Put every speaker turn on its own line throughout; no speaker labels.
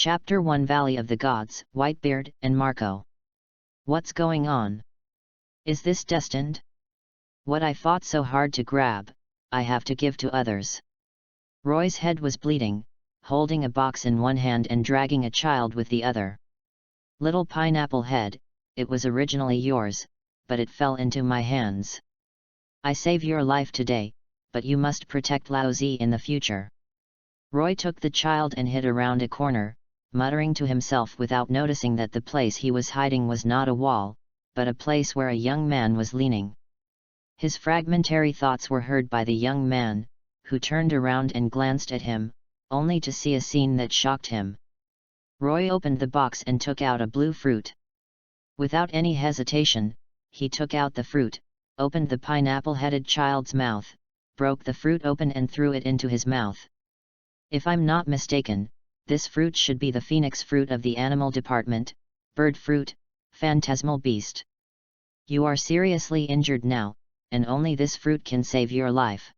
Chapter 1 Valley of the Gods, Whitebeard and Marco. What's going on? Is this destined? What I fought so hard to grab, I have to give to others. Roy's head was bleeding, holding a box in one hand and dragging a child with the other. Little pineapple head, it was originally yours, but it fell into my hands. I save your life today, but you must protect Laozi in the future. Roy took the child and hid around a corner, muttering to himself without noticing that the place he was hiding was not a wall, but a place where a young man was leaning. His fragmentary thoughts were heard by the young man, who turned around and glanced at him, only to see a scene that shocked him. Roy opened the box and took out a blue fruit. Without any hesitation, he took out the fruit, opened the pineapple-headed child's mouth, broke the fruit open and threw it into his mouth. If I'm not mistaken, this fruit should be the phoenix fruit of the animal department, bird fruit, phantasmal beast. You are seriously injured now, and only this fruit can save your life.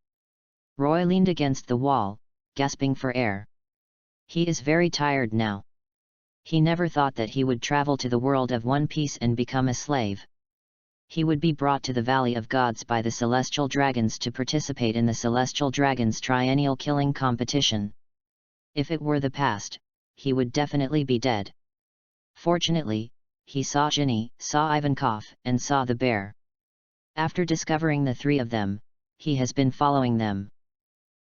Roy leaned against the wall, gasping for air. He is very tired now. He never thought that he would travel to the world of One Piece and become a slave. He would be brought to the Valley of Gods by the Celestial Dragons to participate in the Celestial Dragons Triennial Killing Competition. If it were the past, he would definitely be dead. Fortunately, he saw Ginny, saw Ivankov, and saw the bear. After discovering the three of them, he has been following them.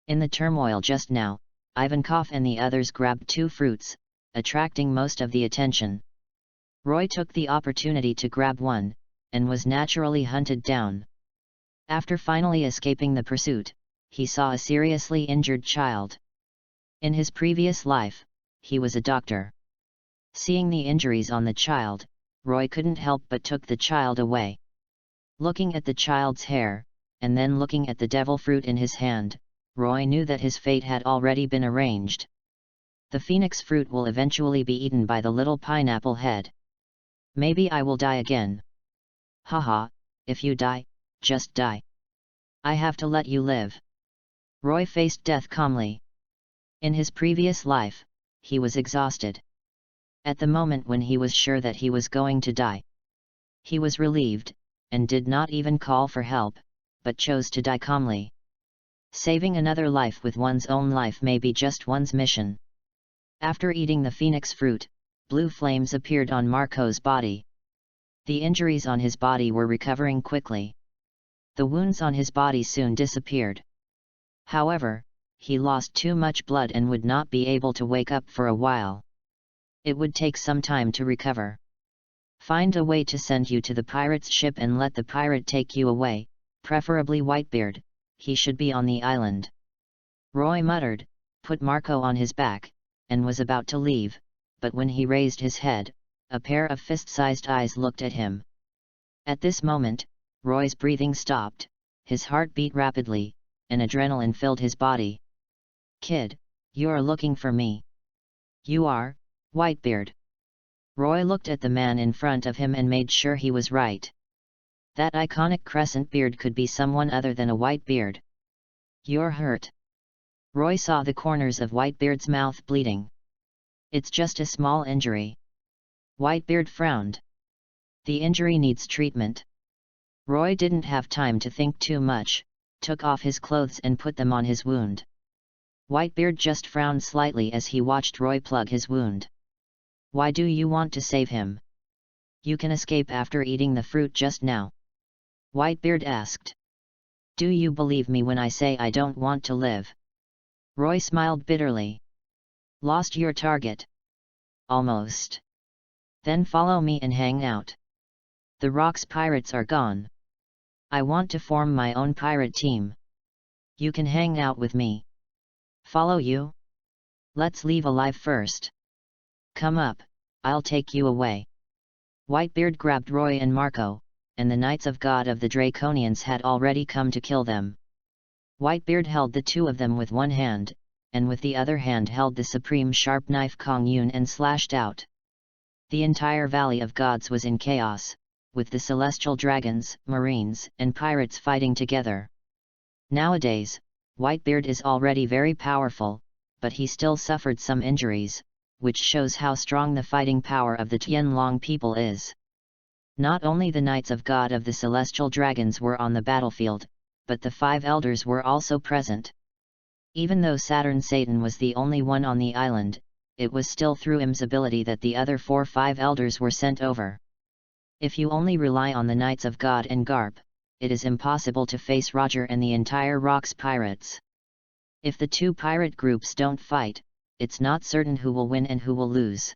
In the turmoil just now, Ivankov and the others grabbed two fruits, attracting most of the attention. Roy took the opportunity to grab one, and was naturally hunted down. After finally escaping the pursuit, he saw a seriously injured child. In his previous life, he was a doctor. Seeing the injuries on the child, Roy couldn't help but took the child away. Looking at the child's hair, and then looking at the devil fruit in his hand, Roy knew that his fate had already been arranged. The phoenix fruit will eventually be eaten by the little pineapple head. Maybe I will die again. Haha, if you die, just die. I have to let you live. Roy faced death calmly. In his previous life, he was exhausted. At the moment when he was sure that he was going to die, he was relieved, and did not even call for help, but chose to die calmly. Saving another life with one's own life may be just one's mission. After eating the phoenix fruit, blue flames appeared on Marco's body. The injuries on his body were recovering quickly. The wounds on his body soon disappeared. However, he lost too much blood and would not be able to wake up for a while. It would take some time to recover. Find a way to send you to the pirate's ship and let the pirate take you away, preferably Whitebeard, he should be on the island. Roy muttered, put Marco on his back, and was about to leave, but when he raised his head, a pair of fist-sized eyes looked at him. At this moment, Roy's breathing stopped, his heart beat rapidly, and adrenaline filled his body. Kid, you're looking for me. You are, Whitebeard. Roy looked at the man in front of him and made sure he was right. That iconic crescent beard could be someone other than a Whitebeard. You're hurt. Roy saw the corners of Whitebeard's mouth bleeding. It's just a small injury. Whitebeard frowned. The injury needs treatment. Roy didn't have time to think too much, took off his clothes and put them on his wound. Whitebeard just frowned slightly as he watched Roy plug his wound. Why do you want to save him? You can escape after eating the fruit just now. Whitebeard asked. Do you believe me when I say I don't want to live? Roy smiled bitterly. Lost your target? Almost. Then follow me and hang out. The Rocks pirates are gone. I want to form my own pirate team. You can hang out with me. Follow you? Let's leave alive first. Come up, I'll take you away. Whitebeard grabbed Roy and Marco, and the Knights of God of the Draconians had already come to kill them. Whitebeard held the two of them with one hand, and with the other hand held the supreme sharp knife Kong Yun and slashed out. The entire Valley of Gods was in chaos, with the celestial dragons, marines, and pirates fighting together. Nowadays, Whitebeard is already very powerful, but he still suffered some injuries, which shows how strong the fighting power of the Tianlong people is. Not only the Knights of God of the Celestial Dragons were on the battlefield, but the 5 elders were also present. Even though Saturn Satan was the only one on the island, it was still through him's ability that the other 5 elders were sent over. If you only rely on the Knights of God and Garp, it is impossible to face Roger and the entire Rocks pirates. If the 2 pirate groups don't fight, it's not certain who will win and who will lose.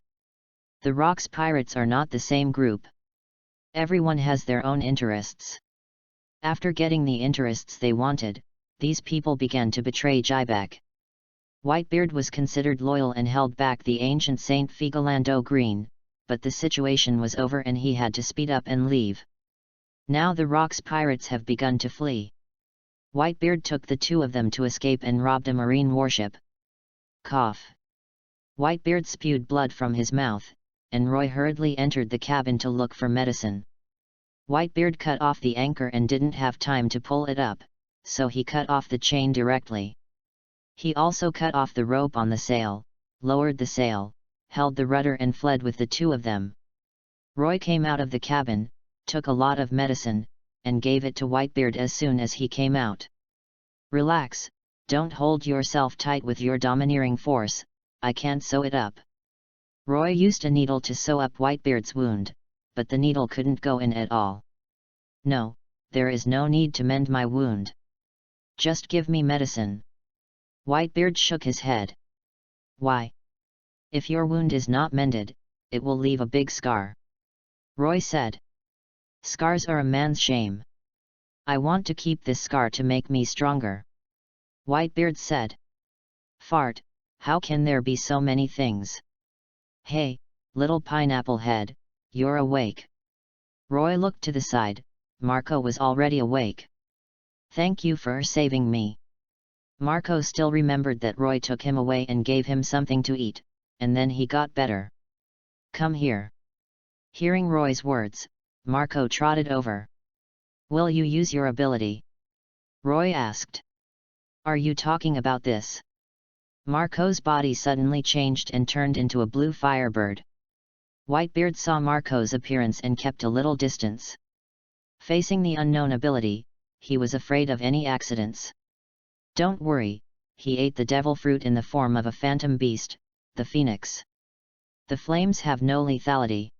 The Rocks pirates are not the same group. Everyone has their own interests. After getting the interests they wanted, these people began to betray Jibek. Whitebeard was considered loyal and held back the ancient Saint Figolando Green, but the situation was over and he had to speed up and leave. Now the Rocks pirates have begun to flee. Whitebeard took the 2 of them to escape and robbed a marine warship. Cough. Whitebeard spewed blood from his mouth, and Roy hurriedly entered the cabin to look for medicine. Whitebeard cut off the anchor and didn't have time to pull it up, so he cut off the chain directly. He also cut off the rope on the sail, lowered the sail, held the rudder and fled with the 2 of them. Roy came out of the cabin, took a lot of medicine, and gave it to Whitebeard as soon as he came out. Relax, don't hold yourself tight with your domineering force, I can't sew it up. Roy used a needle to sew up Whitebeard's wound, but the needle couldn't go in at all. No, there is no need to mend my wound. Just give me medicine. Whitebeard shook his head. Why? If your wound is not mended, it will leave a big scar. Roy said. Scars are a man's shame. I want to keep this scar to make me stronger. Whitebeard said. Fart, how can there be so many things? Hey, little pineapple head, you're awake. Roy looked to the side, Marco was already awake. Thank you for saving me. Marco still remembered that Roy took him away and gave him something to eat, and then he got better. Come here. Hearing Roy's words, Marco trotted over. Will you use your ability? Roy asked. Are you talking about this? Marco's body suddenly changed and turned into a blue firebird. Whitebeard saw Marco's appearance and kept a little distance. Facing the unknown ability, he was afraid of any accidents. Don't worry, he ate the devil fruit in the form of a phantom beast, the phoenix. The flames have no lethality.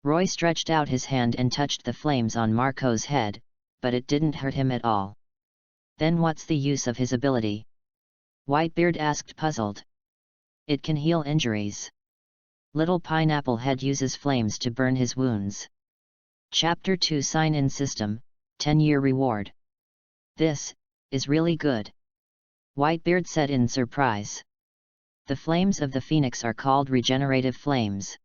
Roy stretched out his hand and touched the flames on Marco's head, but it didn't hurt him at all. Then what's the use of his ability? Whitebeard asked, puzzled. It can heal injuries. Little Pineapple Head uses flames to burn his wounds. Chapter 2 Sign-in System, 10-year reward. This is really good. Whitebeard said in surprise. The flames of the phoenix are called regenerative flames.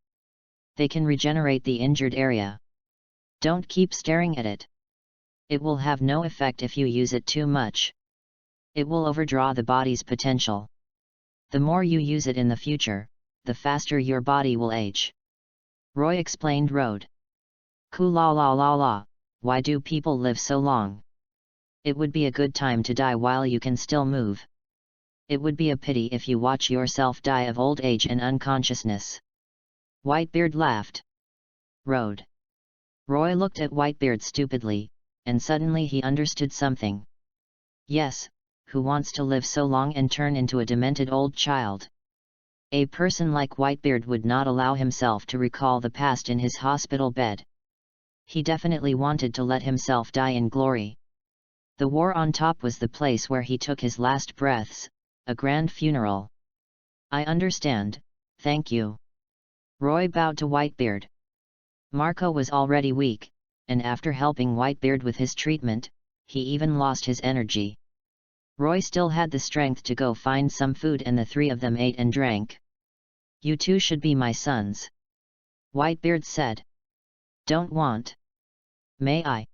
They can regenerate the injured area. Don't keep staring at it. It will have no effect if you use it too much. It will overdraw the body's potential. The more you use it in the future, the faster your body will age. Roy explained. Road. La la la la, why do people live so long? It would be a good time to die while you can still move. It would be a pity if you watch yourself die of old age and unconsciousness. Whitebeard laughed. Road. Roy looked at Whitebeard stupidly, and suddenly he understood something. Yes, who wants to live so long and turn into a demented old child? A person like Whitebeard would not allow himself to recall the past in his hospital bed. He definitely wanted to let himself die in glory. The war on top was the place where he took his last breaths, a grand funeral. I understand, thank you. Roy bowed to Whitebeard. Marco was already weak, and after helping Whitebeard with his treatment, he even lost his energy. Roy still had the strength to go find some food and the 3 of them ate and drank. You 2 should be my sons. Whitebeard said. Don't want. May I?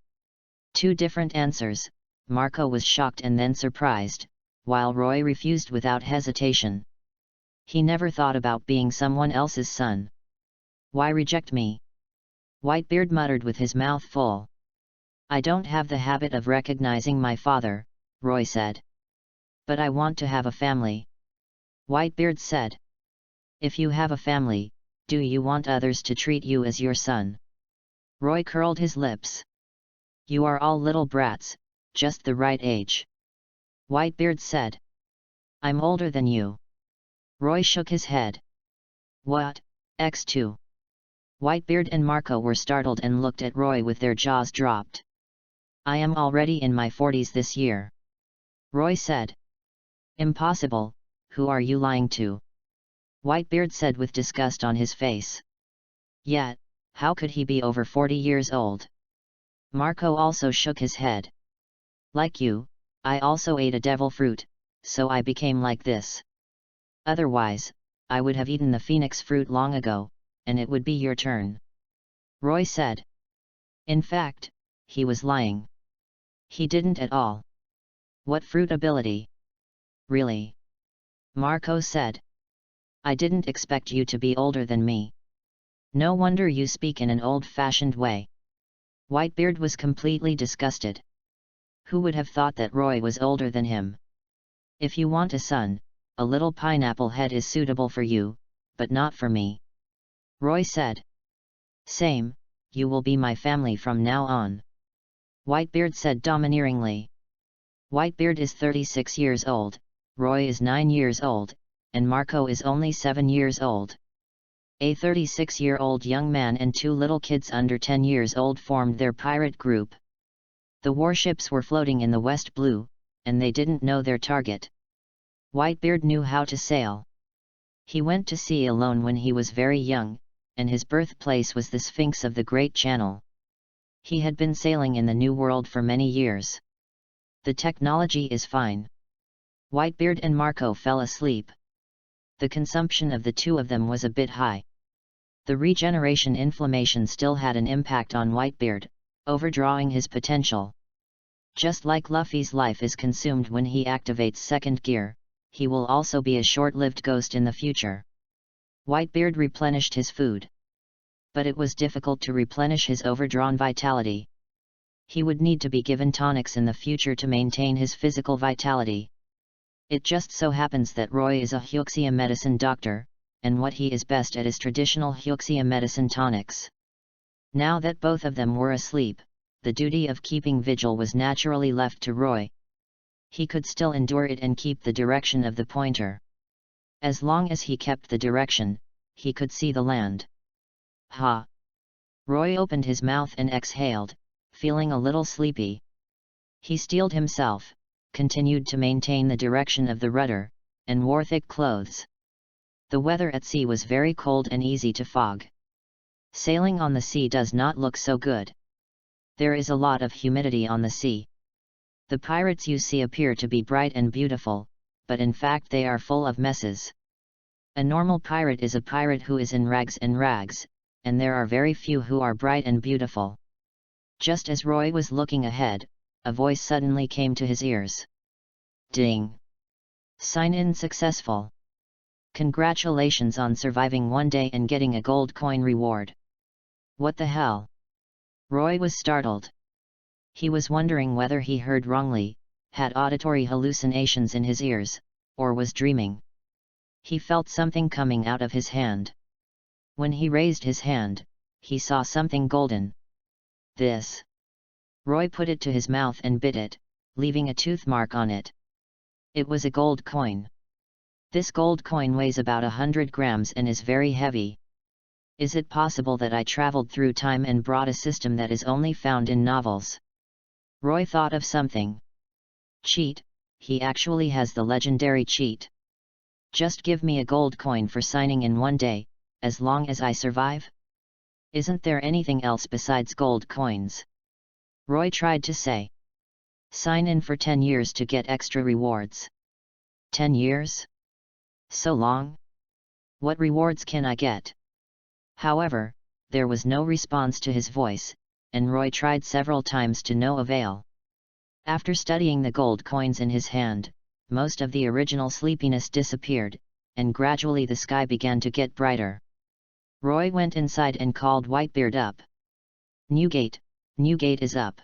2 different answers, Marco was shocked and then surprised, while Roy refused without hesitation. He never thought about being someone else's son. Why reject me? Whitebeard muttered with his mouth full. I don't have the habit of recognizing my father, Roy said. But I want to have a family. Whitebeard said. If you have a family, do you want others to treat you as your son? Roy curled his lips. You are all little brats, just the right age. Whitebeard said. I'm older than you. Roy shook his head. What, X2? Whitebeard and Marco were startled and looked at Roy with their jaws dropped. I am already in my 40s this year. Roy said. Impossible, who are you lying to? Whitebeard said with disgust on his face. Yet, how could he be over 40 years old? Marco also shook his head. Like you, I also ate a devil fruit, so I became like this. Otherwise, I would have eaten the phoenix fruit long ago, and it would be your turn. Roy said. In fact, he was lying. He didn't at all. What fruit ability? Really? Marco said. I didn't expect you to be older than me. No wonder you speak in an old-fashioned way. Whitebeard was completely disgusted. Who would have thought that Roy was older than him? If you want a son, a little pineapple head is suitable for you, but not for me. Roy said. Same, you will be my family from now on. Whitebeard said domineeringly. Whitebeard is 36 years old, Roy is 9 years old, and Marco is only 7 years old. A 36-year-old young man and 2 little kids under 10 years old formed their pirate group. The warships were floating in the West Blue, and they didn't know their target. Whitebeard knew how to sail. He went to sea alone when he was very young, and his birthplace was the Sphinx of the Great Channel. He had been sailing in the New World for many years. The technology is fine. Whitebeard and Marco fell asleep. The consumption of the two of them was a bit high. The regeneration inflammation still had an impact on Whitebeard, overdrawing his potential. Just like Luffy's life is consumed when he activates second gear, he will also be a short-lived ghost in the future. Whitebeard replenished his food. But it was difficult to replenish his overdrawn vitality. He would need to be given tonics in the future to maintain his physical vitality. It just so happens that Roy is a Hyuxia medicine doctor, and what he is best at is traditional Hyuxia medicine tonics. Now that both of them were asleep, the duty of keeping vigil was naturally left to Roy. He could still endure it and keep the direction of the pointer. As long as he kept the direction, he could see the land. Ha! Roy opened his mouth and exhaled, feeling a little sleepy. He steeled himself, continued to maintain the direction of the rudder, and wore thick clothes. The weather at sea was very cold and easy to fog. Sailing on the sea does not look so good. There is a lot of humidity on the sea. The pirates you see appear to be bright and beautiful, but in fact they are full of messes. A normal pirate is a pirate who is in rags, and there are very few who are bright and beautiful. Just as Roy was looking ahead, a voice suddenly came to his ears. Ding! Sign-in successful. Congratulations on surviving one day and getting a gold coin reward. What the hell? Roy was startled. He was wondering whether he heard wrongly, had auditory hallucinations in his ears, or was dreaming. He felt something coming out of his hand. When he raised his hand, he saw something golden. This. Roy put it to his mouth and bit it, leaving a tooth mark on it. It was a gold coin. This gold coin weighs about 100 grams and is very heavy. Is it possible that I traveled through time and brought a system that is only found in novels? Roy thought of something. Cheat, he actually has the legendary cheat. Just give me a gold coin for signing in one day, as long as I survive? Isn't there anything else besides gold coins? Roy tried to say. Sign in for 10 years to get extra rewards. 10 years? So long? What rewards can I get? However, there was no response to his voice, and Roy tried several times to no avail. After studying the gold coins in his hand, most of the original sleepiness disappeared, and gradually the sky began to get brighter. Roy went inside and called Whitebeard up. Newgate is up.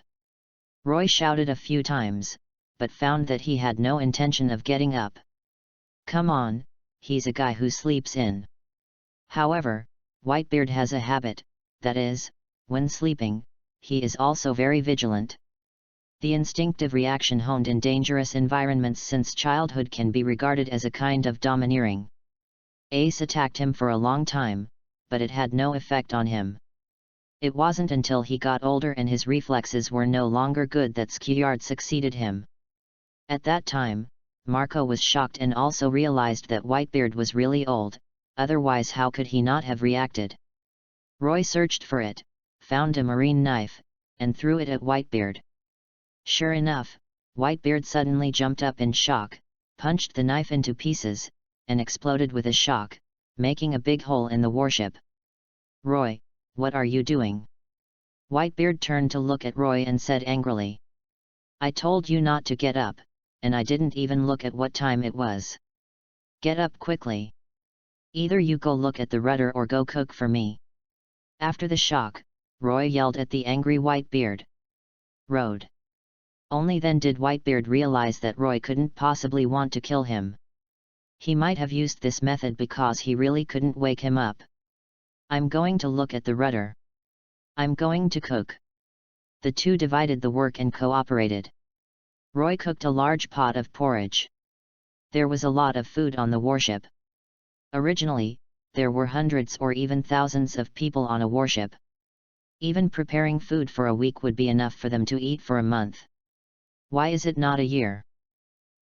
Roy shouted a few times, but found that he had no intention of getting up. Come on, he's a guy who sleeps in. However, Whitebeard has a habit, that is, when sleeping, he is also very vigilant. The instinctive reaction honed in dangerous environments since childhood can be regarded as a kind of domineering. Ace attacked him for a long time, but it had no effect on him. It wasn't until he got older and his reflexes were no longer good that Skyard succeeded him. At that time, Marco was shocked and also realized that Whitebeard was really old, otherwise how could he not have reacted? Roy searched for it, found a marine knife, and threw it at Whitebeard. Sure enough, Whitebeard suddenly jumped up in shock, punched the knife into pieces, and exploded with a shock, making a big hole in the warship. "Roy, what are you doing?" Whitebeard turned to look at Roy and said angrily. "I told you not to get up, and I didn't even look at what time it was. Get up quickly. Either you go look at the rudder or go cook for me." After the shock, Roy yelled at the angry Whitebeard. "Rode." Only then did Whitebeard realize that Roy couldn't possibly want to kill him. He might have used this method because he really couldn't wake him up. "I'm going to look at the rudder." "I'm going to cook." The two divided the work and cooperated. Roy cooked a large pot of porridge. There was a lot of food on the warship. Originally, there were hundreds or even thousands of people on a warship. Even preparing food for a week would be enough for them to eat for a month. Why is it not a year?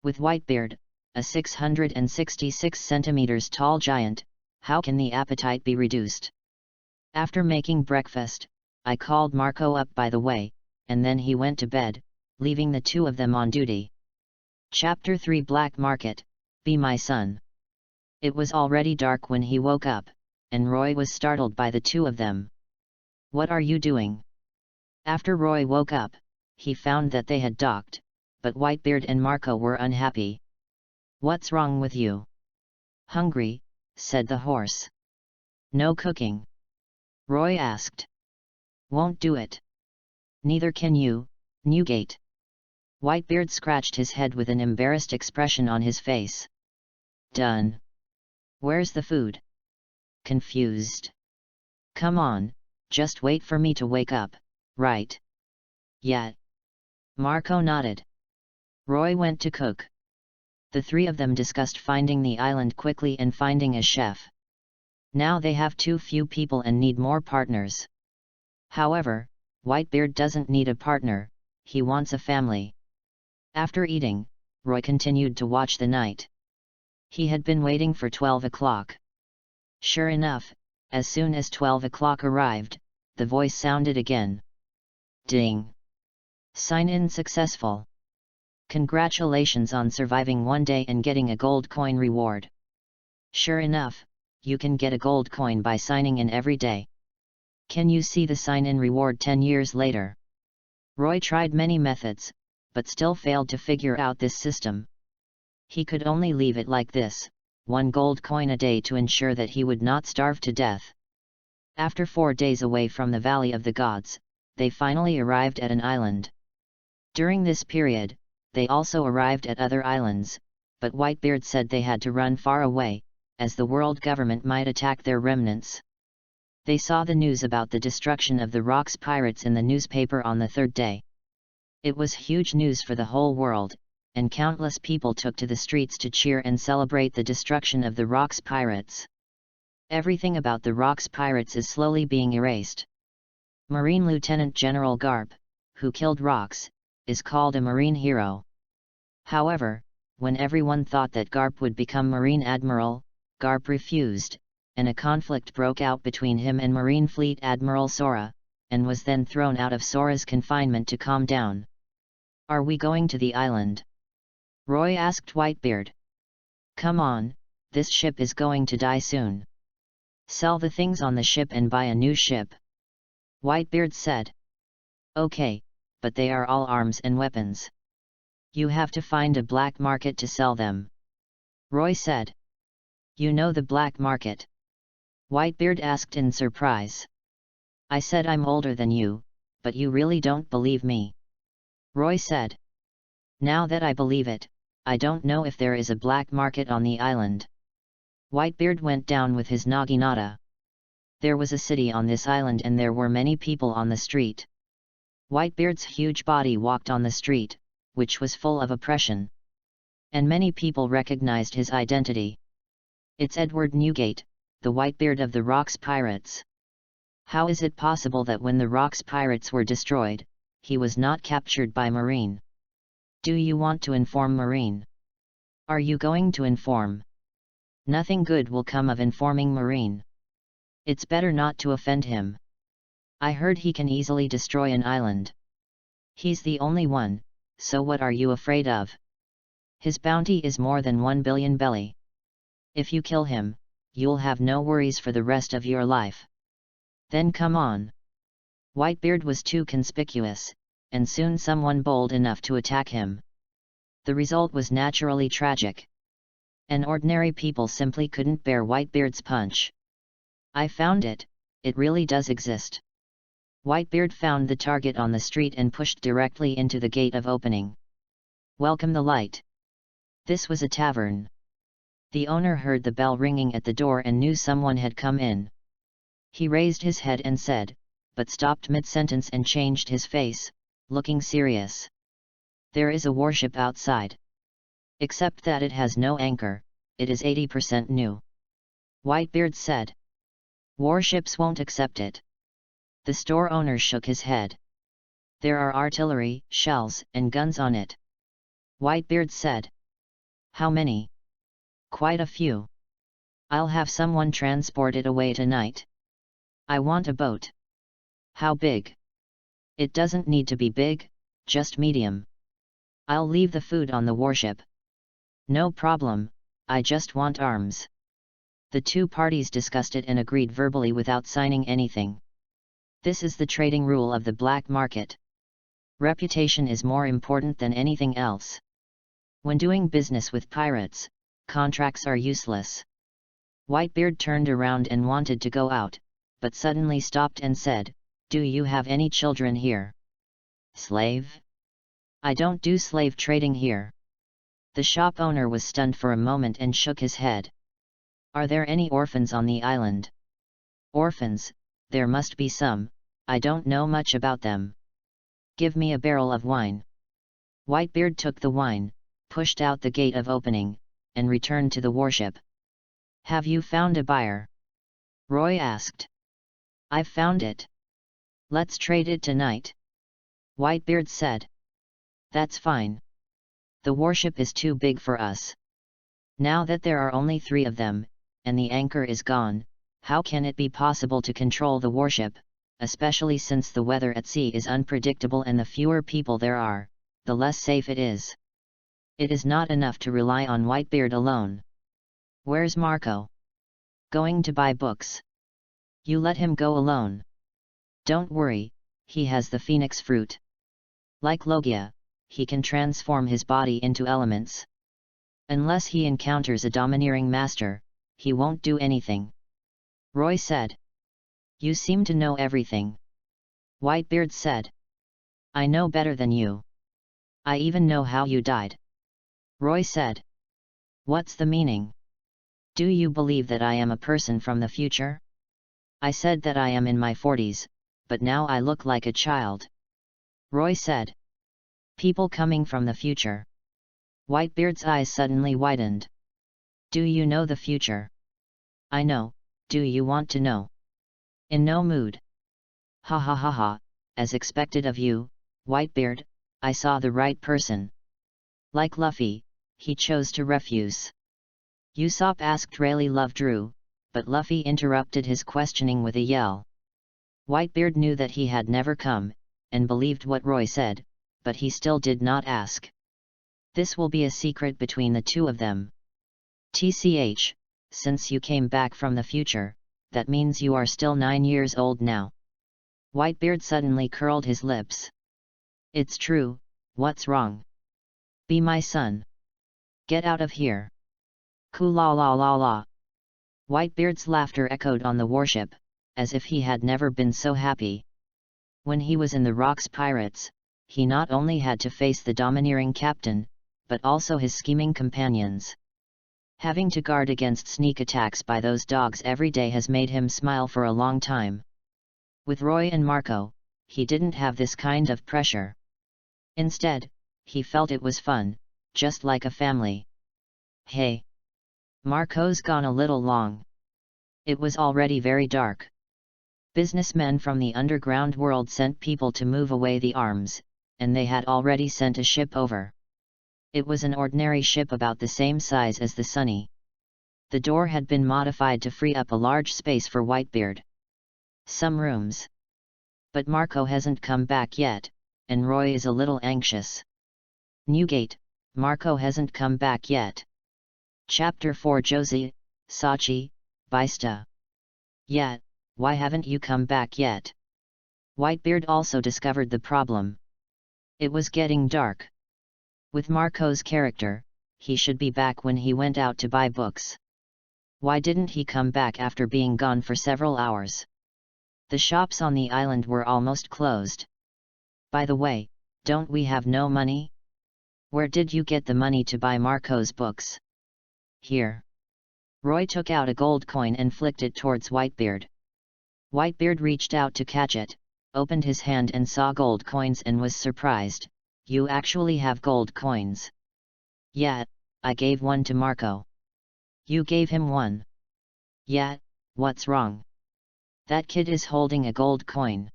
With Whitebeard, a 666 centimeters tall giant, how can the appetite be reduced? After making breakfast, I called Marco up by the way, and then he went to bed, leaving the two of them on duty. Chapter 3 Black Market, Be My Son. It was already dark when he woke up, and Roy was startled by the two of them. "What are you doing?" After Roy woke up, he found that they had docked, but Whitebeard and Marco were unhappy. "What's wrong with you?" "Hungry," said the horse. "No cooking?" Roy asked. "Won't do it." "Neither can you, Newgate." Whitebeard scratched his head with an embarrassed expression on his face. "Done." "Where's the food?" Confused. "Come on, just wait for me to wake up, right?" "Yeah." Marco nodded. Roy went to cook. The three of them discussed finding the island quickly and finding a chef. Now they have too few people and need more partners. However, Whitebeard doesn't need a partner, he wants a family. After eating, Roy continued to watch the night. He had been waiting for 12 o'clock. Sure enough, as soon as 12 o'clock arrived, the voice sounded again. Ding! Sign in successful. Congratulations on surviving one day and getting a gold coin reward. Sure enough, you can get a gold coin by signing in every day. Can you see the sign-in reward 10 years later? Roy tried many methods, but still failed to figure out this system. He could only leave it like this, 1 gold coin a day to ensure that he would not starve to death. After 4 days away from the Valley of the Gods, they finally arrived at an island. During this period, they also arrived at other islands, but Whitebeard said they had to run far away, as the world government might attack their remnants. They saw the news about the destruction of the Rocks pirates in the newspaper on the 3rd day. It was huge news for the whole world, and countless people took to the streets to cheer and celebrate the destruction of the Rocks pirates. Everything about the Rocks pirates is slowly being erased. Marine Lieutenant General Garp, who killed Rocks, is called a marine hero. However, when everyone thought that Garp would become Marine Admiral, Garp refused, and a conflict broke out between him and Marine Fleet Admiral Sora, and was then thrown out of Sora's confinement to calm down. "Are we going to the island?" Roy asked Whitebeard. "Come on, this ship is going to die soon. Sell the things on the ship and buy a new ship." Whitebeard said. "Okay, but they are all arms and weapons. You have to find a black market to sell them." Roy said. "You know the black market?" Whitebeard asked in surprise. "I said I'm older than you, but you really don't believe me." Roy said. "Now that I believe it, I don't know if there is a black market on the island." Whitebeard went down with his naginata. There was a city on this island and there were many people on the street. Whitebeard's huge body walked on the street, which was full of oppression. And many people recognized his identity. It's Edward Newgate, the Whitebeard of the Rocks Pirates. How is it possible that when the Rocks Pirates were destroyed, he was not captured by Marine? Do you want to inform Marine? Are you going to inform? Nothing good will come of informing Marine. It's better not to offend him. I heard he can easily destroy an island. He's the only one, so what are you afraid of? His bounty is more than 1 billion belly. If you kill him, you'll have no worries for the rest of your life. Then come on. Whitebeard was too conspicuous, and soon someone bold enough to attack him. The result was naturally tragic. And ordinary people simply couldn't bear Whitebeard's punch. I found it, it really does exist. Whitebeard found the target on the street and pushed directly into the gate of opening. Welcome the light. This was a tavern. The owner heard the bell ringing at the door and knew someone had come in. He raised his head and said, but stopped mid-sentence and changed his face, looking serious. There is a warship outside. Except that it has no anchor, it is 80% new. Whitebeard said. Warships won't accept it. The store owner shook his head. There are artillery, shells, and guns on it. Whitebeard said. How many? Quite a few. I'll have someone transport it away tonight. I want a boat. How big? It doesn't need to be big, just medium. I'll leave the food on the warship. No problem, I just want arms. The two parties discussed it and agreed verbally without signing anything. This is the trading rule of the black market. Reputation is more important than anything else. When doing business with pirates, contracts are useless. Whitebeard turned around and wanted to go out, but suddenly stopped and said, do you have any children here? Slave? I don't do slave trading here. The shop owner was stunned for a moment and shook his head. Are there any orphans on the island? Orphans, there must be some, I don't know much about them. Give me a barrel of wine. Whitebeard took the wine, pushed out the gate of opening, and returned to the warship. Have you found a buyer? Roy asked. I've found it. Let's trade it tonight. Whitebeard said. That's fine. The warship is too big for us. Now that there are only 3 of them, and the anchor is gone, how can it be possible to control the warship, especially since the weather at sea is unpredictable and the fewer people there are, the less safe it is. It is not enough to rely on Whitebeard alone. Where's Marco? Going to buy books. You let him go alone. Don't worry, he has the phoenix fruit. Like Logia, he can transform his body into elements. Unless he encounters a domineering master, he won't do anything. Roy said. You seem to know everything. Whitebeard said. I know better than you. I even know how you died. Roy said. What's the meaning? Do you believe that I am a person from the future? I said that I am in my 40s, but now I look like a child. Roy said. People coming from the future. Whitebeard's eyes suddenly widened. Do you know the future? I know, do you want to know? In no mood. Ha ha ha ha, as expected of you, Whitebeard, I saw the right person. Like Luffy, he chose to refuse. Usopp asked Rayleigh Love Drew, but Luffy interrupted his questioning with a yell. Whitebeard knew that he had never come, and believed what Roy said, but he still did not ask. This will be a secret between the two of them. TCH, since you came back from the future, that means you are still 9 years old now. Whitebeard suddenly curled his lips. It's true, what's wrong? Be my son. Get out of here. Kula la la la. Whitebeard's laughter echoed on the warship, as if he had never been so happy. When he was in the Rocks Pirates, he not only had to face the domineering captain, but also his scheming companions. Having to guard against sneak attacks by those dogs every day has made him smile for a long time. With Roy and Marco, he didn't have this kind of pressure. Instead, he felt it was fun, just like a family. Hey! Marco's gone a little long. It was already very dark. Businessmen from the underground world sent people to move away the arms, and they had already sent a ship over. It was an ordinary ship about the same size as the Sunny. The door had been modified to free up a large space for Whitebeard. Some rooms. But Marco hasn't come back yet, and Roy is a little anxious. Newgate, Marco hasn't come back yet. Chapter 4 Josie, Sachi, Bista. Yet, why haven't you come back yet? Whitebeard also discovered the problem. It was getting dark. With Marco's character, he should be back when he went out to buy books. Why didn't he come back after being gone for several hours? The shops on the island were almost closed. By the way, don't we have no money? Where did you get the money to buy Marco's books? Here. Roy took out a gold coin and flicked it towards Whitebeard. Whitebeard reached out to catch it, opened his hand and saw gold coins and was surprised. You actually have gold coins. Yeah, I gave one to Marco. You gave him one. Yeah, what's wrong? That kid is holding a gold coin.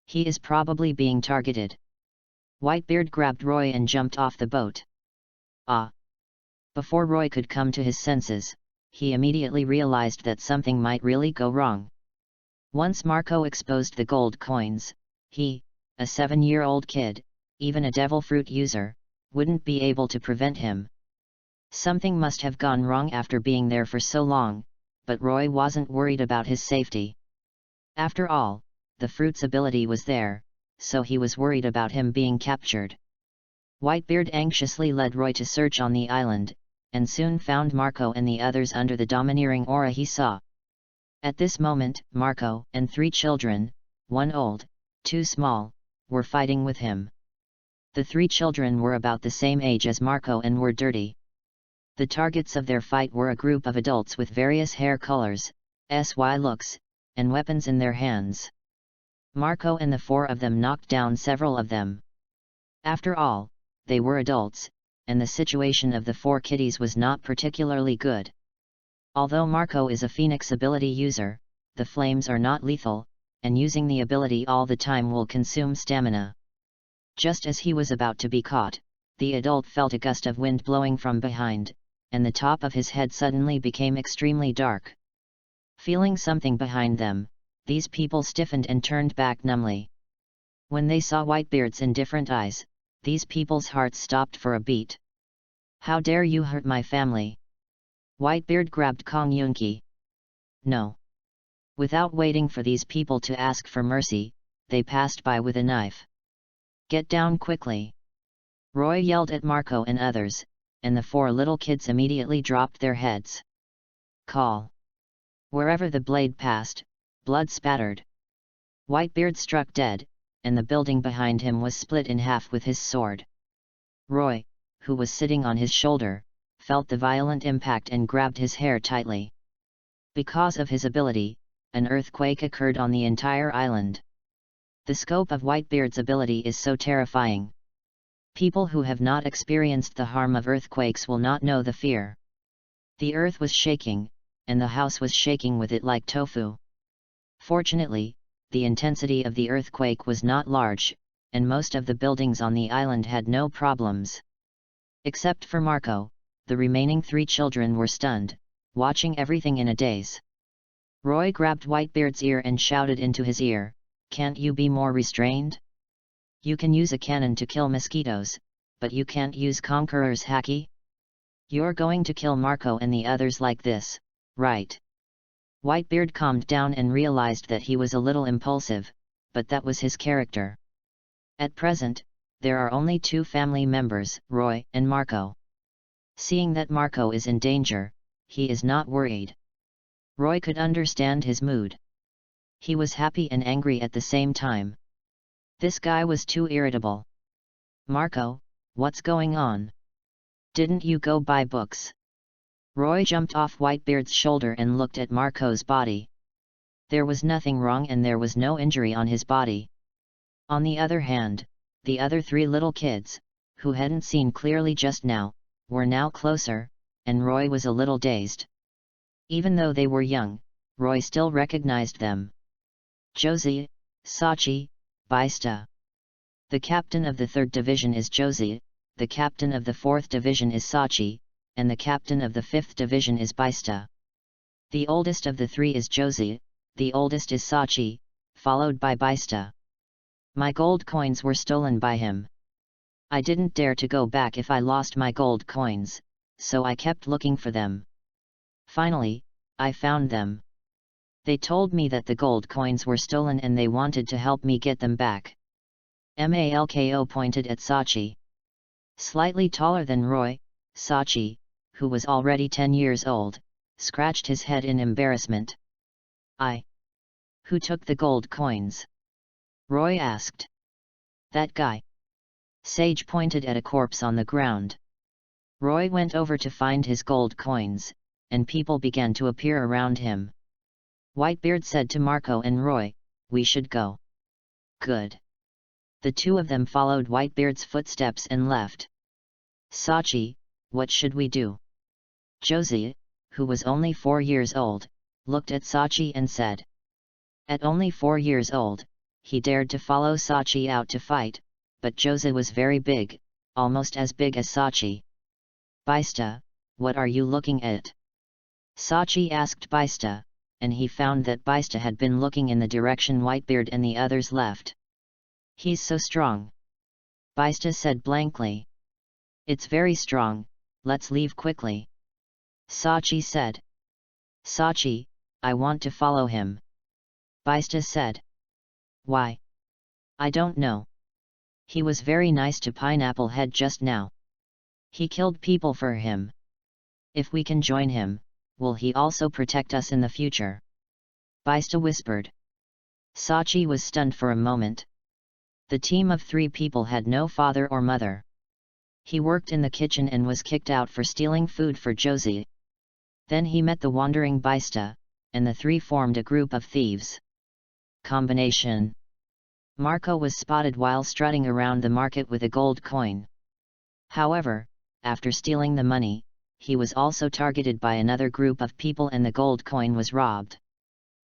He is probably being targeted. Whitebeard grabbed Roy and jumped off the boat. Ah! Before Roy could come to his senses, he immediately realized that something might really go wrong. Once Marco exposed the gold coins, he, a 7-year-old kid, even a devil fruit user, wouldn't be able to prevent him. Something must have gone wrong after being there for so long, but Roy wasn't worried about his safety. After all, the fruit's ability was there, so he was worried about him being captured. Whitebeard anxiously led Roy to search on the island, and soon found Marco and the others under the domineering aura he saw. At this moment, Marco and 3 children, 1 old, 2 small, were fighting with him. The 3 children were about the same age as Marco and were dirty. The targets of their fight were a group of adults with various hair colors, sy looks, and weapons in their hands. Marco and the 4 of them knocked down several of them. After all, they were adults, and the situation of the 4 kiddies was not particularly good. Although Marco is a Phoenix ability user, the flames are not lethal, and using the ability all the time will consume stamina. Just as he was about to be caught, the adult felt a gust of wind blowing from behind, and the top of his head suddenly became extremely dark. Feeling something behind them, these people stiffened and turned back numbly. When they saw Whitebeard's indifferent eyes, these people's hearts stopped for a beat. How dare you hurt my family? Whitebeard grabbed Kong Yunki. No. Without waiting for these people to ask for mercy, they passed by with a knife. Get down quickly! Roy yelled at Marco and others, and the 4 little kids immediately dropped their heads. Call! Wherever the blade passed, blood spattered. Whitebeard struck dead, and the building behind him was split in half with his sword. Roy, who was sitting on his shoulder, felt the violent impact and grabbed his hair tightly. Because of his ability, an earthquake occurred on the entire island. The scope of Whitebeard's ability is so terrifying. People who have not experienced the harm of earthquakes will not know the fear. The earth was shaking, and the house was shaking with it like tofu. Fortunately, the intensity of the earthquake was not large, and most of the buildings on the island had no problems. Except for Marco, the remaining 3 children were stunned, watching everything in a daze. Roy grabbed Whitebeard's ear and shouted into his ear, "Can't you be more restrained? You can use a cannon to kill mosquitoes, but you can't use Conqueror's haki? You're going to kill Marco and the others like this, right?" Whitebeard calmed down and realized that he was a little impulsive, but that was his character. At present, there are only 2 family members, Roy and Marco. Seeing that Marco is in danger, he is not worried. Roy could understand his mood. He was happy and angry at the same time. This guy was too irritable. Marco, what's going on? Didn't you go buy books? Roy jumped off Whitebeard's shoulder and looked at Marco's body. There was nothing wrong and there was no injury on his body. On the other hand, the other three little kids, who hadn't seen clearly just now, were now closer, and Roy was a little dazed. Even though they were young, Roy still recognized them. Josie, Sachi, Baista. The captain of the 3rd Division is Josie, the captain of the 4th Division is Sachi, and the captain of the 5th Division is Baista. The oldest of the three is Josie, the oldest is Sachi, followed by Baista. My gold coins were stolen by him. I didn't dare to go back if I lost my gold coins, so I kept looking for them. Finally, I found them. They told me that the gold coins were stolen and they wanted to help me get them back. Malko pointed at Sachi. Slightly taller than Roy, Sachi, who was already 10 years old, scratched his head in embarrassment. Who took the gold coins? Roy asked. That guy. Sage pointed at a corpse on the ground. Roy went over to find his gold coins, and people began to appear around him. Whitebeard said to Marco and Roy, "We should go." Good. The two of them followed Whitebeard's footsteps and left. Sachi, what should we do? Josie, who was only 4 years old, looked at Sachi and said. At only 4 years old, he dared to follow Sachi out to fight, but Josie was very big, almost as big as Sachi. Baista, what are you looking at? Sachi asked Baista, and he found that Baista had been looking in the direction Whitebeard and the others left. He's so strong. Baista said blankly. It's very strong, let's leave quickly. Sachi said. Sachi, I want to follow him. Baista said. Why? I don't know. He was very nice to Pineapple Head just now. He killed people for him. If we can join him, will he also protect us in the future? Baista whispered. Sachi was stunned for a moment. The team of 3 people had no father or mother. He worked in the kitchen and was kicked out for stealing food for Josie. Then he met the wandering Baista, and the 3 formed a group of thieves. Combination. Marco was spotted while strutting around the market with a gold coin. However, after stealing the money, he was also targeted by another group of people and the gold coin was robbed.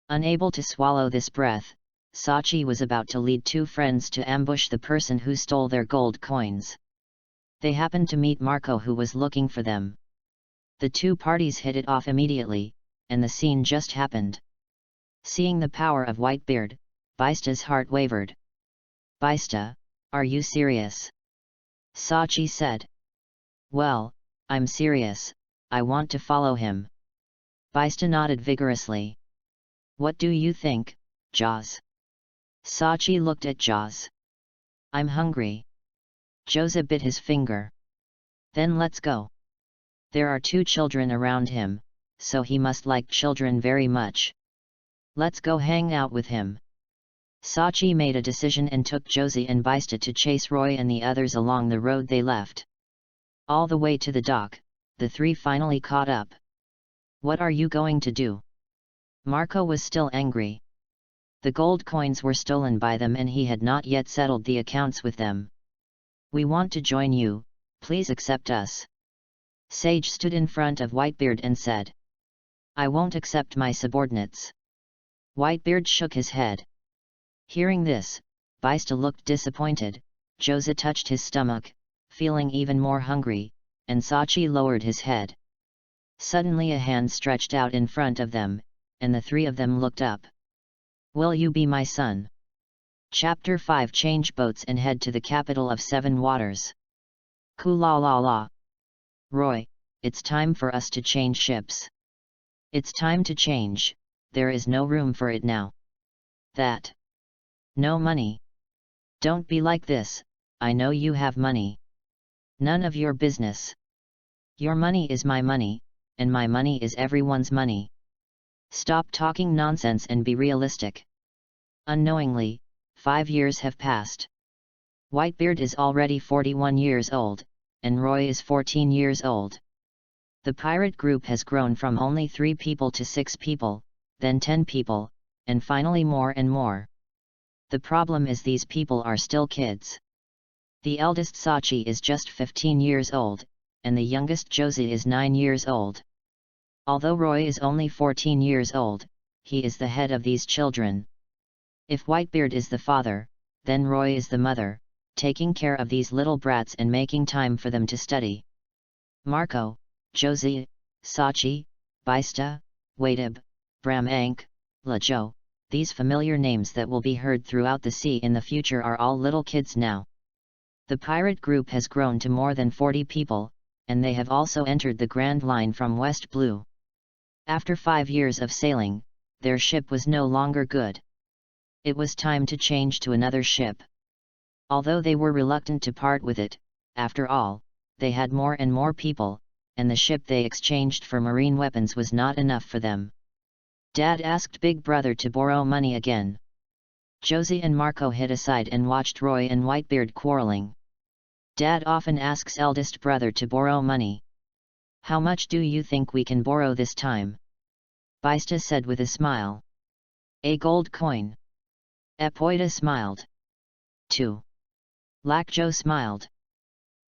Unable to swallow this breath, Sachi was about to lead 2 friends to ambush the person who stole their gold coins. They happened to meet Marco, who was looking for them. The 2 parties hit it off immediately, and the scene just happened. Seeing the power of Whitebeard, Baista's heart wavered. Baista, are you serious? Sachi said. Well, I'm serious, I want to follow him. Baista nodded vigorously. What do you think, Jaws? Sachi looked at Jaws. I'm hungry. Josie bit his finger. Then let's go. There are 2 children around him, so he must like children very much. Let's go hang out with him. Sachi made a decision and took Josie and Baista to chase Roy and the others along the road they left. All the way to the dock, the 3 finally caught up. What are you going to do? Marco was still angry. The gold coins were stolen by them and he had not yet settled the accounts with them. We want to join you, please accept us. Sage stood in front of Whitebeard and said. I won't accept my subordinates. Whitebeard shook his head. Hearing this, Baista looked disappointed, Josie touched his stomach, feeling even more hungry, and Sachi lowered his head. Suddenly a hand stretched out in front of them, and the 3 of them looked up. Will you be my son? Chapter 5. Change boats and head to the capital of 7 waters. Ku-la-la-la. Roy, it's time for us to change ships. It's time to change, there is no room for it now. That. No money. Don't be like this, I know you have money. None of your business. Your money is my money, and my money is everyone's money. Stop talking nonsense and be realistic. Unknowingly, 5 years have passed. Whitebeard is already 41 years old, and Roy is 14 years old. The pirate group has grown from only 3 people to 6 people, then 10 people, and finally more and more. The problem is these people are still kids. The eldest Sachi is just 15 years old, and the youngest Josie is 9 years old. Although Roy is only 14 years old, he is the head of these children. If Whitebeard is the father, then Roy is the mother, taking care of these little brats and making time for them to study. Marco, Josie, Sachi, Baista, Waitib, Bramank, Lajo, these familiar names that will be heard throughout the sea in the future are all little kids now. The pirate group has grown to more than 40 people, and they have also entered the Grand Line from West Blue. After 5 years of sailing, their ship was no longer good. It was time to change to another ship. Although they were reluctant to part with it, after all, they had more and more people, and the ship they exchanged for marine weapons was not enough for them. Dad asked Big Brother to borrow money again. Josie and Marco hid aside and watched Roy and Whitebeard quarreling. Dad often asks eldest brother to borrow money. How much do you think we can borrow this time? Baista said with a smile. A gold coin. Epoida smiled. 2. Lakjo smiled.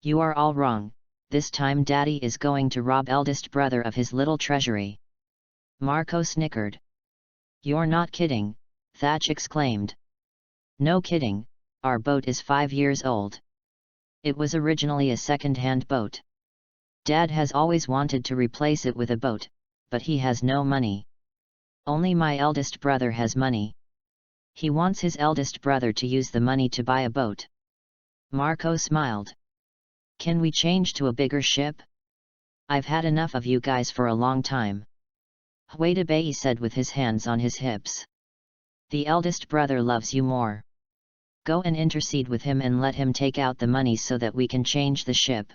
You are all wrong. This time Daddy is going to rob eldest brother of his little treasury. Marco snickered. You're not kidding, Thatch exclaimed. No kidding, our boat is 5 years old. It was originally a second-hand boat. Dad has always wanted to replace it with a boat, but he has no money. Only my eldest brother has money. He wants his eldest brother to use the money to buy a boat. Marco smiled. Can we change to a bigger ship? I've had enough of you guys for a long time. Huetabai said with his hands on his hips. The eldest brother loves you more. Go and intercede with him and let him take out the money so that we can change the ship.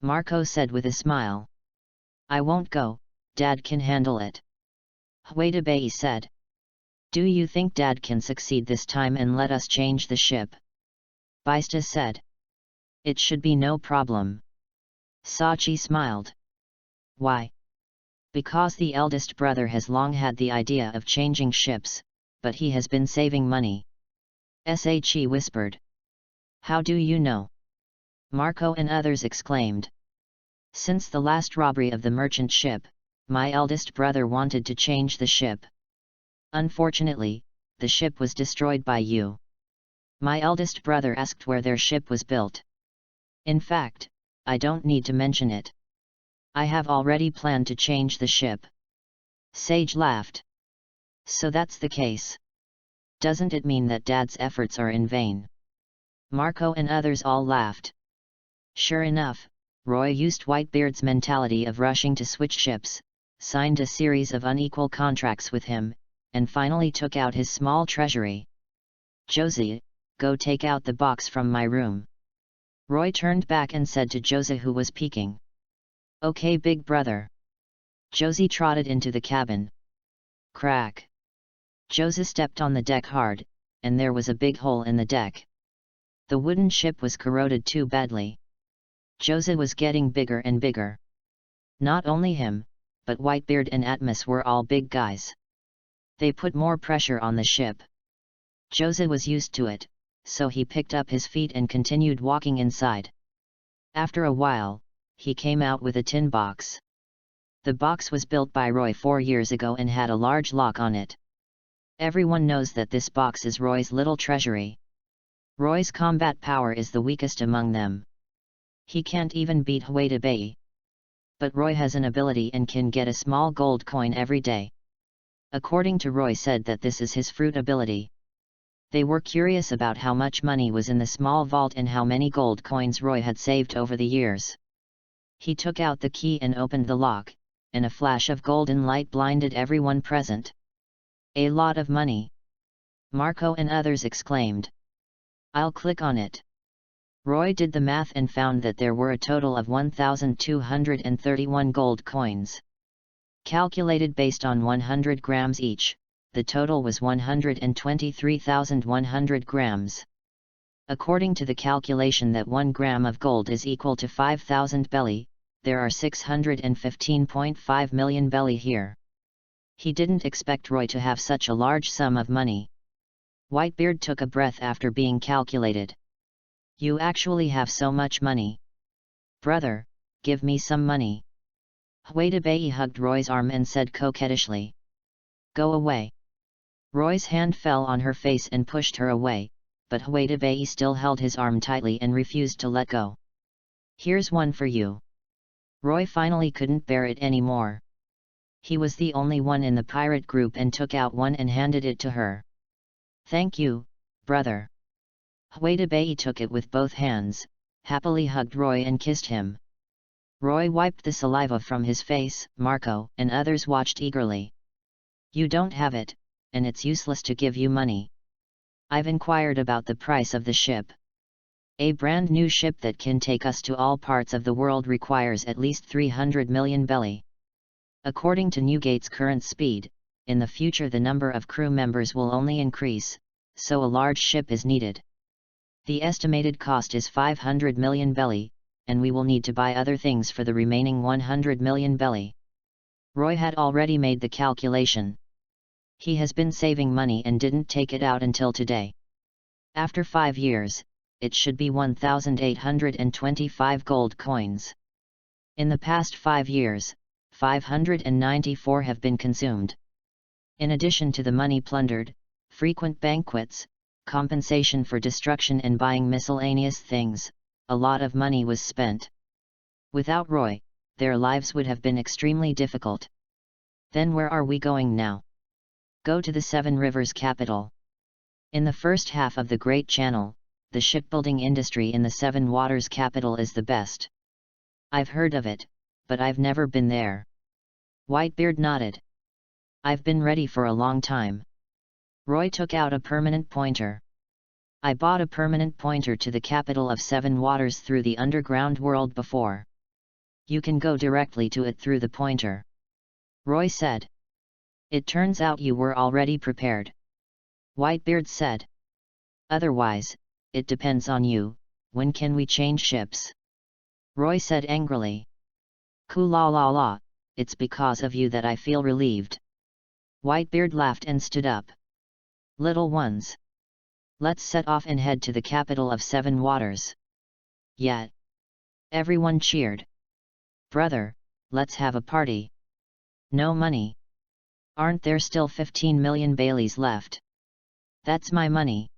Marco said with a smile. I won't go, Dad can handle it. Huetabai said. Do you think Dad can succeed this time and let us change the ship? Baista said. It should be no problem. Sachi smiled. Why? Because the eldest brother has long had the idea of changing ships, but he has been saving money. She whispered. How do you know? Marco and others exclaimed. Since the last robbery of the merchant ship, my eldest brother wanted to change the ship. Unfortunately, the ship was destroyed by you. My eldest brother asked where their ship was built. In fact, I don't need to mention it. I have already planned to change the ship. Sage laughed. So that's the case. Doesn't it mean that Dad's efforts are in vain? Marco and others all laughed. Sure enough, Roy used Whitebeard's mentality of rushing to switch ships, signed a series of unequal contracts with him, and finally took out his small treasury. Josie, go take out the box from my room. Roy turned back and said to Josie, who was peeking. Okay, big brother. Josie trotted into the cabin. Crack. Josie stepped on the deck hard, and there was a big hole in the deck. The wooden ship was corroded too badly. Josie was getting bigger and bigger. Not only him, but Whitebeard and Atmos were all big guys. They put more pressure on the ship. Josie was used to it, so he picked up his feet and continued walking inside. After a while, he came out with a tin box. The box was built by Roy 4 years ago and had a large lock on it. Everyone knows that this box is Roy's little treasury. Roy's combat power is the weakest among them. He can't even beat Huetabai. But Roy has an ability and can get a small gold coin every day. According to Roy said that this is his fruit ability. They were curious about how much money was in the small vault and how many gold coins Roy had saved over the years. He took out the key and opened the lock, and a flash of golden light blinded everyone present. A lot of money. Marco and others exclaimed. I'll click on it. Roy did the math and found that there were a total of 1,231 gold coins. Calculated based on 100 grams each, the total was 123,100 grams. According to the calculation that 1 gram of gold is equal to 5,000 belly, there are 615.5 million belly here. He didn't expect Roy to have such a large sum of money. Whitebeard took a breath after being calculated. You actually have so much money. Brother, give me some money. Huidebai hugged Roy's arm and said coquettishly. Go away. Roy's hand fell on her face and pushed her away, but Huidebai still held his arm tightly and refused to let go. Here's one for you. Roy finally couldn't bear it anymore. He was the only one in the pirate group and took out one and handed it to her. Thank you, brother. Huidebai took it with both hands, happily hugged Roy and kissed him. Roy wiped the saliva from his face. Marco and others watched eagerly. You don't have it, and it's useless to give you money. I've inquired about the price of the ship. A brand new ship that can take us to all parts of the world requires at least 300 million belly. According to Newgate's current speed, in the future the number of crew members will only increase, so a large ship is needed. The estimated cost is 500 million belly, and we will need to buy other things for the remaining 100 million belly. Roy had already made the calculation. He has been saving money and didn't take it out until today. After 5 years, it should be 1,825 gold coins. In the past 5 years, 594 have been consumed. In addition to the money plundered, frequent banquets, compensation for destruction and buying miscellaneous things, a lot of money was spent. Without Roy, their lives would have been extremely difficult. Then where are we going now? Go to the Seven Rivers capital. In the first half of the Great Channel, the shipbuilding industry in the Seven Waters capital is the best. I've heard of it, but I've never been there. Whitebeard nodded. I've been ready for a long time. Roy took out a permanent pointer. I bought a permanent pointer to the capital of Seven Waters through the underground world before. You can go directly to it through the pointer. Roy said. It turns out you were already prepared. Whitebeard said. Otherwise, it depends on you. When can we change ships? Roy said angrily. Koo-la-la-la, it's because of you that I feel relieved. Whitebeard laughed and stood up. Little ones. Let's set off and head to the capital of Seven Waters. Yeah. Everyone cheered. Brother, let's have a party. No money. Aren't there still 15 million Baileys left? That's my money.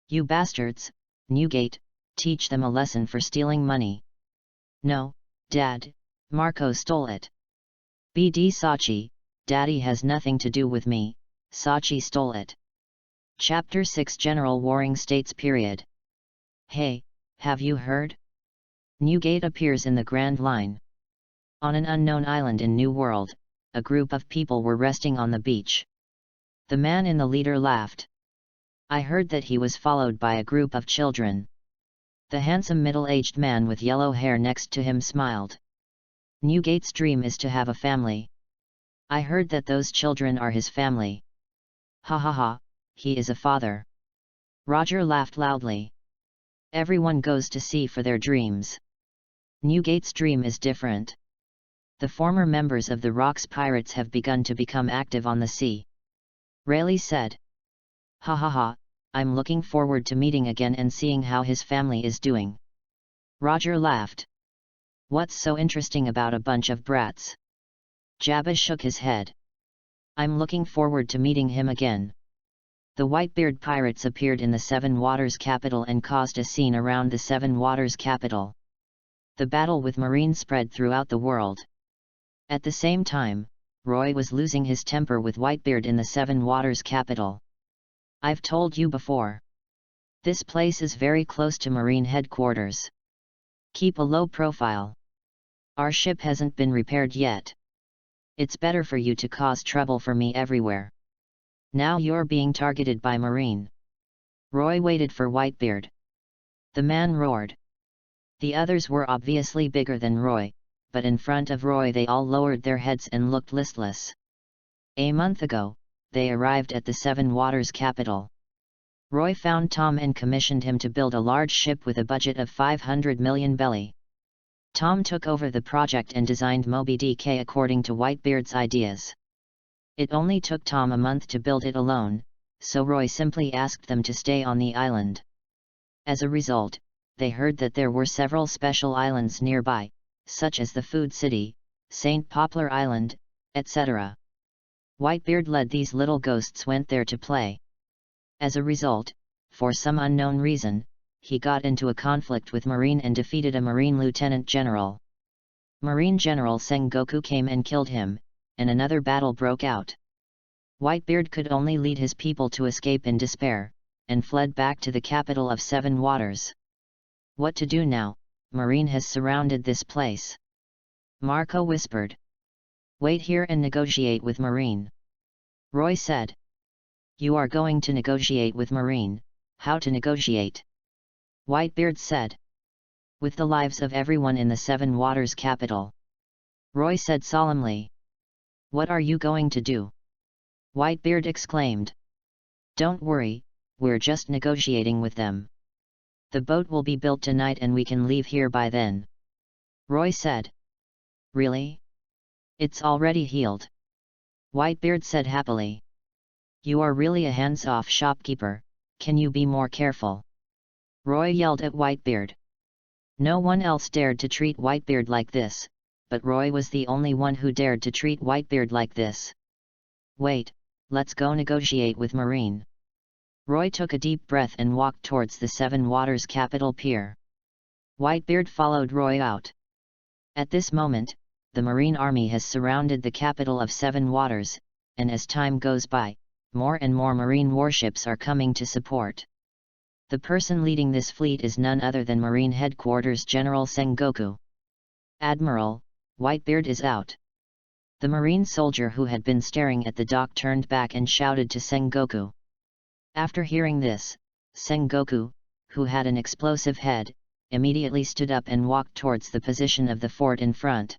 You bastards, Newgate, teach them a lesson for stealing money. No, Dad, Marco stole it. BD Sachi, Daddy has nothing to do with me, Sachi stole it. Chapter 6 General Warring States Period. Hey, have you heard? Newgate appears in the Grand Line. On an unknown island in New World, a group of people were resting on the beach. The man in the leader laughed. I heard that he was followed by a group of children. The handsome middle-aged man with yellow hair next to him smiled. Newgate's dream is to have a family. I heard that those children are his family. Ha ha ha, he is a father. Roger laughed loudly. Everyone goes to sea for their dreams. Newgate's dream is different. The former members of the Rocks Pirates have begun to become active on the sea. Rayleigh said. Ha ha ha, I'm looking forward to meeting again and seeing how his family is doing. Roger laughed. What's so interesting about a bunch of brats? Jabba shook his head. I'm looking forward to meeting him again. The Whitebeard pirates appeared in the Seven Waters capital and caused a scene around the Seven Waters capital. The battle with Marine spread throughout the world. At the same time, Roy was losing his temper with Whitebeard in the Seven Waters capital. I've told you before. This place is very close to Marine headquarters. Keep a low profile. Our ship hasn't been repaired yet. It's better for you to cause trouble for me everywhere. Now you're being targeted by Marine. Roy waited for Whitebeard. The man roared. The others were obviously bigger than Roy, but in front of Roy they all lowered their heads and looked listless. A month ago, they arrived at the Seven Waters capital. Roy found Tom and commissioned him to build a large ship with a budget of 500 million belly. Tom took over the project and designed Moby Dick according to Whitebeard's ideas. It only took Tom a month to build it alone, so Roy simply asked them to stay on the island. As a result, they heard that there were several special islands nearby, such as the Food City, St. Poplar Island, etc. Whitebeard led these little ghosts went there to play. As a result, for some unknown reason, he got into a conflict with Marine and defeated a Marine Lieutenant General. Marine General Sengoku came and killed him, and another battle broke out. Whitebeard could only lead his people to escape in despair, and fled back to the capital of Seven Waters. What to do now? Marine has surrounded this place. Marco whispered. Wait here and negotiate with Marine. Roy said. You are going to negotiate with Marine. How to negotiate? Whitebeard said. With the lives of everyone in the Seven Waters capital. Roy said solemnly. What are you going to do? Whitebeard exclaimed. Don't worry, we're just negotiating with them. The boat will be built tonight and we can leave here by then. Roy said. Really? It's already healed. Whitebeard said happily. You are really a hands-off shopkeeper, can you be more careful? Roy yelled at Whitebeard. No one else dared to treat Whitebeard like this, but Roy was the only one who dared to treat Whitebeard like this. Wait, let's go negotiate with Marine. Roy took a deep breath and walked towards the Seven Waters capital pier. Whitebeard followed Roy out. At this moment, the Marine Army has surrounded the capital of Seven Waters, and as time goes by, more and more Marine warships are coming to support. The person leading this fleet is none other than Marine Headquarters General Sengoku. Admiral, Whitebeard is out. The Marine soldier who had been staring at the dock turned back and shouted to Sengoku. After hearing this, Sengoku, who had an explosive head, immediately stood up and walked towards the position of the fort in front.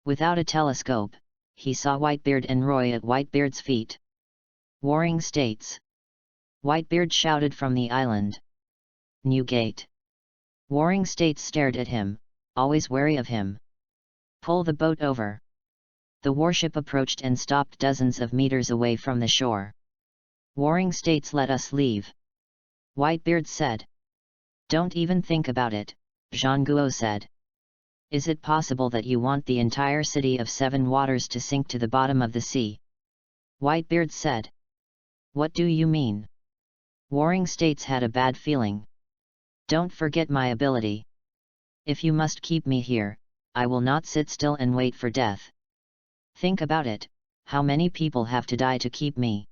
Without a telescope, he saw Whitebeard and Roy at Whitebeard's feet. Warring States. Whitebeard shouted from the island. New Gate. Warring States stared at him, always wary of him. Pull the boat over. The warship approached and stopped dozens of meters away from the shore. Warring States, let us leave. Whitebeard said. Don't even think about it, Zhangguo said. Is it possible that you want the entire city of Seven Waters to sink to the bottom of the sea? Whitebeard said. What do you mean? Warring States had a bad feeling. Don't forget my ability. If you must keep me here, I will not sit still and wait for death. Think about it, how many people have to die to keep me?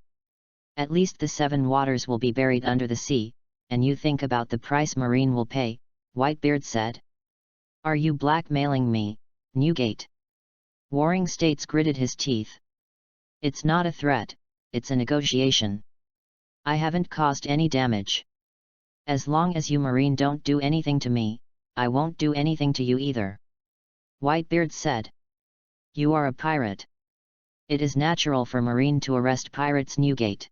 At least the Seven Waters will be buried under the sea, and you think about the price Marine will pay, Whitebeard said. Are you blackmailing me, Newgate? Warring States gritted his teeth. It's not a threat, it's a negotiation. I haven't caused any damage. As long as you Marine don't do anything to me, I won't do anything to you either. Whitebeard said. You are a pirate. It is natural for Marine to arrest pirates, Newgate.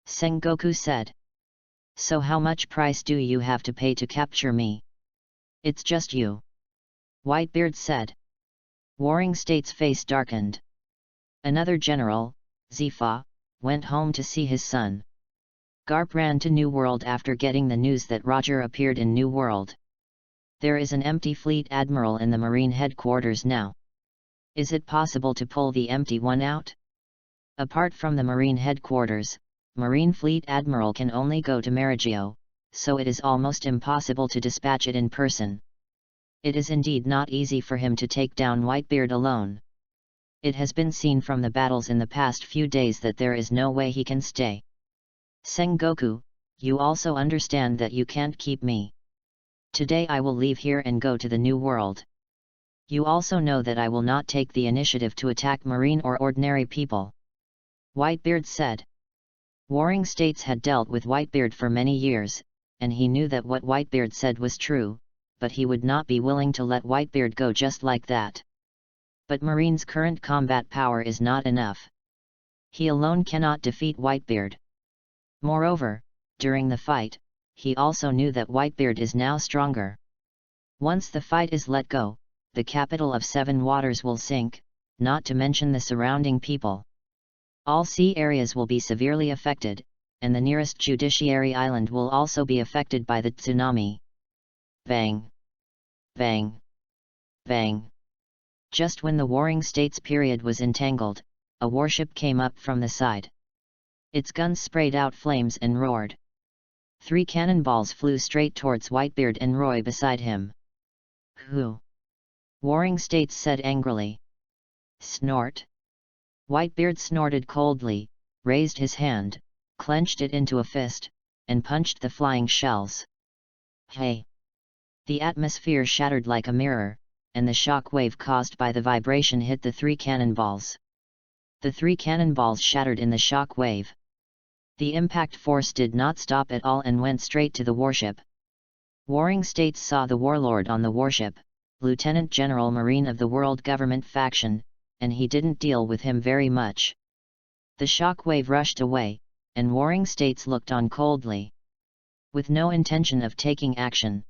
Sengoku said. So how much price do you have to pay to capture me? It's just you. Whitebeard said. Warring States' face darkened. Another general, Zifa, went home to see his son. Garp ran to New World after getting the news that Roger appeared in New World. There is an empty fleet admiral in the Marine headquarters now. Is it possible to pull the empty one out? Apart from the Marine headquarters, Marine Fleet Admiral can only go to Marigio, so it is almost impossible to dispatch it in person. It is indeed not easy for him to take down Whitebeard alone. It has been seen from the battles in the past few days that there is no way he can stay. Sengoku, you also understand that you can't keep me. Today I will leave here and go to the New World. You also know that I will not take the initiative to attack Marine or ordinary people. Whitebeard said. Warring States had dealt with Whitebeard for many years, and he knew that what Whitebeard said was true, but he would not be willing to let Whitebeard go just like that. But Marine's current combat power is not enough. He alone cannot defeat Whitebeard. Moreover, during the fight, he also knew that Whitebeard is now stronger. Once the fight is let go, the capital of Seven Waters will sink, not to mention the surrounding people. All sea areas will be severely affected, and the nearest judiciary island will also be affected by the tsunami. Bang! Bang! Bang! Just when the Warring States period was entangled, a warship came up from the side. Its guns sprayed out flames and roared. 3 cannonballs flew straight towards Whitebeard and Roy beside him. Who? Warring States said angrily. Snort. Whitebeard snorted coldly, raised his hand, clenched it into a fist, and punched the flying shells. Hey! The atmosphere shattered like a mirror, and the shock wave caused by the vibration hit the 3 cannonballs. The 3 cannonballs shattered in the shock wave. The impact force did not stop at all and went straight to the warship. Warring States saw the warlord on the warship, Lieutenant General Marine of the World Government faction, and he didn't deal with him very much. The shock wave rushed away, and Warring States looked on coldly, with no intention of taking action.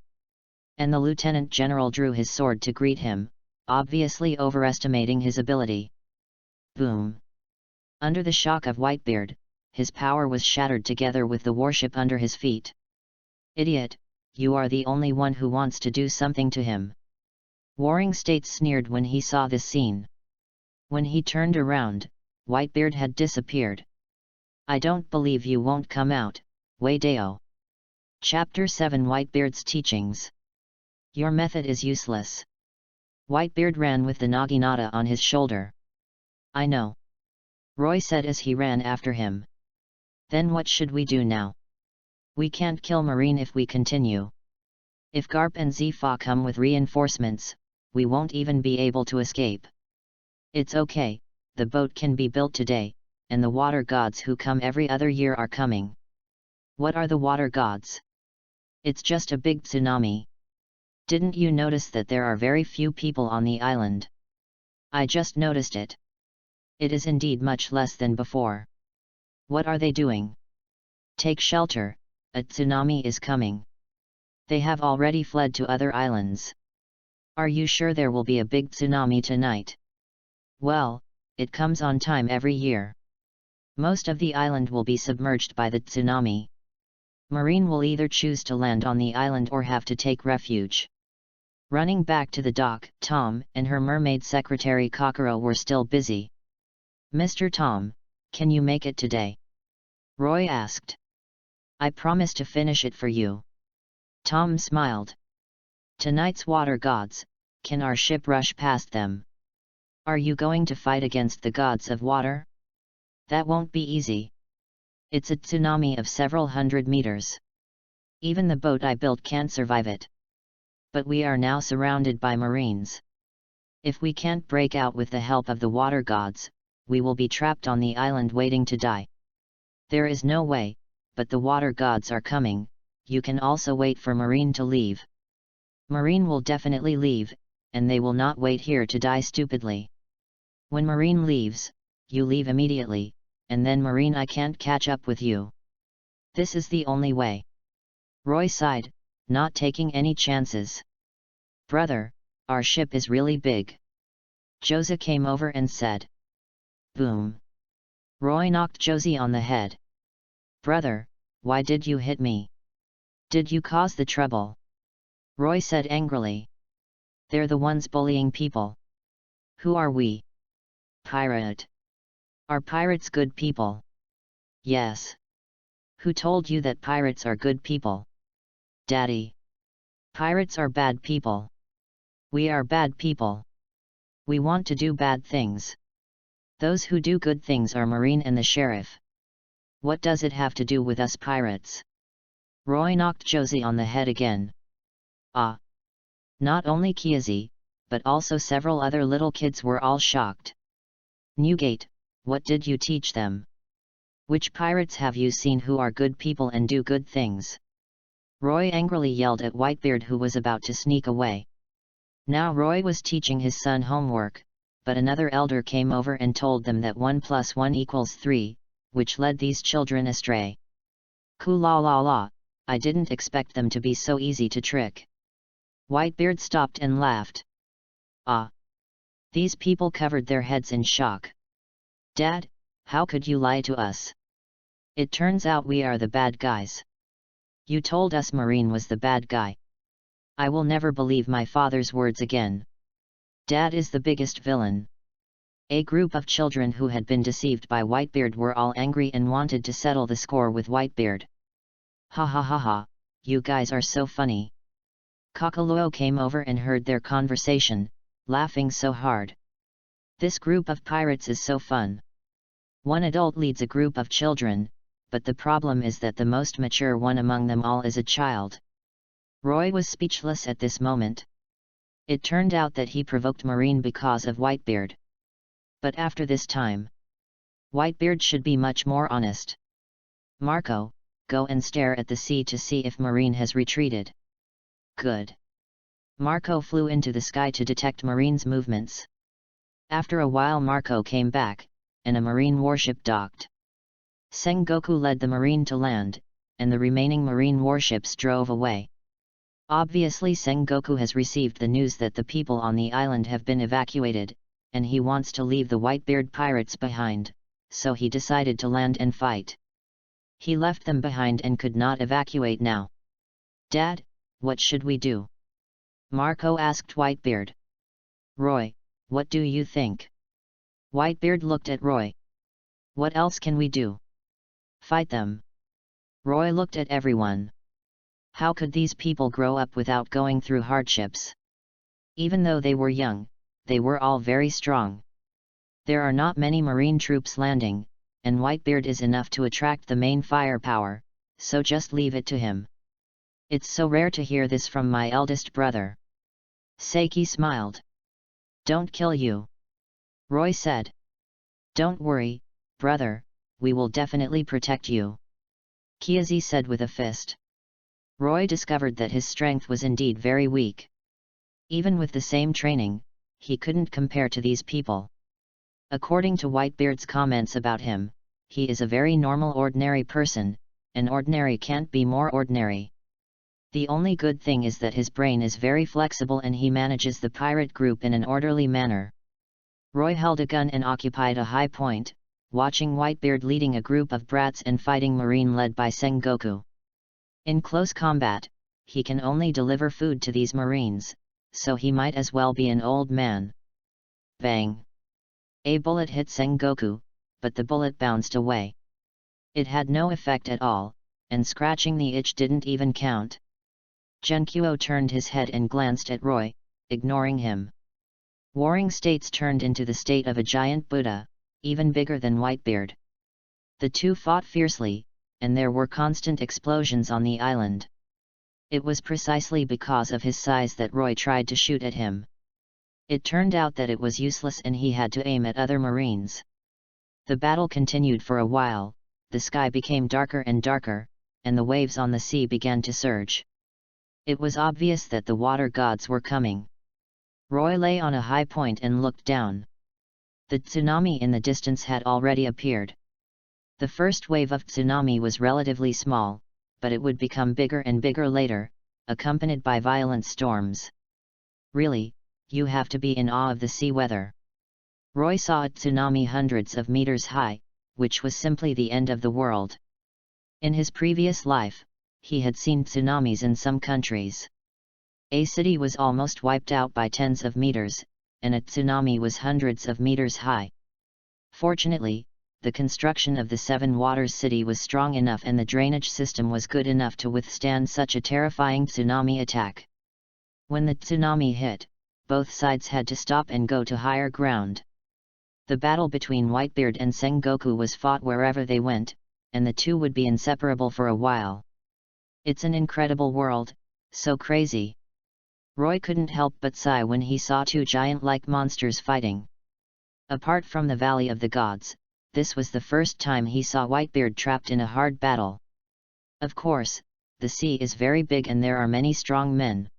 And the Lieutenant General drew his sword to greet him, obviously overestimating his ability. Boom! Under the shock of Whitebeard, his power was shattered together with the warship under his feet. Idiot, you are the only one who wants to do something to him. Warring States sneered when he saw this scene. When he turned around, Whitebeard had disappeared. I don't believe you won't come out, Waydeo. Chapter 7 Whitebeard's Teachings. Your method is useless. Whitebeard ran with the naginata on his shoulder. I know. Roy said as he ran after him. Then what should we do now? We can't kill Marine if we continue. If Garp and Zifa come with reinforcements, we won't even be able to escape. It's okay, the boat can be built today, and the water gods who come every other year are coming. What are the water gods? It's just a big tsunami. Didn't you notice that there are very few people on the island? I just noticed it. It is indeed much less than before. What are they doing? Take shelter, a tsunami is coming. They have already fled to other islands. Are you sure there will be a big tsunami tonight? Well, it comes on time every year. Most of the island will be submerged by the tsunami. Marine will either choose to land on the island or have to take refuge. Running back to the dock, Tom and her mermaid secretary Kokoro were still busy. Mr. Tom, can you make it today? Roy asked. I promise to finish it for you. Tom smiled. Tonight's water gods, can our ship rush past them? Are you going to fight against the gods of water? That won't be easy. It's a tsunami of several hundred meters. Even the boat I built can't survive it. But we are now surrounded by marines. If we can't break out with the help of the water gods, we will be trapped on the island waiting to die. There is no way, but the water gods are coming. You can also wait for Marine to leave. Marine will definitely leave, and they will not wait here to die stupidly. When Marine leaves, you leave immediately, and then Marine I can't catch up with you. This is the only way. Roy sighed, not taking any chances. Brother, our ship is really big. Josie came over and said. Boom. Roy knocked Josie on the head. Brother, why did you hit me? Did you cause the trouble? Roy said angrily. They're the ones bullying people. Who are we? Pirate. Are pirates good people? Yes. Who told you that pirates are good people? Daddy. Pirates are bad people. We are bad people. We want to do bad things. Those who do good things are Marine and the sheriff. What does it have to do with us pirates? Roy knocked Josie on the head again. Ah! Not only Kiazi, but also several other little kids were all shocked. Newgate, what did you teach them? Which pirates have you seen who are good people and do good things? Roy angrily yelled at Whitebeard who was about to sneak away. Now Roy was teaching his son homework, but another elder came over and told them that 1 + 1 = 3, which led these children astray. Ku la la la, I didn't expect them to be so easy to trick. Whitebeard stopped and laughed. Ah! These people covered their heads in shock. Dad, how could you lie to us? It turns out we are the bad guys. You told us Marine was the bad guy. I will never believe my father's words again. Dad is the biggest villain. A group of children who had been deceived by Whitebeard were all angry and wanted to settle the score with Whitebeard. Ha ha ha ha, you guys are so funny. Kakaloa came over and heard their conversation, laughing so hard. This group of pirates is so fun. One adult leads a group of children, but the problem is that the most mature one among them all is a child. Roy was speechless at this moment. It turned out that he provoked Marine because of Whitebeard. But after this time, Whitebeard should be much more honest. Marco, go and stare at the sea to see if Marine has retreated. Good. Marco flew into the sky to detect Marine's movements. After a while Marco came back, and a Marine warship docked. Sengoku led the Marine to land, and the remaining Marine warships drove away. Obviously Sengoku has received the news that the people on the island have been evacuated, and he wants to leave the Whitebeard pirates behind, so he decided to land and fight. He left them behind and could not evacuate now. Dad, what should we do? Marco asked Whitebeard. Roy, what do you think? Whitebeard looked at Roy. What else can we do? Fight them. Roy looked at everyone. How could these people grow up without going through hardships? Even though they were young, they were all very strong. There are not many Marine troops landing, and Whitebeard is enough to attract the main firepower, so just leave it to him. It's so rare to hear this from my eldest brother. Seiki smiled. Don't kill you. Roy said. Don't worry, brother, we will definitely protect you. Kiyoshi said with a fist. Roy discovered that his strength was indeed very weak. Even with the same training, he couldn't compare to these people. According to Whitebeard's comments about him, he is a very normal ordinary person, and ordinary can't be more ordinary. The only good thing is that his brain is very flexible and he manages the pirate group in an orderly manner. Roy held a gun and occupied a high point, watching Whitebeard leading a group of brats and fighting Marine led by Sengoku. In close combat, he can only deliver food to these Marines, so he might as well be an old man. Bang! A bullet hit Sengoku, but the bullet bounced away. It had no effect at all, and scratching the itch didn't even count. Genkuo turned his head and glanced at Roy, ignoring him. Warring states turned into the state of a giant Buddha, even bigger than Whitebeard. The two fought fiercely, and there were constant explosions on the island. It was precisely because of his size that Roy tried to shoot at him. It turned out that it was useless and he had to aim at other Marines. The battle continued for a while, the sky became darker and darker, and the waves on the sea began to surge. It was obvious that the water gods were coming. Roy lay on a high point and looked down. The tsunami in the distance had already appeared. The first wave of tsunami was relatively small, but it would become bigger and bigger later, accompanied by violent storms. Really, you have to be in awe of the sea weather. Roy saw a tsunami hundreds of meters high, which was simply the end of the world. In his previous life, he had seen tsunamis in some countries. A city was almost wiped out by tens of meters, and a tsunami was hundreds of meters high. Fortunately, the construction of the Seven Waters City was strong enough and the drainage system was good enough to withstand such a terrifying tsunami attack. When the tsunami hit, both sides had to stop and go to higher ground. The battle between Whitebeard and Sengoku was fought wherever they went, and the two would be inseparable for a while. It's an incredible world, so crazy. Roy couldn't help but sigh when he saw two giant-like monsters fighting. Apart from the Valley of the Gods, this was the first time he saw Whitebeard trapped in a hard battle. Of course, the sea is very big and there are many strong men.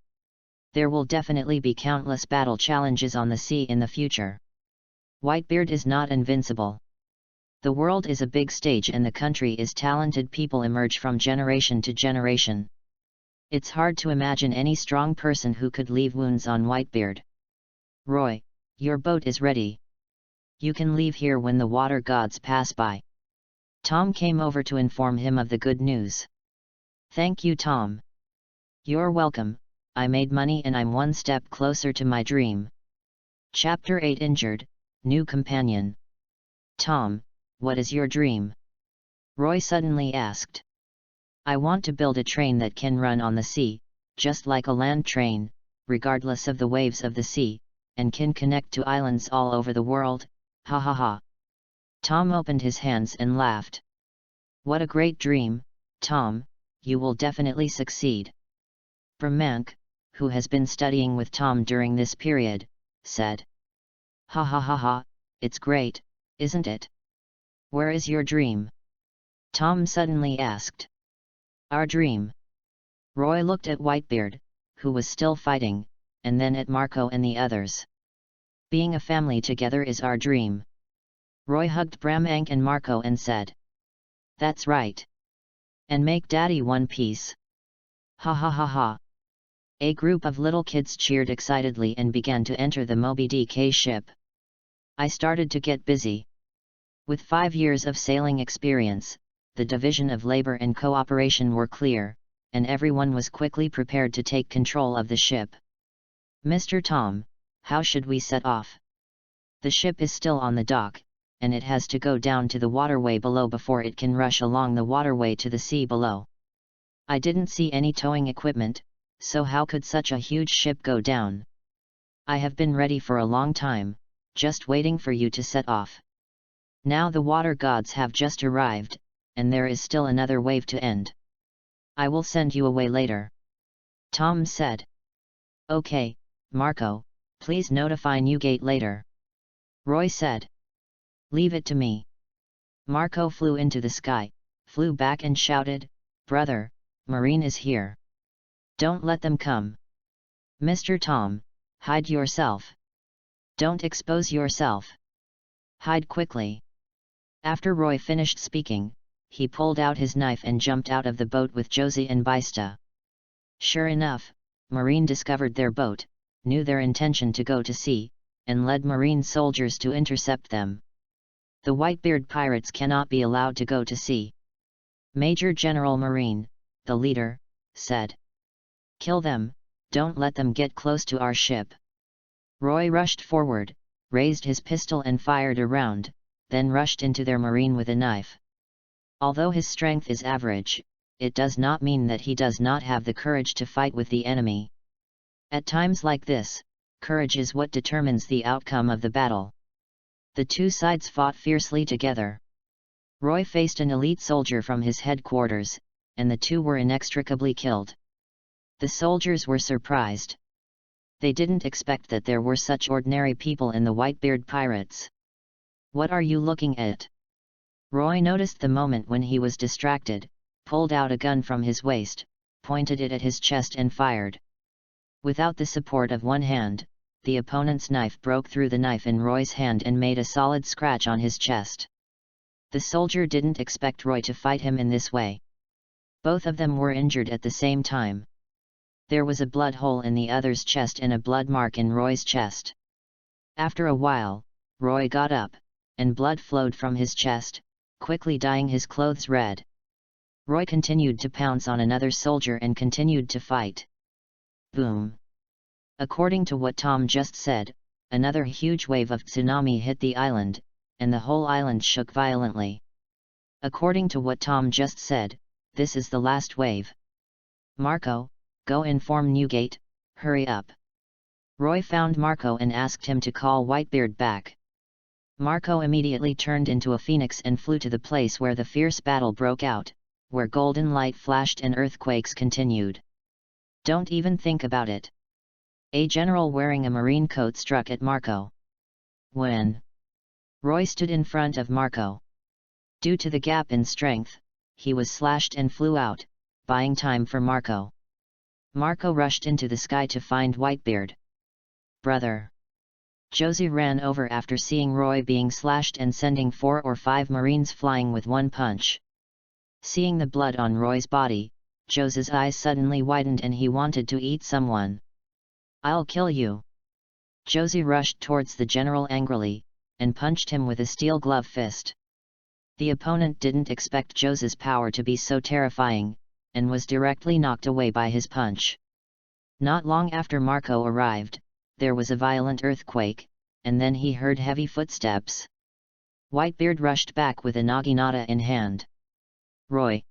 There will definitely be countless battle challenges on the sea in the future. Whitebeard is not invincible. The world is a big stage and the country is talented people emerge from generation to generation. It's hard to imagine any strong person who could leave wounds on Whitebeard. Roy, your boat is ready. You can leave here when the water gods pass by. Tom came over to inform him of the good news. Thank you, Tom. You're welcome, I made money and I'm one step closer to my dream. Chapter 8 Injured, New Companion. Tom, what is your dream? Roy suddenly asked. I want to build a train that can run on the sea, just like a land train, regardless of the waves of the sea, and can connect to islands all over the world, ha ha ha. Tom opened his hands and laughed. What a great dream, Tom, you will definitely succeed. Brahmank, who has been studying with Tom during this period, said. Ha ha ha ha, it's great, isn't it? Where is your dream? Tom suddenly asked. Our dream. Roy looked at Whitebeard, who was still fighting, and then at Marco and the others. Being a family together is our dream. Roy hugged Brahmank and Marco and said. That's right. And make Daddy one piece. Ha ha ha ha. A group of little kids cheered excitedly and began to enter the Moby Dick ship. I started to get busy. With 5 years of sailing experience, the division of labor and cooperation were clear, and everyone was quickly prepared to take control of the ship. Mr. Tom, how should we set off? The ship is still on the dock, and it has to go down to the waterway below before it can rush along the waterway to the sea below. I didn't see any towing equipment, so how could such a huge ship go down? I have been ready for a long time, just waiting for you to set off. Now the water gods have just arrived, and there is still another wave to end. I will send you away later. Tom said. Okay, Marco, please notify Newgate later. Roy said. Leave it to me. Marco flew into the sky, flew back and shouted, Brother, Marine is here. Don't let them come. Mr. Tom, hide yourself. Don't expose yourself. Hide quickly. After Roy finished speaking, he pulled out his knife and jumped out of the boat with Josie and Bista. Sure enough, Marine discovered their boat, knew their intention to go to sea, and led Marine soldiers to intercept them. The Whitebeard pirates cannot be allowed to go to sea. Major General Marine, the leader, said. Kill them, don't let them get close to our ship. Roy rushed forward, raised his pistol and fired a round, then rushed into their Marine with a knife. Although his strength is average, it does not mean that he does not have the courage to fight with the enemy. At times like this, courage is what determines the outcome of the battle. The two sides fought fiercely together. Roy faced an elite soldier from his headquarters, and the two were inextricably killed. The soldiers were surprised. They didn't expect that there were such ordinary people in the Whitebeard pirates. What are you looking at? Roy noticed the moment when he was distracted, pulled out a gun from his waist, pointed it at his chest and fired. Without the support of one hand, the opponent's knife broke through the knife in Roy's hand and made a solid scratch on his chest. The soldier didn't expect Roy to fight him in this way. Both of them were injured at the same time. There was a blood hole in the other's chest and a blood mark in Roy's chest. After a while, Roy got up, and blood flowed from his chest, quickly dyeing his clothes red. Roy continued to pounce on another soldier and continued to fight. Boom! According to what Tom just said, another huge wave of tsunami hit the island, and the whole island shook violently. According to what Tom just said, this is the last wave. Marco, go inform Newgate, hurry up. Roy found Marco and asked him to call Whitebeard back. Marco immediately turned into a phoenix and flew to the place where the fierce battle broke out, where golden light flashed and earthquakes continued. Don't even think about it. A general wearing a marine coat struck at Marco. When Roy stood in front of Marco, due to the gap in strength, he was slashed and flew out, buying time for Marco. Marco rushed into the sky to find Whitebeard. Brother! Josie ran over after seeing Roy being slashed and sending 4 or 5 Marines flying with one punch. Seeing the blood on Roy's body, Joe's eyes suddenly widened and he wanted to eat someone. "I'll kill you!" Josie rushed towards the general angrily, and punched him with a steel glove fist. The opponent didn't expect Joe's power to be so terrifying, and was directly knocked away by his punch. Not long after Marco arrived, there was a violent earthquake, and then he heard heavy footsteps. Whitebeard rushed back with a naginata in hand. "Roy!"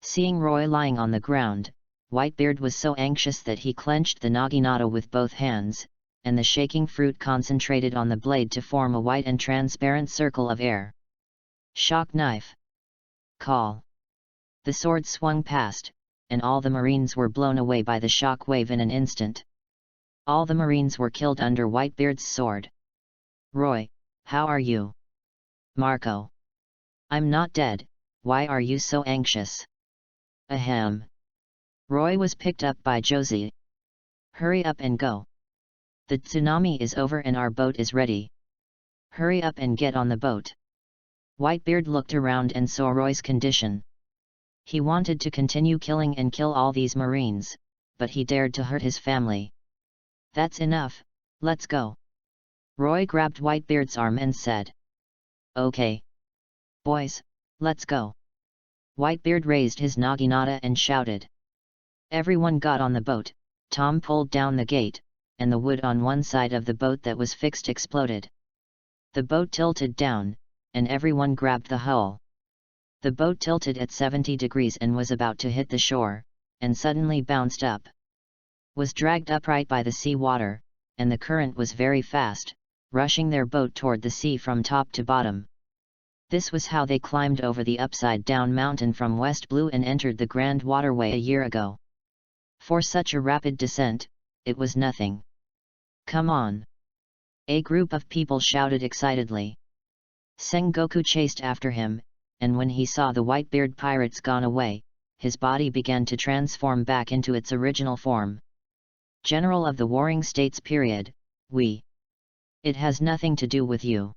Seeing Roy lying on the ground, Whitebeard was so anxious that he clenched the naginata with both hands, and the shaking fruit concentrated on the blade to form a white and transparent circle of air. "Shock knife! Call!" The sword swung past, and all the Marines were blown away by the shock wave in an instant. All the Marines were killed under Whitebeard's sword. "Roy, how are you?" "Marco. I'm not dead, why are you so anxious?" "Ahem." Roy was picked up by Josie. "Hurry up and go. The tsunami is over and our boat is ready. Hurry up and get on the boat." Whitebeard looked around and saw Roy's condition. He wanted to continue killing and kill all these Marines, but he dared to hurt his family. "That's enough, let's go." Roy grabbed Whitebeard's arm and said. "Okay. Boys, let's go." Whitebeard raised his naginata and shouted. Everyone got on the boat. Tom pulled down the gate, and the wood on one side of the boat that was fixed exploded. The boat tilted down, and everyone grabbed the hull. The boat tilted at 70 degrees and was about to hit the shore, and suddenly bounced up. Was dragged upright by the sea water, and the current was very fast, rushing their boat toward the sea from top to bottom. This was how they climbed over the upside-down mountain from West Blue and entered the Grand Waterway a year ago. For such a rapid descent, it was nothing. "Come on!" a group of people shouted excitedly. Sengoku chased after him, and when he saw the Whitebeard pirates gone away, his body began to transform back into its original form. "General of the Warring States period, we. It has nothing to do with you.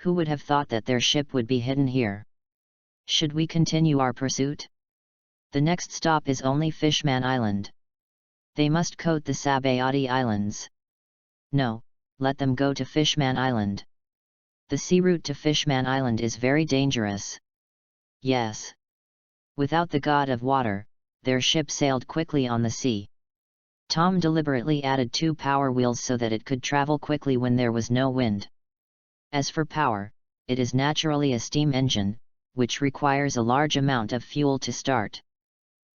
Who would have thought that their ship would be hidden here? Should we continue our pursuit? The next stop is only Fishman Island. They must coat the Sabayati Islands. No, let them go to Fishman Island. The sea route to Fishman Island is very dangerous." "Yes." Without the god of water, their ship sailed quickly on the sea. Tom deliberately added 2 power wheels so that it could travel quickly when there was no wind. As for power, it is naturally a steam engine, which requires a large amount of fuel to start.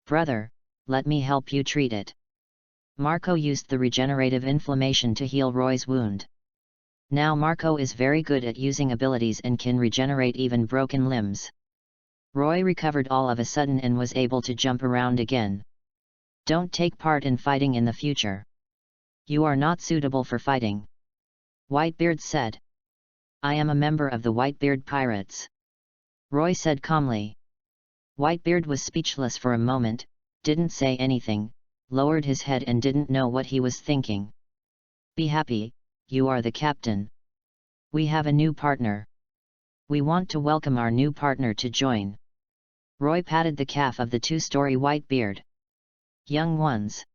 "Brother, let me help you treat it." Marco used the regenerative inflammation to heal Roy's wound. Now Marco is very good at using abilities and can regenerate even broken limbs. Roy recovered all of a sudden and was able to jump around again. "Don't take part in fighting in the future. You are not suitable for fighting," Whitebeard said. "I am a member of the Whitebeard Pirates," Roy said calmly. Whitebeard was speechless for a moment, didn't say anything, lowered his head and didn't know what he was thinking. "Be happy, you are the captain. We have a new partner. We want to welcome our new partner to join." Roy patted the calf of the 2-story Whitebeard. "Young ones."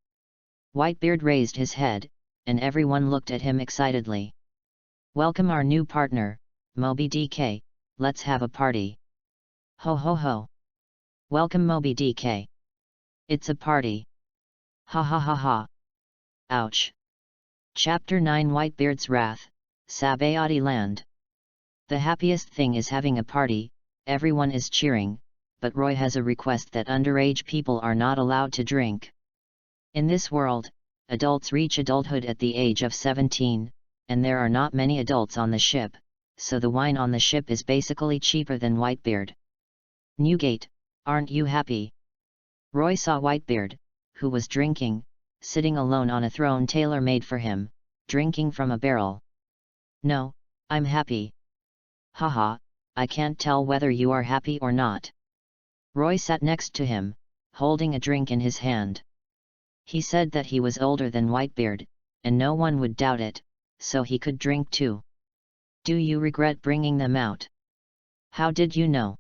Whitebeard raised his head, and everyone looked at him excitedly. "Welcome our new partner, Moby DK, let's have a party." "Ho ho ho! Welcome Moby DK. It's a party. Ha ha ha ha." Ouch! Chapter 9 Whitebeard's Wrath, Sabayati Land. The happiest thing is having a party, everyone is cheering, but Roy has a request that underage people are not allowed to drink. In this world, adults reach adulthood at the age of 17, and there are not many adults on the ship, so the wine on the ship is basically cheaper than Whitebeard. "Newgate, aren't you happy?" Roy saw Whitebeard, who was drinking, sitting alone on a throne tailor-made for him, drinking from a barrel. "No, I'm happy." "Haha, I can't tell whether you are happy or not." Roy sat next to him, holding a drink in his hand. He said that he was older than Whitebeard, and no one would doubt it, so he could drink too. "Do you regret bringing them out?" "How did you know?"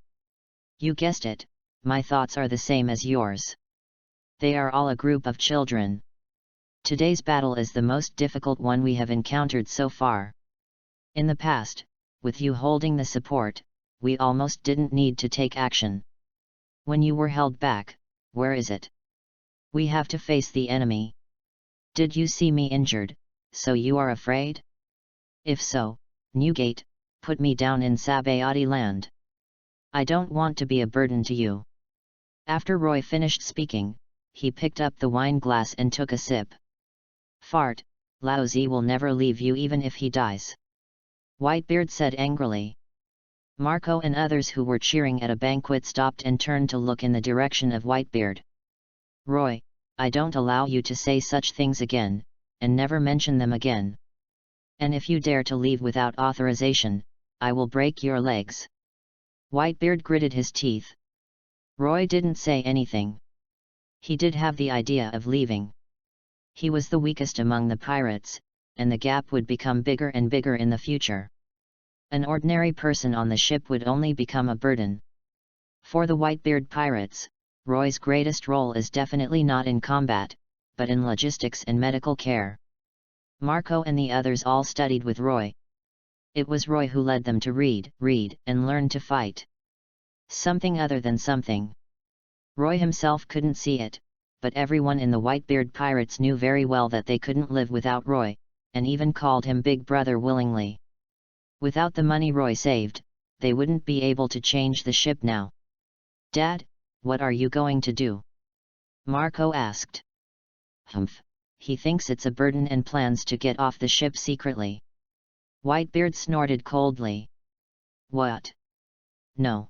"You guessed it, my thoughts are the same as yours." They are all a group of children. Today's battle is the most difficult one we have encountered so far. In the past, with you holding the support, we almost didn't need to take action. When you were held back, where is it? We have to face the enemy. Did you see me injured, so you are afraid? If so, Newgate, put me down in Sabayati land. I don't want to be a burden to you. After Roy finished speaking, he picked up the wine glass and took a sip. Fart, Laozi will never leave you even if he dies. Whitebeard said angrily. Marco and others who were cheering at a banquet stopped and turned to look in the direction of Whitebeard. Roy, I don't allow you to say such things again, and never mention them again. And if you dare to leave without authorization, I will break your legs. Whitebeard gritted his teeth. Roy didn't say anything. He did have the idea of leaving. He was the weakest among the pirates, and the gap would become bigger and bigger in the future. An ordinary person on the ship would only become a burden. For the Whitebeard pirates, Roy's greatest role is definitely not in combat, but in logistics and medical care. Marco and the others all studied with Roy. It was Roy who led them to read, and learn to fight. Something other than something. Roy himself couldn't see it, but everyone in the Whitebeard pirates knew very well that they couldn't live without Roy, and even called him Big Brother willingly. Without the money Roy saved, they wouldn't be able to change the ship now. Dad, what are you going to do? Marco asked. Humph, he thinks it's a burden and plans to get off the ship secretly. Whitebeard snorted coldly. What? No.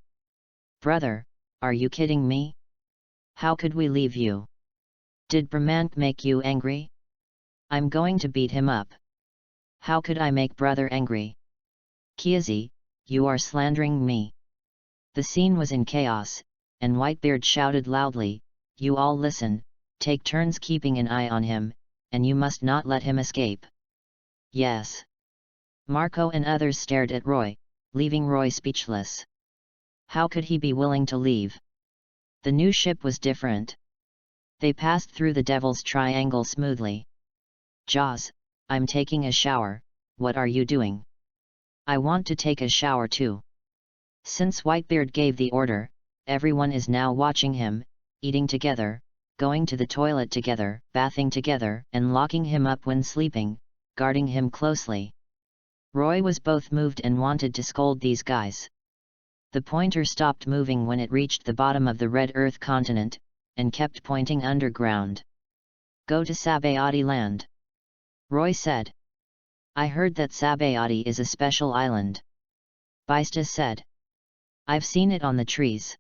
Brother, are you kidding me? How could we leave you? Did Bramant make you angry? I'm going to beat him up. How could I make brother angry? Kiazi, you are slandering me. The scene was in chaos, and Whitebeard shouted loudly, you all listen, take turns keeping an eye on him, and you must not let him escape. Yes. Marco and others stared at Roy, leaving Roy speechless. How could he be willing to leave? The new ship was different. They passed through the Devil's Triangle smoothly. Jaws, I'm taking a shower, what are you doing? I want to take a shower too. Since Whitebeard gave the order, everyone is now watching him, eating together, going to the toilet together, bathing together, and locking him up when sleeping, guarding him closely. Roy was both moved and wanted to scold these guys. The pointer stopped moving when it reached the bottom of the Red Earth continent, and kept pointing underground. Go to Sabayati land. Roy said. I heard that Sabayati is a special island. Baista said. I've seen it on the trees.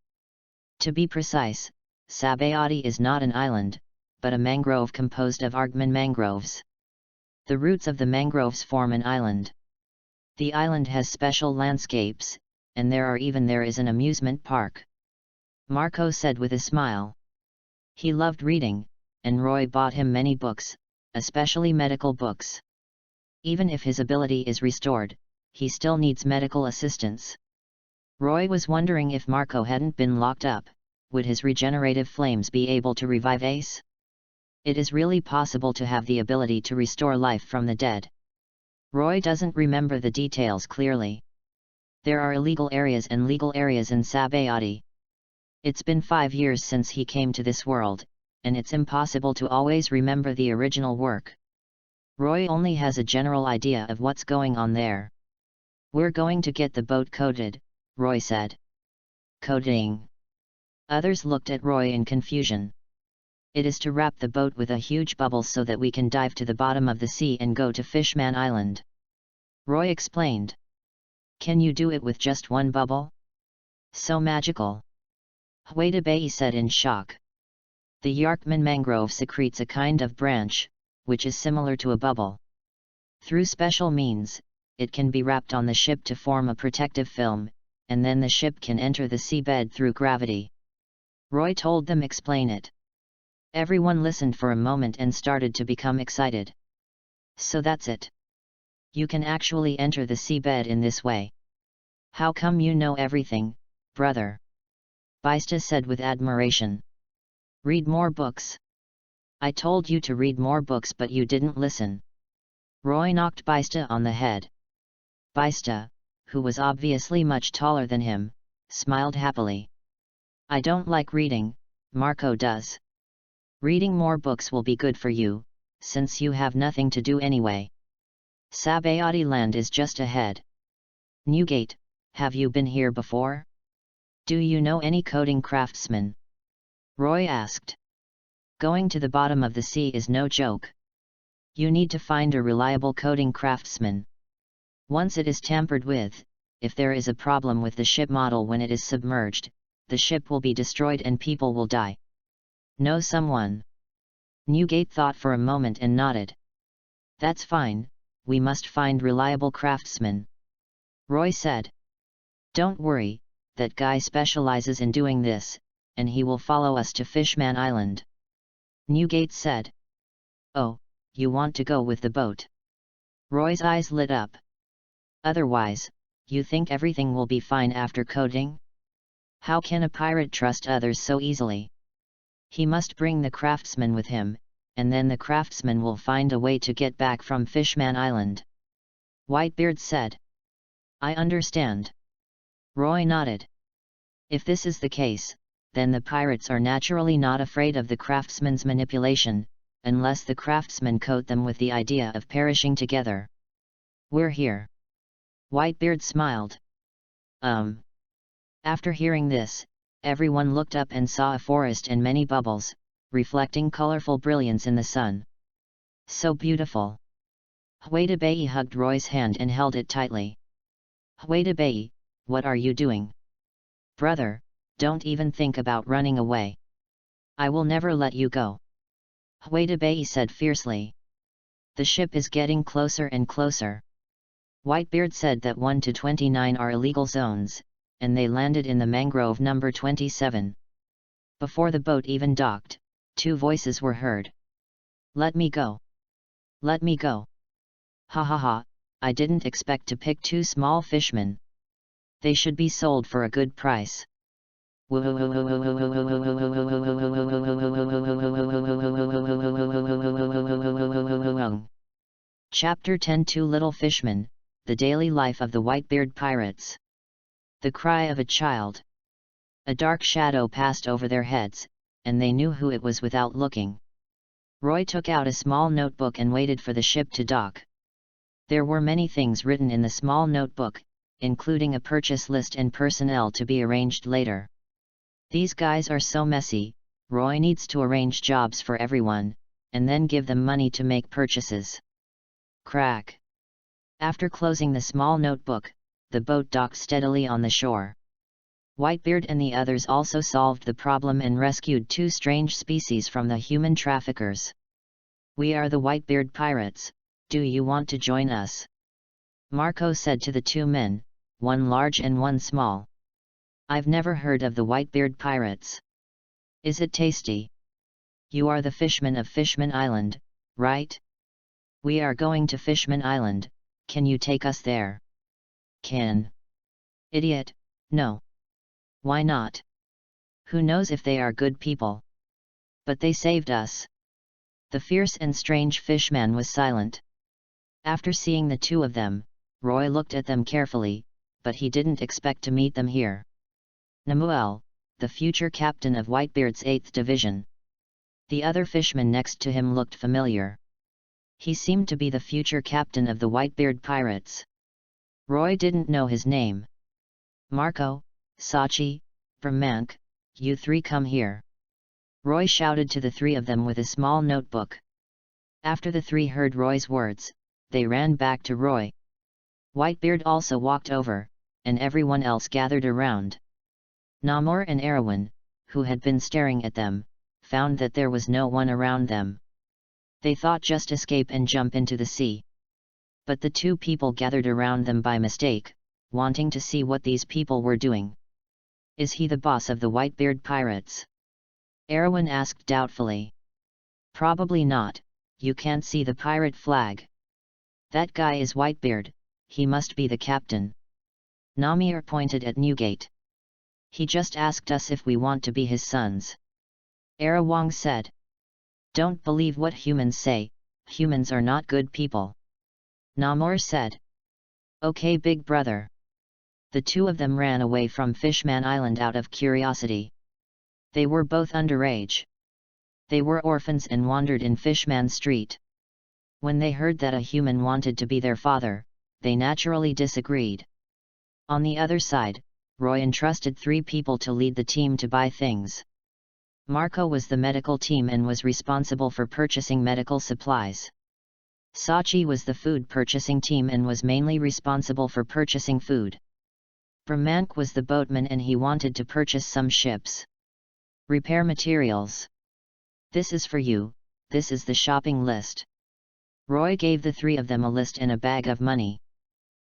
To be precise, Sabayati is not an island, but a mangrove composed of Argman mangroves. The roots of the mangroves form an island. The island has special landscapes, and there is an amusement park. Marco said with a smile. He loved reading, and Roy bought him many books, especially medical books. Even if his ability is restored, he still needs medical assistance. Roy was wondering if Marco hadn't been locked up, would his regenerative flames be able to revive Ace? It is really possible to have the ability to restore life from the dead. Roy doesn't remember the details clearly. There are illegal areas and legal areas in Sabayati. It's been 5 years since he came to this world, and it's impossible to always remember the original work. Roy only has a general idea of what's going on there. We're going to get the boat coated, Roy said. Coating. Others looked at Roy in confusion. It is to wrap the boat with a huge bubble so that we can dive to the bottom of the sea and go to Fishman Island. Roy explained. Can you do it with just one bubble? So magical. Huaydabayi said in shock. The Yarkman mangrove secretes a kind of branch, which is similar to a bubble. Through special means, it can be wrapped on the ship to form a protective film, and then the ship can enter the seabed through gravity. Roy told them explain it. Everyone listened for a moment and started to become excited. So that's it. You can actually enter the seabed in this way. How come you know everything, brother? Baista said with admiration. Read more books. I told you to read more books but you didn't listen. Roy knocked Baista on the head. Baista, who was obviously much taller than him, smiled happily. I don't like reading, Marco does. Reading more books will be good for you, since you have nothing to do anyway. Sabayati Land is just ahead. Newgate, have you been here before? Do you know any coding craftsmen? Roy asked. Going to the bottom of the sea is no joke. You need to find a reliable coding craftsman. Once it is tampered with, if there is a problem with the ship model when it is submerged, the ship will be destroyed and people will die. Know someone? Newgate thought for a moment and nodded. That's fine, we must find reliable craftsmen. Roy said. Don't worry, that guy specializes in doing this, and he will follow us to Fishman Island. Newgate said. Oh, you want to go with the boat? Roy's eyes lit up. Otherwise, you think everything will be fine after coding? How can a pirate trust others so easily? He must bring the craftsman with him, and then the craftsman will find a way to get back from Fishman Island. Whitebeard said. I understand. Roy nodded. If this is the case, then the pirates are naturally not afraid of the craftsman's manipulation, unless the craftsman coat them with the idea of perishing together. We're here. Whitebeard smiled. After hearing this, everyone looked up and saw a forest and many bubbles, reflecting colorful brilliance in the sun. So beautiful. Huaydabayi hugged Roy's hand and held it tightly. Huaydabayi, what are you doing? Brother, don't even think about running away. I will never let you go. Huaydabayi said fiercely. The ship is getting closer and closer. Whitebeard said that 1 to 29 are illegal zones, and they landed in the mangrove number 27. Before the boat even docked, two voices were heard. Let me go. Let me go. Ha ha ha, I didn't expect to pick two small fishmen. They should be sold for a good price. Chapter 10 Two Little Fishmen, The Daily Life of the Whitebeard Pirates. The cry of a child. A dark shadow passed over their heads, and they knew who it was without looking. Roy took out a small notebook and waited for the ship to dock. There were many things written in the small notebook, including a purchase list and personnel to be arranged later. These guys are so messy, Roy needs to arrange jobs for everyone, and then give them money to make purchases. Crack. After closing the small notebook, the boat docked steadily on the shore. Whitebeard and the others also solved the problem and rescued two strange species from the human traffickers. We are the Whitebeard Pirates, do you want to join us? Marco said to the two men, one large and one small. I've never heard of the Whitebeard Pirates. Is it tasty? You are the fishmen of Fishman Island, right? We are going to Fishman Island, can you take us there? Can. Idiot, no. Why not? Who knows if they are good people? But they saved us. The fierce and strange fishman was silent. After seeing the two of them, Roy looked at them carefully, but he didn't expect to meet them here. Namuel, the future captain of Whitebeard's 8th Division. The other fishman next to him looked familiar. He seemed to be the future captain of the Whitebeard Pirates. Roy didn't know his name. Marco, Sachi, Bramank, you three come here. Roy shouted to the three of them with a small notebook. After the three heard Roy's words, they ran back to Roy. Whitebeard also walked over, and everyone else gathered around. Namor and Erwin, who had been staring at them, found that there was no one around them. They thought just escape and jump into the sea. But the two people gathered around them by mistake, wanting to see what these people were doing. Is he the boss of the Whitebeard Pirates? Erwin asked doubtfully. Probably not, you can't see the pirate flag. That guy is Whitebeard, he must be the captain. Namir pointed at Newgate. He just asked us if we want to be his sons. Arawang said. Don't believe what humans say, humans are not good people. Namor said. Okay big brother. The two of them ran away from Fishman Island out of curiosity. They were both underage. They were orphans and wandered in Fishman Street. When they heard that a human wanted to be their father, they naturally disagreed. On the other side, Roy entrusted 3 people to lead the team to buy things. Marco was the medical team and was responsible for purchasing medical supplies. Sachi was the food purchasing team and was mainly responsible for purchasing food. Brahmank was the boatman and he wanted to purchase some ships. Repair materials. This is for you, this is the shopping list. Roy gave the 3 of them a list and a bag of money.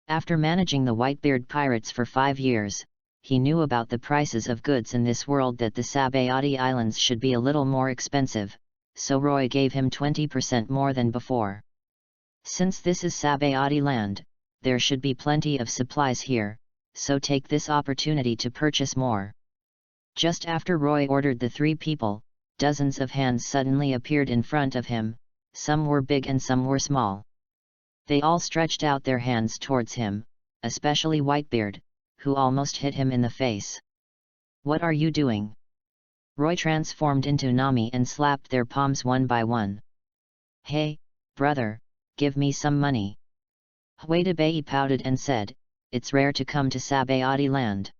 After managing the Whitebeard pirates for 5 years, he knew about the prices of goods in this world that the Sabayati Islands should be a little more expensive, so Roy gave him 20% more than before. Since this is Sabayati land, there should be plenty of supplies here, so take this opportunity to purchase more. Just after Roy ordered the 3 people, dozens of hands suddenly appeared in front of him, some were big and some were small. They all stretched out their hands towards him, especially Whitebeard, who almost hit him in the face. What are you doing? Roy transformed into Nami and slapped their palms one by one. Hey, brother, give me some money. Huaydabayi pouted and said, it's rare to come to Sabayati land.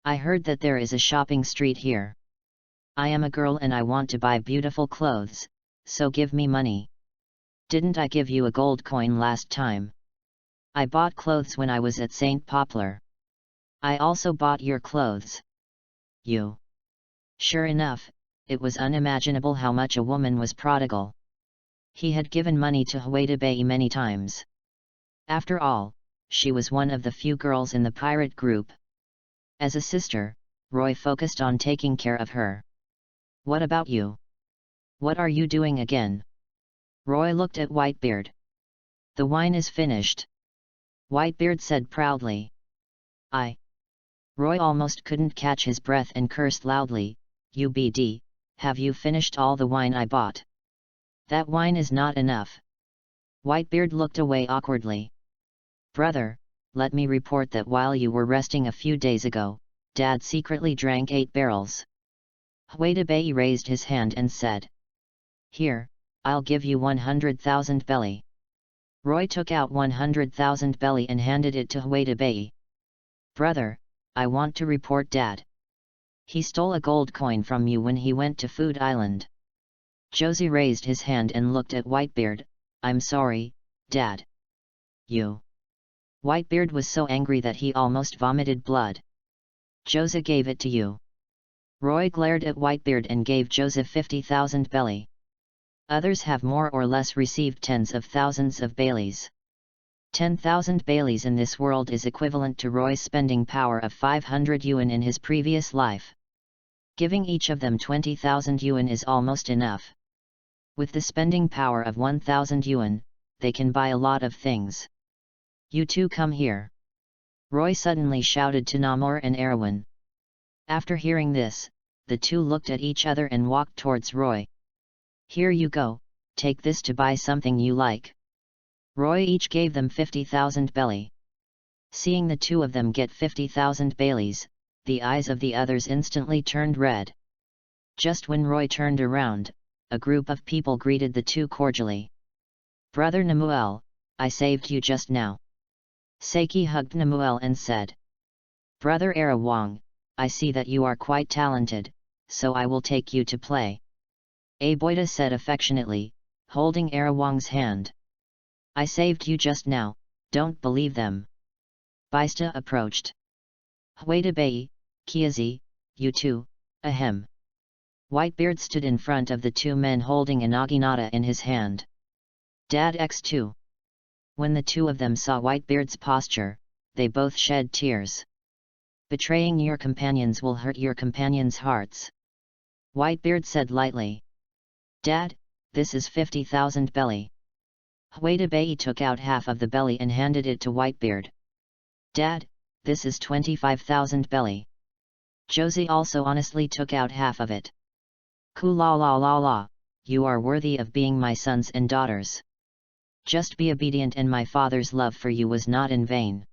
I heard that there is a shopping street here. I am a girl and I want to buy beautiful clothes, so give me money. Didn't I give you a gold coin last time? I bought clothes when I was at St. Poplar. I also bought your clothes. You. Sure enough, it was unimaginable how much a woman was prodigal. He had given money to Huaydabayi many times. After all, she was one of the few girls in the pirate group. As a sister, Roy focused on taking care of her. What about you? What are you doing again? Roy looked at Whitebeard. The wine is finished. Whitebeard said proudly. Roy almost couldn't catch his breath and cursed loudly, UBD, have you finished all the wine I bought? That wine is not enough. Whitebeard looked away awkwardly. Brother, let me report that while you were resting a few days ago, Dad secretly drank 8 barrels. Huaydabayi raised his hand and said. Here, I'll give you 100,000 belly. Roy took out 100,000 belly and handed it to Huaydabayi. Brother, I want to report Dad. He stole a gold coin from you when he went to Food Island. Josie raised his hand and looked at Whitebeard. I'm sorry, Dad. You. Whitebeard was so angry that he almost vomited blood. Josie gave it to you. Roy glared at Whitebeard and gave Joseph 50,000 belly. Others have more or less received tens of thousands of Baileys. 10,000 Baileys in this world is equivalent to Roy's spending power of 500 yuan in his previous life. Giving each of them 20,000 yuan is almost enough. With the spending power of 1,000 yuan, they can buy a lot of things. You two come here. Roy suddenly shouted to Namor and Erwin. After hearing this, the two looked at each other and walked towards Roy. Here you go, take this to buy something you like. Roy each gave them 50,000 belly. Seeing the two of them get 50,000 Baileys, the eyes of the others instantly turned red. Just when Roy turned around, a group of people greeted the two cordially. Brother Namuel, I saved you just now. Seiki hugged Namuel and said. Brother Arawang, I see that you are quite talented, so I will take you to play. Aboida said affectionately, holding Arawang's hand. I saved you just now, don't believe them. Baista approached. Huaydabayi, Kiazi, you two, ahem. Whitebeard stood in front of the two men holding a naginata in his hand. Dad X2. When the two of them saw Whitebeard's posture, they both shed tears. Betraying your companions will hurt your companions' hearts. Whitebeard said lightly. Dad, this is 50,000 belly. Huaydabayi took out half of the belly and handed it to Whitebeard. Dad, this is 25,000 belly. Josie also honestly took out half of it. Ku la la la la, you are worthy of being my sons and daughters. Just be obedient, and my father's love for you was not in vain.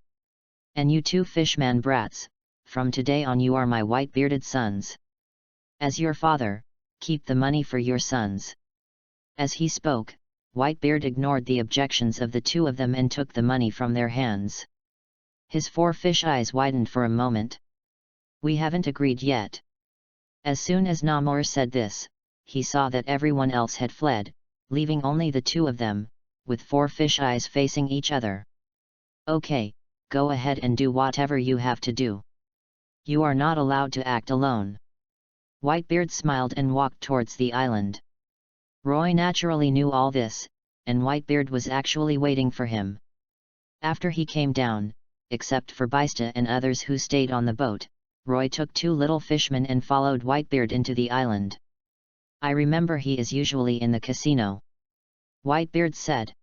And you two fishman brats, from today on you are my white-bearded sons. As your father, keep the money for your sons. As he spoke, Whitebeard ignored the objections of the two of them and took the money from their hands. His 4 fish eyes widened for a moment. We haven't agreed yet. As soon as Namor said this, he saw that everyone else had fled, leaving only the two of them, with 4 fish eyes facing each other. Okay, go ahead and do whatever you have to do. You are not allowed to act alone. Whitebeard smiled and walked towards the island. Roy naturally knew all this, and Whitebeard was actually waiting for him. After he came down, except for Beista and others who stayed on the boat, Roy took 2 little fishmen and followed Whitebeard into the island. I remember he is usually in the casino. Whitebeard said.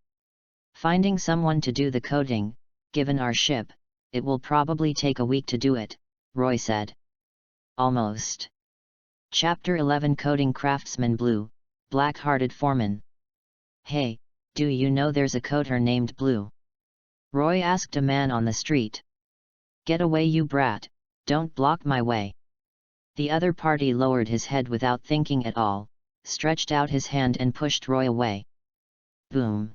Finding someone to do the coding, given our ship, it will probably take a week to do it, Roy said. Almost. Chapter 11 Coding Craftsman Blue, Black-Hearted Foreman. Hey, do you know there's a coder named Blue? Roy asked a man on the street. Get away, you brat, don't block my way. The other party lowered his head without thinking at all, stretched out his hand and pushed Roy away. Boom.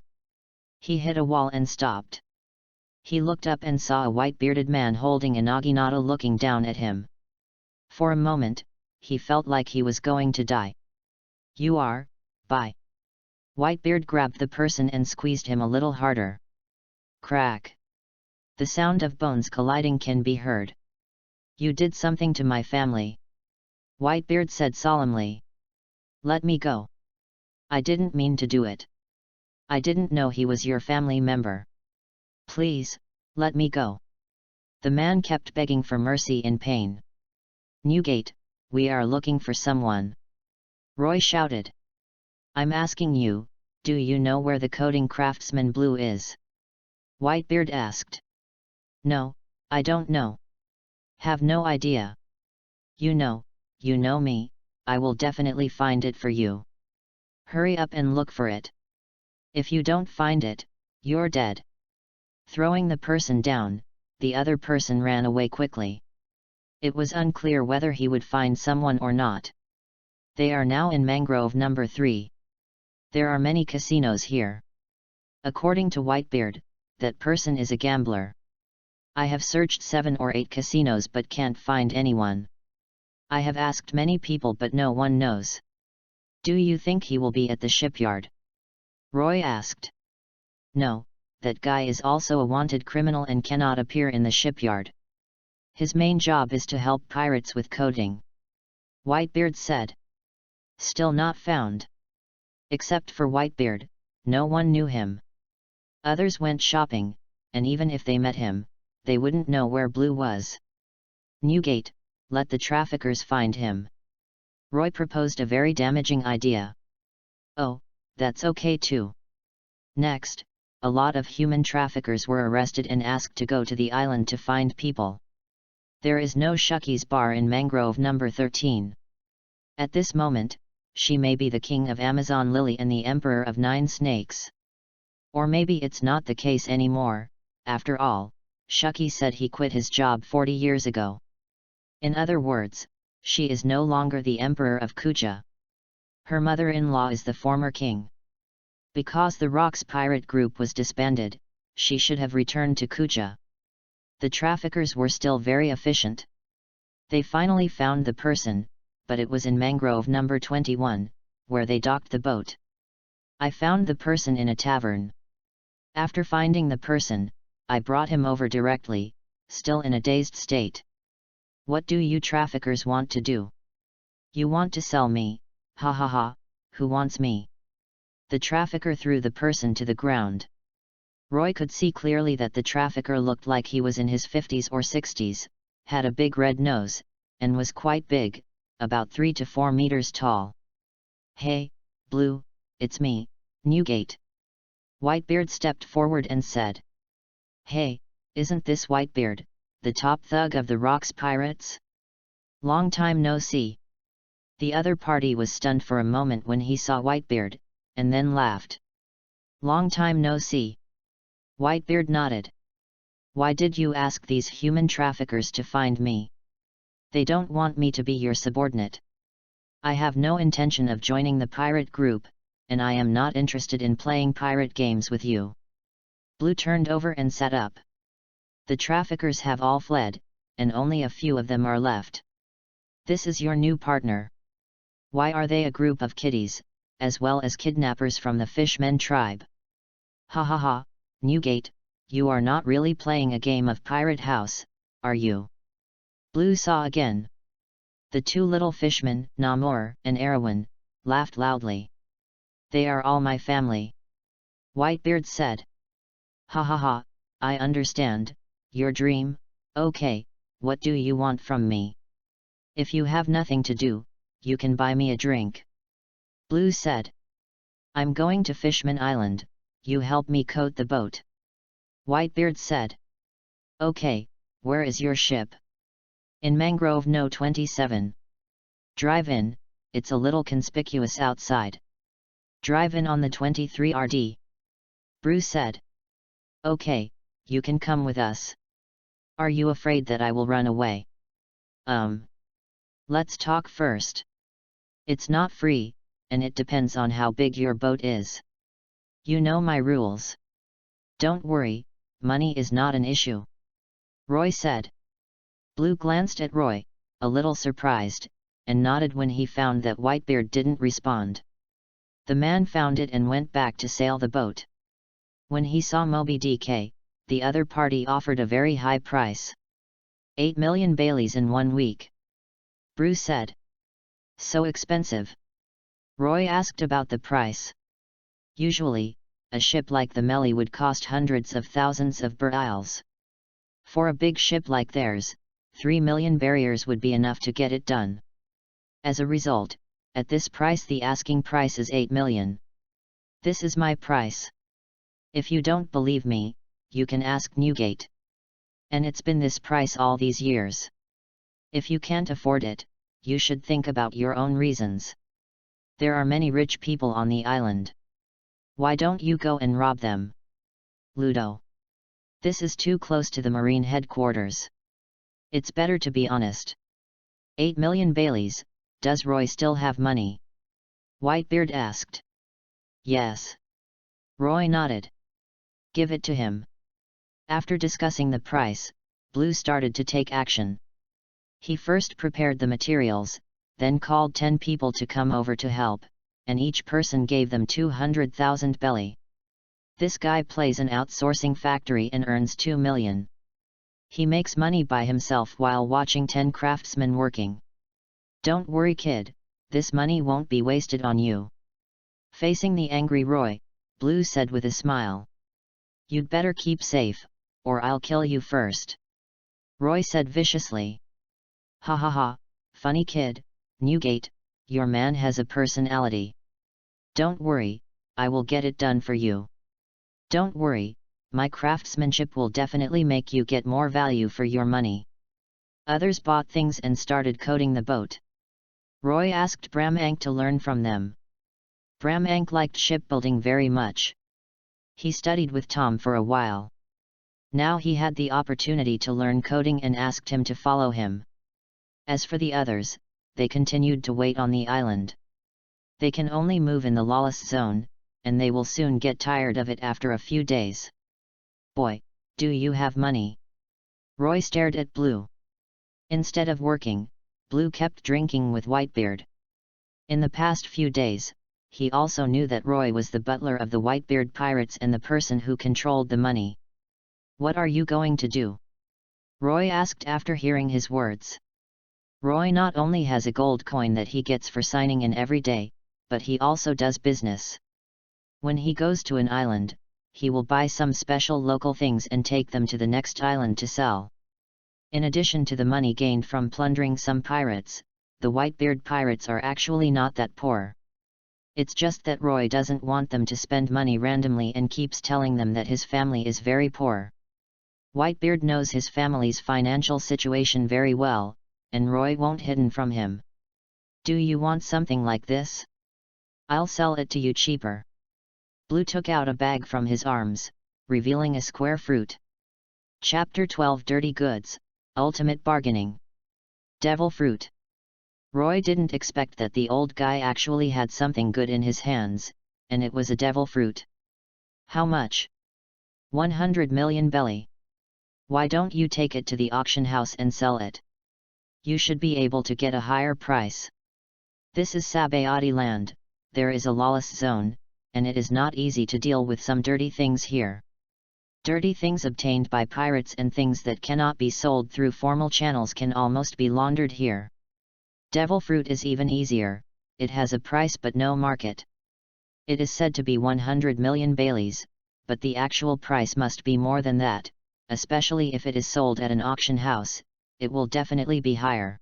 He hit a wall and stopped. He looked up and saw a white-bearded man holding a naginata looking down at him. For a moment, he felt like he was going to die. You are, bye. Whitebeard grabbed the person and squeezed him a little harder. Crack. The sound of bones colliding can be heard. You did something to my family. Whitebeard said solemnly. Let me go. I didn't mean to do it. I didn't know he was your family member. Please, let me go. The man kept begging for mercy in pain. Newgate, we are looking for someone. Roy shouted. I'm asking you, do you know where the coding craftsman Blue is? Whitebeard asked. No, I don't know. Have no idea. You know me, I will definitely find it for you. Hurry up and look for it. If you don't find it, you're dead. Throwing the person down, the other person ran away quickly. It was unclear whether he would find someone or not. They are now in Mangrove number 3. There are many casinos here. According to Whitebeard, that person is a gambler. I have searched 7 or 8 casinos but can't find anyone. I have asked many people but no one knows. Do you think he will be at the shipyard? Roy asked. No, that guy is also a wanted criminal and cannot appear in the shipyard. His main job is to help pirates with coding. Whitebeard said. Still not found. Except for Whitebeard, no one knew him. Others went shopping, and even if they met him, they wouldn't know where Blue was. Newgate, let the traffickers find him. Roy proposed a very damaging idea. Oh, that's okay too. Next, a lot of human traffickers were arrested and asked to go to the island to find people. There is no Shucky's bar in Mangrove number 13. At this moment, she may be the king of Amazon Lily and the emperor of 9 snakes. Or maybe it's not the case anymore. After all, Shucky said he quit his job 40 years ago. In other words, she is no longer the emperor of Kuja. Her mother-in-law is the former king. Because the Rocks pirate group was disbanded, she should have returned to Kuja. The traffickers were still very efficient. They finally found the person, but it was in Mangrove number 21, where they docked the boat. I found the person in a tavern. After finding the person, I brought him over directly, still in a dazed state. What do you traffickers want to do? You want to sell me, ha ha ha, who wants me? The trafficker threw the person to the ground. Roy could see clearly that the trafficker looked like he was in his 50s or 60s, had a big red nose, and was quite big, about 3 to 4 meters tall. Hey, Blue, it's me, Newgate. Whitebeard stepped forward and said. Hey, isn't this Whitebeard, the top thug of the Rocks pirates? Long time no see. The other party was stunned for a moment when he saw Whitebeard, and then laughed. "Long time no see." Whitebeard nodded. "Why did you ask these human traffickers to find me? They don't want me to be your subordinate. I have no intention of joining the pirate group, and I am not interested in playing pirate games with you." Blue turned over and sat up. "The traffickers have all fled, and only a few of them are left. This is your new partner. Why are they a group of kiddies, as well as kidnappers from the Fishmen tribe? Ha ha ha, Newgate, you are not really playing a game of Pirate House, are you?" Blue saw again. The two little fishmen, Namor and Erewhon, laughed loudly. "They are all my family." Whitebeard said. "Ha ha ha, I understand, your dream. Okay, what do you want from me? If you have nothing to do, you can buy me a drink." Blue said. "I'm going to Fishman Island, you help me coat the boat." Whitebeard said. "Okay, where is your ship?" "In Mangrove No 27. Drive in, it's a little conspicuous outside." "Drive in on the 23 RD. Bruce said. "Okay, you can come with us. Are you afraid that I will run away?" Let's talk first. It's not free, and it depends on how big your boat is. You know my rules. Don't worry, money is not an issue." Roy said. Blue glanced at Roy, a little surprised, and nodded when he found that Whitebeard didn't respond. The man found it and went back to sail the boat. When he saw Moby Dick, the other party offered a very high price. 8 million Baileys in 1 week. Bruce said. "So expensive?" Roy asked about the price. "Usually, a ship like the Melly would cost hundreds of thousands of burials. For a big ship like theirs, 3 million barriers would be enough to get it done. As a result, at this price the asking price is 8 million. This is my price. If you don't believe me, you can ask Newgate. And it's been this price all these years. If you can't afford it, you should think about your own reasons. There are many rich people on the island. Why don't you go and rob them? Ludo. This is too close to the Marine headquarters. It's better to be honest." 8 million Baileys, does Roy still have money? Whitebeard asked. "Yes." Roy nodded. "Give it to him." After discussing the price, Blue started to take action. He first prepared the materials, then called 10 people to come over to help, and each person gave them 200,000 belly. This guy plays an outsourcing factory and earns 2 million. He makes money by himself while watching 10 craftsmen working. "Don't worry kid, this money won't be wasted on you." Facing the angry Roy, Blue said with a smile. "You'd better keep safe, or I'll kill you first." Roy said viciously. "Ha ha ha, funny kid, Newgate, your man has a personality. Don't worry, I will get it done for you. Don't worry, my craftsmanship will definitely make you get more value for your money." Others bought things and started coating the boat. Roy asked Bramank to learn from them. Bramank liked shipbuilding very much. He studied with Tom for a while. Now he had the opportunity to learn coding and asked him to follow him. As for the others, they continued to wait on the island. They can only move in the lawless zone, and they will soon get tired of it after a few days. "Boy, do you have money?" Roy stared at Blue. Instead of working, Blue kept drinking with Whitebeard. In the past few days, he also knew that Roy was the butler of the Whitebeard pirates and the person who controlled the money. "What are you going to do?" Roy asked after hearing his words. Roy not only has a gold coin that he gets for signing in every day, but he also does business. When he goes to an island, he will buy some special local things and take them to the next island to sell. In addition to the money gained from plundering some pirates, the Whitebeard pirates are actually not that poor. It's just that Roy doesn't want them to spend money randomly and keeps telling them that his family is very poor. Whitebeard knows his family's financial situation very well, and Roy won't hide from him. Do you want something like this? I'll sell it to you cheaper. Blue took out a bag from his arms, revealing a square fruit. Chapter 12 Dirty Goods, Ultimate Bargaining. Devil Fruit. Roy didn't expect that the old guy actually had something good in his hands, and it was a devil fruit. How much? 100 million belly. Why don't you take it to the auction house and sell it? You should be able to get a higher price. This is Sabayati land, there is a lawless zone, and it is not easy to deal with some dirty things here. Dirty things obtained by pirates and things that cannot be sold through formal channels can almost be laundered here. Devil fruit is even easier, it has a price but no market. It is said to be 100 million baileys, but the actual price must be more than that, especially if it is sold at an auction house, it will definitely be higher.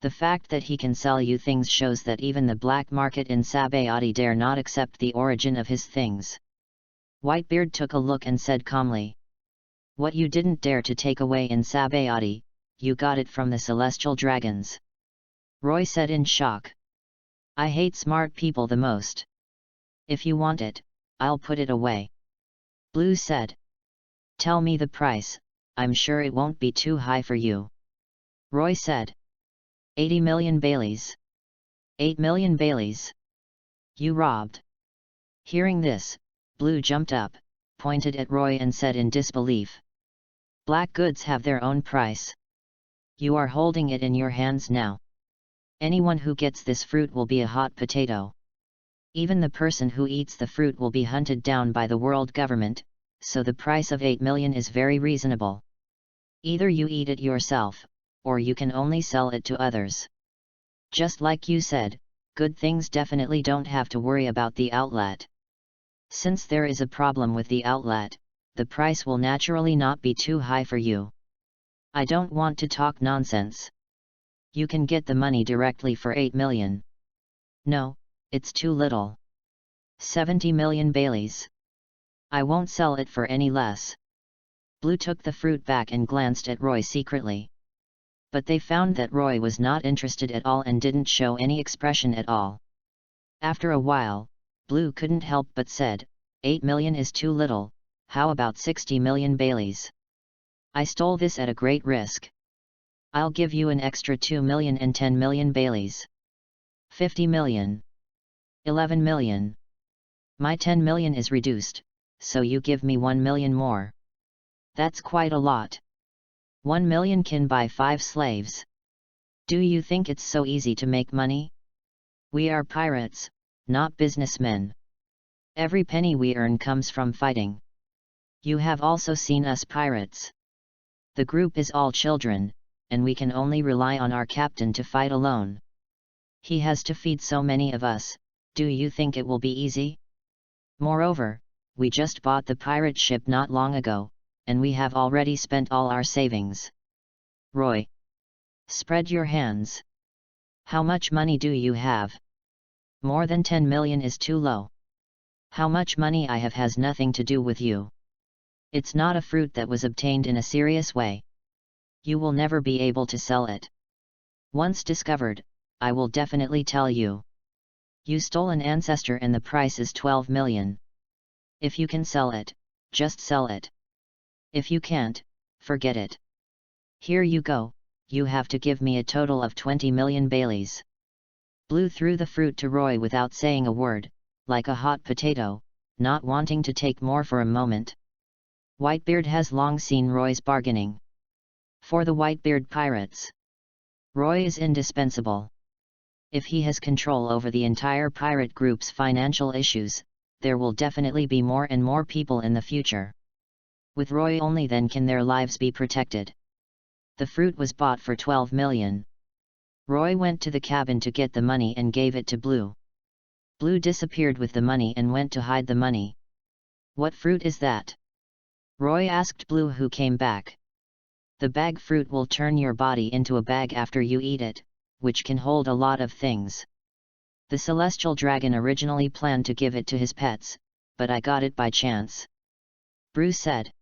The fact that he can sell you things shows that even the black market in Sabayati dare not accept the origin of his things. Whitebeard took a look and said calmly, "What you didn't dare to take away in Sabayati, you got it from the celestial dragons." Roy said in shock. "I hate smart people the most. If you want it, I'll put it away." Blue said. "Tell me the price, I'm sure it won't be too high for you." Roy said. 80 million baileys. 8 million baileys. You robbed. Hearing this, Blue jumped up, pointed at Roy and said in disbelief. Black goods have their own price. You are holding it in your hands now. Anyone who gets this fruit will be a hot potato. Even the person who eats the fruit will be hunted down by the world government, so the price of 8 million is very reasonable. Either you eat it yourself, or you can only sell it to others. Just like you said, good things definitely don't have to worry about the outlet. Since there is a problem with the outlet, the price will naturally not be too high for you. I don't want to talk nonsense. You can get the money directly for 8 million. No, it's too little. 70 million baileys. I won't sell it for any less. Blue took the fruit back and glanced at Roy secretly. But they found that Roy was not interested at all and didn't show any expression at all. After a while, Blue couldn't help but said, 8 million is too little, how about 60 million baileys? I stole this at a great risk. I'll give you an extra 2 million and 10 million baileys. 50 million. 11 million. My 10 million is reduced, so you give me 1 million more. That's quite a lot. 1 million can buy 5 slaves. Do you think it's so easy to make money? We are pirates, not businessmen. Every penny we earn comes from fighting. You have also seen us pirates. The group is all children, and we can only rely on our captain to fight alone. He has to feed so many of us, do you think it will be easy? Moreover, we just bought the pirate ship not long ago, and we have already spent all our savings. Roy. Spread your hands. How much money do you have? More than 10 million is too low. How much money I have has nothing to do with you. It's not a fruit that was obtained in a serious way. You will never be able to sell it. Once discovered, I will definitely tell you. You stole an ancestor and the price is 12 million. If you can sell it, just sell it. If you can't, forget it. Here you go, you have to give me a total of 20 million baileys. Blue threw the fruit to Roy without saying a word, like a hot potato, not wanting to take more for a moment. Whitebeard has long seen Roy's bargaining. For the Whitebeard pirates, Roy is indispensable. If he has control over the entire pirate group's financial issues, there will definitely be more and more people in the future. With Roy only then can their lives be protected. The fruit was bought for 12 million. Roy went to the cabin to get the money and gave it to Blue. Blue disappeared with the money and went to hide the money. What fruit is that? Roy asked Blue, who came back. The bag fruit will turn your body into a bag after you eat it, which can hold a lot of things. The celestial dragon originally planned to give it to his pets, but I got it by chance. Blue said.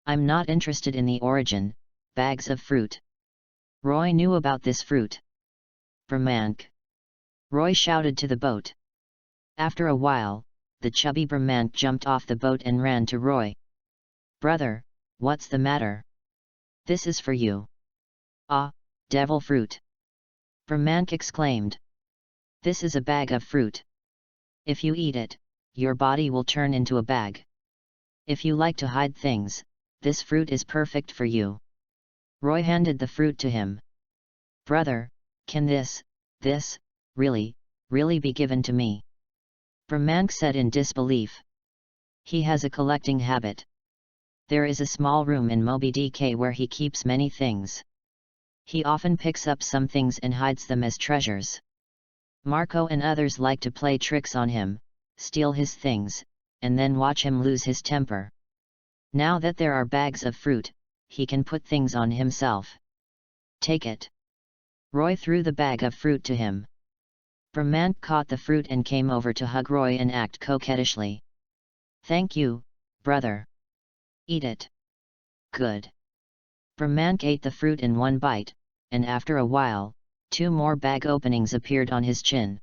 I'm not interested in the origin, bags of fruit. Roy knew about this fruit. Brahmank, Roy shouted to the boat. After a while, the chubby Brahmank jumped off the boat and ran to Roy. "Brother, what's the matter? This is for you." "Ah, devil fruit!" Brahmank exclaimed. "This is a bag of fruit. If you eat it, your body will turn into a bag. If you like to hide things, this fruit is perfect for you." Roy handed the fruit to him. "Brother, can this, really be given to me?" Brahmank said in disbelief. "He has a collecting habit. There is a small room in Moby DK where he keeps many things. He often picks up some things and hides them as treasures. Marco and others like to play tricks on him, steal his things, and then watch him lose his temper. Now that there are bags of fruit, he can put things on himself. Take it." Roy threw the bag of fruit to him. Brahmank caught the fruit and came over to hug Roy and act coquettishly. "Thank you, brother. Eat it." "Good." Brahmank ate the fruit in one bite, and after a while, 2 more bag openings appeared on his chin.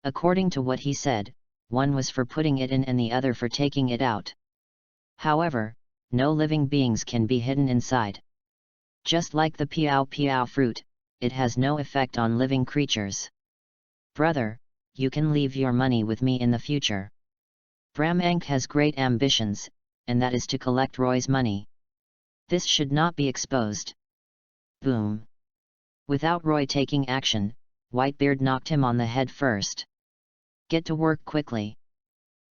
According to what he said, one was for putting it in and the other for taking it out. However, no living beings can be hidden inside. Just like the piao fruit, it has no effect on living creatures. "Brother, you can leave your money with me in the future." Brahmank has great ambitions, and that is to collect Roy's money. This should not be exposed. Boom! Without Roy taking action, Whitebeard knocked him on the head first. "Get to work quickly."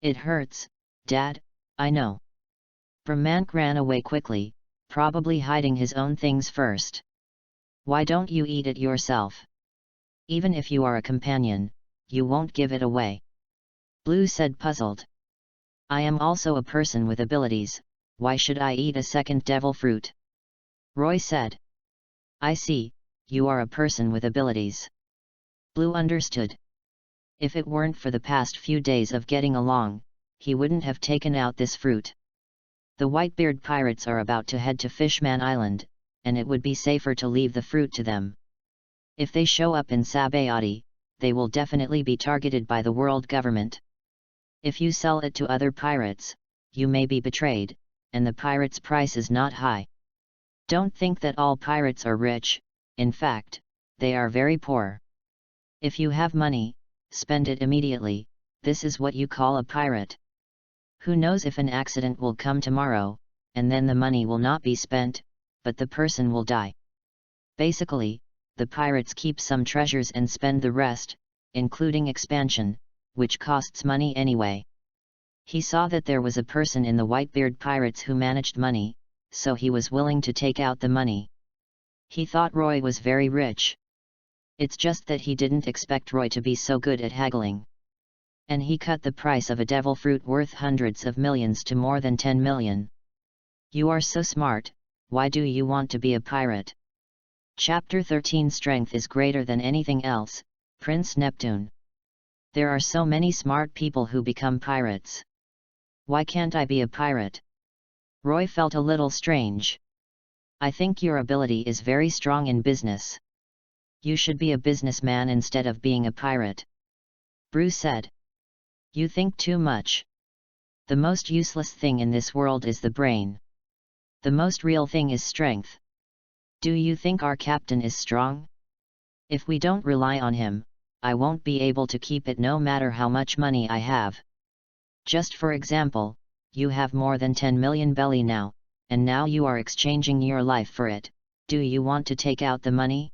"It hurts, Dad, I know." Brahmank ran away quickly, probably hiding his own things first. "Why don't you eat it yourself? Even if you are a companion, you won't give it away." Blue said, puzzled. "I am also a person with abilities, why should I eat a second devil fruit?" Roy said. "I see, you are a person with abilities." Blue understood. If it weren't for the past few days of getting along, he wouldn't have taken out this fruit. The Whitebeard pirates are about to head to Fishman Island, and it would be safer to leave the fruit to them. If they show up in Sabayati, they will definitely be targeted by the world government. If you sell it to other pirates, you may be betrayed, and the pirates' price is not high. Don't think that all pirates are rich, in fact, they are very poor. If you have money, spend it immediately, this is what you call a pirate. Who knows if an accident will come tomorrow, and then the money will not be spent, but the person will die. Basically, the pirates keep some treasures and spend the rest, including expansion, which costs money anyway. He saw that there was a person in the Whitebeard pirates who managed money, so he was willing to take out the money. He thought Roy was very rich. It's just that he didn't expect Roy to be so good at haggling. And he cut the price of a devil fruit worth hundreds of millions to more than 10 million. You are so smart, why do you want to be a pirate? Chapter 13 Strength is greater than anything else, Prince Neptune. There are so many smart people who become pirates. Why can't I be a pirate? Roy felt a little strange. I think your ability is very strong in business. You should be a businessman instead of being a pirate. Bruce said. You think too much. The most useless thing in this world is the brain. The most real thing is strength. Do you think our captain is strong? If we don't rely on him, I won't be able to keep it no matter how much money I have. Just for example, you have more than 10 million belly now, and now you are exchanging your life for it. Do you want to take out the money?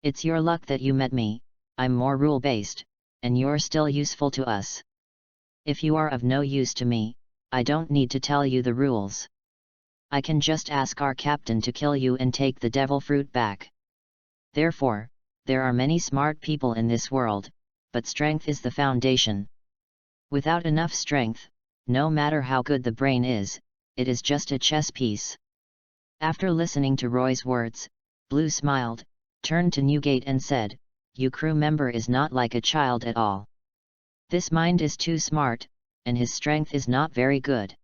It's your luck that you met me, I'm more rule-based, and you're still useful to us. If you are of no use to me, I don't need to tell you the rules. I can just ask our captain to kill you and take the devil fruit back. Therefore, there are many smart people in this world, but strength is the foundation. Without enough strength, no matter how good the brain is, it is just a chess piece. After listening to Roy's words, Blue smiled, turned to Newgate and said, "You crew member is not like a child at all. This mind is too smart, and his strength is not very good.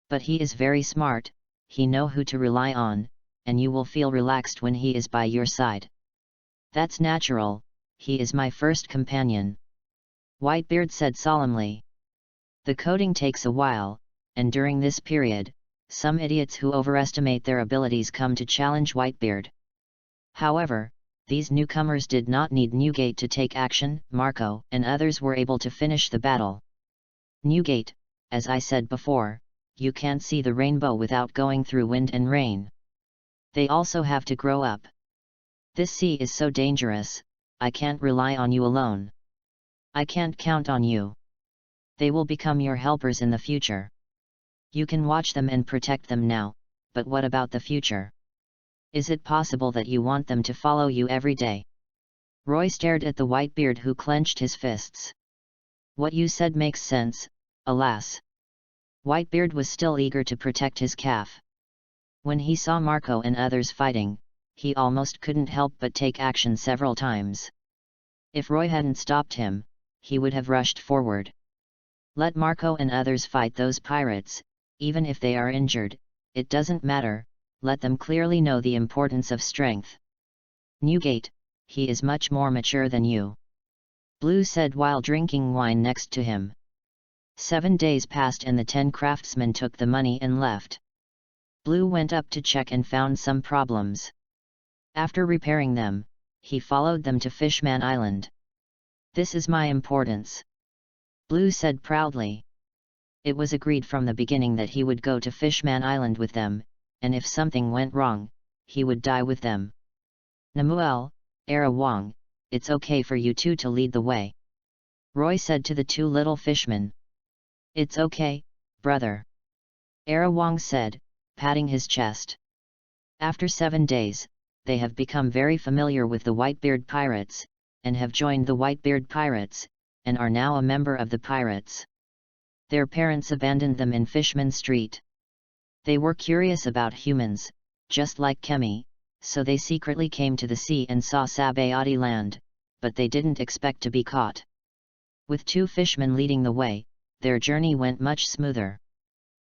But he is very smart, he know who to rely on, and you will feel relaxed when he is by your side. That's natural, he is my first companion," Whitebeard said solemnly. "The coding takes a while, and during this period, some idiots who overestimate their abilities come to challenge Whitebeard. However, these newcomers did not need Newgate to take action. Marco and others were able to finish the battle. Newgate, as I said before, you can't see the rainbow without going through wind and rain. They also have to grow up. This sea is so dangerous, I can't rely on you alone. I can't count on you. They will become your helpers in the future. You can watch them and protect them now, but what about the future? Is it possible that you want them to follow you every day?" Roy stared at the Whitebeard, who clenched his fists. "What you said makes sense, alas." Whitebeard was still eager to protect his calf. When he saw Marco and others fighting, he almost couldn't help but take action several times. If Roy hadn't stopped him, he would have rushed forward. "Let Marco and others fight those pirates, even if they are injured, it doesn't matter. Let them clearly know the importance of strength. Newgate, he is much more mature than you," Blue said while drinking wine next to him. 7 days passed and the 10 craftsmen took the money and left. Blue went up to check and found some problems. After repairing them, he followed them to Fishman Island. "This is my importance," Blue said proudly. It was agreed from the beginning that he would go to Fishman Island with them, and if something went wrong, he would die with them. "Namuel, Era Wong, it's okay for you two to lead the way," Roy said to the 2 little fishmen. "It's okay, brother," Era Wong said, patting his chest. After 7 days, they have become very familiar with the Whitebeard pirates, and have joined the Whitebeard pirates, and are now a member of the pirates. Their parents abandoned them in Fishman Street. They were curious about humans, just like Kemi, so they secretly came to the sea and saw Sabayati land, but they didn't expect to be caught. With 2 fishmen leading the way, their journey went much smoother.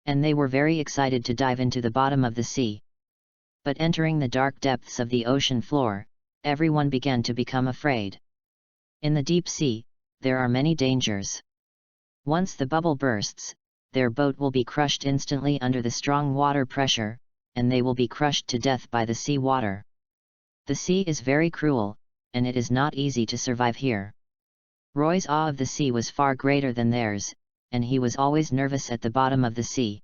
And they were very excited to dive into the bottom of the sea. But entering the dark depths of the ocean floor, everyone began to become afraid. In the deep sea, there are many dangers. Once the bubble bursts, their boat will be crushed instantly under the strong water pressure, and they will be crushed to death by the sea water. The sea is very cruel, and it is not easy to survive here. Roy's awe of the sea was far greater than theirs, and he was always nervous at the bottom of the sea.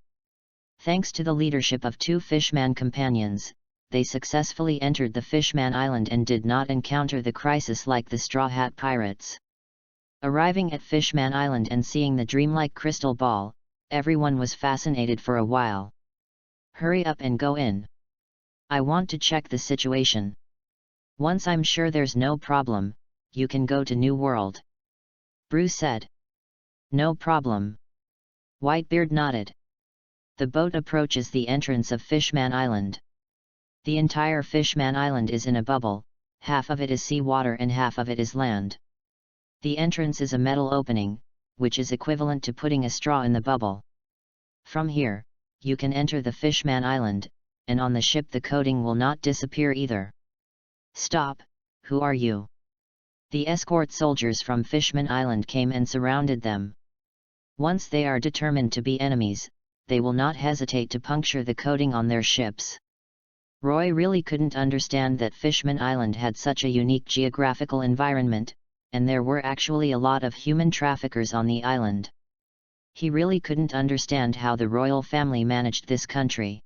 Thanks to the leadership of 2 Fishman companions, they successfully entered the Fishman Island and did not encounter the crisis like the Straw Hat Pirates. Arriving at Fishman Island and seeing the dreamlike crystal ball, everyone was fascinated for a while. "Hurry up and go in. I want to check the situation. Once I'm sure there's no problem, you can go to New World," Bruce said. "No problem." Whitebeard nodded. The boat approaches the entrance of Fishman Island. The entire Fishman Island is in a bubble, half of it is seawater and half of it is land. The entrance is a metal opening, which is equivalent to putting a straw in the bubble. From here, you can enter the Fishman Island, and on the ship the coding will not disappear either. "Stop, who are you?" The escort soldiers from Fishman Island came and surrounded them. Once they are determined to be enemies, they will not hesitate to puncture the coding on their ships. Roy really couldn't understand that Fishman Island had such a unique geographical environment, and there were actually a lot of human traffickers on the island. He really couldn't understand how the royal family managed this country.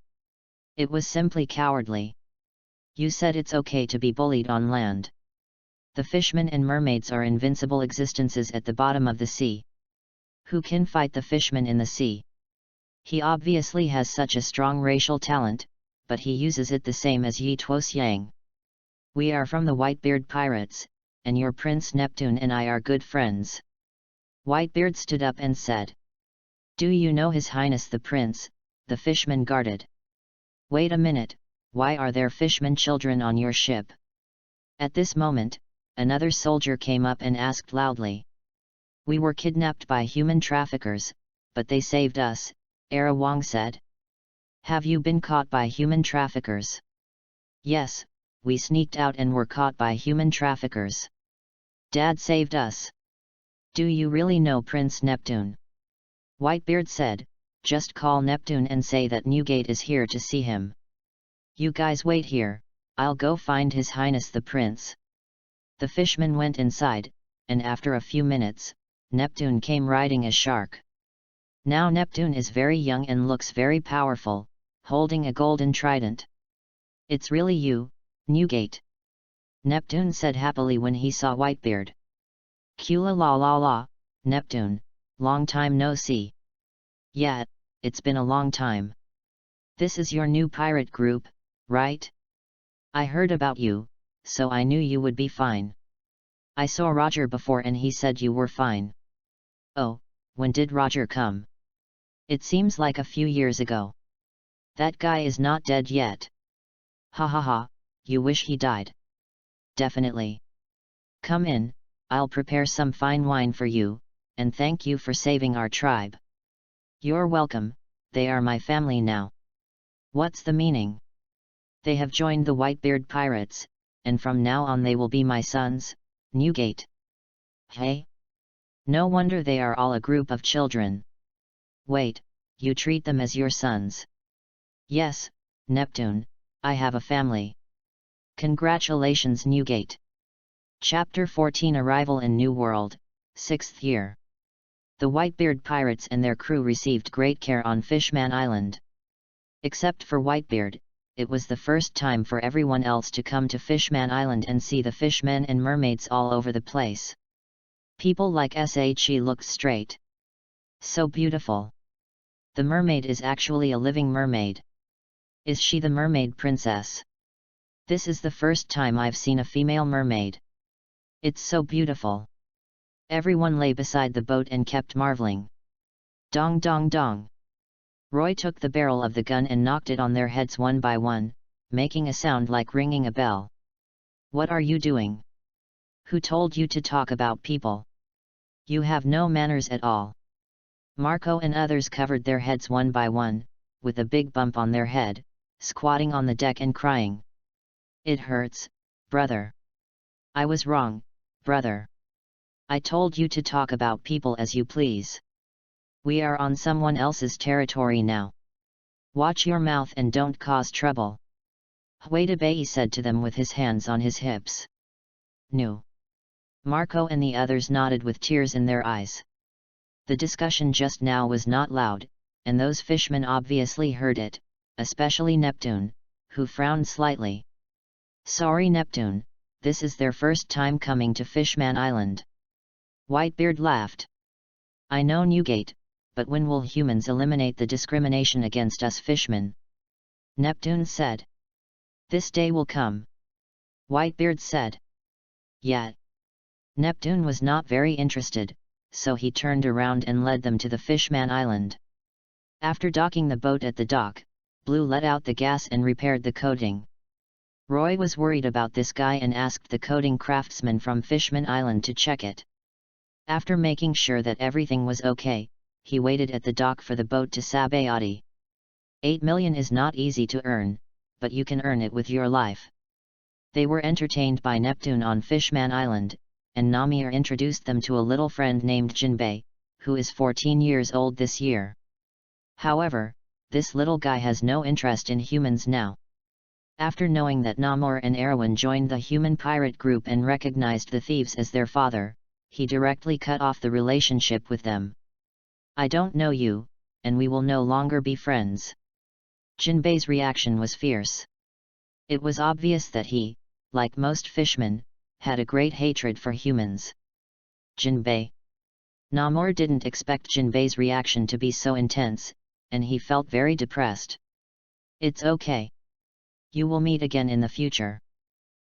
It was simply cowardly. "You said it's okay to be bullied on land. The fishmen and mermaids are invincible existences at the bottom of the sea. Who can fight the fishman in the sea? He obviously has such a strong racial talent, but he uses it the same as Yi Tuosiang. We are from the Whitebeard pirates, and your Prince Neptune and I are good friends." Whitebeard stood up and said. "Do you know His Highness the Prince?" the fishman guarded. "Wait a minute, why are there fishmen children on your ship?" At this moment, another soldier came up and asked loudly. "We were kidnapped by human traffickers, but they saved us," Era Wong said. "Have you been caught by human traffickers?" "Yes, we sneaked out and were caught by human traffickers." Dad saved us. Do you really know Prince Neptune? Whitebeard said, just call Neptune and say that Newgate is here to see him. You guys wait here, I'll go find His Highness the Prince. The fisherman went inside, and after a few minutes, Neptune came riding a shark. Now Neptune is very young and looks very powerful, holding a golden trident. It's really you, Newgate. Neptune said happily when he saw Whitebeard. Kula la la la, Neptune, long time no see. Yeah, it's been a long time. This is your new pirate group, right? I heard about you, so I knew you would be fine. I saw Roger before and he said you were fine. Oh, when did Roger come? It seems like a few years ago. That guy is not dead yet. Ha ha ha, you wish he died. Definitely. Come in, I'll prepare some fine wine for you, and thank you for saving our tribe. You're welcome, they are my family now. What's the meaning? They have joined the Whitebeard pirates, and from now on they will be my sons, Newgate. Hey? No wonder they are all a group of children. Wait, you treat them as your sons? Yes, Neptune, I have a family. Congratulations Newgate. Chapter 14 Arrival in New World, 6th year. The Whitebeard pirates and their crew received great care on Fishman Island. Except for Whitebeard, it was the first time for everyone else to come to Fishman Island and see the fishmen and mermaids all over the place. People like She looked straight. So beautiful. The mermaid is actually a living mermaid. Is she the mermaid princess? This is the first time I've seen a female mermaid. It's so beautiful. Everyone lay beside the boat and kept marveling. Dong dong dong. Roy took the barrel of the gun and knocked it on their heads one by one, making a sound like ringing a bell. What are you doing? Who told you to talk about people? You have no manners at all. Marco and others covered their heads one by one, with a big bump on their head, squatting on the deck and crying. It hurts, brother. I was wrong, brother. I told you to talk about people as you please. We are on someone else's territory now. Watch your mouth and don't cause trouble. Huetabai said to them with his hands on his hips. No. Marco and the others nodded with tears in their eyes. The discussion just now was not loud, and those fishmen obviously heard it, especially Neptune, who frowned slightly. Sorry Neptune, this is their first time coming to Fishman Island. Whitebeard laughed. I know Newgate, but when will humans eliminate the discrimination against us fishmen? Neptune said. This day will come. Whitebeard said. Yeah. Neptune was not very interested, so he turned around and led them to the Fishman Island. After docking the boat at the dock, Blue let out the gas and repaired the coating. Roy was worried about this guy and asked the coating craftsman from Fishman Island to check it. After making sure that everything was okay, he waited at the dock for the boat to Sabayati. 8 million is not easy to earn, but you can earn it with your life. They were entertained by Neptune on Fishman Island, and Namir introduced them to a little friend named Jinbei, who is 14 years old this year. However, this little guy has no interest in humans now. After knowing that Namor and Erwin joined the human pirate group and recognized the thieves as their father, he directly cut off the relationship with them. I don't know you, and we will no longer be friends. Jinbei's reaction was fierce. It was obvious that he, like most fishmen, had a great hatred for humans. Jinbei. Namor didn't expect Jinbei's reaction to be so intense, and he felt very depressed. It's okay. You will meet again in the future.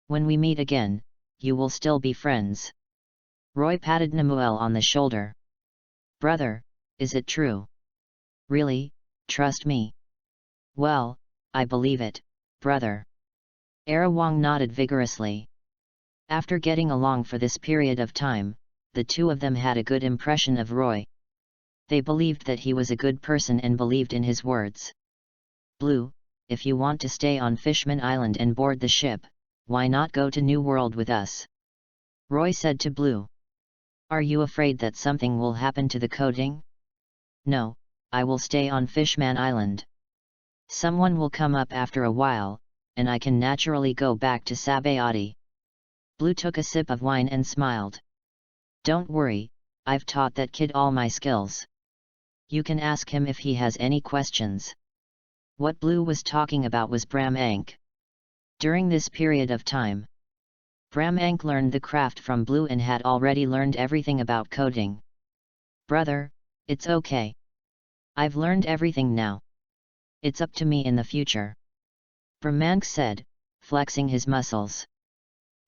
When we meet again, you will still be friends. Roy patted Nemuel on the shoulder. Brother, is it true? Really, trust me. Well, I believe it, brother. Arawang nodded vigorously. After getting along for this period of time, the two of them had a good impression of Roy. They believed that he was a good person and believed in his words. Blue, if you want to stay on Fishman Island and board the ship, why not go to New World with us? Roy said to Blue. Are you afraid that something will happen to the coding? No, I will stay on Fishman Island. Someone will come up after a while, and I can naturally go back to Sabayati. Blue took a sip of wine and smiled. Don't worry, I've taught that kid all my skills. You can ask him if he has any questions. What Blue was talking about was Bram Ank. During this period of time, Bram Ank learned the craft from Blue and had already learned everything about coding. Brother, it's okay. I've learned everything now. It's up to me in the future. Bram Ank said, flexing his muscles.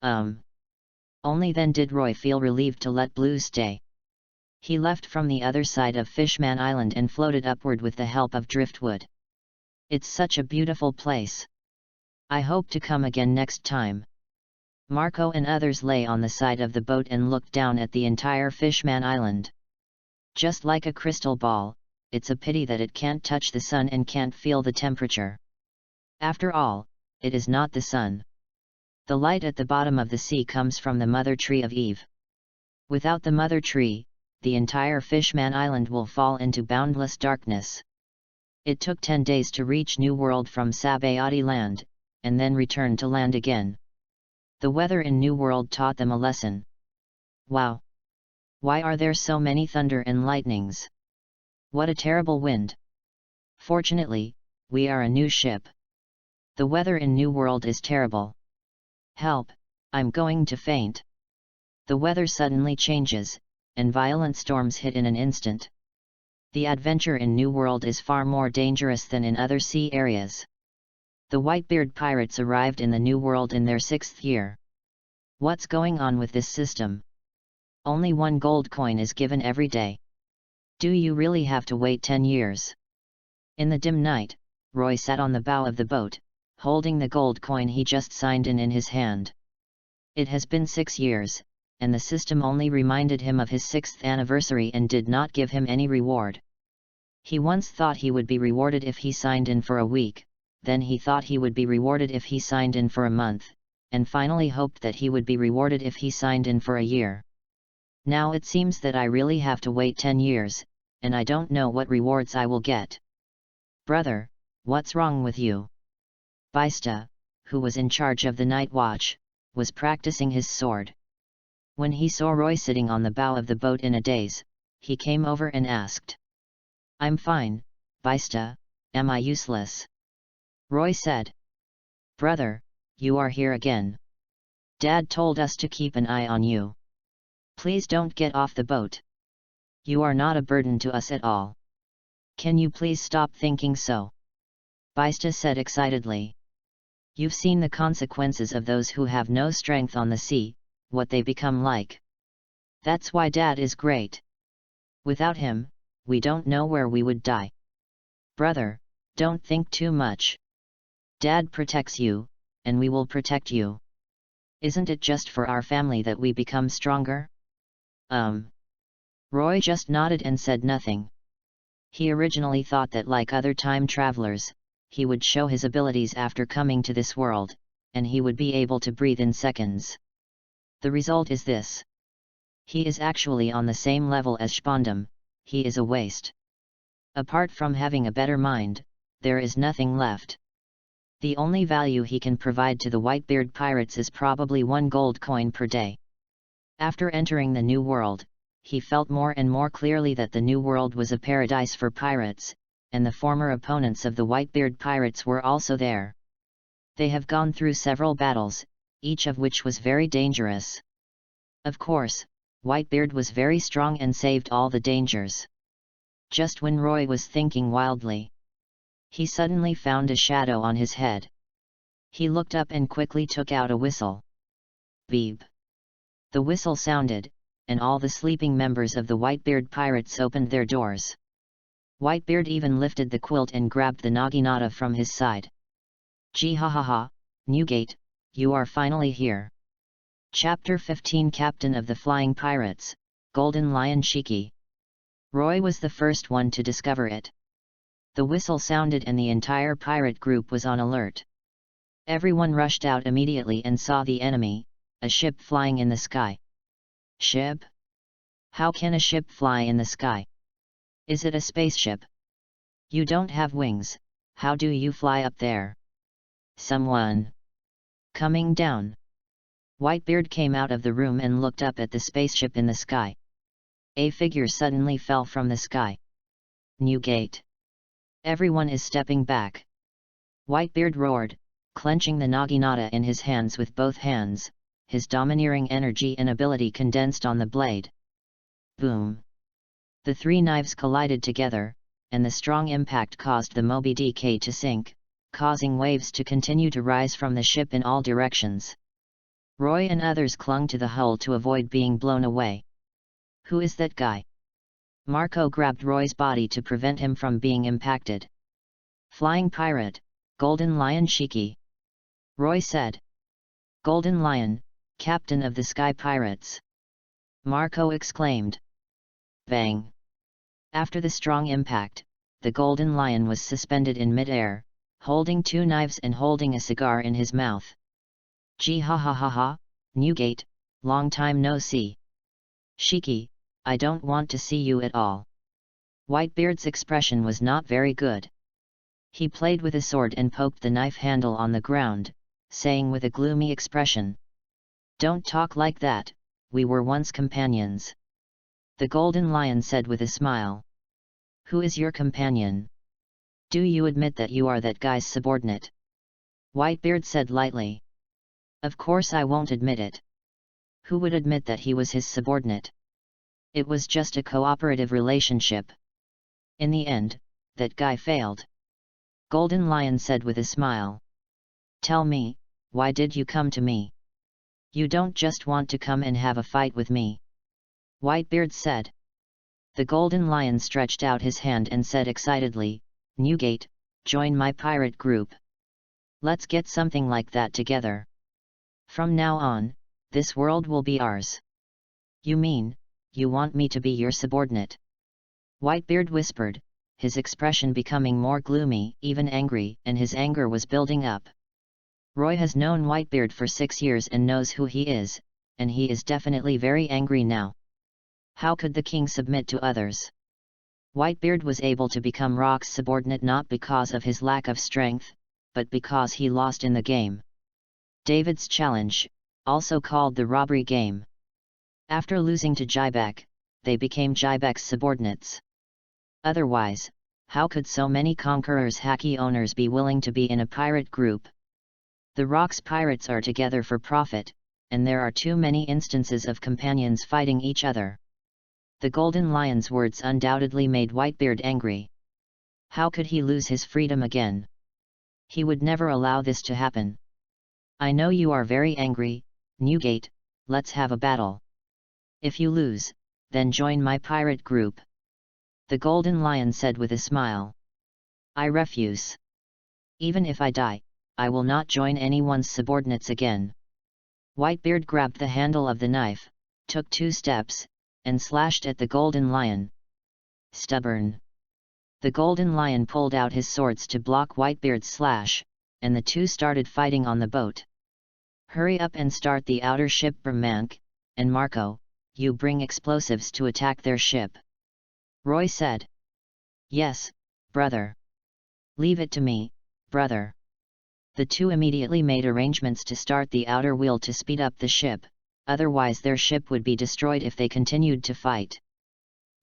Only then did Roy feel relieved to let Blue stay. He left from the other side of Fishman Island and floated upward with the help of driftwood. It's such a beautiful place. I hope to come again next time. Marco and others lay on the side of the boat and looked down at the entire Fishman Island. Just like a crystal ball, it's a pity that it can't touch the sun and can't feel the temperature. After all, it is not the sun. The light at the bottom of the sea comes from the mother tree of Eve. Without the mother tree, the entire Fishman Island will fall into boundless darkness. It took 10 days to reach New World from Sabayati land, and then return to land again. The weather in New World taught them a lesson. Wow! Why are there so many thunder and lightnings? What a terrible wind! Fortunately, we are a new ship. The weather in New World is terrible. Help, I'm going to faint. The weather suddenly changes, and violent storms hit in an instant. The adventure in New World is far more dangerous than in other sea areas. The Whitebeard pirates arrived in the New World in their 6th year. What's going on with this system? Only 1 gold coin is given every day. Do you really have to wait 10 years? In the dim night, Roy sat on the bow of the boat, holding the gold coin he just signed in his hand. It has been 6 years, and the system only reminded him of his 6th anniversary and did not give him any reward. He once thought he would be rewarded if he signed in for a week, then he thought he would be rewarded if he signed in for a month, and finally hoped that he would be rewarded if he signed in for a year. Now it seems that I really have to wait 10 years, and I don't know what rewards I will get. Brother, what's wrong with you? Baista, who was in charge of the night watch, was practicing his sword. When he saw Roy sitting on the bow of the boat in a daze, he came over and asked. I'm fine, Baista, am I useless? Roy said. Brother, you are here again. Dad told us to keep an eye on you. Please don't get off the boat. You are not a burden to us at all. Can you please stop thinking so? Baista said excitedly. You've seen the consequences of those who have no strength on the sea, what they become like. That's why Dad is great. Without him, we don't know where we would die. Brother, don't think too much. Dad protects you, and we will protect you. Isn't it just for our family that we become stronger? Roy just nodded and said nothing. He originally thought that like other time travelers, he would show his abilities after coming to this world, and he would be able to breathe in seconds. The result is this. He is actually on the same level as Spondum, he is a waste. Apart from having a better mind, there is nothing left. The only value he can provide to the Whitebeard pirates is probably 1 gold coin per day. After entering the New World, he felt more and more clearly that the New World was a paradise for pirates, and the former opponents of the Whitebeard pirates were also there. They have gone through several battles, each of which was very dangerous. Of course, Whitebeard was very strong and saved all the dangers. Just when Roy was thinking wildly, he suddenly found a shadow on his head. He looked up and quickly took out a whistle. Beep. The whistle sounded, and all the sleeping members of the Whitebeard pirates opened their doors. Whitebeard even lifted the quilt and grabbed the naginata from his side. Gee ha ha ha, Newgate, you are finally here. Chapter 15 Captain of the Flying Pirates, Golden Lion Shiki. Roy was the first one to discover it. The whistle sounded and the entire pirate group was on alert. Everyone rushed out immediately and saw the enemy, a ship flying in the sky. Ship? How can a ship fly in the sky? Is it a spaceship? You don't have wings, how do you fly up there? Someone coming down. Whitebeard came out of the room and looked up at the spaceship in the sky. A figure suddenly fell from the sky. Newgate. Everyone is stepping back. Whitebeard roared, clenching the naginata in his hands with both hands, his domineering energy and ability condensed on the blade. Boom! The three knives collided together, and the strong impact caused the Moby Dick to sink, causing waves to continue to rise from the ship in all directions. Roy and others clung to the hull to avoid being blown away. Who is that guy? Marco grabbed Roy's body to prevent him from being impacted. Flying pirate, Golden Lion Shiki. Roy said. Golden Lion, captain of the Sky Pirates. Marco exclaimed. Bang! After the strong impact, the Golden Lion was suspended in mid-air, holding two knives and holding a cigar in his mouth. Gee ha ha ha ha, Newgate, long time no see. Shiki, I don't want to see you at all. Whitebeard's expression was not very good. He played with a sword and poked the knife handle on the ground, saying with a gloomy expression. Don't talk like that, we were once companions. The Golden Lion said with a smile. Who is your companion? Do you admit that you are that guy's subordinate? Whitebeard said lightly. Of course I won't admit it. Who would admit that he was his subordinate? It was just a cooperative relationship. In the end, that guy failed. Golden Lion said with a smile. Tell me, why did you come to me? You don't just want to come and have a fight with me. Whitebeard said. The Golden Lion stretched out his hand and said excitedly, Newgate, join my pirate group. Let's get something like that together. From now on, this world will be ours. You mean, you want me to be your subordinate? Whitebeard whispered, his expression becoming more gloomy, even angry, and his anger was building up. Roy has known Whitebeard for 6 years and knows who he is, and he is definitely very angry now. How could the king submit to others? Whitebeard was able to become Rock's subordinate not because of his lack of strength, but because he lost in the game. David's Challenge, also called the Robbery Game. After losing to Jybek, they became Jybek's subordinates. Otherwise, how could so many conquerors hacky owners be willing to be in a pirate group? The Rock's pirates are together for profit, and there are too many instances of companions fighting each other. The Golden Lion's words undoubtedly made Whitebeard angry. How could he lose his freedom again? He would never allow this to happen. I know you are very angry, Newgate, let's have a battle. If you lose, then join my pirate group. The Golden Lion said with a smile. I refuse. Even if I die, I will not join anyone's subordinates again. Whitebeard grabbed the handle of the knife, took 2 steps, and slashed at the Golden Lion. Stubborn. The Golden Lion pulled out his swords to block Whitebeard's slash, and the two started fighting on the boat. Hurry up and start the outer ship, Bermank, and Marco, you bring explosives to attack their ship. Roy said. Yes, brother. Leave it to me, brother. The two immediately made arrangements to start the outer wheel to speed up the ship, otherwise their ship would be destroyed if they continued to fight.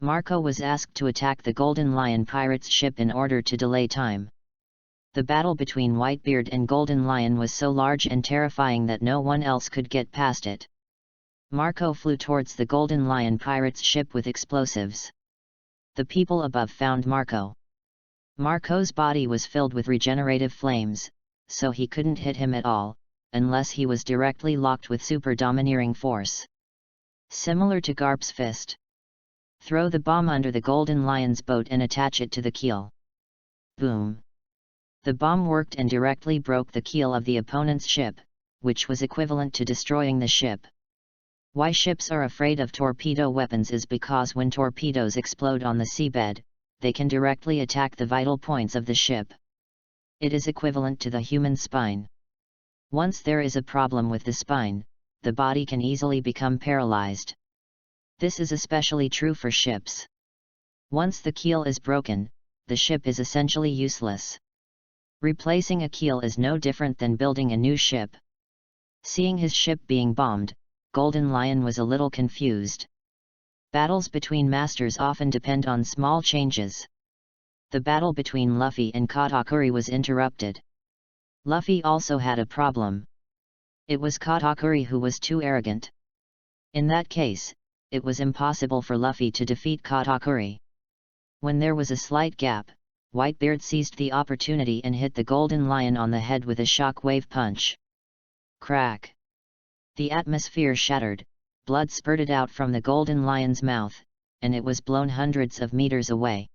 Marco was asked to attack the Golden Lion pirates' ship in order to delay time. The battle between Whitebeard and Golden Lion was so large and terrifying that no one else could get past it. Marco flew towards the Golden Lion pirates' ship with explosives. The people above found Marco. Marco's body was filled with regenerative flames, so he couldn't hit him at all, unless he was directly locked with super domineering force. Similar to Garp's fist. Throw the bomb under the Golden Lion's boat and attach it to the keel. Boom! The bomb worked and directly broke the keel of the opponent's ship, which was equivalent to destroying the ship. Why ships are afraid of torpedo weapons is because when torpedoes explode on the seabed, they can directly attack the vital points of the ship. It is equivalent to the human spine. Once there is a problem with the spine, the body can easily become paralyzed. This is especially true for ships. Once the keel is broken, the ship is essentially useless. Replacing a keel is no different than building a new ship. Seeing his ship being bombed, Golden Lion was a little confused. Battles between masters often depend on small changes. The battle between Luffy and Katakuri was interrupted. Luffy also had a problem. It was Katakuri who was too arrogant. In that case, it was impossible for Luffy to defeat Katakuri. When there was a slight gap, Whitebeard seized the opportunity and hit the Golden Lion on the head with a shock-wave punch. Crack! The atmosphere shattered, blood spurted out from the Golden Lion's mouth, and it was blown hundreds of meters away.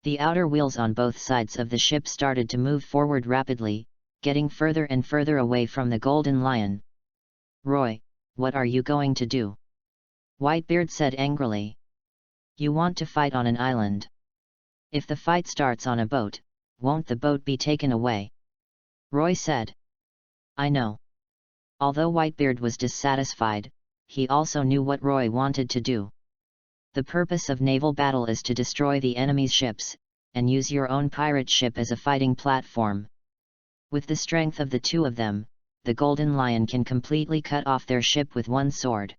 The outer wheels on both sides of the ship started to move forward rapidly, getting further and further away from the Golden Lion. "Roy, what are you going to do?" Whitebeard said angrily. "You want to fight on an island. If the fight starts on a boat, won't the boat be taken away?" Roy said. "I know." Although Whitebeard was dissatisfied, he also knew what Roy wanted to do. The purpose of naval battle is to destroy the enemy's ships, and use your own pirate ship as a fighting platform. With the strength of the two of them, the Golden Lion can completely cut off their ship with one sword.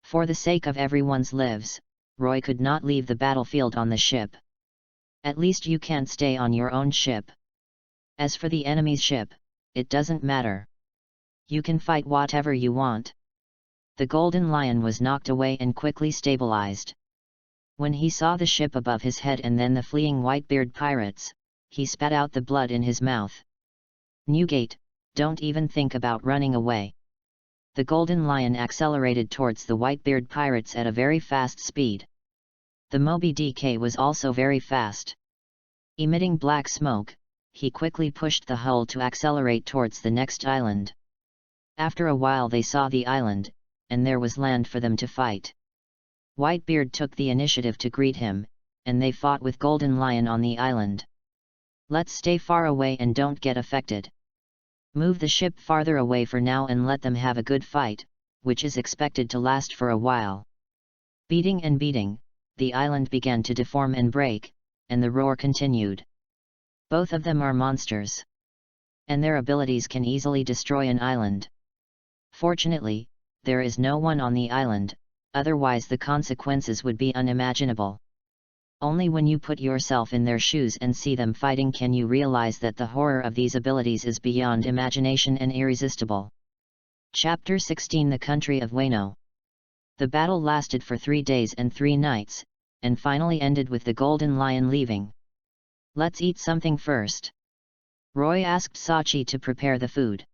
For the sake of everyone's lives, Roy could not leave the battlefield on the ship. "At least you can't stay on your own ship. As for the enemy's ship, it doesn't matter. You can fight whatever you want." The Golden Lion was knocked away and quickly stabilized. When he saw the ship above his head and then the fleeing Whitebeard pirates, he spat out the blood in his mouth. "Newgate, don't even think about running away." The Golden Lion accelerated towards the Whitebeard pirates at a very fast speed. The Moby Dick was also very fast. Emitting black smoke, he quickly pushed the hull to accelerate towards the next island. After a while they saw the island, and there was land for them to fight. Whitebeard took the initiative to greet him, and they fought with Golden Lion on the island. "Let's stay far away and don't get affected. Move the ship farther away for now and let them have a good fight, which is expected to last for a while." Beating and beating, the island began to deform and break, and the roar continued. Both of them are monsters. And their abilities can easily destroy an island. Fortunately, there is no one on the island, otherwise the consequences would be unimaginable. Only when you put yourself in their shoes and see them fighting can you realize that the horror of these abilities is beyond imagination and irresistible. Chapter 16 The Country of Wano. The battle lasted for 3 days and 3 nights, and finally ended with the Golden Lion leaving. "Let's eat something first." Roy asked Sachi to prepare the food.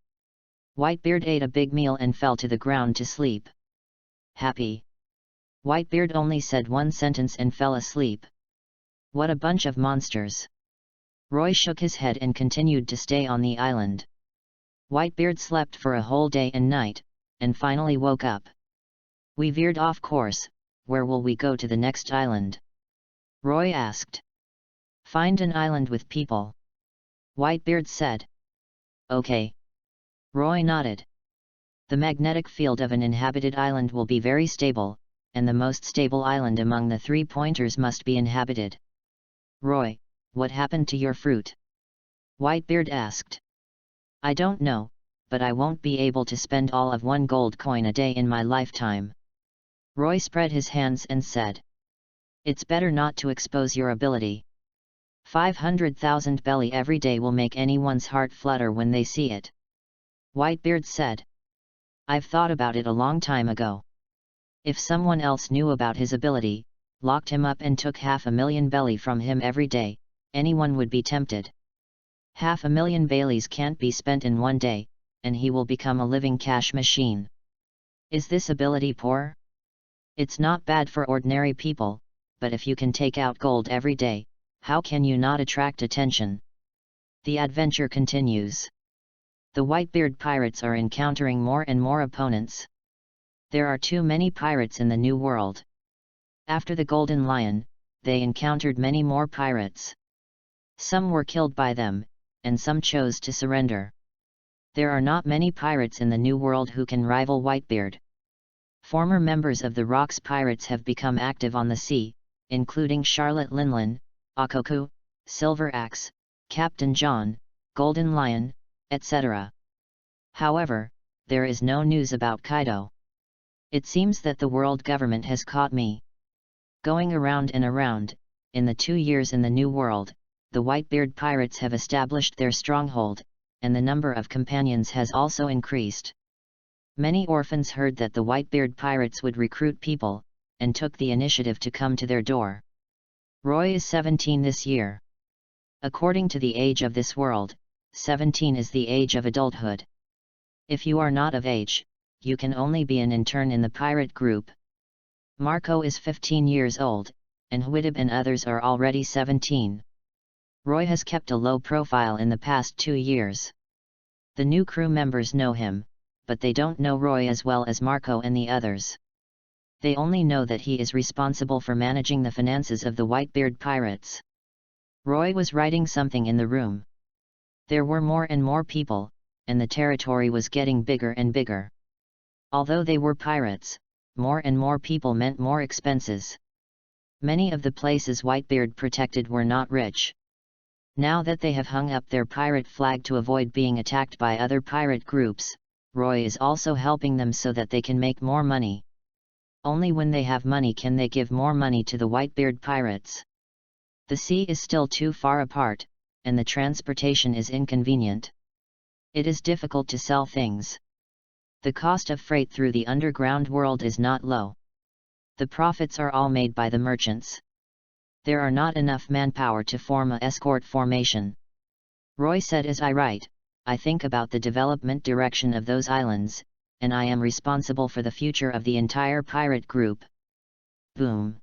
Whitebeard ate a big meal and fell to the ground to sleep. "Happy." Whitebeard only said one sentence and fell asleep. "What a bunch of monsters." Roy shook his head and continued to stay on the island. Whitebeard slept for a whole day and night, and finally woke up. "We veered off course. Where will we go to the next island?" Roy asked. "Find an island with people." Whitebeard said. "Okay." Roy nodded. "The magnetic field of an inhabited island will be very stable, and the most stable island among the 3 pointers must be inhabited." "Roy, what happened to your fruit?" Whitebeard asked. "I don't know, but I won't be able to spend all of 1 gold coin a day in my lifetime." Roy spread his hands and said. "It's better not to expose your ability. 500,000 belly every day will make anyone's heart flutter when they see it." Whitebeard said. "I've thought about it a long time ago. If someone else knew about his ability, locked him up and took 500,000 belly from him every day, anyone would be tempted. 500,000 baileys can't be spent in 1 day, and he will become a living cash machine. Is this ability poor? It's not bad for ordinary people, but if you can take out gold every day, how can you not attract attention?" The adventure continues. The Whitebeard pirates are encountering more and more opponents. There are too many pirates in the New World. After the Golden Lion, they encountered many more pirates. Some were killed by them, and some chose to surrender. There are not many pirates in the New World who can rival Whitebeard. Former members of the Rocks Pirates have become active on the sea, including Charlotte Linlin, Akoku, Silver Axe, Captain John, Golden Lion, etc. However, there is no news about Kaido. It seems that the world government has caught me. Going around and around, in the 2 years in the New World, the Whitebeard pirates have established their stronghold, and the number of companions has also increased. Many orphans heard that the Whitebeard pirates would recruit people, and took the initiative to come to their door. Roy is 17 this year. According to the age of this world, 17 is the age of adulthood. If you are not of age, you can only be an intern in the pirate group. Marco is 15 years old, and Whitib and others are already 17. Roy has kept a low profile in the past 2 years. The new crew members know him, but they don't know Roy as well as Marco and the others. They only know that he is responsible for managing the finances of the Whitebeard pirates. Roy was writing something in the room. There were more and more people, and the territory was getting bigger and bigger. Although they were pirates, more and more people meant more expenses. Many of the places Whitebeard protected were not rich. Now that they have hung up their pirate flag to avoid being attacked by other pirate groups, Roy is also helping them so that they can make more money. Only when they have money can they give more money to the Whitebeard pirates. The sea is still too far apart, and the transportation is inconvenient. It is difficult to sell things. The cost of freight through the underground world is not low. The profits are all made by the merchants. There are not enough manpower to form a escort formation. Roy said, as I write, I think about the development direction of those islands, and I am responsible for the future of the entire pirate group. Boom!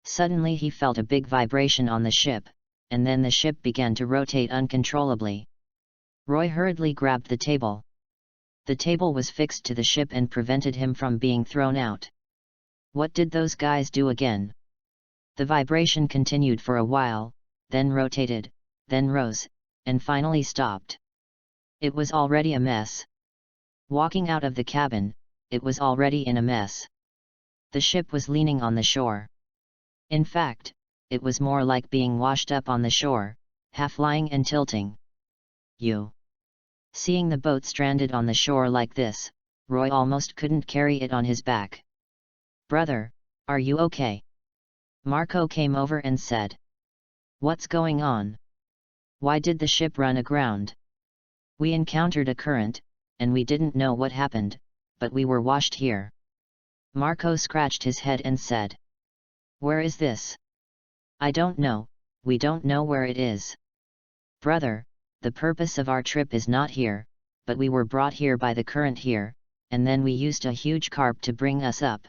Suddenly he felt a big vibration on the ship, and then the ship began to rotate uncontrollably. Roy hurriedly grabbed the table. The table was fixed to the ship and prevented him from being thrown out. What did those guys do again? The vibration continued for a while, then rotated, then rose, and finally stopped. It was already a mess. Walking out of the cabin, it was already in a mess. The ship was leaning on the shore. In fact, it was more like being washed up on the shore, half lying and tilting. Seeing the boat stranded on the shore like this, Roy almost couldn't carry it on his back. Brother, are you okay? Marco came over and said. What's going on? Why did the ship run aground? We encountered a current, and we didn't know what happened, but we were washed here. Marco scratched his head and said. Where is this? I don't know, we don't know where it is. Brother, the purpose of our trip is not here, but we were brought here by the current here, and then we used a huge carp to bring us up.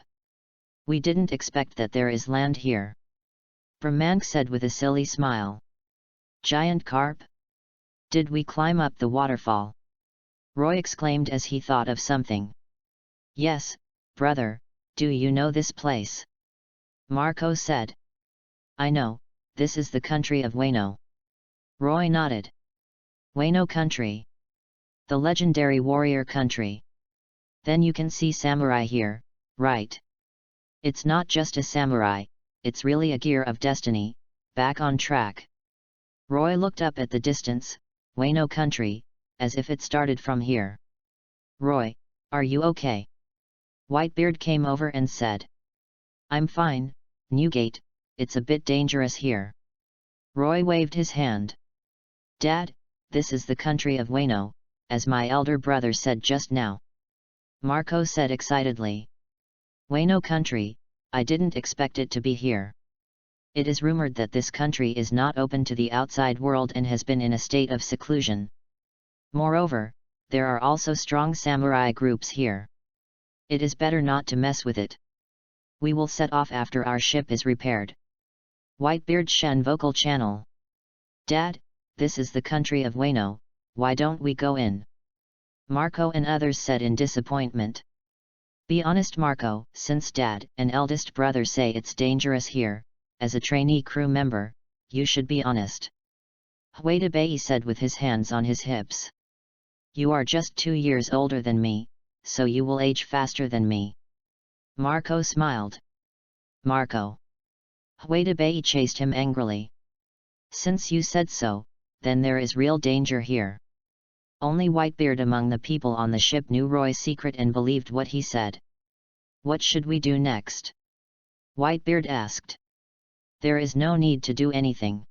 We didn't expect that there is land here. Brahmank said with a silly smile. Giant carp? Did we climb up the waterfall? Roy exclaimed as he thought of something. Yes, brother, do you know this place? Marco said. I know, this is the country of Wano. Roy nodded. Wano country. The legendary warrior country. Then you can see samurai here, right? It's not just a samurai, it's really a gear of destiny, back on track. Roy looked up at the distance, Wano country, as if it started from here. Roy, are you okay? Whitebeard came over and said. I'm fine, Newgate, it's a bit dangerous here. Roy waved his hand. Dad, this is the country of Wano, as my elder brother said just now. Marco said excitedly. Wano country, I didn't expect it to be here. It is rumored that this country is not open to the outside world and has been in a state of seclusion. Moreover, there are also strong samurai groups here. It is better not to mess with it. We will set off after our ship is repaired. Whitebeard Shen vocal channel. Dad, this is the country of Wano, why don't we go in? Marco and others said in disappointment. Be honest, Marco, since Dad and eldest brother say it's dangerous here, as a trainee crew member, you should be honest. Huitabei said with his hands on his hips. You are just 2 years older than me, so you will age faster than me. Marco smiled. Marco. Whitebeard chased him angrily. Since you said so, then there is real danger here. Only Whitebeard among the people on the ship knew Roy's secret and believed what he said. What should we do next? Whitebeard asked. There is no need to do anything.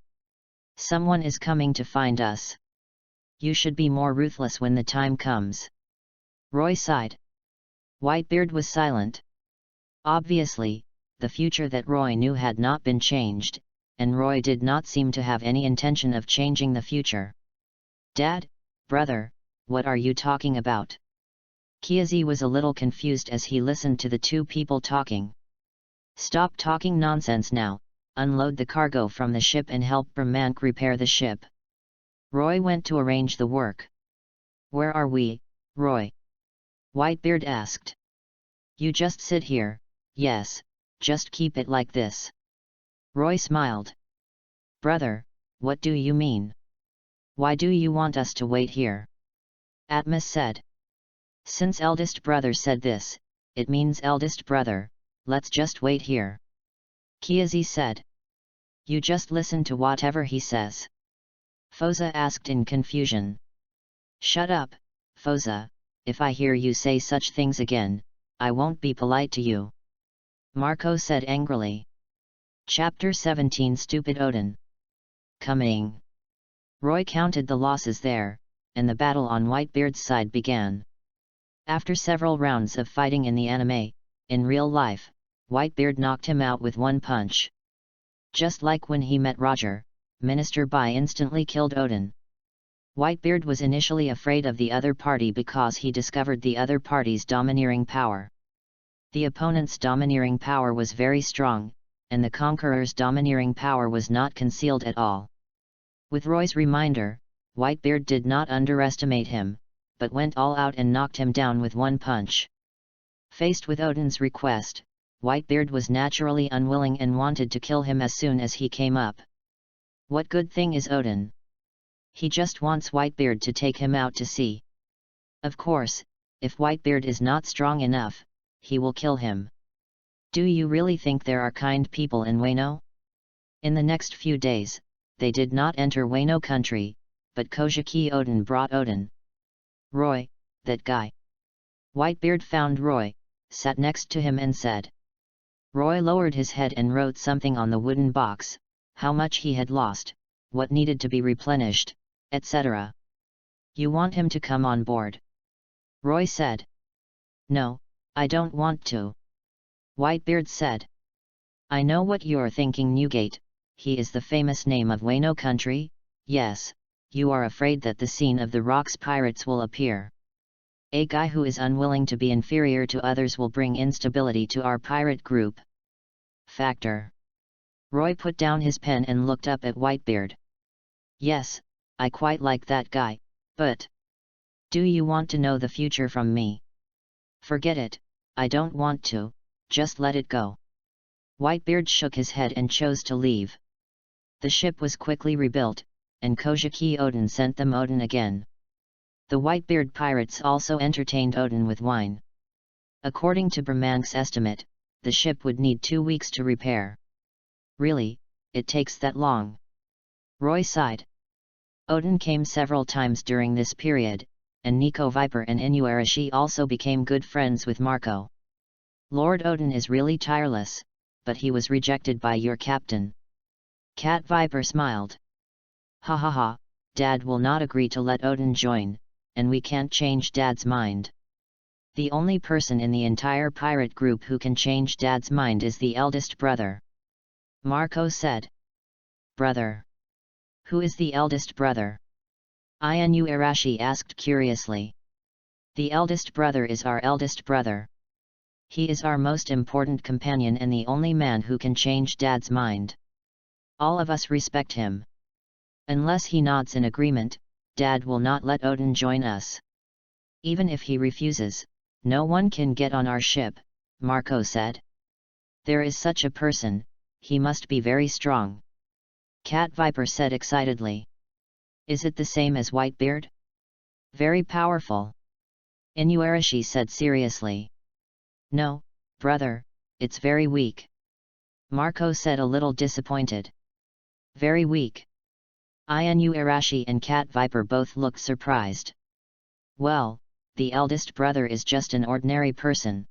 Someone is coming to find us. You should be more ruthless when the time comes. Roy sighed. Whitebeard was silent. Obviously, the future that Roy knew had not been changed, and Roy did not seem to have any intention of changing the future. Dad, brother, what are you talking about? Kiazi was a little confused as he listened to the two people talking. Stop talking nonsense now, unload the cargo from the ship and help Brahmank repair the ship. Roy went to arrange the work. Where are we, Roy? Whitebeard asked. You just sit here, yes, just keep it like this. Roy smiled. Brother, what do you mean? Why do you want us to wait here? Atmos said. Since eldest brother said this, it means eldest brother, let's just wait here. Kiazi said. You just listen to whatever he says. Foza asked in confusion. Shut up, Foza, if I hear you say such things again, I won't be polite to you. Marco said angrily. Chapter 17 Stupid Odin. Coming. Roy counted the losses there, and the battle on Whitebeard's side began. After several rounds of fighting in the anime, in real life, Whitebeard knocked him out with one punch. Just like when he met Roger, Minister Bai instantly killed Odin. Whitebeard was initially afraid of the other party because he discovered the other party's domineering power. The opponent's domineering power was very strong, and the conqueror's domineering power was not concealed at all. With Roy's reminder, Whitebeard did not underestimate him, but went all out and knocked him down with one punch. Faced with Odin's request, Whitebeard was naturally unwilling and wanted to kill him as soon as he came up. What good thing is Odin? He just wants Whitebeard to take him out to sea. Of course, if Whitebeard is not strong enough, he will kill him. Do you really think there are kind people in Wano? In the next few days, they did not enter Wano country, but Kojiki Odin brought Odin. Roy, that guy. Whitebeard found Roy, sat next to him and said. Roy lowered his head and wrote something on the wooden box, how much he had lost, what needed to be replenished, etc. You want him to come on board? Roy said. No, I don't want to. Whitebeard said. I know what you're thinking, Newgate, he is the famous name of Wano country, yes, you are afraid that the scene of the Rocks pirates will appear. A guy who is unwilling to be inferior to others will bring instability to our pirate group. Factor. Roy put down his pen and looked up at Whitebeard. Yes, I quite like that guy, but... Do you want to know the future from me? Forget it, I don't want to, just let it go. Whitebeard shook his head and chose to leave. The ship was quickly rebuilt, and Kojiki Odin sent them Odin again. The Whitebeard pirates also entertained Odin with wine. According to Brahmank's estimate, the ship would need 2 weeks to repair. Really, it takes that long? Roy sighed. Odin came several times during this period, and Nico Viper and Inuarashi also became good friends with Marco. Lord Odin is really tireless, but he was rejected by your captain. Cat Viper smiled. Ha ha ha, Dad will not agree to let Odin join, and we can't change Dad's mind. The only person in the entire pirate group who can change Dad's mind is the eldest brother. Marco said. Brother? Who is the eldest brother? Inuarashi asked curiously. The eldest brother is our eldest brother. He is our most important companion and the only man who can change Dad's mind. All of us respect him. Unless he nods in agreement, Dad will not let Odin join us. Even if he refuses, no one can get on our ship, Marco said. There is such a person, he must be very strong. Cat Viper said excitedly. Is it the same as Whitebeard? Very powerful. Inuarashi said seriously. No, Brother, it's very weak. Marco said a little disappointed. Very weak. Inuarashi and Cat Viper both looked surprised. Well, the eldest brother is just an ordinary person.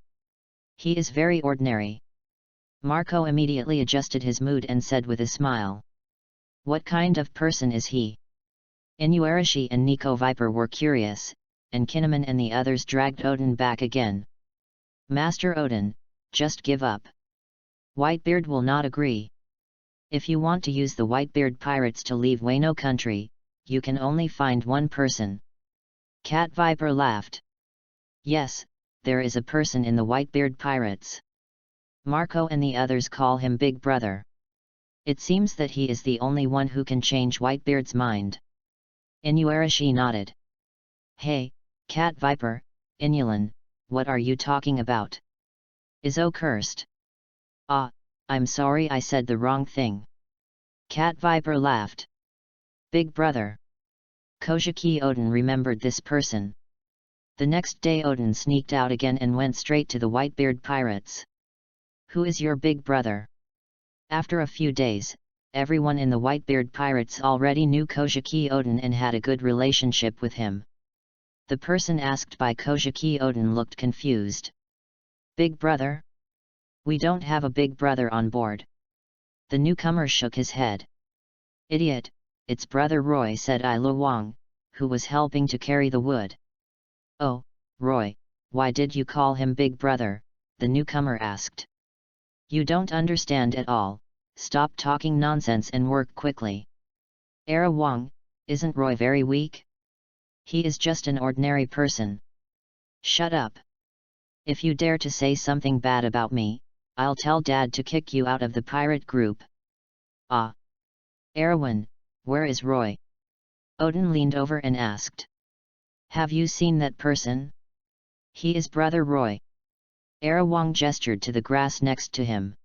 He is very ordinary. Marco immediately adjusted his mood and said with a smile. What kind of person is he? Inuarashi and Nico Viper were curious, and Kinnaman and the others dragged Odin back again. Master Odin, just give up. Whitebeard will not agree. If you want to use the Whitebeard pirates to leave Wano country, you can only find one person. Cat Viper laughed. Yes, there is a person in the Whitebeard pirates. Marco and the others call him Big Brother. It seems that he is the only one who can change Whitebeard's mind. Inuarashi nodded. Hey, Cat Viper, Inulan, what are you talking about? Izzo cursed. Ah, I'm sorry I said the wrong thing. Cat Viper laughed. Big Brother. Kojiki Odin remembered this person. The next day Odin sneaked out again and went straight to the Whitebeard pirates. Who is your big brother? After a few days, everyone in the Whitebeard pirates already knew Kojiki Odin and had a good relationship with him. The person asked by Kojiki Odin looked confused. Big brother? We don't have a big brother on board. The newcomer shook his head. Idiot, it's Brother Roy, said Ilo Wang, who was helping to carry the wood. Oh, Roy, why did you call him Big Brother? The newcomer asked. You don't understand at all, stop talking nonsense and work quickly. Era Wang, isn't Roy very weak? He is just an ordinary person. Shut up. If you dare to say something bad about me, I'll tell Dad to kick you out of the pirate group. Ah. Erwin, where is Roy? Odin leaned over and asked. Have you seen that person? He is Brother Roy. Era Wang gestured to the grass next to him.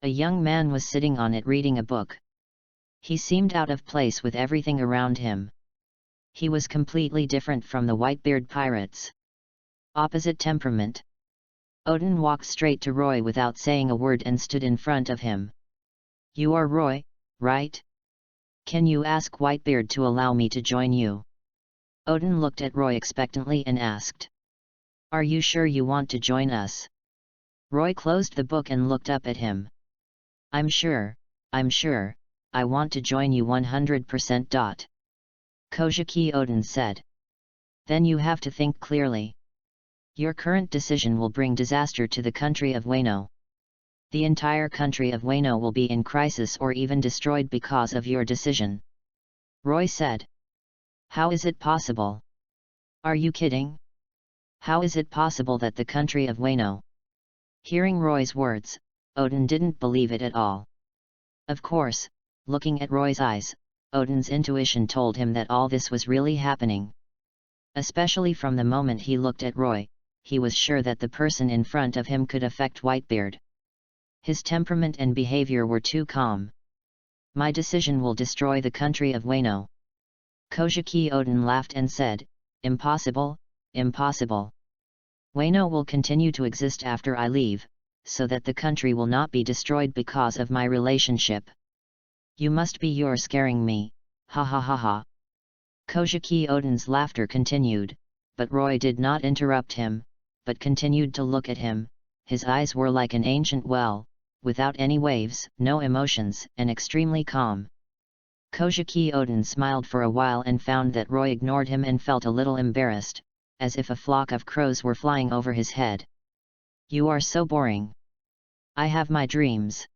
A young man was sitting on it reading a book. He seemed out of place with everything around him. He was completely different from the Whitebeard pirates. Opposite temperament. Odin walked straight to Roy without saying a word and stood in front of him. You are Roy, right? Can you ask Whitebeard to allow me to join you? Odin looked at Roy expectantly and asked. Are you sure you want to join us? Roy closed the book and looked up at him. I'm sure, I want to join you 100%. Kojiki Odin said. Then you have to think clearly. Your current decision will bring disaster to the country of Wano. The entire country of Wano will be in crisis or even destroyed because of your decision. Roy said. How is it possible? Are you kidding? How is it possible that the country of Wano? Hearing Roy's words, Odin didn't believe it at all. Of course, looking at Roy's eyes, Odin's intuition told him that all this was really happening. Especially from the moment he looked at Roy, he was sure that the person in front of him could affect Whitebeard. His temperament and behavior were too calm. My decision will destroy the country of Wano. Kojiki Odin laughed and said, Impossible, impossible. Wano will continue to exist after I leave, so that the country will not be destroyed because of my relationship. You must be you're scaring me, ha ha ha ha. Kojiki Odin's laughter continued, but Roy did not interrupt him, but continued to look at him. His eyes were like an ancient well, without any waves, no emotions, and extremely calm. Kojiki Odin smiled for a while and found that Roy ignored him and felt a little embarrassed, as if a flock of crows were flying over his head. You are so boring. I have my dreams.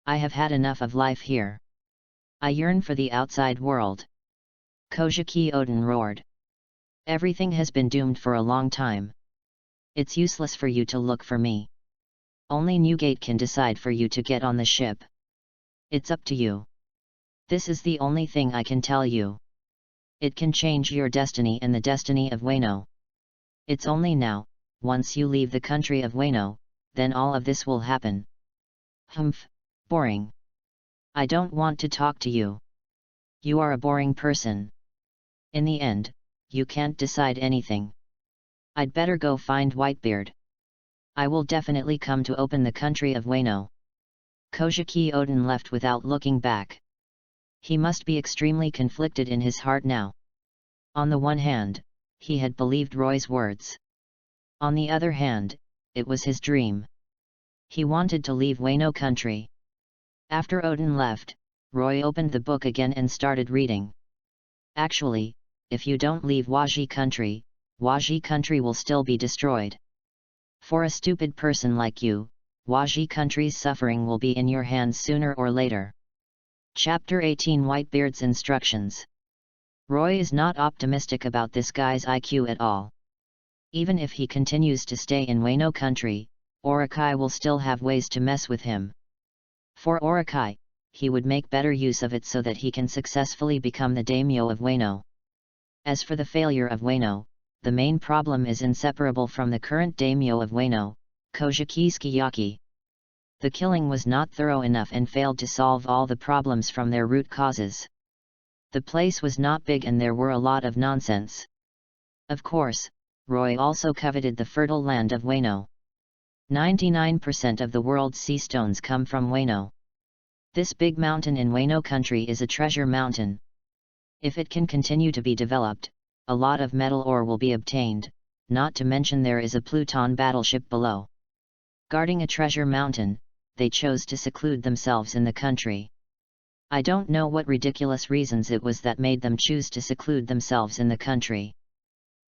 I have had enough of life here. I yearn for the outside world. Kojiki Odin roared. Everything has been doomed for a long time. It's useless for you to look for me. Only Newgate can decide for you to get on the ship. It's up to you. This is the only thing I can tell you. It can change your destiny and the destiny of Wano. It's only now, once you leave the country of Wano, then all of this will happen. Humph, boring. I don't want to talk to you. You are a boring person. In the end, you can't decide anything. I'd better go find Whitebeard. I will definitely come to open the country of Wano. Kojiki Odin left without looking back. He must be extremely conflicted in his heart now. On the one hand, he had believed Roy's words. On the other hand, it was his dream. He wanted to leave Wano country. After Odin left, Roy opened the book again and started reading. Actually, if you don't leave Waji country will still be destroyed. For a stupid person like you, Waji country's suffering will be in your hands sooner or later. Chapter 18 Whitebeard's Instructions. Roy is not optimistic about this guy's IQ at all. Even if he continues to stay in Wano country, Orokai will still have ways to mess with him. For Orokai, he would make better use of it so that he can successfully become the daimyo of Wano. As for the failure of Wano, the main problem is inseparable from the current daimyo of Wano, Kojiki Tsukiyaki. The killing was not thorough enough and failed to solve all the problems from their root causes. The place was not big and there were a lot of nonsense. Of course, Roy also coveted the fertile land of Wano. 99% of the world's sea stones come from Wano. This big mountain in Wano country is a treasure mountain. If it can continue to be developed, a lot of metal ore will be obtained, not to mention there is a Pluton battleship below. Guarding a treasure mountain, they chose to seclude themselves in the country. I don't know what ridiculous reasons it was that made them choose to seclude themselves in the country.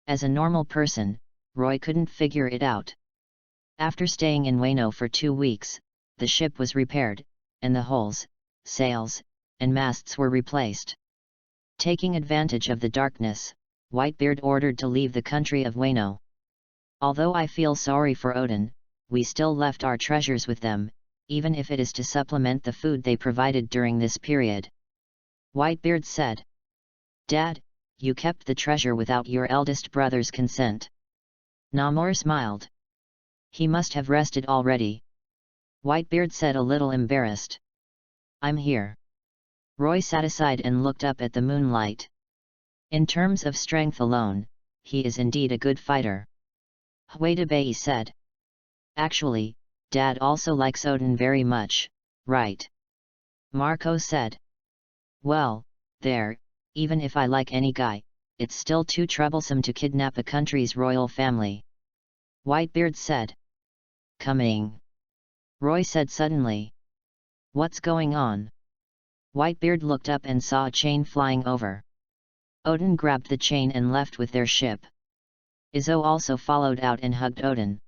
As a normal person, Roy couldn't figure it out. After staying in Wano for 2 weeks, the ship was repaired, and the hulls, sails, and masts were replaced. Taking advantage of the darkness, Whitebeard ordered to leave the country of Wano. Although I feel sorry for Odin, we still left our treasures with them, even if it is to supplement the food they provided during this period. Whitebeard said. Dad, you kept the treasure without your eldest brother's consent. Namor smiled. He must have rested already. Whitebeard said a little embarrassed. I'm here. Roy sat aside and looked up at the moonlight. In terms of strength alone, he is indeed a good fighter. Huidabai said. Actually, Dad also likes Odin very much, right? Marco said. Well, there, even if I like any guy, it's still too troublesome to kidnap a country's royal family. Whitebeard said. Coming. Roy said suddenly. What's going on? Whitebeard looked up and saw a chain flying over. Odin grabbed the chain and left with their ship. Izzo also followed out and hugged Odin.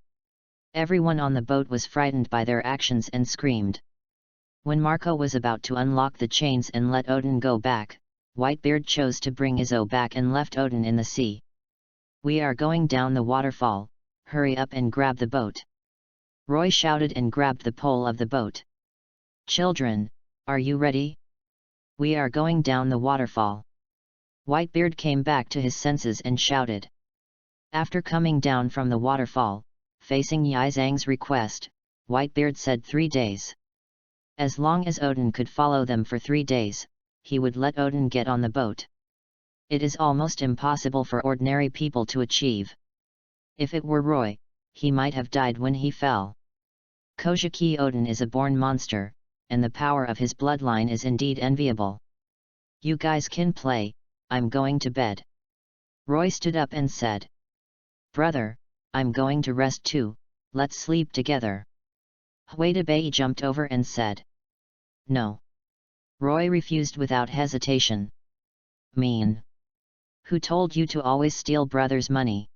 Everyone on the boat was frightened by their actions and screamed. When Marco was about to unlock the chains and let Odin go back, Whitebeard chose to bring Izzo back and left Odin in the sea. We are going down the waterfall, hurry up and grab the boat. Roy shouted and grabbed the pole of the boat. Children, are you ready? We are going down the waterfall. Whitebeard came back to his senses and shouted. After coming down from the waterfall, facing Yizang's request, Whitebeard said 3 days. As long as Odin could follow them for 3 days, he would let Odin get on the boat. It is almost impossible for ordinary people to achieve. If it were Roy, he might have died when he fell. Kojiki Odin is a born monster, and the power of his bloodline is indeed enviable. You guys can play, I'm going to bed. Roy stood up and said. Brother, I'm going to rest too, let's sleep together. Huidabai jumped over and said. No. Roy refused without hesitation. Mean. Who told you to always steal brother's money?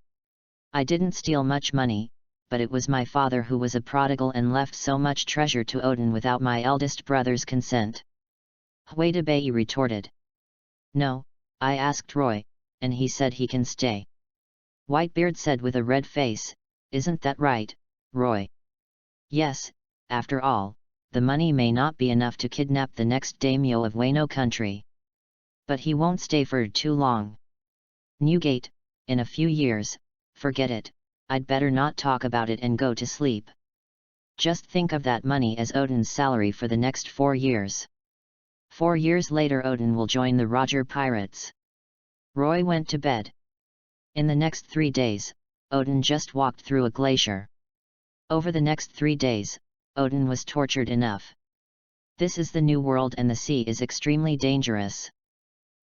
I didn't steal much money, but it was my father who was a prodigal and left so much treasure to Odin without my eldest brother's consent. Huidabai retorted. No, I asked Roy, and he said he can stay. Whitebeard said with a red face, isn't that right, Roy? Yes, after all, the money may not be enough to kidnap the next daimyo of Wano country. But he won't stay for too long. Newgate, in a few years, forget it, I'd better not talk about it and go to sleep. Just think of that money as Odin's salary for the next 4 years. 4 years later Odin will join the Roger Pirates. Roy went to bed. In the next 3 days, Odin just walked through a glacier. Over the next 3 days, Odin was tortured enough. This is the new world and the sea is extremely dangerous.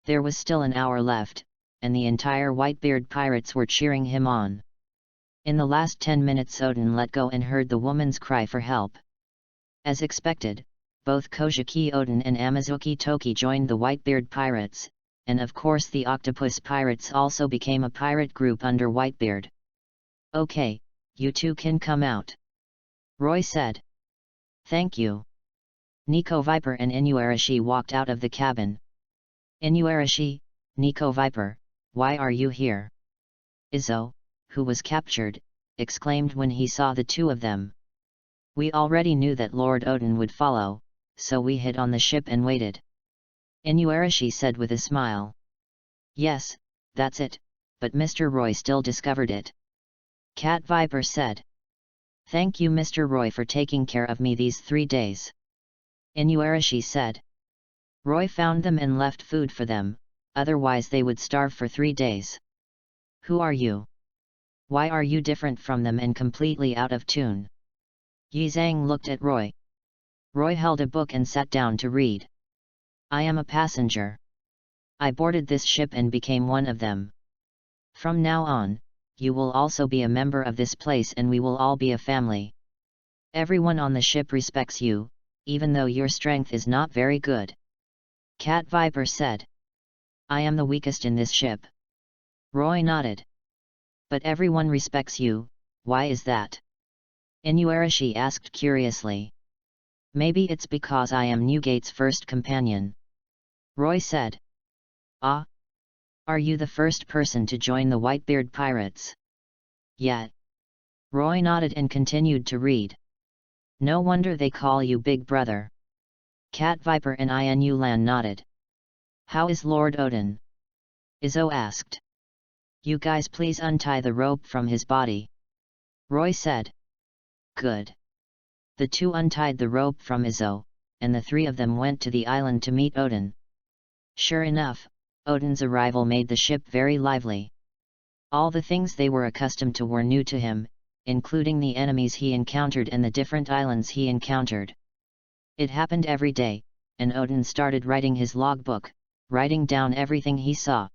There was still an hour left, and the entire Whitebeard pirates were cheering him on. In the last 10 minutes Odin let go and heard the woman's cry for help. As expected, both Kojiki Odin and Amazuki Toki joined the Whitebeard pirates, and of course the octopus pirates also became a pirate group under Whitebeard. "Okay, you two can come out," Roy said. "Thank you." Nico Viper and Inuarashi walked out of the cabin. "Inuarashi, Nico Viper, why are you here?" Izzo, who was captured, exclaimed when he saw the two of them. "We already knew that Lord Odin would follow, so we hid on the ship and waited," Inuarashi said with a smile. "Yes, that's it, but Mr. Roy still discovered it," Cat Viper said. "Thank you Mr. Roy for taking care of me these 3 days," Inuarashi said. "Roy found them and left food for them, otherwise they would starve for 3 days. Who are you? Why are you different from them and completely out of tune?" Yizang looked at Roy. Roy held a book and sat down to read. "I am a passenger. I boarded this ship and became one of them. From now on, you will also be a member of this place and we will all be a family. Everyone on the ship respects you, even though your strength is not very good," Cat Viper said. "I am the weakest in this ship." Roy nodded. "But everyone respects you, why is that?" Inuarashi asked curiously. "Maybe it's because I am Newgate's first companion," Roy said. "Ah? Are you the first person to join the Whitebeard pirates?" "Yeah." Roy nodded and continued to read. "No wonder they call you Big Brother." Cat Viper and Inu Lan nodded. "How is Lord Odin?" Izzo asked. "You guys please untie the rope from his body," Roy said. "Good." The two untied the rope from Izzo, and the 3 of them went to the island to meet Odin. Sure enough, Odin's arrival made the ship very lively. All the things they were accustomed to were new to him, including the enemies he encountered and the different islands he encountered. It happened every day, and Odin started writing his logbook, writing down everything he saw.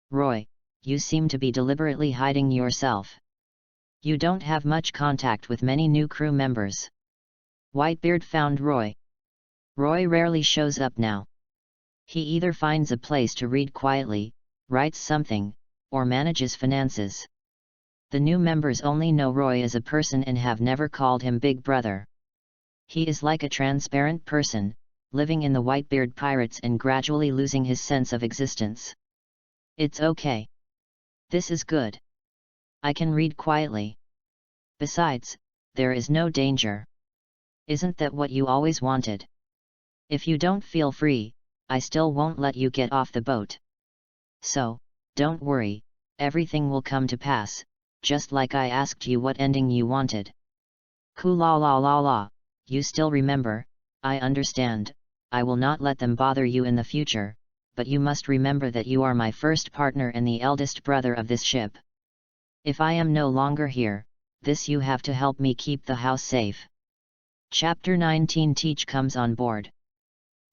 "Roy, you seem to be deliberately hiding yourself. You don't have much contact with many new crew members." Whitebeard found Roy. Roy rarely shows up now. He either finds a place to read quietly, writes something, or manages finances. The new members only know Roy as a person and have never called him Big Brother. He is like a transparent person, living in the Whitebeard pirates and gradually losing his sense of existence. "It's okay. This is good. I can read quietly. Besides, there is no danger. Isn't that what you always wanted? If you don't feel free, I still won't let you get off the boat. So, don't worry, everything will come to pass, just like I asked you what ending you wanted." "Kula la la la, you still remember, I understand, I will not let them bother you in the future, but you must remember that you are my first partner and the eldest brother of this ship. If I am no longer here, this you have to help me keep the house safe." Chapter 19 Teach comes on board.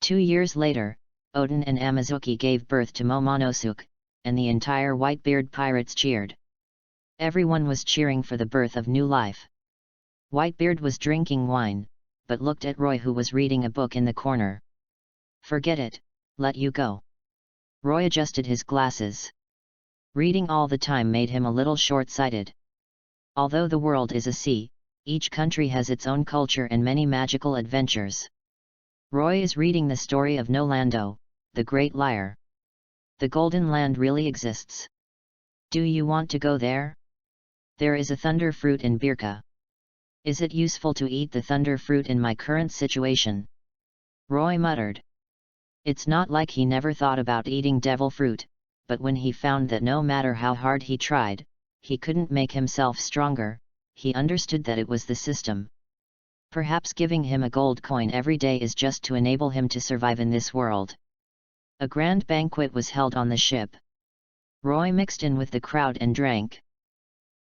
2 years later, Odin and Amazuki gave birth to Momonosuke, and the entire Whitebeard pirates cheered. Everyone was cheering for the birth of new life. Whitebeard was drinking wine, but looked at Roy who was reading a book in the corner. "Forget it, let you go." Roy adjusted his glasses. Reading all the time made him a little short-sighted. Although the world is a sea, each country has its own culture and many magical adventures. Roy is reading the story of Nolando, the Great Liar. The Golden Land really exists. Do you want to go there? There is a thunder fruit in Birka. Is it useful to eat the thunder fruit in my current situation? Roy muttered. It's not like he never thought about eating devil fruit, but when he found that no matter how hard he tried, he couldn't make himself stronger, he understood that it was the system. Perhaps giving him a gold coin every day is just to enable him to survive in this world. A grand banquet was held on the ship. Roy mixed in with the crowd and drank.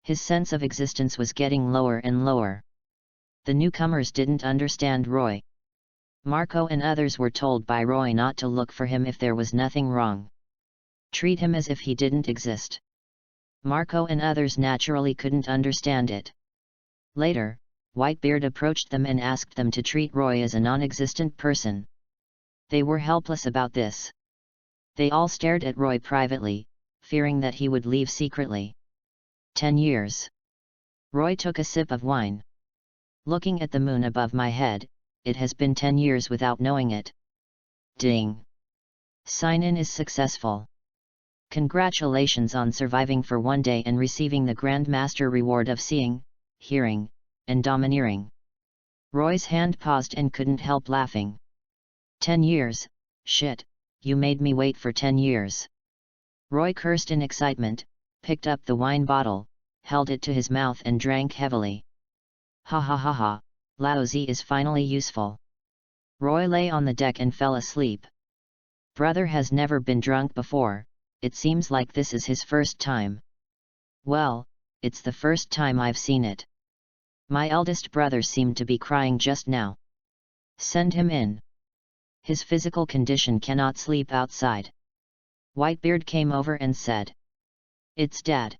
His sense of existence was getting lower and lower. The newcomers didn't understand Roy. Marco and others were told by Roy not to look for him if there was nothing wrong. Treat him as if he didn't exist. Marco and others naturally couldn't understand it. Later, Whitebeard approached them and asked them to treat Roy as a non-existent person. They were helpless about this. They all stared at Roy privately, fearing that he would leave secretly. 10 years. Roy took a sip of wine. Looking at the moon above my head, it has been 10 years without knowing it. Ding! Sign-in is successful. Congratulations on surviving for 1 day and receiving the Grand Master reward of seeing, hearing, and domineering. Roy's hand paused and couldn't help laughing. 10 years, shit, you made me wait for 10 years. Roy cursed in excitement, picked up the wine bottle, held it to his mouth and drank heavily. Ha ha ha ha, lousy is finally useful. Roy lay on the deck and fell asleep. Brother has never been drunk before, it seems like this is his first time. Well, it's the first time I've seen it. My eldest brother seemed to be crying just now. Send him in. His physical condition cannot sleep outside. Whitebeard came over and said. It's Dad.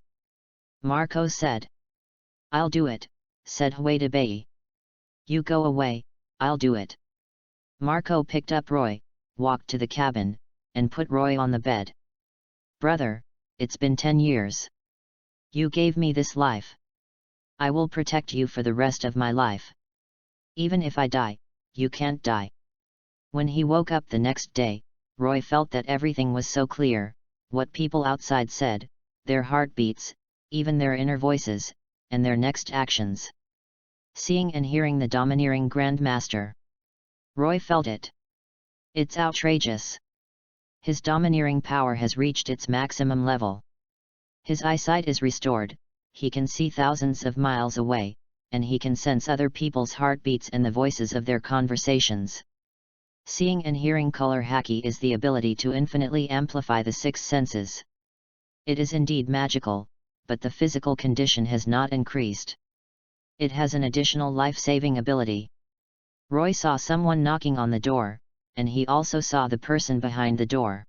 Marco said. I'll do it, said Whitebeard. You go away, I'll do it. Marco picked up Roy, walked to the cabin, and put Roy on the bed. Brother, it's been 10 years. You gave me this life. I will protect you for the rest of my life. Even if I die, you can't die. When he woke up the next day, Roy felt that everything was so clear, what people outside said, their heartbeats, even their inner voices, and their next actions. Seeing and hearing the domineering Grand Master. Roy felt it. It's outrageous. His domineering power has reached its maximum level. His eyesight is restored, he can see thousands of miles away, and he can sense other people's heartbeats and the voices of their conversations. Seeing and hearing color haki is the ability to infinitely amplify the 6 senses. It is indeed magical, but the physical condition has not increased. It has an additional life-saving ability. Roy saw someone knocking on the door, and he also saw the person behind the door.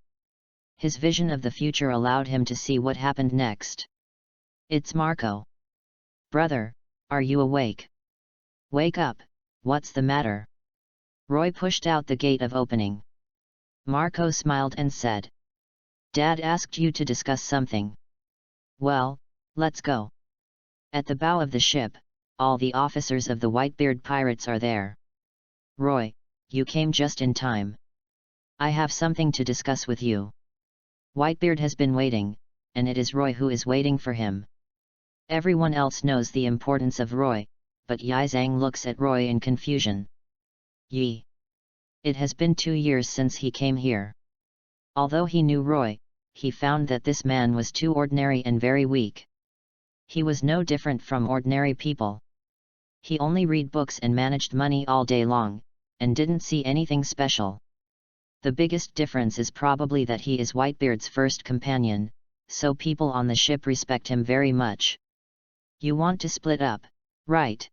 His vision of the future allowed him to see what happened next. It's Marco. Brother, are you awake? Wake up, what's the matter? Roy pushed out the gate of opening. Marco smiled and said. Dad asked you to discuss something. Well, let's go. At the bow of the ship, all the officers of the Whitebeard pirates are there. Roy, you came just in time. I have something to discuss with you. Whitebeard has been waiting, and it is Roy who is waiting for him. Everyone else knows the importance of Roy, but Yi Zhang looks at Roy in confusion. Yi. It has been 2 years since he came here. Although he knew Roy, he found that this man was too ordinary and very weak. He was no different from ordinary people. He only read books and managed money all day long, and didn't see anything special. The biggest difference is probably that he is Whitebeard's first companion, so people on the ship respect him very much. You want to split up, right?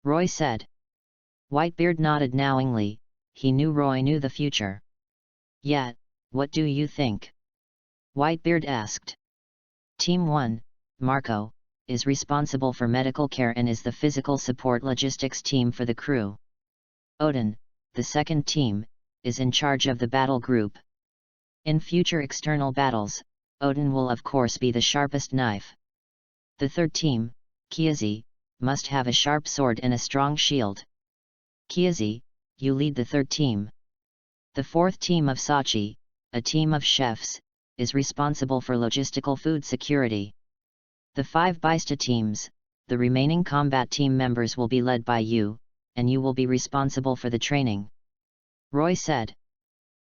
Roy said. Whitebeard nodded knowingly, he knew Roy knew the future. Yet, what do you think? Whitebeard asked. Team 1, Marco, is responsible for medical care and is the physical support logistics team for the crew. Odin, the second team, is in charge of the battle group. In future external battles, Odin will of course be the sharpest knife. The third team, Kiazi, must have a sharp sword and a strong shield. Kiazi, you lead the third team. The fourth team of Sachi, a team of chefs, is responsible for logistical food security. The 5 Baista teams, the remaining combat team members will be led by you, and you will be responsible for the training. Roy said.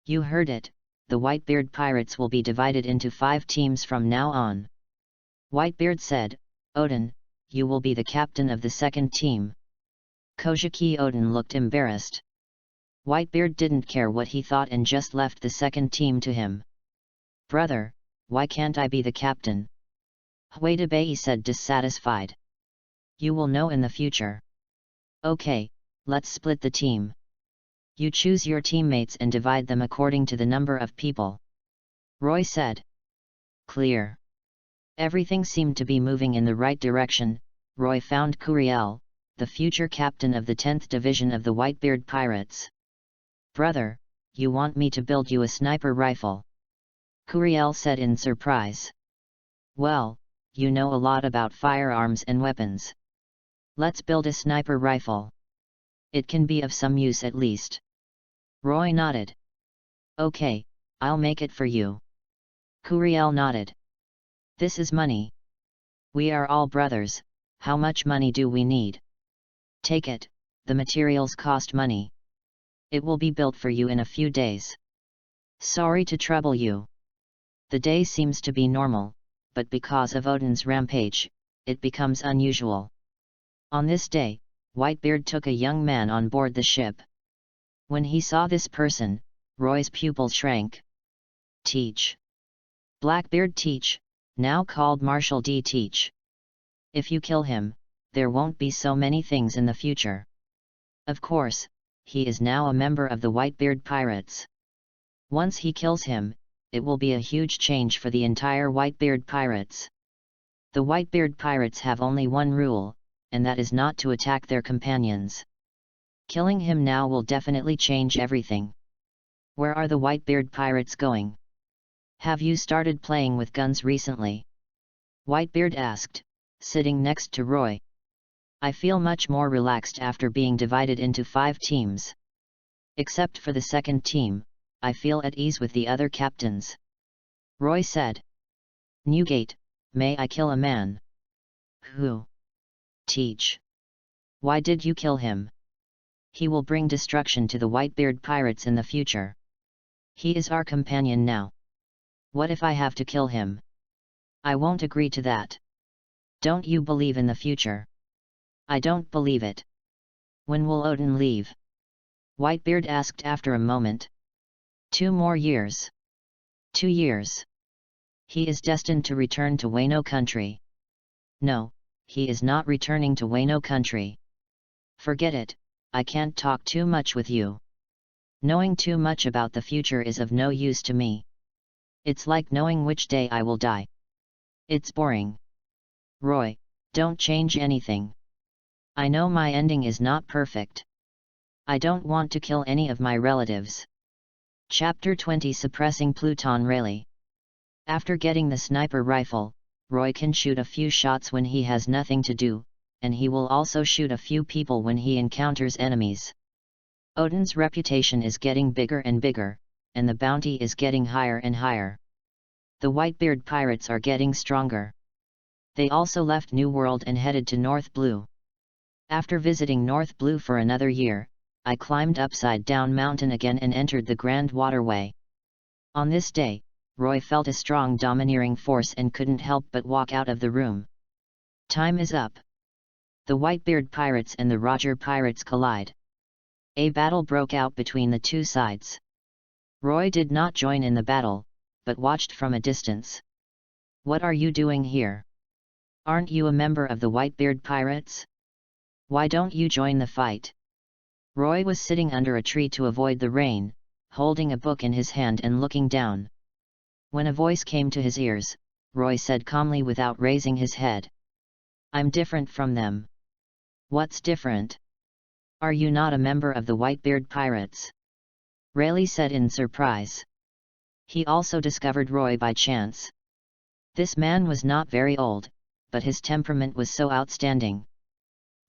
You heard it, the Whitebeard pirates will be divided into 5 teams from now on. Whitebeard said, Odin, you will be the captain of the second team. Kojiki Odin looked embarrassed. Whitebeard didn't care what he thought and just left the second team to him. Brother, why can't I be the captain? Huitabei said dissatisfied. You will know in the future. Okay, let's split the team. You choose your teammates and divide them according to the number of people. Roy said. Clear. Everything seemed to be moving in the right direction. Roy found Curiel, the future captain of the 10th Division of the Whitebeard Pirates. Brother, you want me to build you a sniper rifle? Curiel said in surprise. Well, you know a lot about firearms and weapons. Let's build a sniper rifle. It can be of some use at least. Roy nodded. Okay, I'll make it for you. Curiel nodded. This is money. We are all brothers, how much money do we need? Take it, the materials cost money. It will be built for you in a few days. Sorry to trouble you. The day seems to be normal, but because of Odin's rampage, it becomes unusual. On this day, Whitebeard took a young man on board the ship. When he saw this person, Roy's pupils shrank. Teach. Blackbeard Teach, now called Marshall D. Teach. If you kill him, there won't be so many things in the future. Of course, he is now a member of the Whitebeard Pirates. Once he kills him, it will be a huge change for the entire Whitebeard Pirates. The Whitebeard Pirates have only one rule, and that is not to attack their companions. Killing him now will definitely change everything. Where are the Whitebeard Pirates going? Have you started playing with guns recently? Whitebeard asked, sitting next to Roy. I feel much more relaxed after being divided into 5 teams. Except for the second team, I feel at ease with the other captains. Roy said. Newgate, may I kill a man? Who? Teach. Why did you kill him? He will bring destruction to the Whitebeard Pirates in the future. He is our companion now. What if I have to kill him? I won't agree to that. Don't you believe in the future? I don't believe it. When will Odin leave? Whitebeard asked after a moment. 2 more years. 2 years. He is destined to return to Wano country. No, he is not returning to Wano country. Forget it, I can't talk too much with you. Knowing too much about the future is of no use to me. It's like knowing which day I will die. It's boring. Roy, don't change anything. I know my ending is not perfect. I don't want to kill any of my relatives. Chapter 20 Suppressing Pluton Rayleigh. After getting the sniper rifle, Roy can shoot a few shots when he has nothing to do, and he will also shoot a few people when he encounters enemies. Odin's reputation is getting bigger and bigger, and the bounty is getting higher and higher. The Whitebeard Pirates are getting stronger. They also left New World and headed to North Blue. After visiting North Blue for another year, I climbed Upside Down Mountain again and entered the Grand Waterway. On this day, Roy felt a strong domineering force and couldn't help but walk out of the room. Time is up. The Whitebeard Pirates and the Roger Pirates collide. A battle broke out between the two sides. Roy did not join in the battle, but watched from a distance. What are you doing here? Aren't you a member of the Whitebeard Pirates? Why don't you join the fight? Roy was sitting under a tree to avoid the rain, holding a book in his hand and looking down. When a voice came to his ears, Roy said calmly without raising his head. I'm different from them. What's different? Are you not a member of the Whitebeard Pirates? Rayleigh said in surprise. He also discovered Roy by chance. This man was not very old, but his temperament was so outstanding.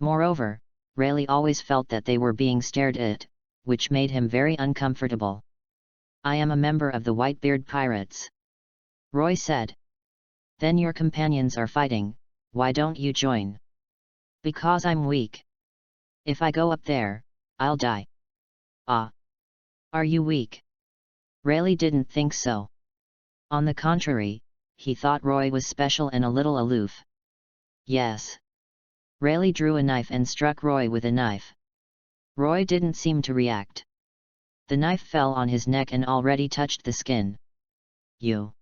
Moreover, Rayleigh always felt that they were being stared at, which made him very uncomfortable. I am a member of the Whitebeard Pirates. Roy said. Then your companions are fighting, why don't you join? Because I'm weak. If I go up there, I'll die. Ah. Are you weak? Rayleigh didn't think so. On the contrary, he thought Roy was special and a little aloof. Yes. Rayleigh drew a knife and struck Roy with a knife. Roy didn't seem to react. The knife fell on his neck and already touched the skin. You.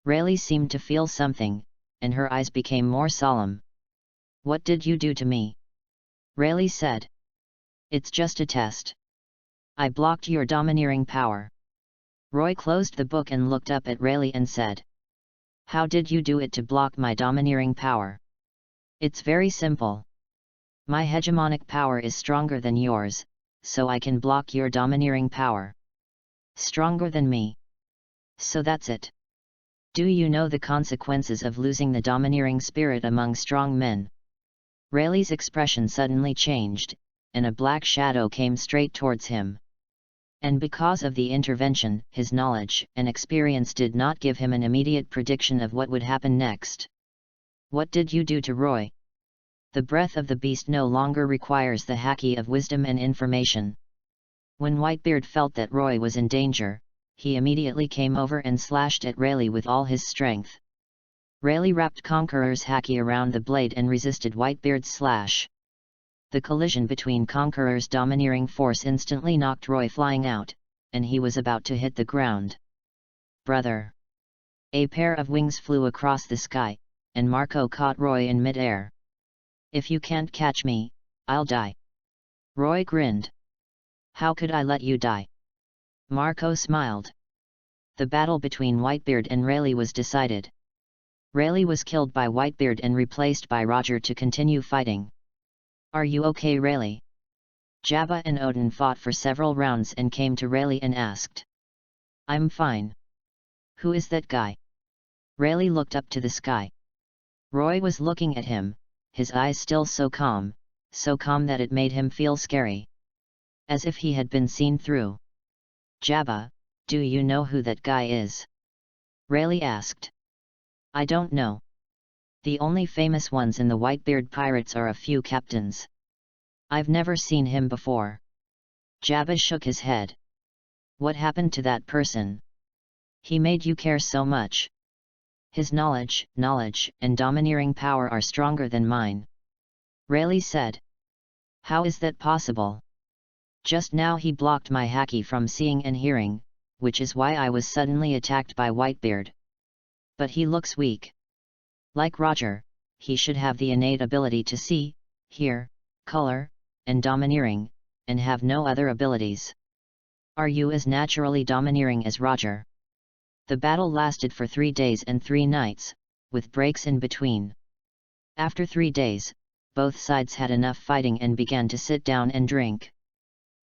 Rayleigh seemed to feel something, and her eyes became more solemn. What did you do to me? Rayleigh said. It's just a test. I blocked your domineering power. Roy closed the book and looked up at Rayleigh and said, How did you do it to block my domineering power? It's very simple. My hegemonic power is stronger than yours, so I can block your domineering power. Stronger than me. So that's it. Do you know the consequences of losing the domineering spirit among strong men? Rayleigh's expression suddenly changed, and a black shadow came straight towards him. And because of the intervention, his knowledge and experience did not give him an immediate prediction of what would happen next. What did you do to Roy? The breath of the beast no longer requires the haki of wisdom and information. When Whitebeard felt that Roy was in danger, he immediately came over and slashed at Rayleigh with all his strength. Rayleigh wrapped Conqueror's haki around the blade and resisted Whitebeard's slash. The collision between Conqueror's domineering force instantly knocked Roy flying out, and he was about to hit the ground. Brother! A pair of wings flew across the sky, and Marco caught Roy in mid-air. If you can't catch me, I'll die. Roy grinned. How could I let you die? Marco smiled. The battle between Whitebeard and Rayleigh was decided. Rayleigh was killed by Whitebeard and replaced by Roger to continue fighting. Are you okay, Rayleigh? Jabba and Odin fought for several rounds and came to Rayleigh and asked. I'm fine. Who is that guy? Rayleigh looked up to the sky. Roy was looking at him, his eyes still so calm that it made him feel scary. As if he had been seen through. Jabba, do you know who that guy is? Rayleigh asked. I don't know. The only famous ones in the Whitebeard pirates are a few captains. I've never seen him before. Jabba shook his head. What happened to that person? He made you care so much. His knowledge, and domineering power are stronger than mine. Rayleigh said. How is that possible? Just now he blocked my haki from seeing and hearing, which is why I was suddenly attacked by Whitebeard. But he looks weak. Like Roger, he should have the innate ability to see, hear, color, and domineering, and have no other abilities. Are you as naturally domineering as Roger? The battle lasted for 3 days and 3 nights, with breaks in between. After 3 days, both sides had enough fighting and began to sit down and drink.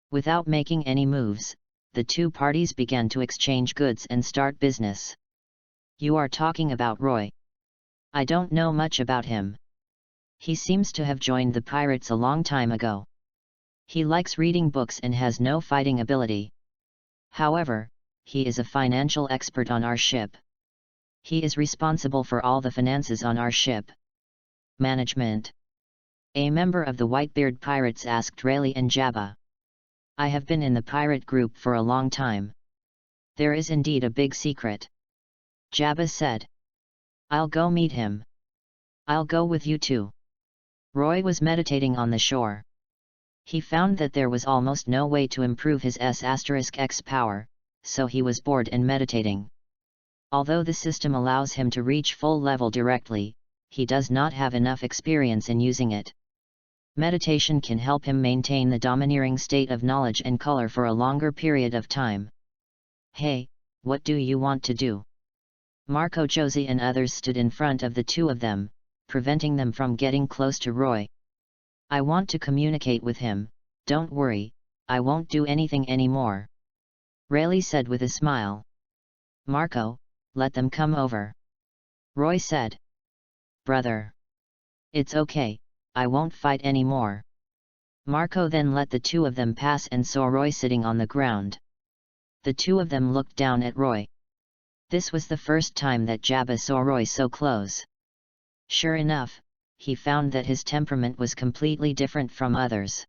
Without making any moves, the two parties began to exchange goods and start business. You are talking about Roy. I don't know much about him. He seems to have joined the pirates a long time ago. He likes reading books and has no fighting ability. However, he is a financial expert on our ship. He is responsible for all the finances on our ship. Management. A member of the Whitebeard pirates asked Rayleigh and Jabba. I have been in the pirate group for a long time. There is indeed a big secret. Jabba said. I'll go meet him. I'll go with you too. Roy was meditating on the shore. He found that there was almost no way to improve his S*X power, so he was bored and meditating. Although the system allows him to reach full level directly, he does not have enough experience in using it. Meditation can help him maintain the domineering state of knowledge and color for a longer period of time. Hey, what do you want to do? Marco, Josie and others stood in front of the two of them, preventing them from getting close to Roy. I want to communicate with him, don't worry, I won't do anything anymore. Rayleigh said with a smile. Marco, let them come over. Roy said. Brother. It's okay, I won't fight anymore. Marco then let the two of them pass and saw Roy sitting on the ground. The two of them looked down at Roy. This was the first time that Jabba saw Roy so close. Sure enough, he found that his temperament was completely different from others.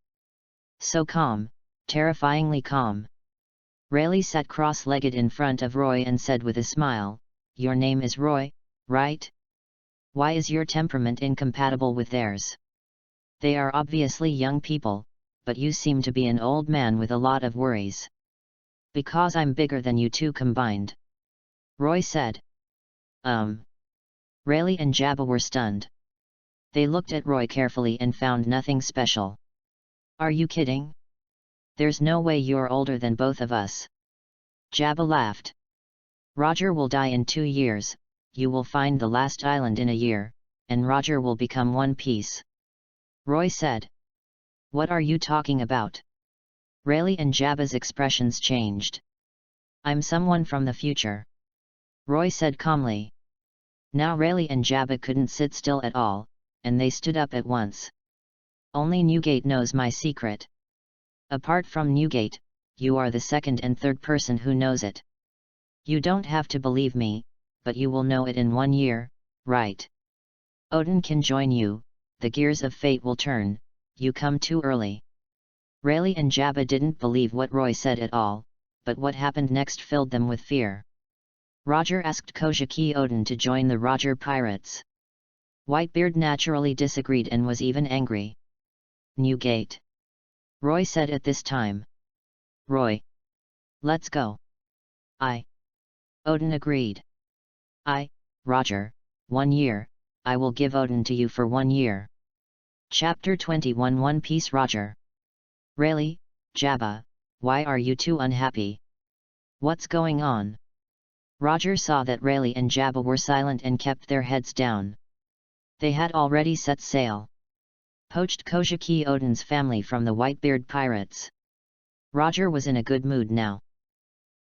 So calm, terrifyingly calm. Rayleigh sat cross-legged in front of Roy and said with a smile, Your name is Roy, right? Why is your temperament incompatible with theirs? They are obviously young people, but you seem to be an old man with a lot of worries. Because I'm bigger than you two combined. Roy said. Rayleigh and Jabba were stunned. They looked at Roy carefully and found nothing special. Are you kidding? There's no way you're older than both of us. Jabba laughed. Roger will die in 2 years, you will find the last island in a year, and Roger will become one piece. Roy said. What are you talking about? Rayleigh and Jabba's expressions changed. I'm someone from the future. Roy said calmly. Now Rayleigh and Jabba couldn't sit still at all, and they stood up at once. Only Newgate knows my secret. Apart from Newgate, you are the second and third person who knows it. You don't have to believe me, but you will know it in 1 year, right? Odin can join you, the gears of fate will turn, you come too early. Rayleigh and Jabba didn't believe what Roy said at all, but what happened next filled them with fear. Roger asked Kojaki Odin to join the Roger Pirates. Whitebeard naturally disagreed and was even angry. Newgate. Roy said at this time. Roy. Let's go. Odin agreed. Roger, 1 year, I will give Odin to you for 1 year. Chapter 21 One Piece Roger. Rayleigh, Jabba, why are you two unhappy? What's going on? Roger saw that Rayleigh and Jabba were silent and kept their heads down. They had already set sail. Poached Kojaki Odin's family from the Whitebeard pirates. Roger was in a good mood now.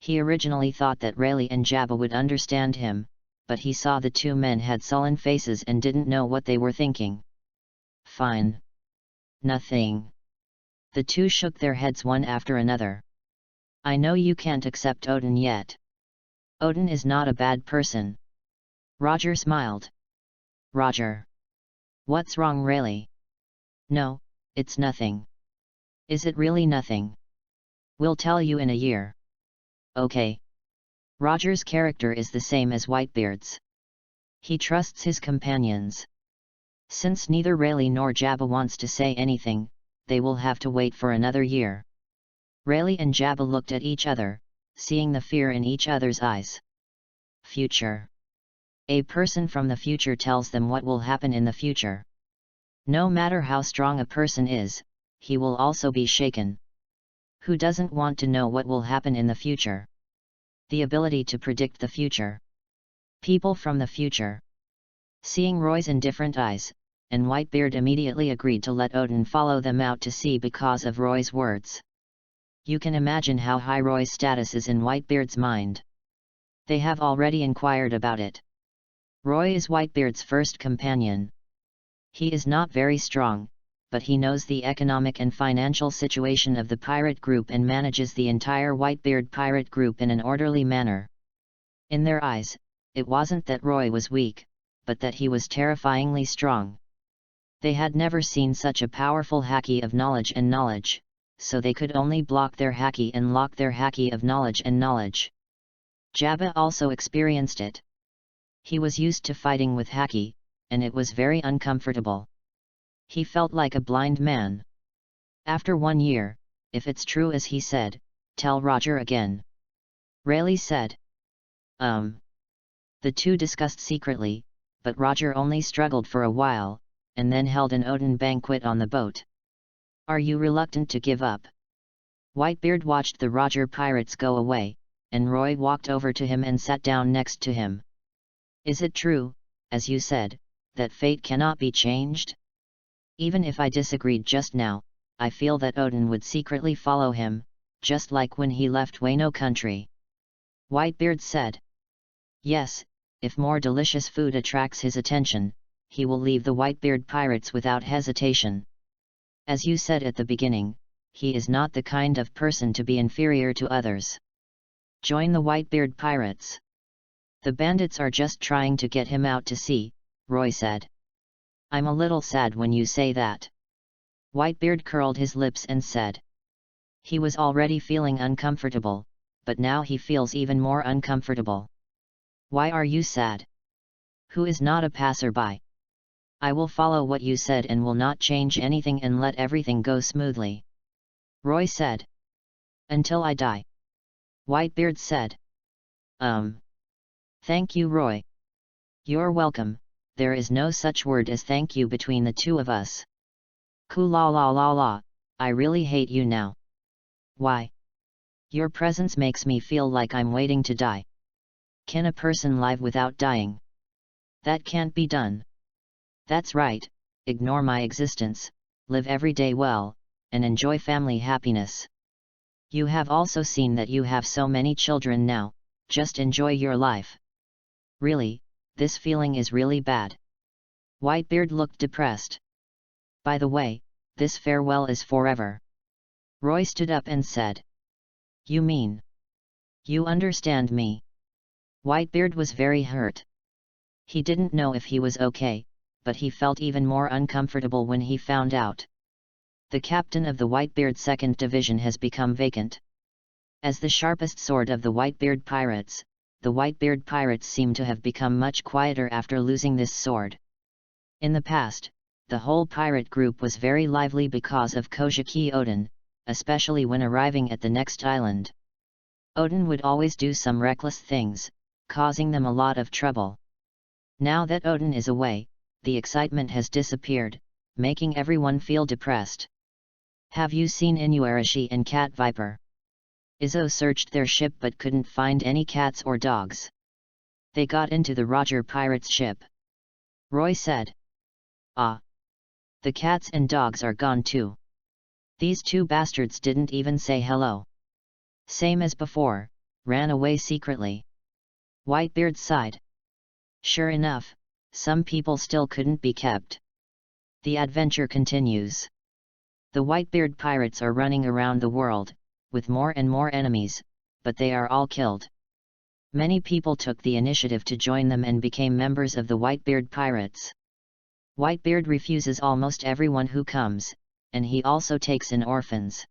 He originally thought that Rayleigh and Jabba would understand him, but he saw the two men had sullen faces and didn't know what they were thinking. Fine. Nothing. The two shook their heads one after another. I know you can't accept Odin yet. Odin is not a bad person. Roger smiled. Roger. What's wrong, Rayleigh? No, it's nothing. Is it really nothing? We'll tell you in a year. Okay. Roger's character is the same as Whitebeard's. He trusts his companions. Since neither Rayleigh nor Jabba wants to say anything, they will have to wait for another year. Rayleigh and Jabba looked at each other, seeing the fear in each other's eyes. Future. A person from the future tells them what will happen in the future. No matter how strong a person is, he will also be shaken. Who doesn't want to know what will happen in the future? The ability to predict the future. People from the future. Seeing Roy's indifferent eyes, and Whitebeard immediately agreed to let Odin follow them out to sea because of Roy's words. You can imagine how high Roy's status is in Whitebeard's mind. They have already inquired about it. Roy is Whitebeard's first companion. He is not very strong, but he knows the economic and financial situation of the pirate group and manages the entire Whitebeard pirate group in an orderly manner. In their eyes, it wasn't that Roy was weak, but that he was terrifyingly strong. They had never seen such a powerful haki of knowledge, so they could only block their haki and lock their haki of knowledge. Jabba also experienced it. He was used to fighting with haki, and it was very uncomfortable. He felt like a blind man. After 1 year, if it's true as he said, tell Roger again. Rayleigh said. The two discussed secretly, but Roger only struggled for a while, and then held an Odin banquet on the boat. Are you reluctant to give up? Whitebeard watched the Roger pirates go away, and Roy walked over to him and sat down next to him. Is it true, as you said, that fate cannot be changed? Even if I disagreed just now, I feel that Odin would secretly follow him, just like when he left Wano country. Whitebeard said. Yes, if more delicious food attracts his attention, he will leave the Whitebeard pirates without hesitation. As you said at the beginning, he is not the kind of person to be inferior to others. Join the Whitebeard pirates. The bandits are just trying to get him out to sea, Roy said. I'm a little sad when you say that. Whitebeard curled his lips and said. He was already feeling uncomfortable, but now he feels even more uncomfortable. Why are you sad? Who is not a passerby? I will follow what you said and will not change anything and let everything go smoothly. Roy said. Until I die. Whitebeard said. Thank you, Roy. You're welcome. There is no such word as thank you between the two of us. Ku la la la la, I really hate you now. Why? Your presence makes me feel like I'm waiting to die. Can a person live without dying? That can't be done. That's right, ignore my existence, live every day well, and enjoy family happiness. You have also seen that you have so many children now, just enjoy your life. Really, this feeling is really bad. Whitebeard looked depressed. By the way, this farewell is forever. Roy stood up and said. You mean? You understand me? Whitebeard was very hurt. He didn't know if he was okay, but he felt even more uncomfortable when he found out. The captain of the Whitebeard 2nd Division has become vacant. As the sharpest sword of the Whitebeard pirates, the Whitebeard pirates seem to have become much quieter after losing this sword. In the past, the whole pirate group was very lively because of Kojiki Odin, especially when arriving at the next island. Odin would always do some reckless things, causing them a lot of trouble. Now that Odin is away, the excitement has disappeared, making everyone feel depressed. Have you seen Inuarashi and Cat Viper? Izzo searched their ship but couldn't find any cats or dogs. They got into the Roger pirate's ship. Roy said. Ah. The cats and dogs are gone too. These two bastards didn't even say hello. Same as before, ran away secretly. Whitebeard sighed. Sure enough, some people still couldn't be kept. The adventure continues. The Whitebeard pirates are running around the world, with more and more enemies, but they are all killed. Many people took the initiative to join them and became members of the Whitebeard pirates. Whitebeard refuses almost everyone who comes, and he also takes in orphans.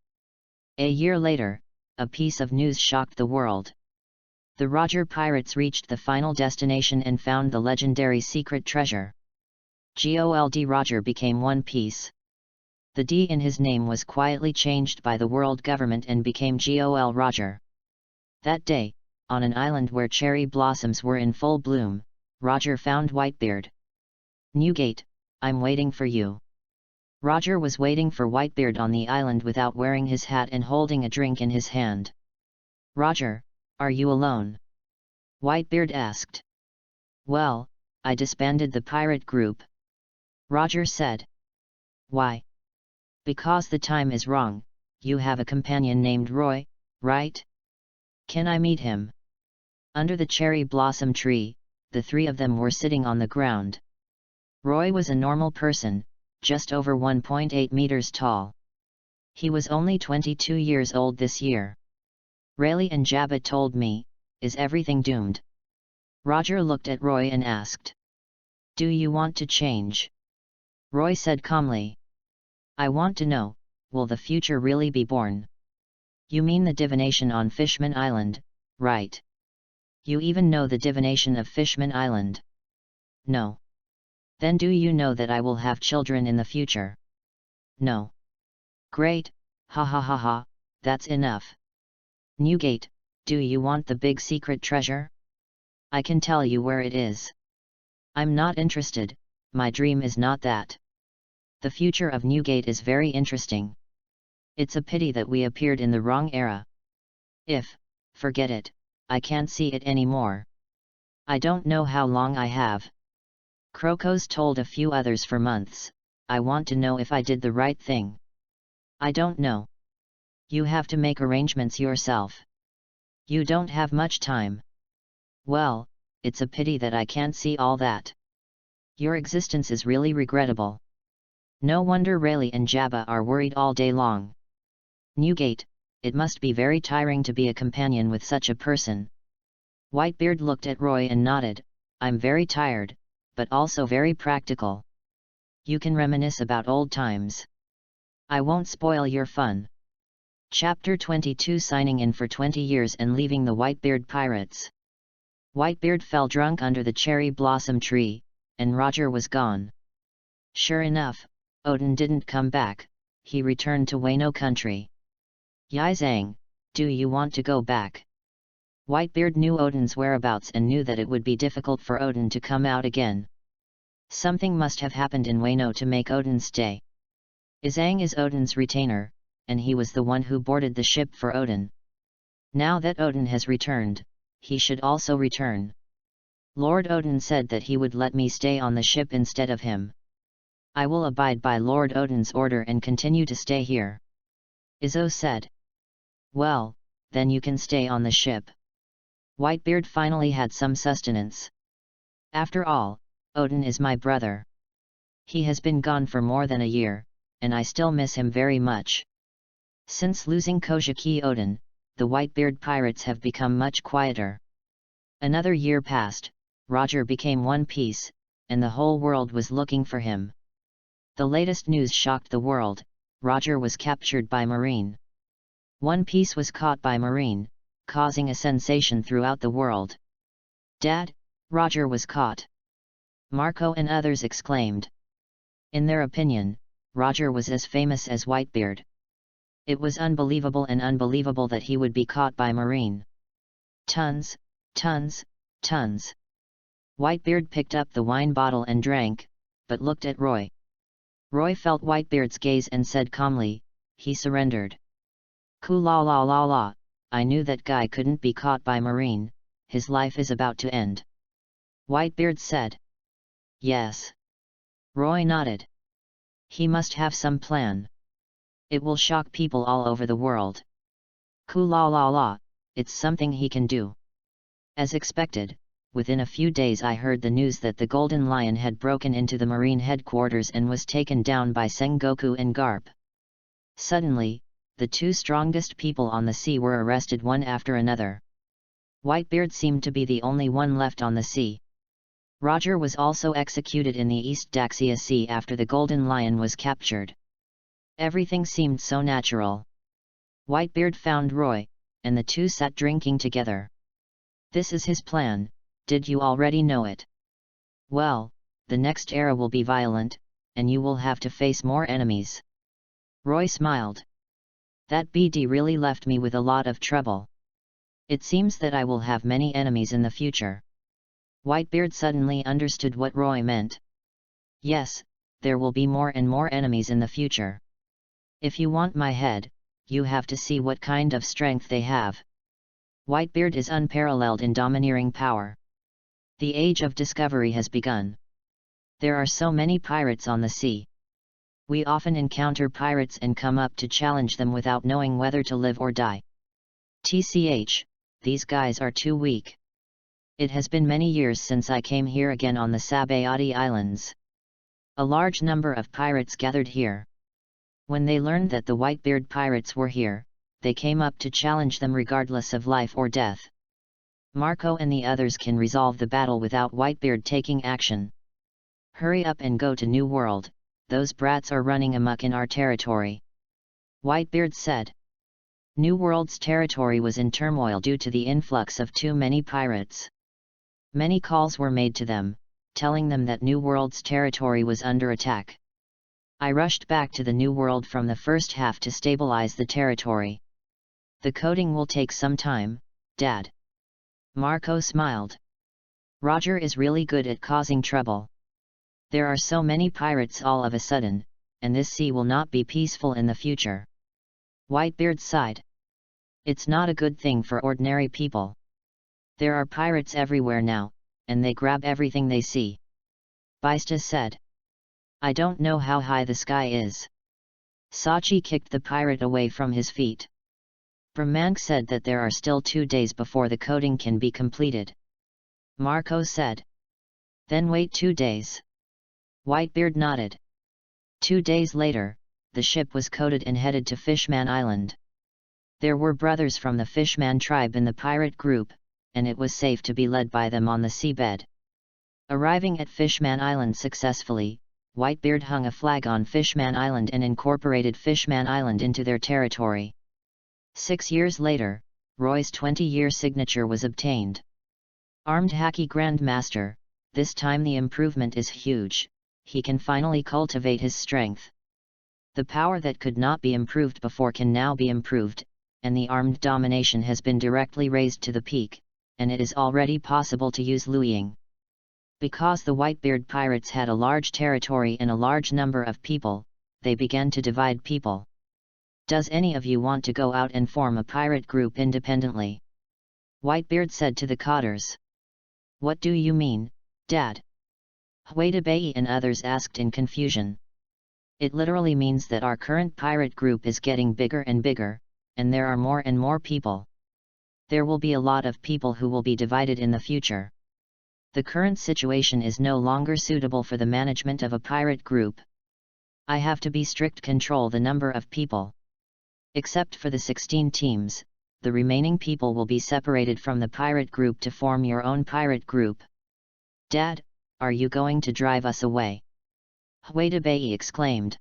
A year later, a piece of news shocked the world. The Roger pirates reached the final destination and found the legendary secret treasure. Gold Roger became One Piece. The D in his name was quietly changed by the world government and became Gol Roger. That day, on an island where cherry blossoms were in full bloom, Roger found Whitebeard. Newgate, I'm waiting for you. Roger was waiting for Whitebeard on the island without wearing his hat and holding a drink in his hand. Roger, are you alone? Whitebeard asked. Well, I disbanded the pirate group. Roger said. Why? Because the time is wrong. You have a companion named Roy, right? Can I meet him? Under the cherry blossom tree, the three of them were sitting on the ground. Roy was a normal person, just over 1.8 meters tall. He was only 22 years old this year. Rayleigh and Jabba told me, is everything doomed? Roger looked at Roy and asked. Do you want to change? Roy said calmly. I want to know, will the future really be born? You mean the divination on Fishman Island, right? You even know the divination of Fishman Island? No. Then do you know that I will have children in the future? No. Great, ha ha ha ha, that's enough. Newgate, do you want the big secret treasure? I can tell you where it is. I'm not interested, my dream is not that. The future of Newgate is very interesting. It's a pity that we appeared in the wrong era. Forget it, I can't see it anymore. I don't know how long I have. Crocos told a few others for months, I want to know if I did the right thing. I don't know. You have to make arrangements yourself. You don't have much time. Well, it's a pity that I can't see all that. Your existence is really regrettable. No wonder Rayleigh and Jabba are worried all day long. Newgate, it must be very tiring to be a companion with such a person. Whitebeard looked at Roy and nodded, I'm very tired, but also very practical. You can reminisce about old times. I won't spoil your fun. Chapter 22 Signing in for 20 years and leaving the Whitebeard pirates. Whitebeard fell drunk under the cherry blossom tree, and Roger was gone. Sure enough, Odin didn't come back, he returned to Wano country. Yi Zhang, do you want to go back? Whitebeard knew Odin's whereabouts and knew that it would be difficult for Odin to come out again. Something must have happened in Wano to make Odin stay. Zhang is Odin's retainer, and he was the one who boarded the ship for Odin. Now that Odin has returned, he should also return. Lord Odin said that he would let me stay on the ship instead of him. I will abide by Lord Odin's order and continue to stay here. Izzo said. Well, then you can stay on the ship. Whitebeard finally had some sustenance. After all, Odin is my brother. He has been gone for more than a year, and I still miss him very much. Since losing Kojiki Odin, the Whitebeard pirates have become much quieter. Another year passed, Roger became One Piece, and the whole world was looking for him. The latest news shocked the world: Roger was captured by Marine. One Piece was caught by Marine, causing a sensation throughout the world. Dad, Roger was caught! Marco and others exclaimed. In their opinion, Roger was as famous as Whitebeard. It was unbelievable that he would be caught by Marine. Tons, tons, tons. Whitebeard picked up the wine bottle and drank, but looked at Roy. Roy felt Whitebeard's gaze and said calmly, he surrendered. La la la la, I knew that guy couldn't be caught by Marine, his life is about to end. Whitebeard said. Yes. Roy nodded. He must have some plan. It will shock people all over the world. La la la, it's something he can do. As expected, within a few days I heard the news that the Golden Lion had broken into the Marine headquarters and was taken down by Sengoku and Garp. Suddenly, the two strongest people on the sea were arrested one after another. Whitebeard seemed to be the only one left on the sea. Roger was also executed in the East Daxia Sea after the Golden Lion was captured. Everything seemed so natural. Whitebeard found Roy, and the two sat drinking together. This is his plan, did you already know it? Well, the next era will be violent, and you will have to face more enemies. Roy smiled. That BD really left me with a lot of trouble. It seems that I will have many enemies in the future. Whitebeard suddenly understood what Roy meant. Yes, there will be more and more enemies in the future. If you want my head, you have to see what kind of strength they have. Whitebeard is unparalleled in domineering power. The age of discovery has begun. There are so many pirates on the sea. We often encounter pirates and come up to challenge them without knowing whether to live or die. TCH, these guys are too weak. It has been many years since I came here again on the Sabayati Islands. A large number of pirates gathered here. When they learned that the Whitebeard pirates were here, they came up to challenge them regardless of life or death. Marco and the others can resolve the battle without Whitebeard taking action. Hurry up and go to New World, those brats are running amok in our territory. Whitebeard said. New World's territory was in turmoil due to the influx of too many pirates. Many calls were made to them, telling them that New World's territory was under attack. I rushed back to the New World from the first half to stabilize the territory. The coding will take some time, Dad. Marco smiled. Roger is really good at causing trouble. There are so many pirates all of a sudden, and this sea will not be peaceful in the future. Whitebeard sighed. It's not a good thing for ordinary people. There are pirates everywhere now, and they grab everything they see. Baista said. I don't know how high the sky is. Sachi kicked the pirate away from his feet. Brahmank said that there are still 2 days before the coding can be completed. Marco said. Then wait 2 days. Whitebeard nodded. 2 days later, the ship was coded and headed to Fishman Island. There were brothers from the Fishman tribe in the pirate group, and it was safe to be led by them on the seabed. Arriving at Fishman Island successfully, Whitebeard hung a flag on Fishman Island and incorporated Fishman Island into their territory. 6 years later, Roy's 20-year signature was obtained. Armed Haki Grandmaster, this time the improvement is huge, he can finally cultivate his strength. The power that could not be improved before can now be improved, and the armed domination has been directly raised to the peak, and it is already possible to use Luiying. Because the Whitebeard pirates had a large territory and a large number of people, they began to divide people. Does any of you want to go out and form a pirate group independently? Whitebeard said to the cotters. What do you mean, Dad? Huedabai and others asked in confusion. It literally means that our current pirate group is getting bigger and bigger, and there are more and more people. There will be a lot of people who will be divided in the future. The current situation is no longer suitable for the management of a pirate group. I have to be strict control the number of people. Except for the 16 teams, the remaining people will be separated from the pirate group to form your own pirate group. Dad, are you going to drive us away? Huedabai exclaimed.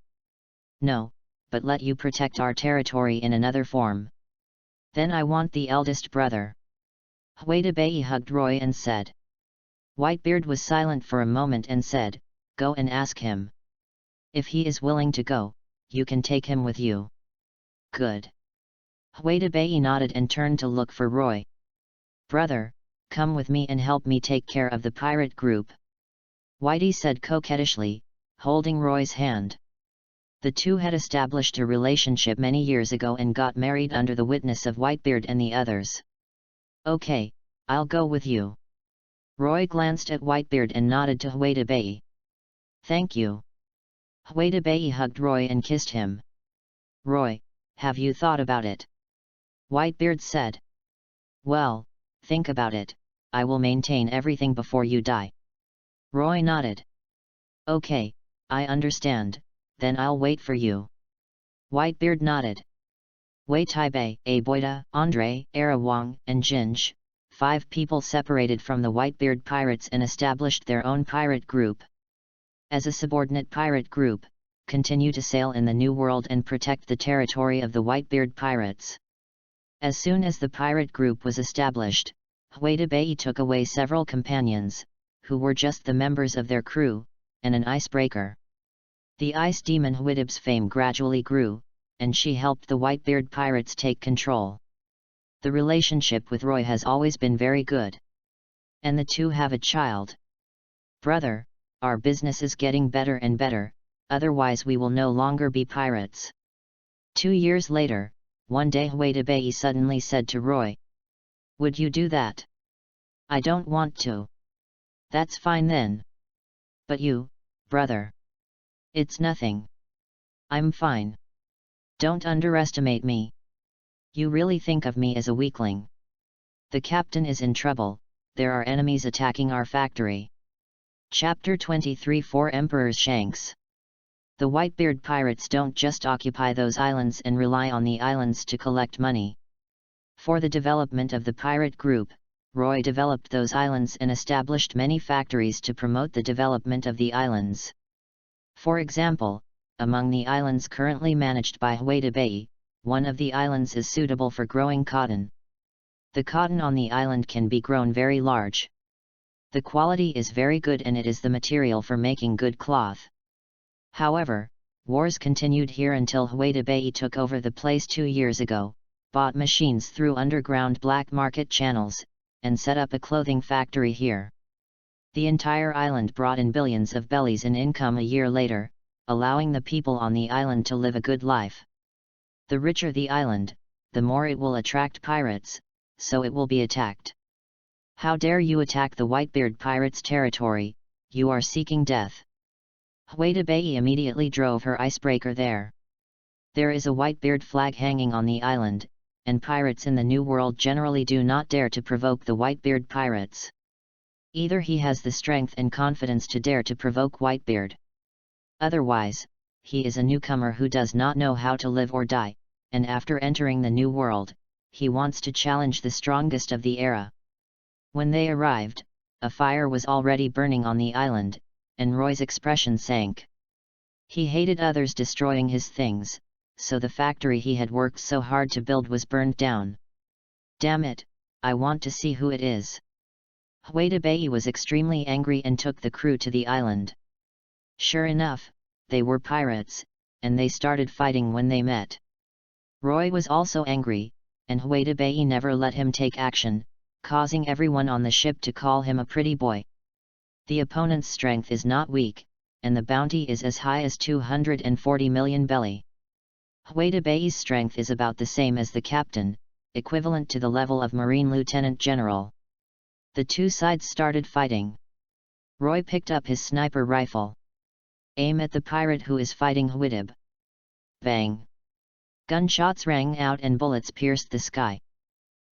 No, but let you protect our territory in another form. Then I want the eldest brother. Huedabai hugged Roy and said. Whitebeard was silent for a moment and said, Go and ask him. If he is willing to go, you can take him with you. Good. Huedabai nodded and turned to look for Roy. Brother, come with me and help me take care of the pirate group. Whitey said coquettishly, holding Roy's hand. The two had established a relationship many years ago and got married under the witness of Whitebeard and the others. Okay, I'll go with you. Roy glanced at Whitebeard and nodded to Huedabai. Thank you. Huedabai hugged Roy and kissed him. Roy, have you thought about it? Whitebeard said. Well, think about it, I will maintain everything before you die. Roy nodded. Okay, I understand, then I'll wait for you. Whitebeard nodded. Wei Taibai, Aboida, Andre, Arawang, and Jinj, 5 people separated from the Whitebeard pirates and established their own pirate group. As a subordinate pirate group, continue to sail in the New World and protect the territory of the Whitebeard pirates. As soon as the pirate group was established, Huedabai took away several companions, who were just the members of their crew, and an icebreaker. The ice demon Huedib's fame gradually grew, and she helped the Whitebeard pirates take control. The relationship with Roy has always been very good. And the two have a child. Brother, our business is getting better and better, otherwise we will no longer be pirates. 2 years later, one day Huedabai suddenly said to Roy. Would you do that? I don't want to. That's fine then. But you, brother. It's nothing. I'm fine. Don't underestimate me. You really think of me as a weakling. The captain is in trouble, there are enemies attacking our factory. Chapter 23 4 Emperor's Shanks. The Whitebeard pirates don't just occupy those islands and rely on the islands to collect money. For the development of the pirate group, Roy developed those islands and established many factories to promote the development of the islands. For example, among the islands currently managed by Huedabai, one of the islands is suitable for growing cotton. The cotton on the island can be grown very large. The quality is very good and it is the material for making good cloth. However, wars continued here until Huedabai took over the place 2 years ago, bought machines through underground black market channels, and set up a clothing factory here. The entire island brought in billions of bellies in income a year later, allowing the people on the island to live a good life. The richer the island, the more it will attract pirates, so it will be attacked. How dare you attack the Whitebeard pirates' territory, you are seeking death. Huedabai immediately drove her icebreaker there. There is a Whitebeard flag hanging on the island, and pirates in the New World generally do not dare to provoke the Whitebeard pirates. Either he has the strength and confidence to dare to provoke Whitebeard. Otherwise, he is a newcomer who does not know how to live or die, and after entering the New World, he wants to challenge the strongest of the era. When they arrived, a fire was already burning on the island, and Roy's expression sank. He hated others destroying his things, so the factory he had worked so hard to build was burned down. Damn it, I want to see who it is. Huedabai was extremely angry and took the crew to the island. Sure enough, they were pirates, and they started fighting when they met. Roy was also angry, and Huedabai never let him take action, causing everyone on the ship to call him a pretty boy. The opponent's strength is not weak, and the bounty is as high as 240 million belly. Whitebeard's strength is about the same as the captain, equivalent to the level of Marine Lieutenant General. The two sides started fighting. Roy picked up his sniper rifle. Aim at the pirate who is fighting Whitebeard. Bang! Gunshots rang out and bullets pierced the sky.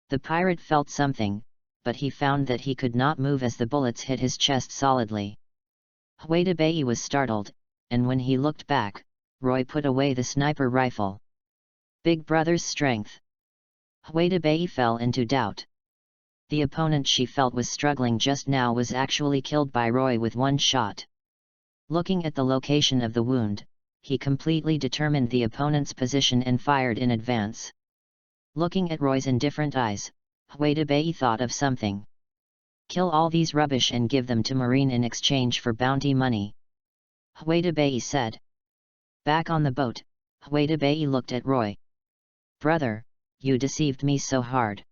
The pirate felt something, but he found that he could not move as the bullets hit his chest solidly. Whitebeard was startled, and when he looked back, Roy put away the sniper rifle. Big Brother's strength. Whitebeard fell into doubt. The opponent she felt was struggling just now was actually killed by Roy with one shot. Looking at the location of the wound, he completely determined the opponent's position and fired in advance. Looking at Roy's indifferent eyes, Whitebeard thought of something. Kill all these rubbish and give them to Marine in exchange for bounty money. Whitebeard said. Back on the boat, Whitebeard looked at Roy. Brother, you deceived me so hard.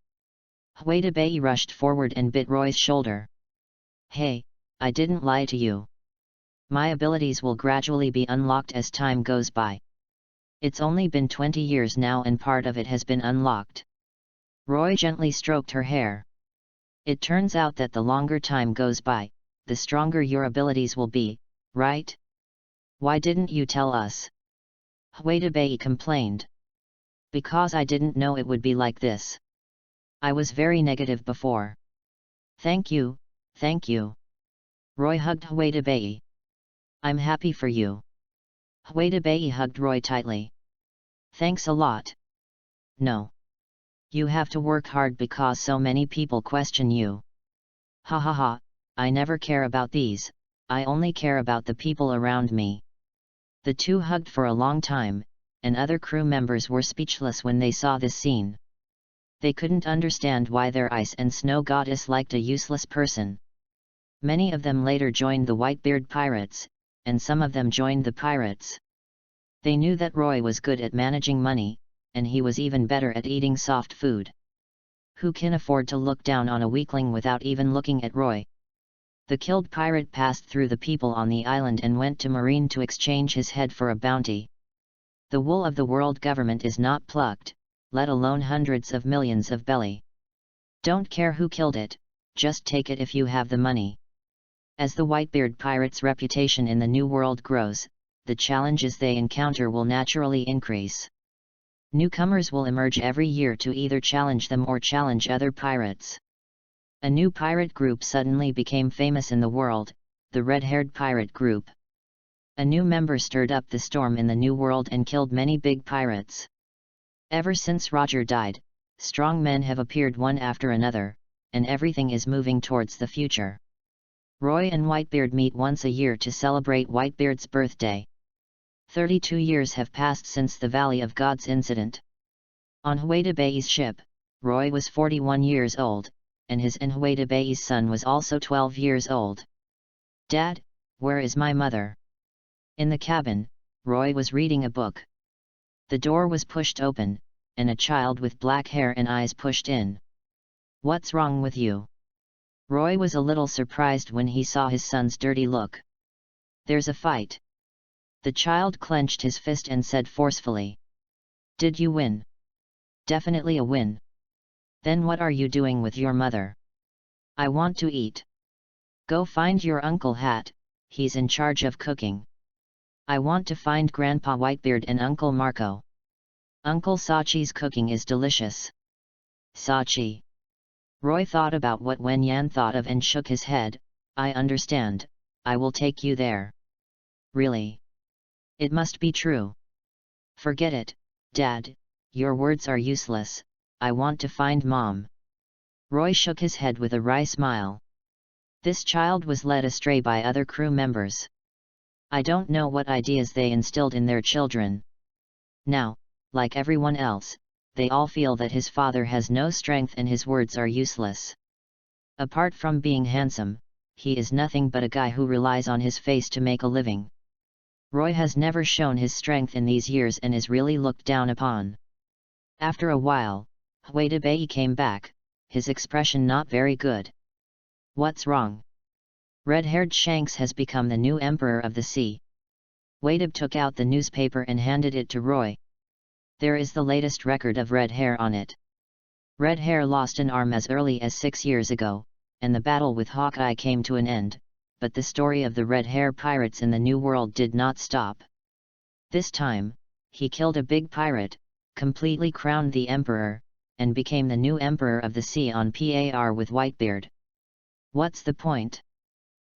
Whitebeard rushed forward and bit Roy's shoulder. Hey, I didn't lie to you. My abilities will gradually be unlocked as time goes by. It's only been 20 years now and part of it has been unlocked. Roy gently stroked her hair. It turns out that the longer time goes by, the stronger your abilities will be, right? Why didn't you tell us? Whitebeard complained. Because I didn't know it would be like this. I was very negative before. Thank you, thank you. Roy hugged Whitebeard. I'm happy for you. Whitebeard hugged Roy tightly. Thanks a lot. No. You have to work hard because so many people question you. Ha ha ha, I never care about these, I only care about the people around me. The two hugged for a long time, and other crew members were speechless when they saw this scene. They couldn't understand why their ice and snow goddess liked a useless person. Many of them later joined the Whitebeard pirates, and some of them joined the pirates. They knew that Roy was good at managing money, and he was even better at eating soft food. Who can afford to look down on a weakling without even looking at Roy? The killed pirate passed through the people on the island and went to Marine to exchange his head for a bounty. The wool of the world government is not plucked, let alone hundreds of millions of belly. Don't care who killed it, just take it if you have the money. As the Whitebeard pirates' reputation in the New World grows, the challenges they encounter will naturally increase. Newcomers will emerge every year to either challenge them or challenge other pirates. A new pirate group suddenly became famous in the world, the Red-Haired Pirate Group. A new member stirred up the storm in the New World and killed many big pirates. Ever since Roger died, strong men have appeared one after another, and everything is moving towards the future. Roy and Whitebeard meet once a year to celebrate Whitebeard's birthday. 32 years have passed since the Valley of Gods incident. On Whitebeard's ship, Roy was 41 years old, and his and Whitebeard's son was also 12 years old. Dad, where is my mother? In the cabin, Roy was reading a book. The door was pushed open, and a child with black hair and eyes pushed in. What's wrong with you? Roy was a little surprised when he saw his son's dirty look. There's a fight. The child clenched his fist and said forcefully. Did you win? Definitely a win. Then what are you doing with your mother? I want to eat. Go find your Uncle Hat, he's in charge of cooking. I want to find Grandpa Whitebeard and Uncle Marco. Uncle Sachi's cooking is delicious. Sachi. Roy thought about what Wen Yan thought of and shook his head. I understand, I will take you there. Really? It must be true. Forget it, Dad, your words are useless, I want to find Mom. Roy shook his head with a wry smile. This child was led astray by other crew members. I don't know what ideas they instilled in their children. Now, like everyone else, they all feel that his father has no strength and his words are useless. Apart from being handsome, he is nothing but a guy who relies on his face to make a living. Roy has never shown his strength in these years and is really looked down upon. After a while, Whitebeard came back, his expression not very good. What's wrong? Red-haired Shanks has become the new emperor of the sea. Whitebeard took out the newspaper and handed it to Roy. There is the latest record of Red Hair on it. Red Hair lost an arm as early as 6 years ago, and the battle with Hawkeye came to an end, but the story of the Red Hair pirates in the New World did not stop. This time, he killed a big pirate, completely crowned the emperor, and became the new emperor of the sea on par with Whitebeard. What's the point?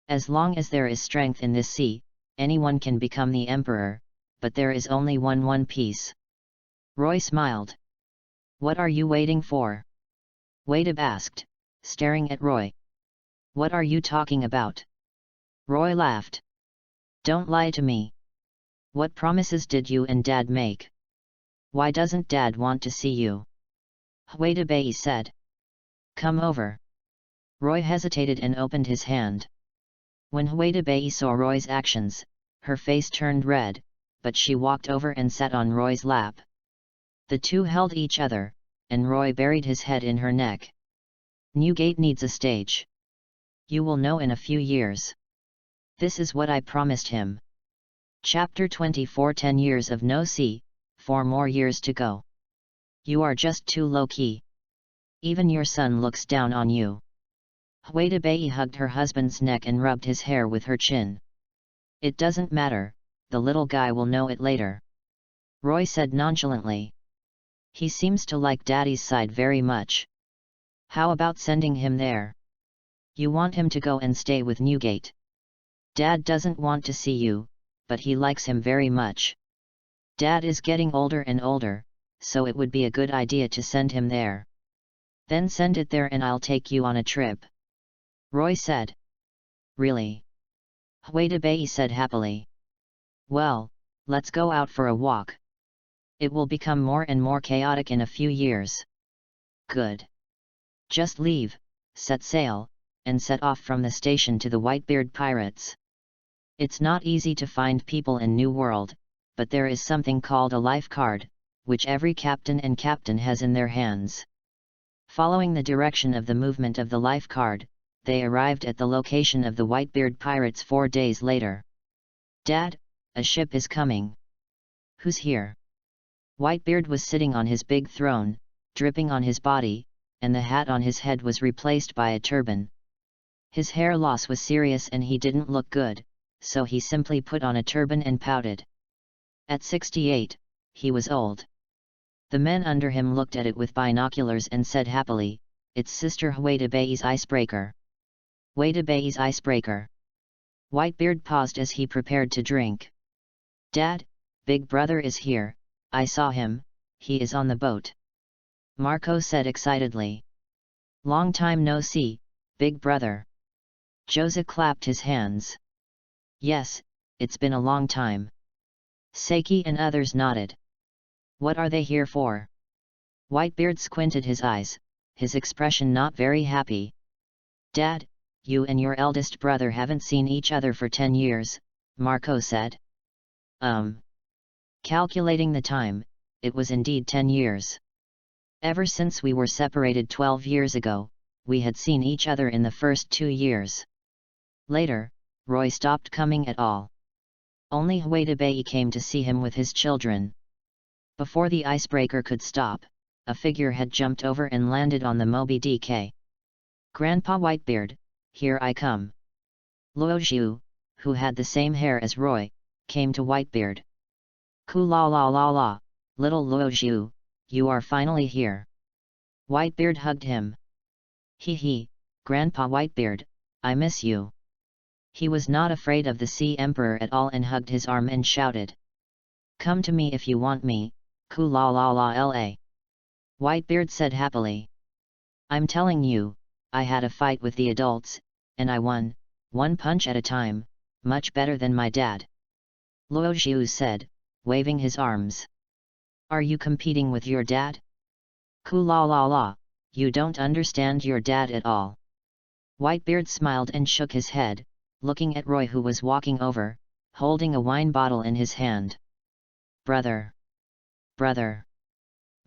As long as there is strength in this sea, anyone can become the emperor, but there is only one piece. Roy smiled. What are you waiting for? EPUB asked, staring at Roy. What are you talking about? Roy laughed. Don't lie to me. What promises did you and Dad make? Why doesn't Dad want to see you? EPUB said. Come over. Roy hesitated and opened his hand. When EPUB saw Roy's actions, her face turned red, but she walked over and sat on Roy's lap. The two held each other, and Roy buried his head in her neck. Newgate needs a stage. You will know in a few years. This is what I promised him. Chapter 24 10 years of no sea, 4 more years to go. You are just too low-key. Even your son looks down on you. EPUB hugged her husband's neck and rubbed his hair with her chin. It doesn't matter, the little guy will know it later. Roy said nonchalantly. He seems to like Daddy's side very much. How about sending him there? You want him to go and stay with Newgate. Dad doesn't want to see you, but he likes him very much. Dad is getting older and older, so it would be a good idea to send him there. Then send it there and I'll take you on a trip. Roy said. Really? EPUB said happily. Well, let's go out for a walk. It will become more and more chaotic in a few years. Good. Just leave, set sail, and set off from the station to the Whitebeard pirates. It's not easy to find people in New World, but there is something called a life card, which every captain and captain has in their hands. Following the direction of the movement of the life card, they arrived at the location of the Whitebeard pirates 4 days later. Dad, a ship is coming. Who's here? Whitebeard was sitting on his big throne, dripping on his body, and the hat on his head was replaced by a turban. His hair loss was serious and he didn't look good, so he simply put on a turban and pouted. At 68, he was old. The men under him looked at it with binoculars and said happily, it's Sister EPUB's icebreaker. EPUB's icebreaker. Whitebeard paused as he prepared to drink. Dad, Big Brother is here, I saw him, he is on the boat. Marco said excitedly. Long time no see, Big Brother. Jose clapped his hands. Yes, it's been a long time. Seiki and others nodded. What are they here for? Whitebeard squinted his eyes, his expression not very happy. Dad, you and your eldest brother haven't seen each other for 10 years, Marco said. Calculating the time, it was indeed 10 years. Ever since we were separated 12 years ago, we had seen each other in the first 2 years. Later, Roy stopped coming at all. Only EPUB came to see him with his children. Before the icebreaker could stop, a figure had jumped over and landed on the Moby Dick. Grandpa Whitebeard, here I come. Luo Zhu, who had the same hair as Roy, came to Whitebeard. Ku la la la la, little Luo Zhu, you are finally here. Whitebeard hugged him. Hee, Grandpa Whitebeard, I miss you. He was not afraid of the Sea Emperor at all and hugged his arm and shouted. Come to me if you want me, ku la la la la. Whitebeard said happily. I'm telling you, I had a fight with the adults, and I won, 1 punch at a time, much better than my dad. Luo Zhu said, waving his arms. Are you competing with your dad? Ku la la la, you don't understand your dad at all. Whitebeard smiled and shook his head, looking at Roy who was walking over, holding a wine bottle in his hand. Brother! Brother!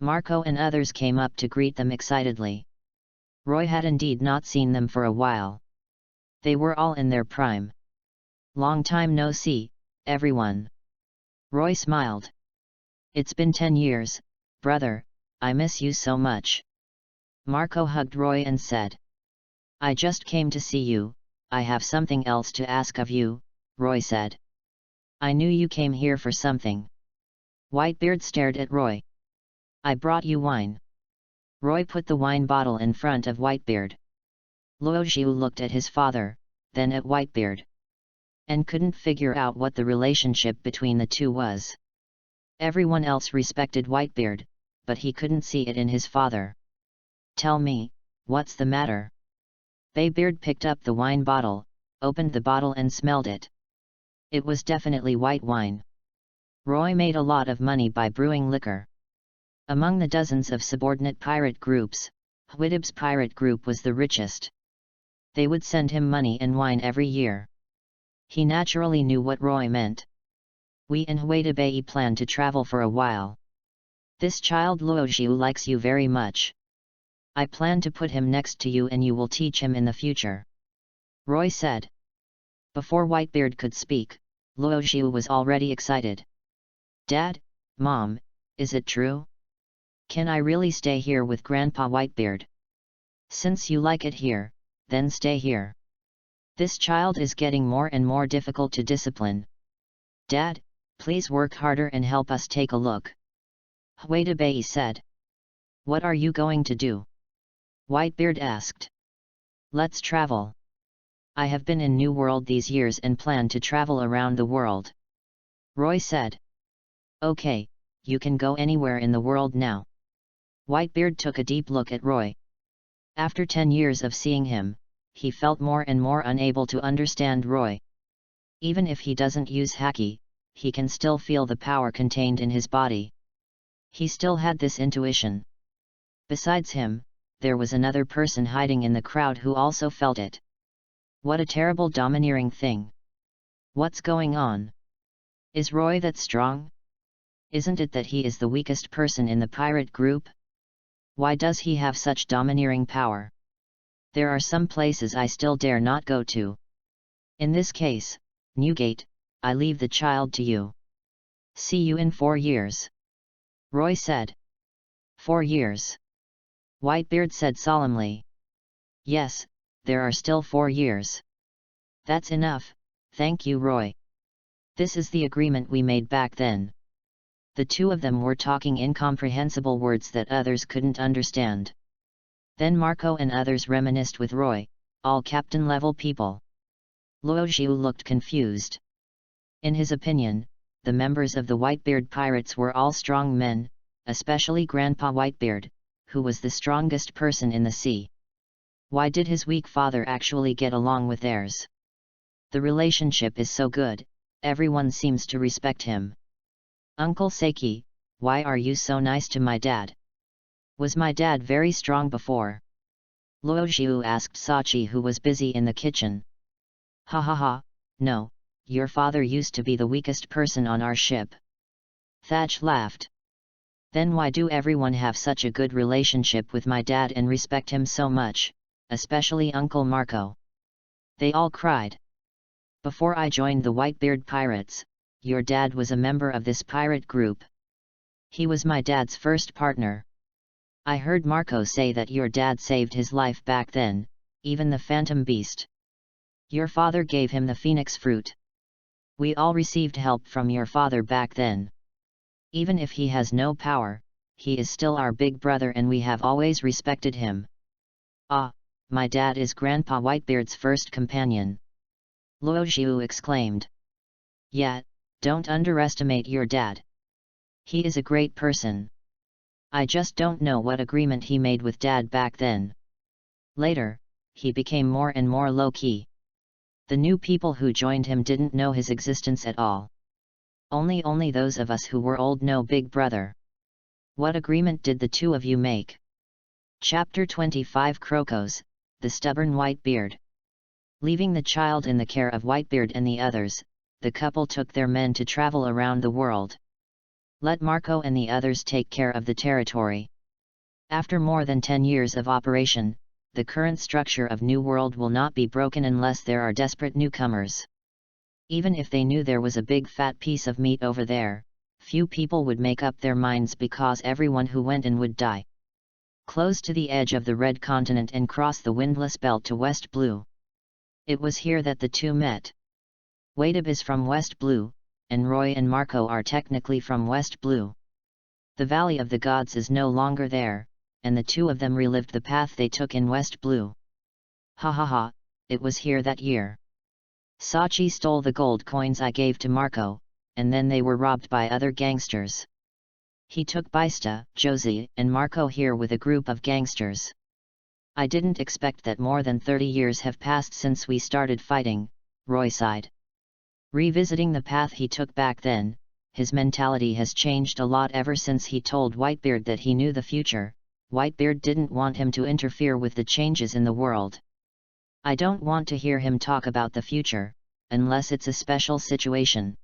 Marco and others came up to greet them excitedly. Roy had indeed not seen them for a while. They were all in their prime. Long time no see, everyone. Roy smiled. It's been 10 years, "Brother, I miss you so much." Marco hugged Roy and said, "I just came to see you, I have something else to ask of you," Roy said. "I knew you came here for something." Whitebeard stared at Roy. "I brought you wine." Roy put the wine bottle in front of Whitebeard. Luo Xiu looked at his father, then at Whitebeard, and couldn't figure out what the relationship between the two was. Everyone else respected Whitebeard, but he couldn't see it in his father. "Tell me, what's the matter?" Baybeard picked up the wine bottle, opened the bottle and smelled it. It was definitely white wine. Roy made a lot of money by brewing liquor. Among the dozens of subordinate pirate groups, Whiteb's pirate group was the richest. They would send him money and wine every year. He naturally knew what Roy meant. "We in Huidebai plan to travel for a while. This child Luojiu likes you very much. I plan to put him next to you and you will teach him in the future," Roy said. Before Whitebeard could speak, Luojiu was already excited. "Dad, Mom, is it true? Can I really stay here with Grandpa Whitebeard? Since you like it here, then stay here. This child is getting more and more difficult to discipline. Dad, please work harder and help us take a look," Huidebai said. "What are you going to do?" Whitebeard asked. "Let's travel. I have been in New World these years and plan to travel around the world," Roy said. "Okay, you can go anywhere in the world now." Whitebeard took a deep look at Roy. After 10 years of seeing him, he felt more and more unable to understand Roy. Even if he doesn't use haki, he can still feel the power contained in his body. He still had this intuition. Besides him, there was another person hiding in the crowd who also felt it. What a terrible domineering thing! What's going on? Is Roy that strong? Isn't it that he is the weakest person in the pirate group? Why does he have such domineering power? There are some places I still dare not go to. In this case, Newgate, I leave the child to you. See you in 4 years," Roy said. 4 years. Whitebeard said solemnly. "Yes, there are still 4 years. That's enough, thank you Roy. This is the agreement we made back then." The two of them were talking incomprehensible words that others couldn't understand. Then Marco and others reminisced with Roy, all captain-level people. Luojiu looked confused. In his opinion, the members of the Whitebeard pirates were all strong men, especially Grandpa Whitebeard, who was the strongest person in the sea. Why did his weak father actually get along with theirs? The relationship is so good, everyone seems to respect him. "Uncle Seiki, why are you so nice to my dad? Was my dad very strong before?" Luojiu asked Sachi, who was busy in the kitchen. "Ha ha ha, no, your father used to be the weakest person on our ship." Thatch laughed. "Then why do everyone have such a good relationship with my dad and respect him so much, especially Uncle Marco?" They all cried. "Before I joined the Whitebeard pirates, your dad was a member of this pirate group. He was my dad's first partner. I heard Marco say that your dad saved his life back then, even the Phantom Beast. Your father gave him the Phoenix Fruit. We all received help from your father back then. Even if he has no power, he is still our big brother and we have always respected him. Ah, my dad is Grandpa Whitebeard's first companion," Luojiu exclaimed. "Yeah, don't underestimate your dad. He is a great person. I just don't know what agreement he made with Dad back then." Later, he became more and more low-key. The new people who joined him didn't know his existence at all. Only those of us who were old know Big Brother. "What agreement did the two of you make?" Chapter 25 Crocos, the Stubborn Whitebeard. Leaving the child in the care of Whitebeard and the others, the couple took their men to travel around the world. Let Marco and the others take care of the territory. After more than 10 years of operation, the current structure of New World will not be broken unless there are desperate newcomers. Even if they knew there was a big fat piece of meat over there, few people would make up their minds because everyone who went in would die. Close to the edge of the Red Continent and cross the windless belt to West Blue. It was here that the two met. Whitebeard is from West Blue, and Roy and Marco are technically from West Blue. The Valley of the Gods is no longer there, and the two of them relived the path they took in West Blue. Ha ha ha, it was here that year. Sachi stole the gold coins I gave to Marco, and then they were robbed by other gangsters. He took Baista, Josie, and Marco here with a group of gangsters. I didn't expect that more than 30 years have passed since we started fighting, Roy sighed. Revisiting the path he took back then, his mentality has changed a lot ever since he told Whitebeard that he knew the future. Whitebeard didn't want him to interfere with the changes in the world. I don't want to hear him talk about the future, unless it's a special situation.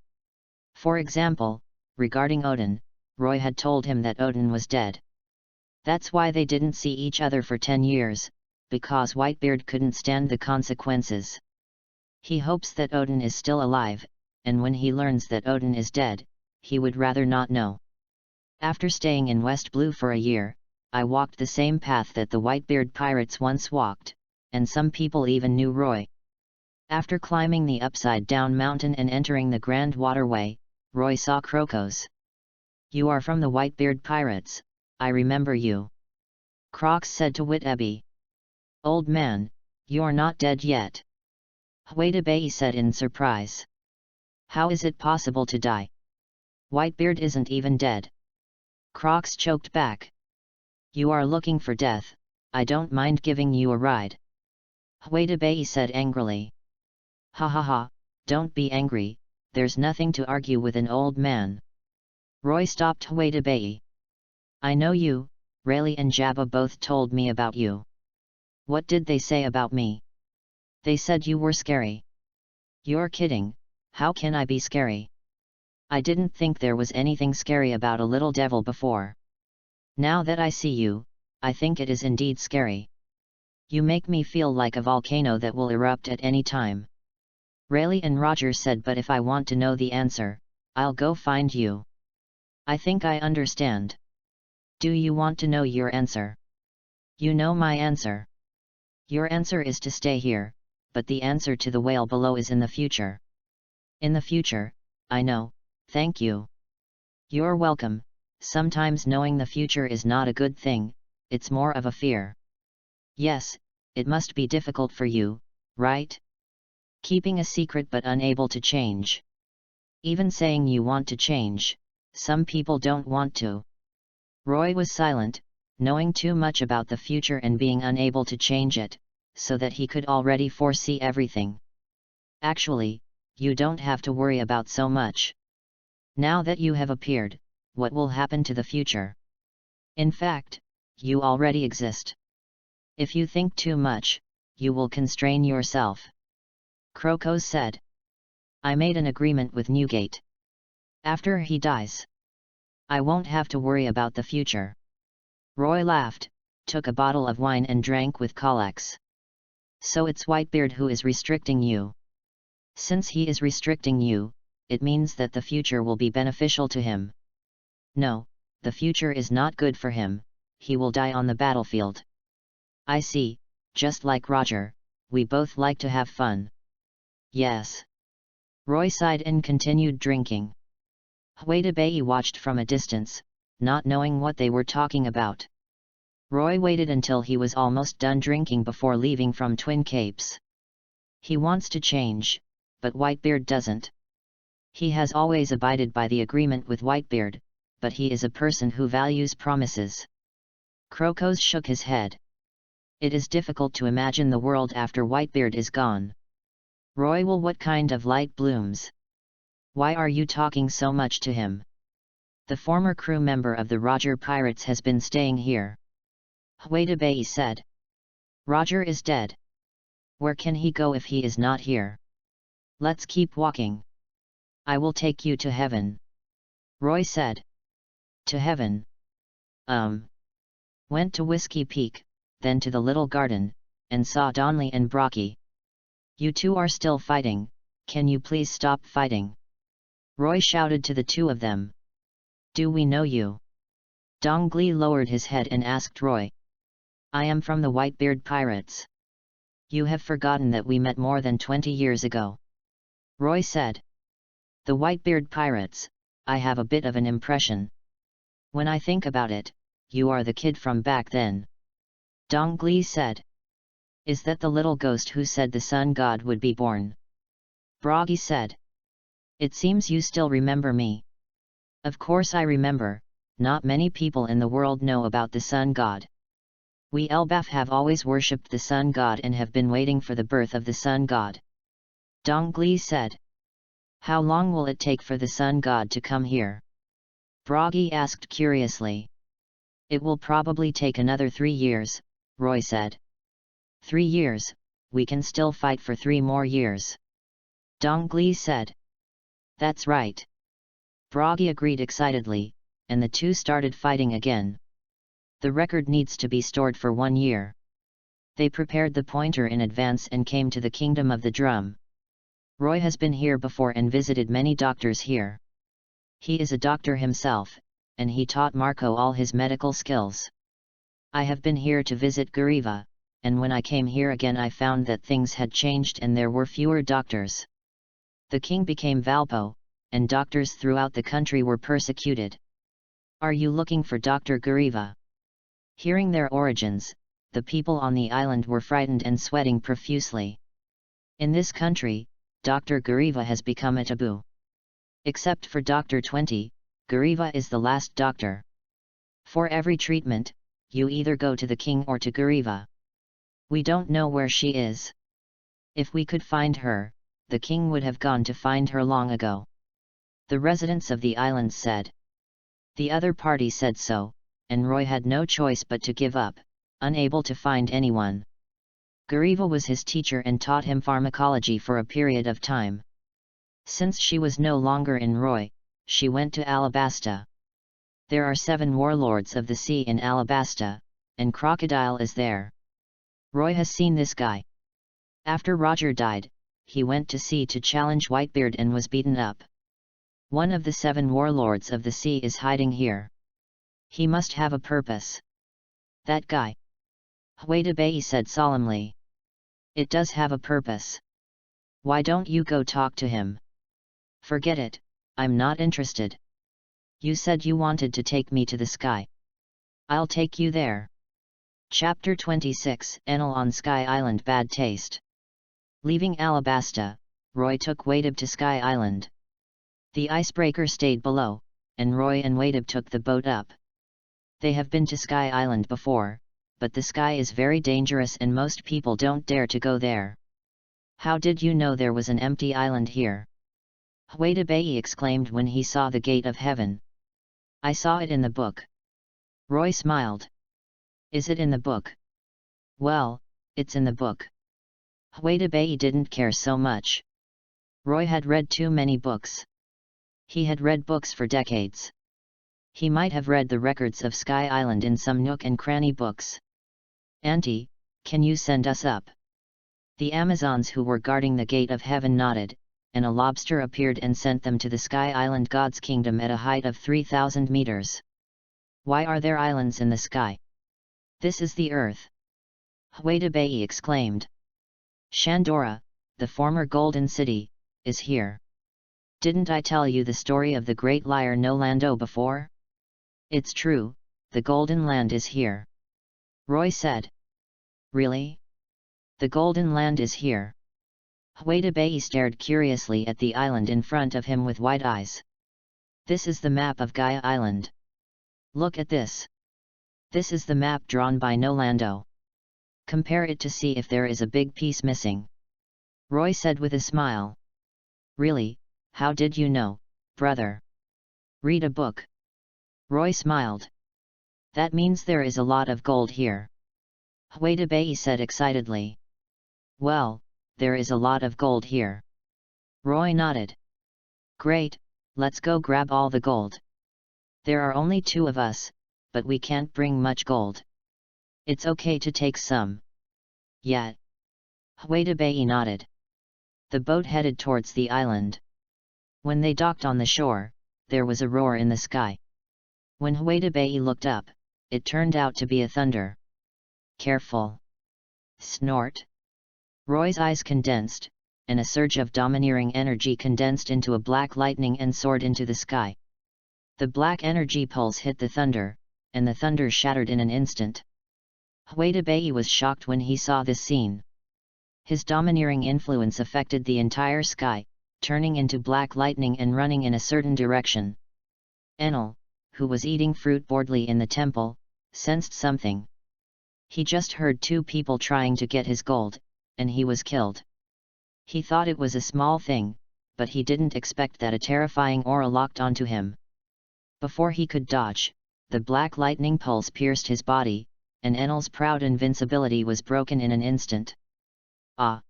For example, regarding Odin, Roy had told him that Odin was dead. That's why they didn't see each other for 10 years, because Whitebeard couldn't stand the consequences. He hopes that Odin is still alive, and when he learns that Odin is dead, he would rather not know. After staying in West Blue for a year, I walked the same path that the Whitebeard pirates once walked, and some people even knew Roy. After climbing the upside-down mountain and entering the Grand Waterway, Roy saw Crocos. You are from the Whitebeard pirates, I remember you. Crocs said to Whitebeard. Old man, you're not dead yet. Whitebeard said in surprise. How is it possible to die? Whitebeard isn't even dead. Crocs choked back. You are looking for death, I don't mind giving you a ride. Whitebeard said angrily. Ha ha ha, don't be angry, there's nothing to argue with an old man. Roy stopped Whitebeard. I know you, Rayleigh and Jabba both told me about you. What did they say about me? They said you were scary. You're kidding, how can I be scary? I didn't think there was anything scary about a little devil before. Now that I see you, I think it is indeed scary. You make me feel like a volcano that will erupt at any time. Rayleigh and Roger said, but if I want to know the answer, I'll go find you. I think I understand. Do you want to know your answer? You know my answer. Your answer is to stay here, but the answer to the whale below is in the future. In the future, I know, thank you. You're welcome. Sometimes knowing the future is not a good thing, it's more of a fear. Yes, it must be difficult for you, right? Keeping a secret but unable to change. Even saying you want to change, some people don't want to. Roy was silent, knowing too much about the future and being unable to change it, so that he could already foresee everything. Actually, you don't have to worry about so much. Now that you have appeared, what will happen to the future? In fact, you already exist. If you think too much, you will constrain yourself. Crocos said. I made an agreement with Newgate. After he dies, I won't have to worry about the future. Roy laughed, took a bottle of wine and drank with Collex. So it's Whitebeard who is restricting you. Since he is restricting you, it means that the future will be beneficial to him. No, the future is not good for him, he will die on the battlefield. I see, just like Roger, we both like to have fun. Yes. Roy sighed and continued drinking. Whitebeard watched from a distance, not knowing what they were talking about. Roy waited until he was almost done drinking before leaving from Twin Capes. He wants to change, but Whitebeard doesn't. He has always abided by the agreement with Whitebeard, but he is a person who values promises. Crocos shook his head. It is difficult to imagine the world after Whitebeard is gone. Roy, well, what kind of light blooms? Why are you talking so much to him? The former crew member of the Roger Pirates has been staying here. Whitebeard said. Roger is dead. Where can he go if he is not here? Let's keep walking. I will take you to heaven. Roy said. To heaven? Went to Whiskey Peak, then to the Little Garden, and saw Donley and Brocky. You two are still fighting, can you please stop fighting? Roy shouted to the two of them. Do we know you? Dongli lowered his head and asked Roy. I am from the Whitebeard pirates. You have forgotten that we met more than 20 years ago. Roy said. The Whitebeard pirates, I have a bit of an impression. When I think about it, you are the kid from back then. Dongli said. Is that the little ghost who said the sun god would be born? Bragi said. It seems you still remember me. Of course I remember, not many people in the world know about the sun god. We Elbaf have always worshipped the sun god and have been waiting for the birth of the sun god. Dongli said. How long will it take for the sun god to come here? Bragi asked curiously. It will probably take another 3 years, Roy said. 3 years, we can still fight for 3 more years. Dongli said. That's right. Bragi agreed excitedly, and the two started fighting again. The record needs to be stored for 1 year. They prepared the pointer in advance and came to the Kingdom of the Drum. Roy has been here before and visited many doctors here. He is a doctor himself, and he taught Marco all his medical skills. I have been here to visit Gariva, and when I came here again I found that things had changed and there were fewer doctors. The king became Valpo, and doctors throughout the country were persecuted. Are you looking for Dr. Gariva? Hearing their origins, the people on the island were frightened and sweating profusely. In this country, Dr. Gariva has become a taboo. Except for Dr. 20, Gariva is the last doctor. For every treatment, you either go to the king or to Gariva. We don't know where she is. If we could find her, the king would have gone to find her long ago. The residents of the island said. The other party said so, and Roy had no choice but to give up, unable to find anyone. Gariva was his teacher and taught him pharmacology for a period of time. Since she was no longer in Roy, she went to Alabasta. There are 7 warlords of the sea in Alabasta, and Crocodile is there. Roy has seen this guy. After Roger died, he went to sea to challenge Whitebeard and was beaten up. One of the 7 warlords of the sea is hiding here. He must have a purpose. That guy. Huedabai said solemnly. It does have a purpose. Why don't you go talk to him? Forget it, I'm not interested. You said you wanted to take me to the sky. I'll take you there. Chapter 26, Enel on Sky Island. Bad taste. Leaving Alabasta, Roy took Wadib to Sky Island. The icebreaker stayed below, and Roy and Wadib took the boat up. They have been to Sky Island before, but the sky is very dangerous and most people don't dare to go there. How did you know there was an empty island here? Huedabai exclaimed when he saw the gate of heaven. I saw it in the book. Roy smiled. Is it in the book? Well, it's in the book. Huedabai didn't care so much. Roy had read too many books. He had read books for decades. He might have read the records of Sky Island in some nook and cranny books. Auntie, can you send us up? The Amazons who were guarding the gate of heaven nodded, and a lobster appeared and sent them to the Sky Island God's kingdom at a height of 3,000 meters. Why are there islands in the sky? This is the earth. Huedabai exclaimed. Shandora, the former Golden City, is here. Didn't I tell you the story of the great liar Nolando before? It's true, the Golden Land is here. Roy said. Really? The Golden Land is here. Huedabai stared curiously at the island in front of him with wide eyes. This is the map of Gaia Island. Look at this. This is the map drawn by Nolando. Compare it to see if there is a big piece missing. Roy said with a smile. Really, how did you know, brother? Read a book. Roy smiled. That means there is a lot of gold here. Huedabai said excitedly. Well, there is a lot of gold here. Roy nodded. Great, let's go grab all the gold. There are only 2 of us, but we can't bring much gold. It's okay to take some. Yeah. Huedabai nodded. The boat headed towards the island. When they docked on the shore, there was a roar in the sky. When Huedabai looked up, it turned out to be a thunder. Careful! Snort! Roy's eyes condensed, and a surge of domineering energy condensed into a black lightning and soared into the sky. The black energy pulse hit the thunder, and the thunder shattered in an instant. Huedabai was shocked when he saw this scene. His domineering influence affected the entire sky, turning into black lightning and running in a certain direction. Enel, who was eating fruit boredly in the temple, sensed something. He just heard two people trying to get his gold, and he was killed. He thought it was a small thing, but he didn't expect that a terrifying aura locked onto him. Before he could dodge, the black lightning pulse pierced his body, and Enel's proud invincibility was broken in an instant. Ah!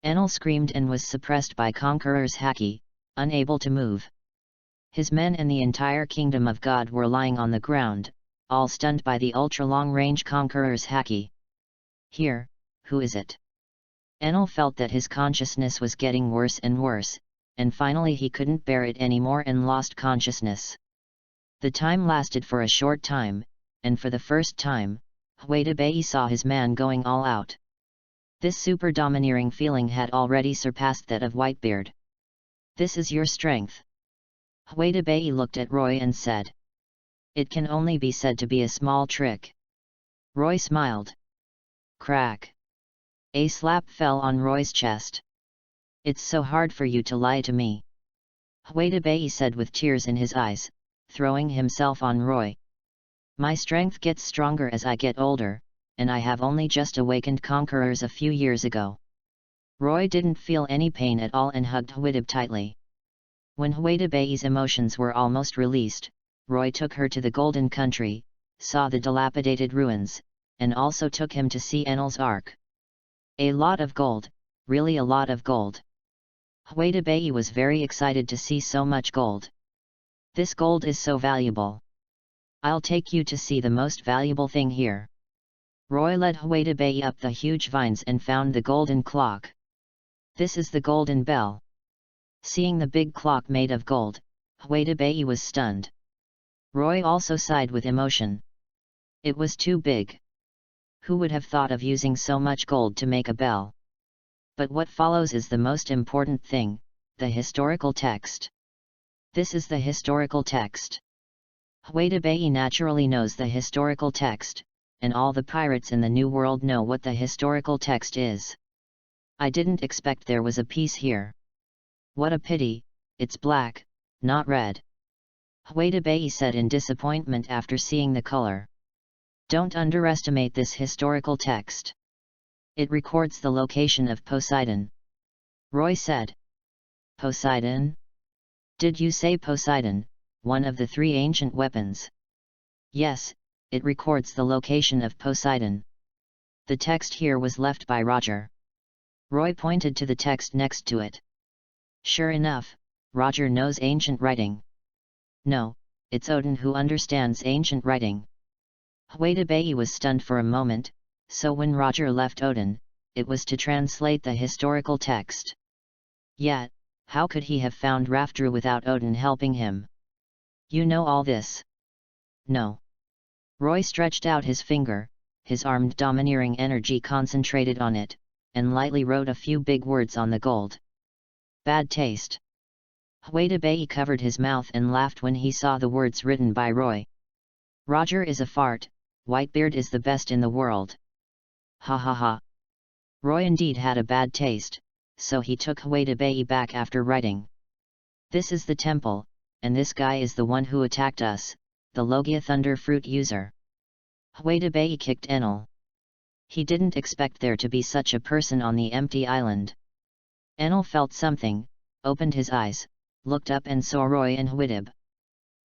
Enel screamed and was suppressed by Conqueror's haki, unable to move. His men and the entire kingdom of God were lying on the ground, all stunned by the ultra-long-range Conqueror's haki. Here, who is it? Enel felt that his consciousness was getting worse and worse, and finally he couldn't bear it anymore and lost consciousness. The time lasted for a short time, and for the first time, Huedabai saw his man going all out. This super domineering feeling had already surpassed that of Whitebeard. This is your strength. Huedabai looked at Roy and said. It can only be said to be a small trick. Roy smiled. Crack. A slap fell on Roy's chest. It's so hard for you to lie to me. Huedabai said with tears in his eyes, throwing himself on Roy. My strength gets stronger as I get older, and I have only just awakened conquerors a few years ago. Roy didn't feel any pain at all and hugged Huedab tightly. When Huedabai's emotions were almost released, Roy took her to the Golden Country, saw the dilapidated ruins, and also took him to see Enel's Ark. A lot of gold, really a lot of gold. Huedabai was very excited to see so much gold. This gold is so valuable. I'll take you to see the most valuable thing here. Roy led Huedabai up the huge vines and found the golden clock. This is the golden bell. Seeing the big clock made of gold, Huedabai was stunned. Roy also sighed with emotion. It was too big. Who would have thought of using so much gold to make a bell? But what follows is the most important thing, the historical text. This is the historical text. Huedabai naturally knows the historical text, and all the pirates in the New World know what the historical text is. I didn't expect there was a piece here. What a pity, it's black, not red. Huedabai said in disappointment after seeing the color. Don't underestimate this historical text. It records the location of Poseidon. Roy said. Poseidon? Did you say Poseidon, one of the three ancient weapons? Yes, it records the location of Poseidon. The text here was left by Roger. Roy pointed to the text next to it. Sure enough, Roger knows ancient writing. No, it's Odin who understands ancient writing. Huedabai was stunned for a moment, so when Roger left Odin, it was to translate the historical text. Yet, how could he have found Raftru without Odin helping him? You know all this? No. Roy stretched out his finger, his armed domineering energy concentrated on it, and lightly wrote a few big words on the gold. Bad taste. Huedabai covered his mouth and laughed when he saw the words written by Roy. Roger is a fart, Whitebeard is the best in the world. Ha ha ha. Roy indeed had a bad taste, so he took Huedabai back after writing. This is the temple, and this guy is the one who attacked us, the Logia Thunder Fruit user. Huedabai kicked Enel. He didn't expect there to be such a person on the empty island. Enel felt something, opened his eyes, looked up and saw Roy and Huedab.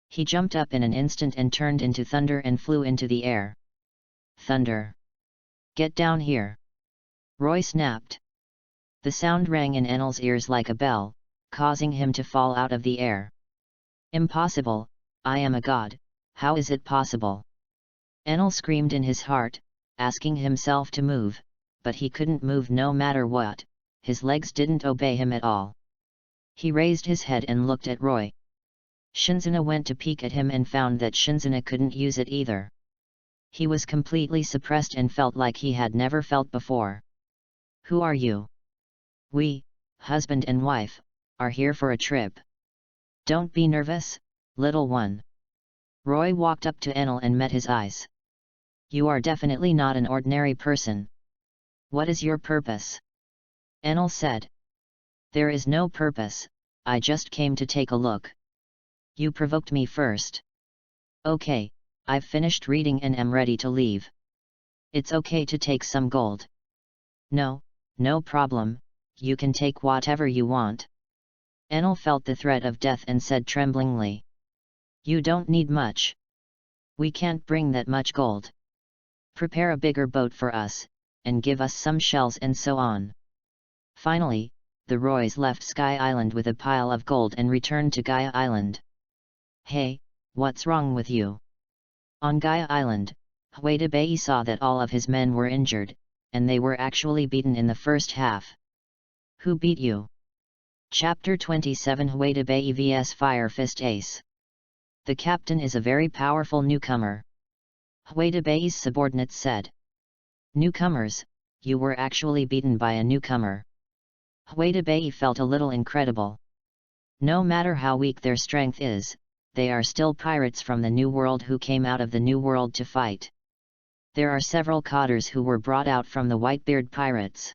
He jumped up in an instant and turned into thunder and flew into the air. Thunder! Get down here! Roy snapped. The sound rang in Enel's ears like a bell, causing him to fall out of the air. Impossible, I am a god, how is it possible? Enel screamed in his heart, asking himself to move, but he couldn't move no matter what, his legs didn't obey him at all. He raised his head and looked at Roy. Shinzuna went to peek at him and found that Shinzuna couldn't use it either. He was completely suppressed and felt like he had never felt before. Who are you? We, husband and wife, are here for a trip. Don't be nervous, little one. Roy walked up to Enel and met his eyes. You are definitely not an ordinary person. What is your purpose? Enel said. There is no purpose, I just came to take a look. You provoked me first. Okay, I've finished reading and am ready to leave. It's okay to take some gold. No, no problem, you can take whatever you want. Enel felt the threat of death and said tremblingly. You don't need much. We can't bring that much gold. Prepare a bigger boat for us, and give us some shells and so on. Finally, the Roys left Sky Island with a pile of gold and returned to Gaia Island. Hey, what's wrong with you? On Gaia Island, Huetabei saw that all of his men were injured, and they were actually beaten in the first half. Who beat you? Chapter 27 Huetabei vs Fire Fist Ace. The captain is a very powerful newcomer. Huetabei's subordinates said. Newcomers, you were actually beaten by a newcomer. Huetabei felt a little incredible. No matter how weak their strength is, they are still pirates from the New World who came out of the New World to fight. There are several cotters who were brought out from the Whitebeard pirates.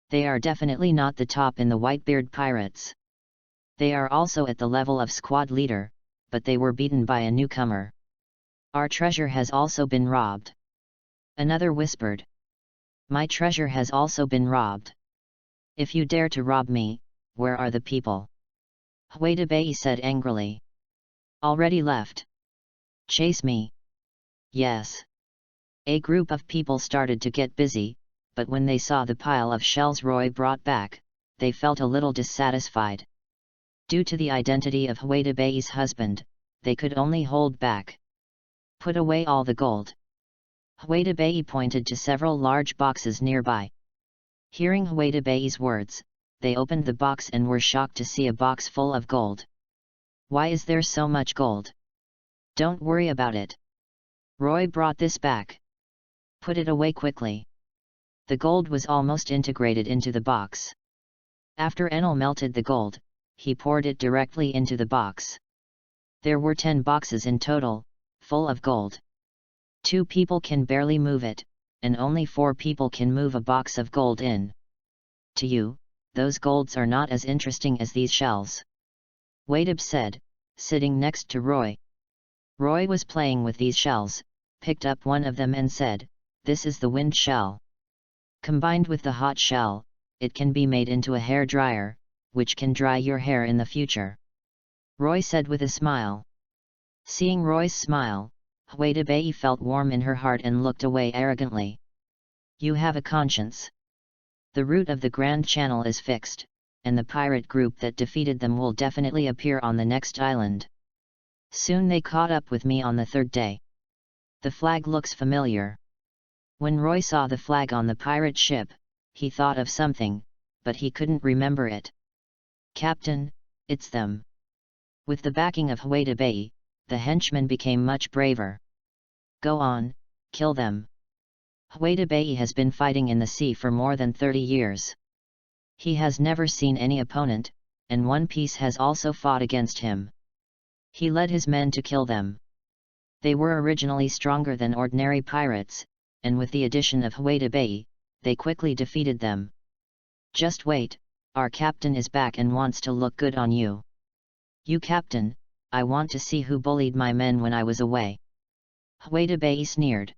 They are definitely not the top in the Whitebeard pirates. They are also at the level of squad leader, but they were beaten by a newcomer. Our treasure has also been robbed. Another whispered. My treasure has also been robbed. If you dare to rob me, where are the people? Huetabei said angrily. Already left. Chase me. Yes. A group of people started to get busy, but when they saw the pile of shells Roy brought back, they felt a little dissatisfied. Due to the identity of Huetabei's husband, they could only hold back. Put away all the gold. Huetabei pointed to several large boxes nearby. Hearing Huetabei's words, they opened the box and were shocked to see a box full of gold. Why is there so much gold? Don't worry about it. Roy brought this back. Put it away quickly. The gold was almost integrated into the box. After Enel melted the gold, he poured it directly into the box. There were 10 boxes in total, full of gold. 2 people can barely move it, and only 4 people can move a box of gold in. To you, those golds are not as interesting as these shells. Whitebeard said, sitting next to Roy. Roy was playing with these shells, picked up one of them and said, this is the wind shell. Combined with the hot shell, it can be made into a hair dryer, which can dry your hair in the future. Roy said with a smile. Seeing Roy's smile, Huetabei felt warm in her heart and looked away arrogantly. You have a conscience. The route of the Grand Channel is fixed, and the pirate group that defeated them will definitely appear on the next island. Soon they caught up with me on the 3rd day. The flag looks familiar. When Roy saw the flag on the pirate ship, he thought of something, but he couldn't remember it. Captain, it's them. With the backing of Huetabei, the henchmen became much braver. Go on, kill them. Huetabei has been fighting in the sea for more than 30 years. He has never seen any opponent, and One Piece has also fought against him. He led his men to kill them. They were originally stronger than ordinary pirates, and with the addition of Huetabei, they quickly defeated them. Just wait, our captain is back and wants to look good on you. You captain, I want to see who bullied my men when I was away. Huetabei sneered.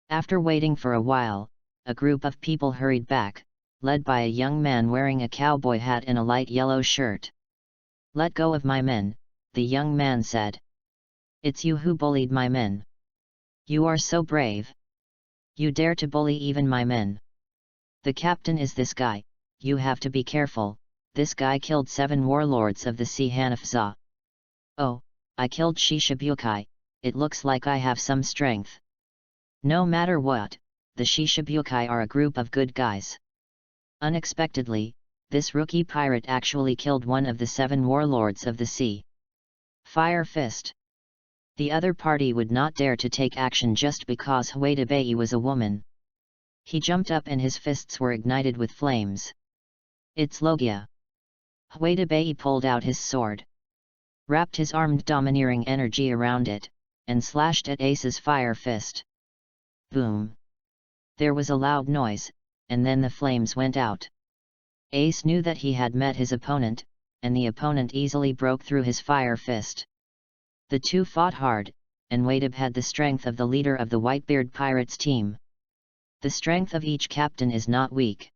After waiting for a while, a group of people hurried back, led by a young man wearing a cowboy hat and a light yellow shirt. Let go of my men, the young man said. It's you who bullied my men. You are so brave. You dare to bully even my men. The captain is this guy, you have to be careful, this guy killed 7 warlords of the sea Hanafza. Oh, I killed Shishibukai, it looks like I have some strength. No matter what, the Shishibukai are a group of good guys. Unexpectedly, this rookie pirate actually killed one of the 7 warlords of the sea. Fire Fist. The other party would not dare to take action just because Huedabai was a woman. He jumped up and his fists were ignited with flames. It's Logia. Huedabai pulled out his sword, wrapped his armed domineering energy around it, and slashed at Ace's fire fist. Boom! There was a loud noise, and then the flames went out. Ace knew that he had met his opponent, and the opponent easily broke through his fire fist. The two fought hard, and Whitebeard had the strength of the leader of the Whitebeard Pirates team. The strength of each captain is not weak.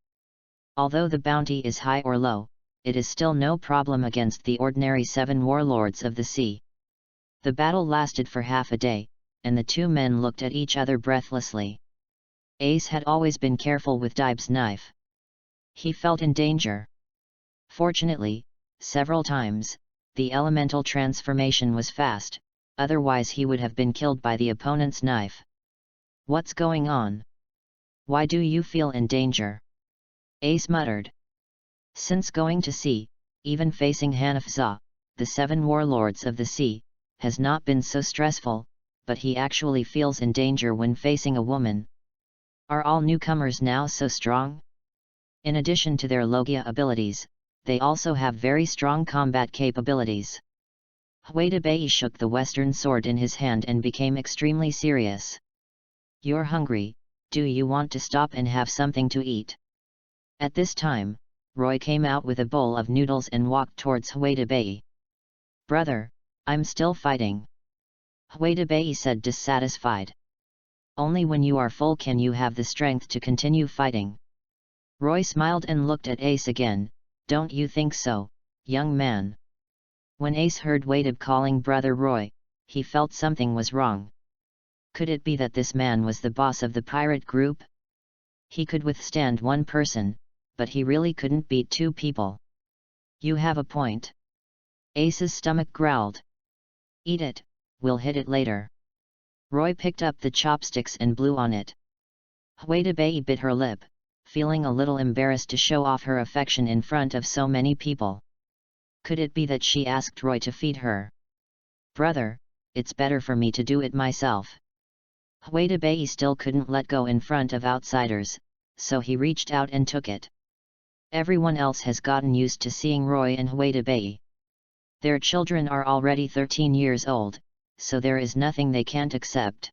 Although the bounty is high or low, it is still no problem against the ordinary 7 warlords of the sea. The battle lasted for half a day, and the two men looked at each other breathlessly. Ace had always been careful with Dibe's knife. He felt in danger. Fortunately, several times, the elemental transformation was fast, otherwise he would have been killed by the opponent's knife. What's going on? Why do you feel in danger? Ace muttered. Since going to sea, even facing Hanafza, the 7 warlords of the sea, has not been so stressful, but he actually feels in danger when facing a woman. Are all newcomers now so strong? In addition to their Logia abilities, they also have very strong combat capabilities. Huedabai shook the western sword in his hand and became extremely serious. You're hungry, do you want to stop and have something to eat? At this time, Roy came out with a bowl of noodles and walked towards Huedabai. Brother, I'm still fighting. Huedabai said dissatisfied. Only when you are full can you have the strength to continue fighting. Roy smiled and looked at Ace again. Don't you think so, young man? When Ace heard Whitebeard calling brother Roy, he felt something was wrong. Could it be that this man was the boss of the pirate group? He could withstand one person, but he really couldn't beat 2 people. You have a point. Ace's stomach growled. Eat it, we'll hit it later. Roy picked up the chopsticks and blew on it. Huedabai bit her lip, feeling a little embarrassed to show off her affection in front of so many people. Could it be that she asked Roy to feed her? Brother, it's better for me to do it myself. Huedabai still couldn't let go in front of outsiders, so he reached out and took it. Everyone else has gotten used to seeing Roy and Huedabai. Their children are already 13 years old, so there is nothing they can't accept.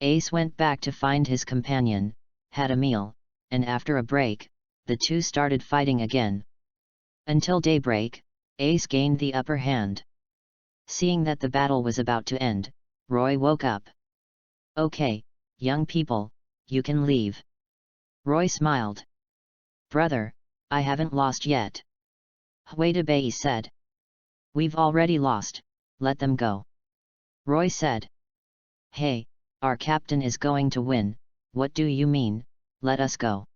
Ace went back to find his companion, had a meal, and after a break, the two started fighting again. Until daybreak, Ace gained the upper hand. Seeing that the battle was about to end, Roy woke up. Okay, young people, you can leave. Roy smiled. Brother, I haven't lost yet. Huedabai said. We've already lost, let them go. Roy said. Hey, our captain is going to win, what do you mean, let us go?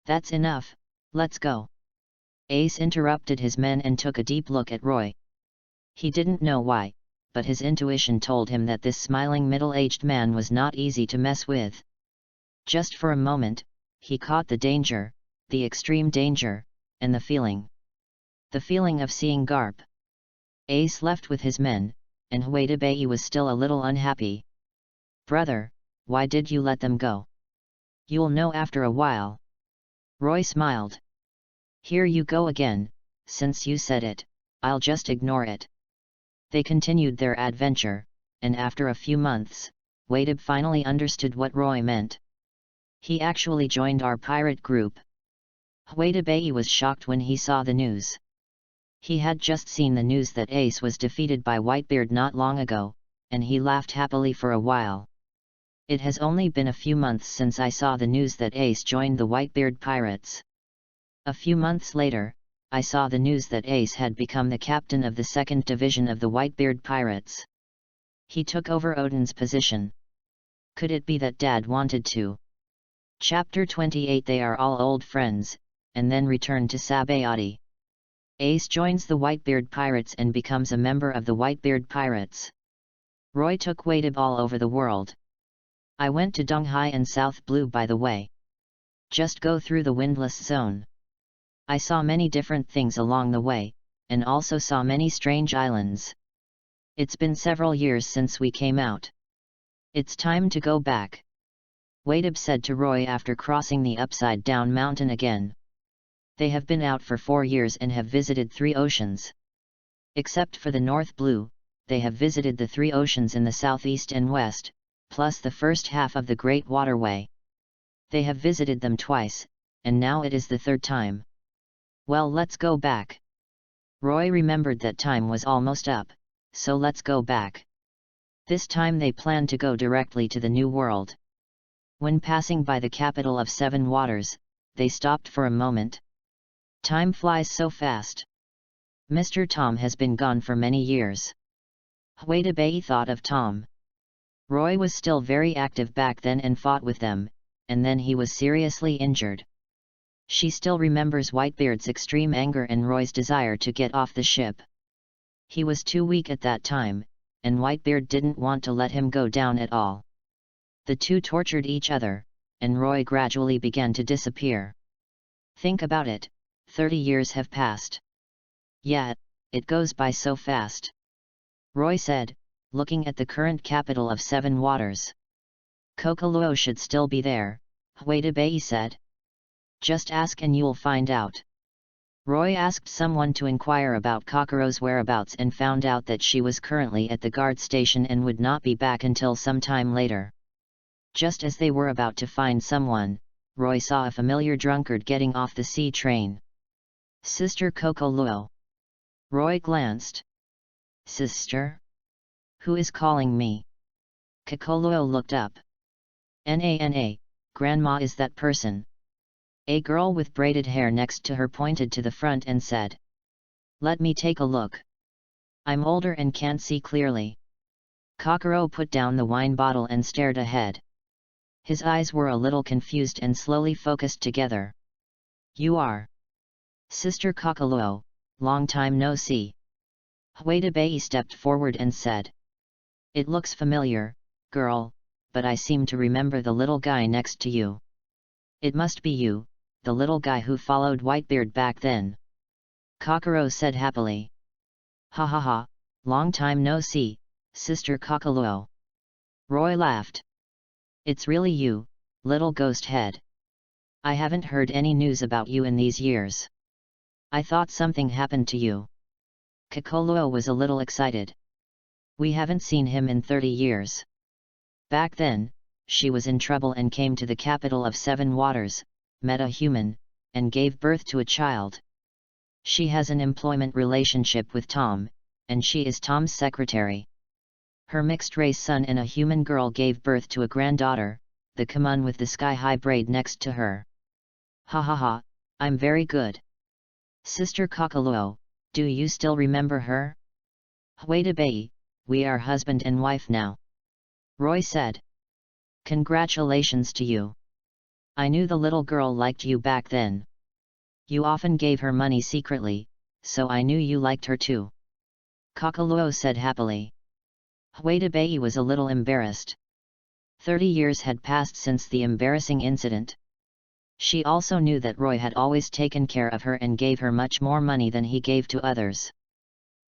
That's enough, let's go. Ace interrupted his men and took a deep look at Roy. He didn't know why, but his intuition told him that this smiling middle-aged man was not easy to mess with. Just for a moment, he caught the danger, the extreme danger, and the feeling. The feeling of seeing Garp. Ace left with his men, and Huedabai was still a little unhappy. Brother, why did you let them go? You'll know after a while. Roy smiled. Here you go again, since you said it, I'll just ignore it. They continued their adventure, and after a few months, Whitebeard finally understood what Roy meant. He actually joined our pirate group. Huedabai was shocked when he saw the news. He had just seen the news that Ace was defeated by Whitebeard not long ago, and he laughed happily for a while. It has only been a few months since I saw the news that Ace joined the Whitebeard Pirates. A few months later, I saw the news that Ace had become the captain of the 2nd Division of the Whitebeard Pirates. He took over Odin's position. Could it be that Dad wanted to? Chapter 28. They are all old friends, and then return to Sabayati. Ace joins the Whitebeard Pirates and becomes a member of the Whitebeard Pirates. Roy took Whitebeard all over the world. I went to Donghai and South Blue by the way. Just go through the windless zone. I saw many different things along the way, and also saw many strange islands. It's been several years since we came out. It's time to go back. Whitebeard said to Roy after crossing the upside-down mountain again. They have been out for 4 years and have visited 3 oceans. Except for the North Blue, they have visited the 3 oceans in the southeast and west, plus the first half of the Great Waterway. They have visited them twice, and now it is the 3rd time. Well, let's go back. Roy remembered that time was almost up, so let's go back. This time they planned to go directly to the New World. When passing by the capital of 7 Waters, they stopped for a moment. Time flies so fast. Mr. Tom has been gone for many years. Whitebeard thought of Tom. Roy was still very active back then and fought with them, and then he was seriously injured. She still remembers Whitebeard's extreme anger and Roy's desire to get off the ship. He was too weak at that time, and Whitebeard didn't want to let him go down at all. The two tortured each other, and Roy gradually began to disappear. Think about it, 30 years have passed. Yeah, it goes by so fast. Roy said, looking at the current capital of 7 Waters. Kokolo should still be there, Whitebeard said. Just ask and you'll find out. Roy asked someone to inquire about Kokoro's whereabouts and found out that she was currently at the guard station and would not be back until some time later. Just as they were about to find someone, Roy saw a familiar drunkard getting off the sea train. Sister Kokolo. Roy glanced. Sister? Who is calling me? Kokolo looked up. Nana, Grandma is that person. A girl with braided hair next to her pointed to the front and said. Let me take a look. I'm older and can't see clearly. Kokoro put down the wine bottle and stared ahead. His eyes were a little confused and slowly focused together. You are Sister Kokolo, long time no see. Whitebeard stepped forward and said. It looks familiar, girl, but I seem to remember the little guy next to you. It must be you, the little guy who followed Whitebeard back then. Kokoro said happily. Ha ha ha, long time no see, Sister Kokolo. Roy laughed. It's really you, little ghost head. I haven't heard any news about you in these years. I thought something happened to you. Kokolo was a little excited. We haven't seen him in 30 years. Back then, she was in trouble and came to the capital of 7 Waters, met a human, and gave birth to a child. She has an employment relationship with Tom, and she is Tom's secretary. Her mixed-race son and a human girl gave birth to a granddaughter, the Kamun with the sky-high braid next to her. Ha ha ha, I'm very good. Sister Kokolo, do you still remember her? Whitebeard, we are husband and wife now. Roy said. Congratulations to you. I knew the little girl liked you back then. You often gave her money secretly, so I knew you liked her too. Kokolo said happily. Whitebeard was a little embarrassed. 30 years had passed since the embarrassing incident. She also knew that Roy had always taken care of her and gave her much more money than he gave to others.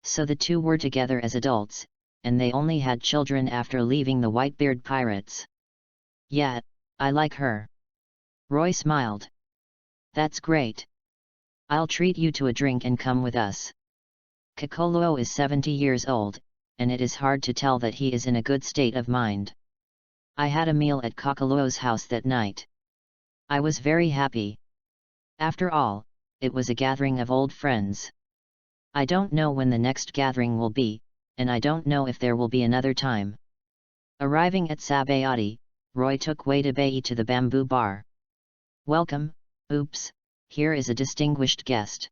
So the two were together as adults, and they only had children after leaving the Whitebeard pirates. Yeah, I like her. Roy smiled. That's great. I'll treat you to a drink and come with us. Kokolo is 70 years old, and it is hard to tell that he is in a good state of mind. I had a meal at Kokolo's house that night. I was very happy. After all, it was a gathering of old friends. I don't know when the next gathering will be, and I don't know if there will be another time. Arriving at Sabayati, Roy took Whitebeard to the bamboo bar. Welcome, oops, here is a distinguished guest.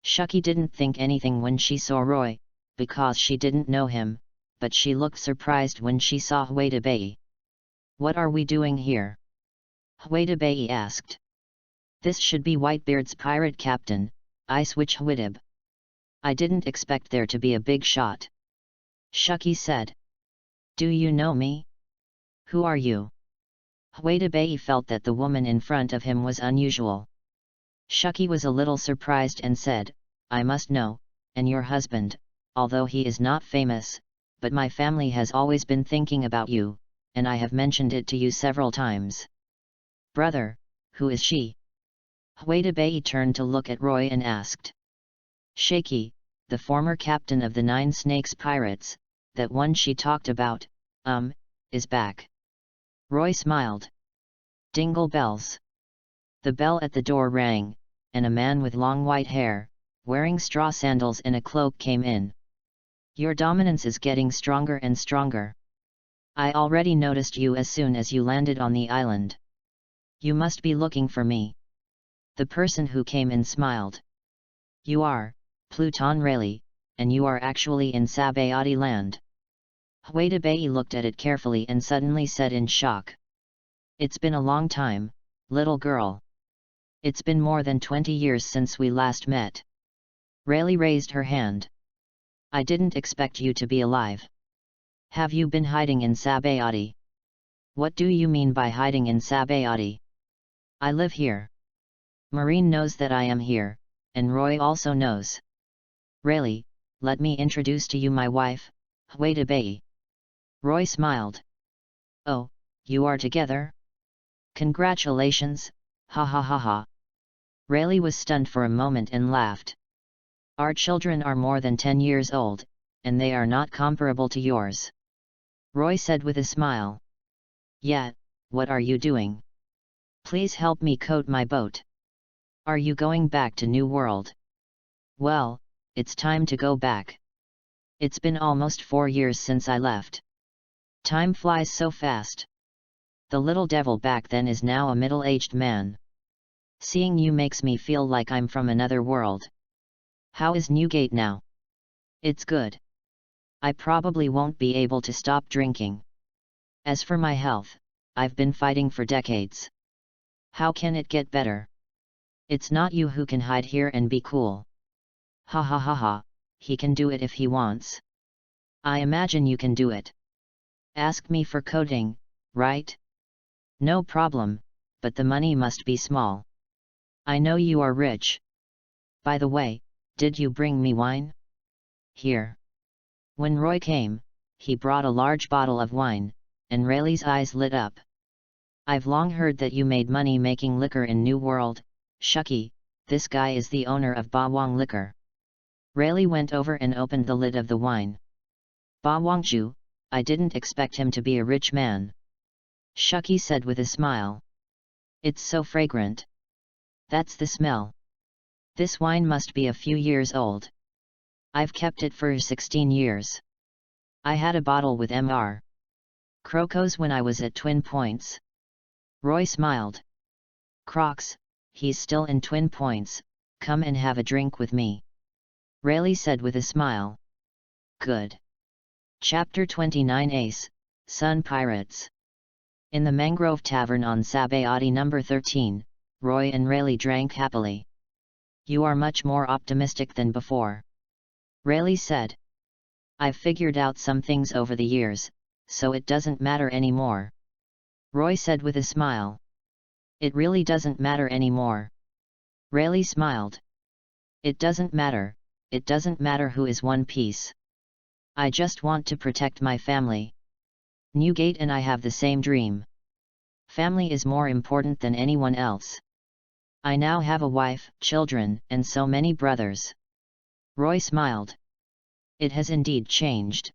Shuki didn't think anything when she saw Roy, because she didn't know him, but she looked surprised when she saw Whitebeard. What are we doing here? Whitebeard asked. This should be Whitebeard's pirate captain, I switch Whiteb. I didn't expect there to be a big shot. Shuki said. Do you know me? Who are you? Whitebeard felt that the woman in front of him was unusual. Shuki was a little surprised and said, I must know, and your husband, although he is not famous, but my family has always been thinking about you, and I have mentioned it to you several times. Brother, who is she? Whitebeard turned to look at Roy and asked. Shaky, the former captain of the 9 Snakes pirates, that one she talked about, is back. Roy smiled. Dingle bells. The bell at the door rang, and a man with long white hair, wearing straw sandals and a cloak came in. Your dominance is getting stronger and stronger. I already noticed you as soon as you landed on the island. You must be looking for me. The person who came in smiled. You are, Pluton Rayleigh, and you are actually in Sabayati land. Whitebeard looked at it carefully and suddenly said in shock. It's been a long time, little girl. It's been more than 20 years since we last met. Rayleigh raised her hand. I didn't expect you to be alive. Have you been hiding in Sabayati? What do you mean by hiding in Sabayati? I live here. Marine knows that I am here, and Roy also knows. Rayleigh, let me introduce to you my wife, Whitebeard. Roy smiled. Oh, you are together? Congratulations, ha ha ha ha. Rayleigh was stunned for a moment and laughed. Our children are more than 10 years old, and they are not comparable to yours. Roy said with a smile. Yet, what are you doing? Please help me coat my boat. Are you going back to New World? Well, it's time to go back. It's been almost 4 years since I left. Time flies so fast. The little devil back then is now a middle-aged man. Seeing you makes me feel like I'm from another world. How is Newgate now? It's good. I probably won't be able to stop drinking. As for my health, I've been fighting for decades. How can it get better? It's not you who can hide here and be cool. Ha ha ha ha, he can do it if he wants. I imagine you can do it. Ask me for coating, right? No problem, but the money must be small. I know you are rich. By the way, did you bring me wine? Here. When Roy came, he brought a large bottle of wine, and Rayleigh's eyes lit up. I've long heard that you made money making liquor in New World. Shucky, this guy is the owner of Bawang Liquor. Rayleigh went over and opened the lid of the wine. Bawangju, I didn't expect him to be a rich man. Shucky said with a smile. It's so fragrant. That's the smell. This wine must be a few years old. I've kept it for 16 years. I had a bottle with Mr. Crocos when I was at Twin Points. Roy smiled. Crocs, he's still in Twin Points, come and have a drink with me. Rayleigh said with a smile. Good. Chapter 29 Ace, Sun Pirates. In the Mangrove Tavern on Sabayati number 13, Roy and Rayleigh drank happily. You are much more optimistic than before. Rayleigh said. I've figured out some things over the years, so it doesn't matter anymore. Roy said with a smile. It really doesn't matter anymore. Rayleigh smiled. It doesn't matter who is One Piece. I just want to protect my family. Newgate and I have the same dream. Family is more important than anyone else. I now have a wife, children, and so many brothers. Roy smiled. It has indeed changed.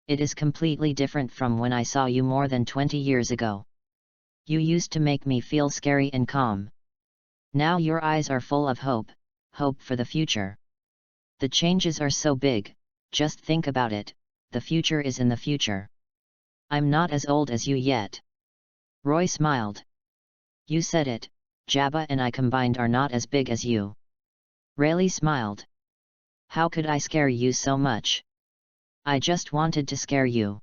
It is completely different from when I saw you more than 20 years ago. You used to make me feel scary and calm. Now your eyes are full of hope for the future. The changes are so big, just think about it, the future is in the future. I'm not as old as you yet. Roy smiled. You said it, Jabba and I combined are not as big as you. Rayleigh smiled. How could I scare you so much? I just wanted to scare you.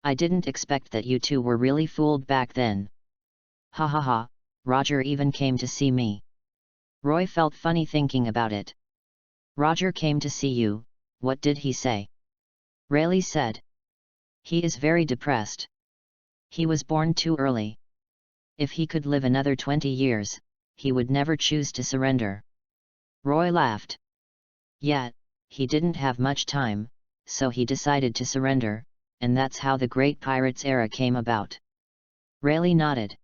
I didn't expect that you two were really fooled back then. Ha ha ha, Roger even came to see me. Roy felt funny thinking about it. Roger came to see you, what did he say? Rayleigh said. He is very depressed. He was born too early. If he could live another 20 years, he would never choose to surrender. Roy laughed. Yet, he didn't have much time, so he decided to surrender, and that's how the Great Pirates era came about. Rayleigh nodded.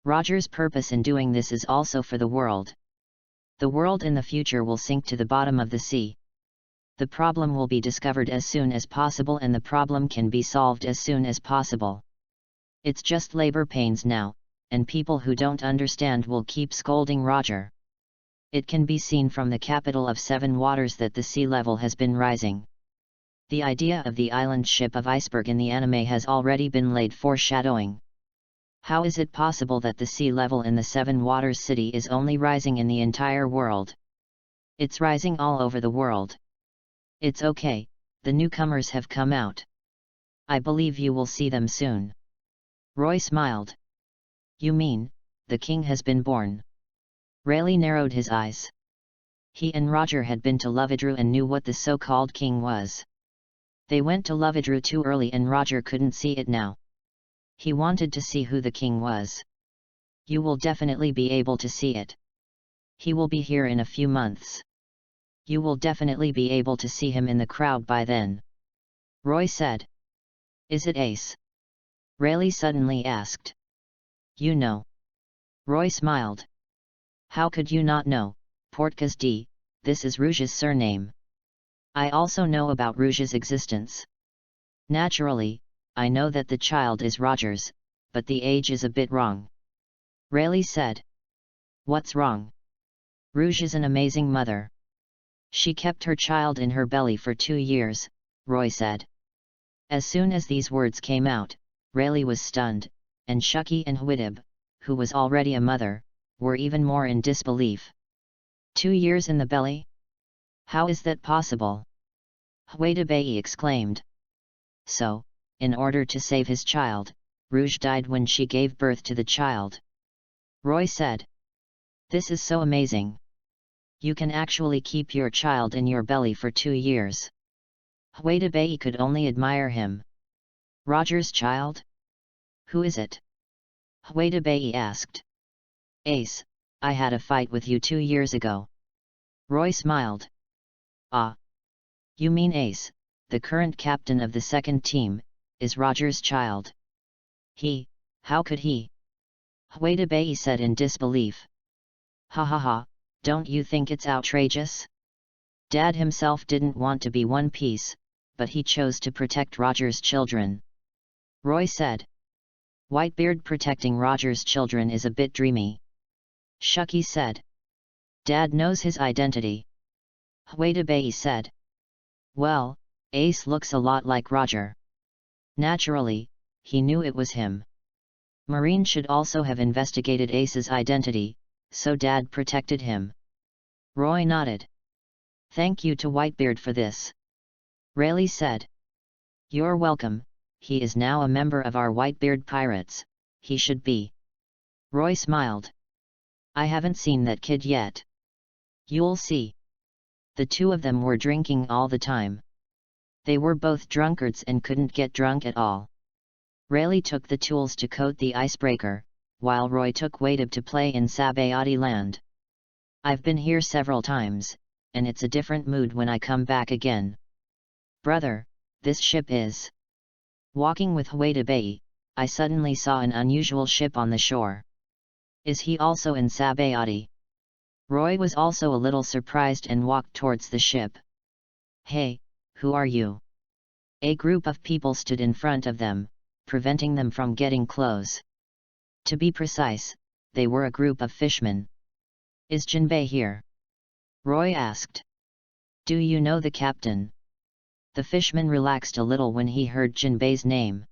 Roger's purpose in doing this is also for the world. The world in the future will sink to the bottom of the sea. The problem will be discovered as soon as possible and the problem can be solved as soon as possible. It's just labor pains now, and people who don't understand will keep scolding Roger. It can be seen from the capital of Seven Waters that the sea level has been rising. The idea of the island ship of Iceberg in the anime has already been laid foreshadowing. How is it possible that the sea level in the Seven Waters city is only rising in the entire world? It's rising all over the world. It's okay, the newcomers have come out. I believe you will see them soon. Roy smiled. You mean, the king has been born? Rayleigh narrowed his eyes. He and Roger had been to Lovedrew and knew what the so-called king was. They went to Lovedrew too early and Roger couldn't see it now. He wanted to see who the king was. You will definitely be able to see it. He will be here in a few months. You will definitely be able to see him in the crowd by then. Roy said. Is it Ace? Rayleigh suddenly asked. You know. Roy smiled. How could you not know, Portcas D, this is Rouge's surname. I also know about Rouge's existence. Naturally, I know that the child is Roger's, but the age is a bit wrong. Rayleigh said. What's wrong? Rouge is an amazing mother. She kept her child in her belly for 2 years, Roy said. As soon as these words came out, Rayleigh was stunned, and Shucky and Whitib, who was already a mother, were even more in disbelief. 2 years in the belly? How is that possible? Whitebeard exclaimed. So, in order to save his child, Rouge died when she gave birth to the child. Roy said. This is so amazing. You can actually keep your child in your belly for 2 years. Whitebeard could only admire him. Roger's child? Who is it? Whitebeard asked. Ace, I had a fight with you 2 years ago. Roy smiled. Ah. You mean Ace, the current captain of the second team, is Roger's child. How could he? Whitebeard said in disbelief. Ha ha ha, don't you think it's outrageous? Dad himself didn't want to be One Piece, but he chose to protect Roger's children. Roy said. Whitebeard protecting Roger's children is a bit dreamy. Shucky said. Dad knows his identity. Whitebeard said. Well, Ace looks a lot like Roger. Naturally, he knew it was him. Marine should also have investigated Ace's identity, so Dad protected him. Roy nodded. Thank you to Whitebeard for this. Rayleigh said. You're welcome, he is now a member of our Whitebeard pirates, he should be. Roy smiled. I haven't seen that kid yet. You'll see. The two of them were drinking all the time. They were both drunkards and couldn't get drunk at all. Rayleigh took the tools to coat the icebreaker, while Roy took Whitebeard to play in Sabaody Land. I've been here several times, and it's a different mood when I come back again. Brother, this ship is. Walking with Whitebeard, I suddenly saw an unusual ship on the shore. Is he also in Sabaody? Roy was also a little surprised and walked towards the ship. Hey, who are you? A group of people stood in front of them, preventing them from getting close. To be precise, they were a group of fishmen. Is Jinbei here? Roy asked. Do you know the captain? The fishman relaxed a little when he heard Jinbei's name.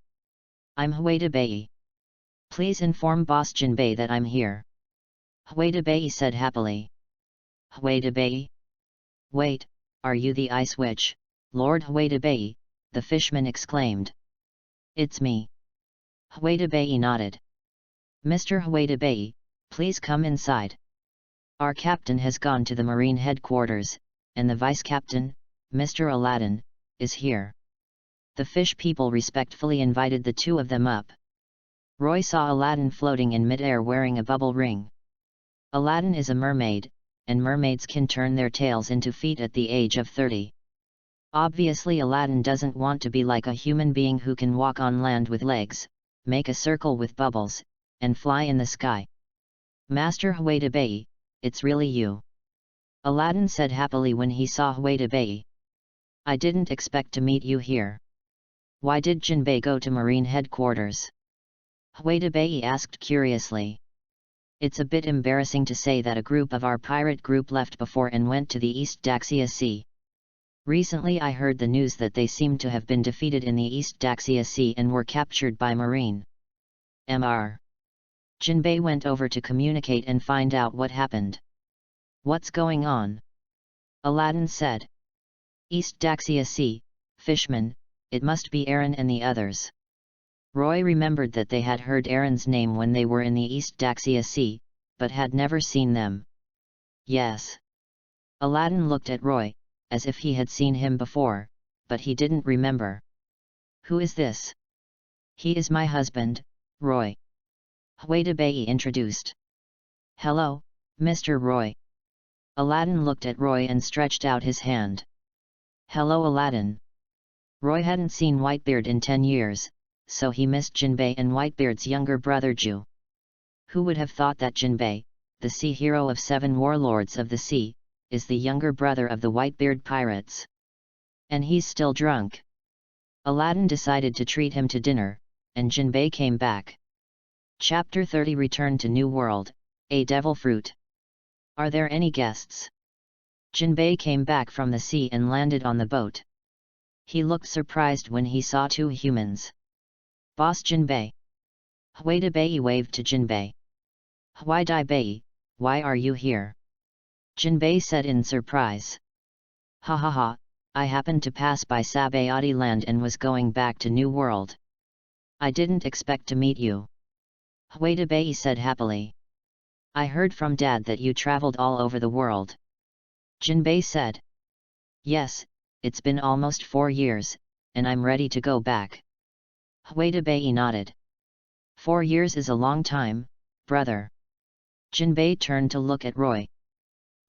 I'm Whitebeard. Please inform Boss Jinbei that I'm here. Whitebeard said happily. Whitebeard? Wait, are you the Ice Witch, Lord Whitebeard? The fishman exclaimed. It's me. Whitebeard nodded. Mr. Whitebeard, please come inside. Our captain has gone to the marine headquarters, and the vice-captain, Mr. Aladdin, is here. The fish people respectfully invited the two of them up. Roy saw Aladdin floating in mid-air wearing a bubble ring. Aladdin is a mermaid, and mermaids can turn their tails into feet at the age of 30. Obviously Aladdin doesn't want to be like a human being who can walk on land with legs, make a circle with bubbles, and fly in the sky. Master Whitebeard, it's really you. Aladdin said happily when he saw Whitebeard. I didn't expect to meet you here. Why did Jinbei go to Marine headquarters? Whitebeard asked curiously. It's a bit embarrassing to say that a group of our pirate group left before and went to the East Daxia Sea. Recently I heard the news that they seemed to have been defeated in the East Daxia Sea and were captured by Marine. Mr. Jinbei went over to communicate and find out what happened. What's going on? Aladdin said. East Daxia Sea, Fishman, it must be Aaron and the others. Roy remembered that they had heard Aaron's name when they were in the East Daxia Sea, but had never seen them. Yes. Aladdin looked at Roy, as if he had seen him before, but he didn't remember. Who is this? He is my husband, Roy. Whitebeard introduced. Hello, Mr. Roy. Aladdin looked at Roy and stretched out his hand. Hello Aladdin. Roy hadn't seen Whitebeard in 10 years, so he missed Jinbei and Whitebeard's younger brother Ju. Who would have thought that Jinbei, the sea hero of 7 warlords of the sea, is the younger brother of the Whitebeard pirates? And he's still drunk. Aladdin decided to treat him to dinner, and Jinbei came back. Chapter 30 Return to New World, A Devil Fruit. Are there any guests? Jinbei came back from the sea and landed on the boat. He looked surprised when he saw 2 humans. Boss Jinbei. Whitebeard waved to Jinbei. Whitebeard, why are you here? Jinbei said in surprise. Ha ha ha, I happened to pass by Sabayati land and was going back to New World. I didn't expect to meet you. Whitebeard said happily. I heard from Dad that you traveled all over the world. Jinbei said. Yes, it's been almost 4 years, and I'm ready to go back. Whitebeard nodded. 4 years is a long time, brother. Jinbei turned to look at Roy.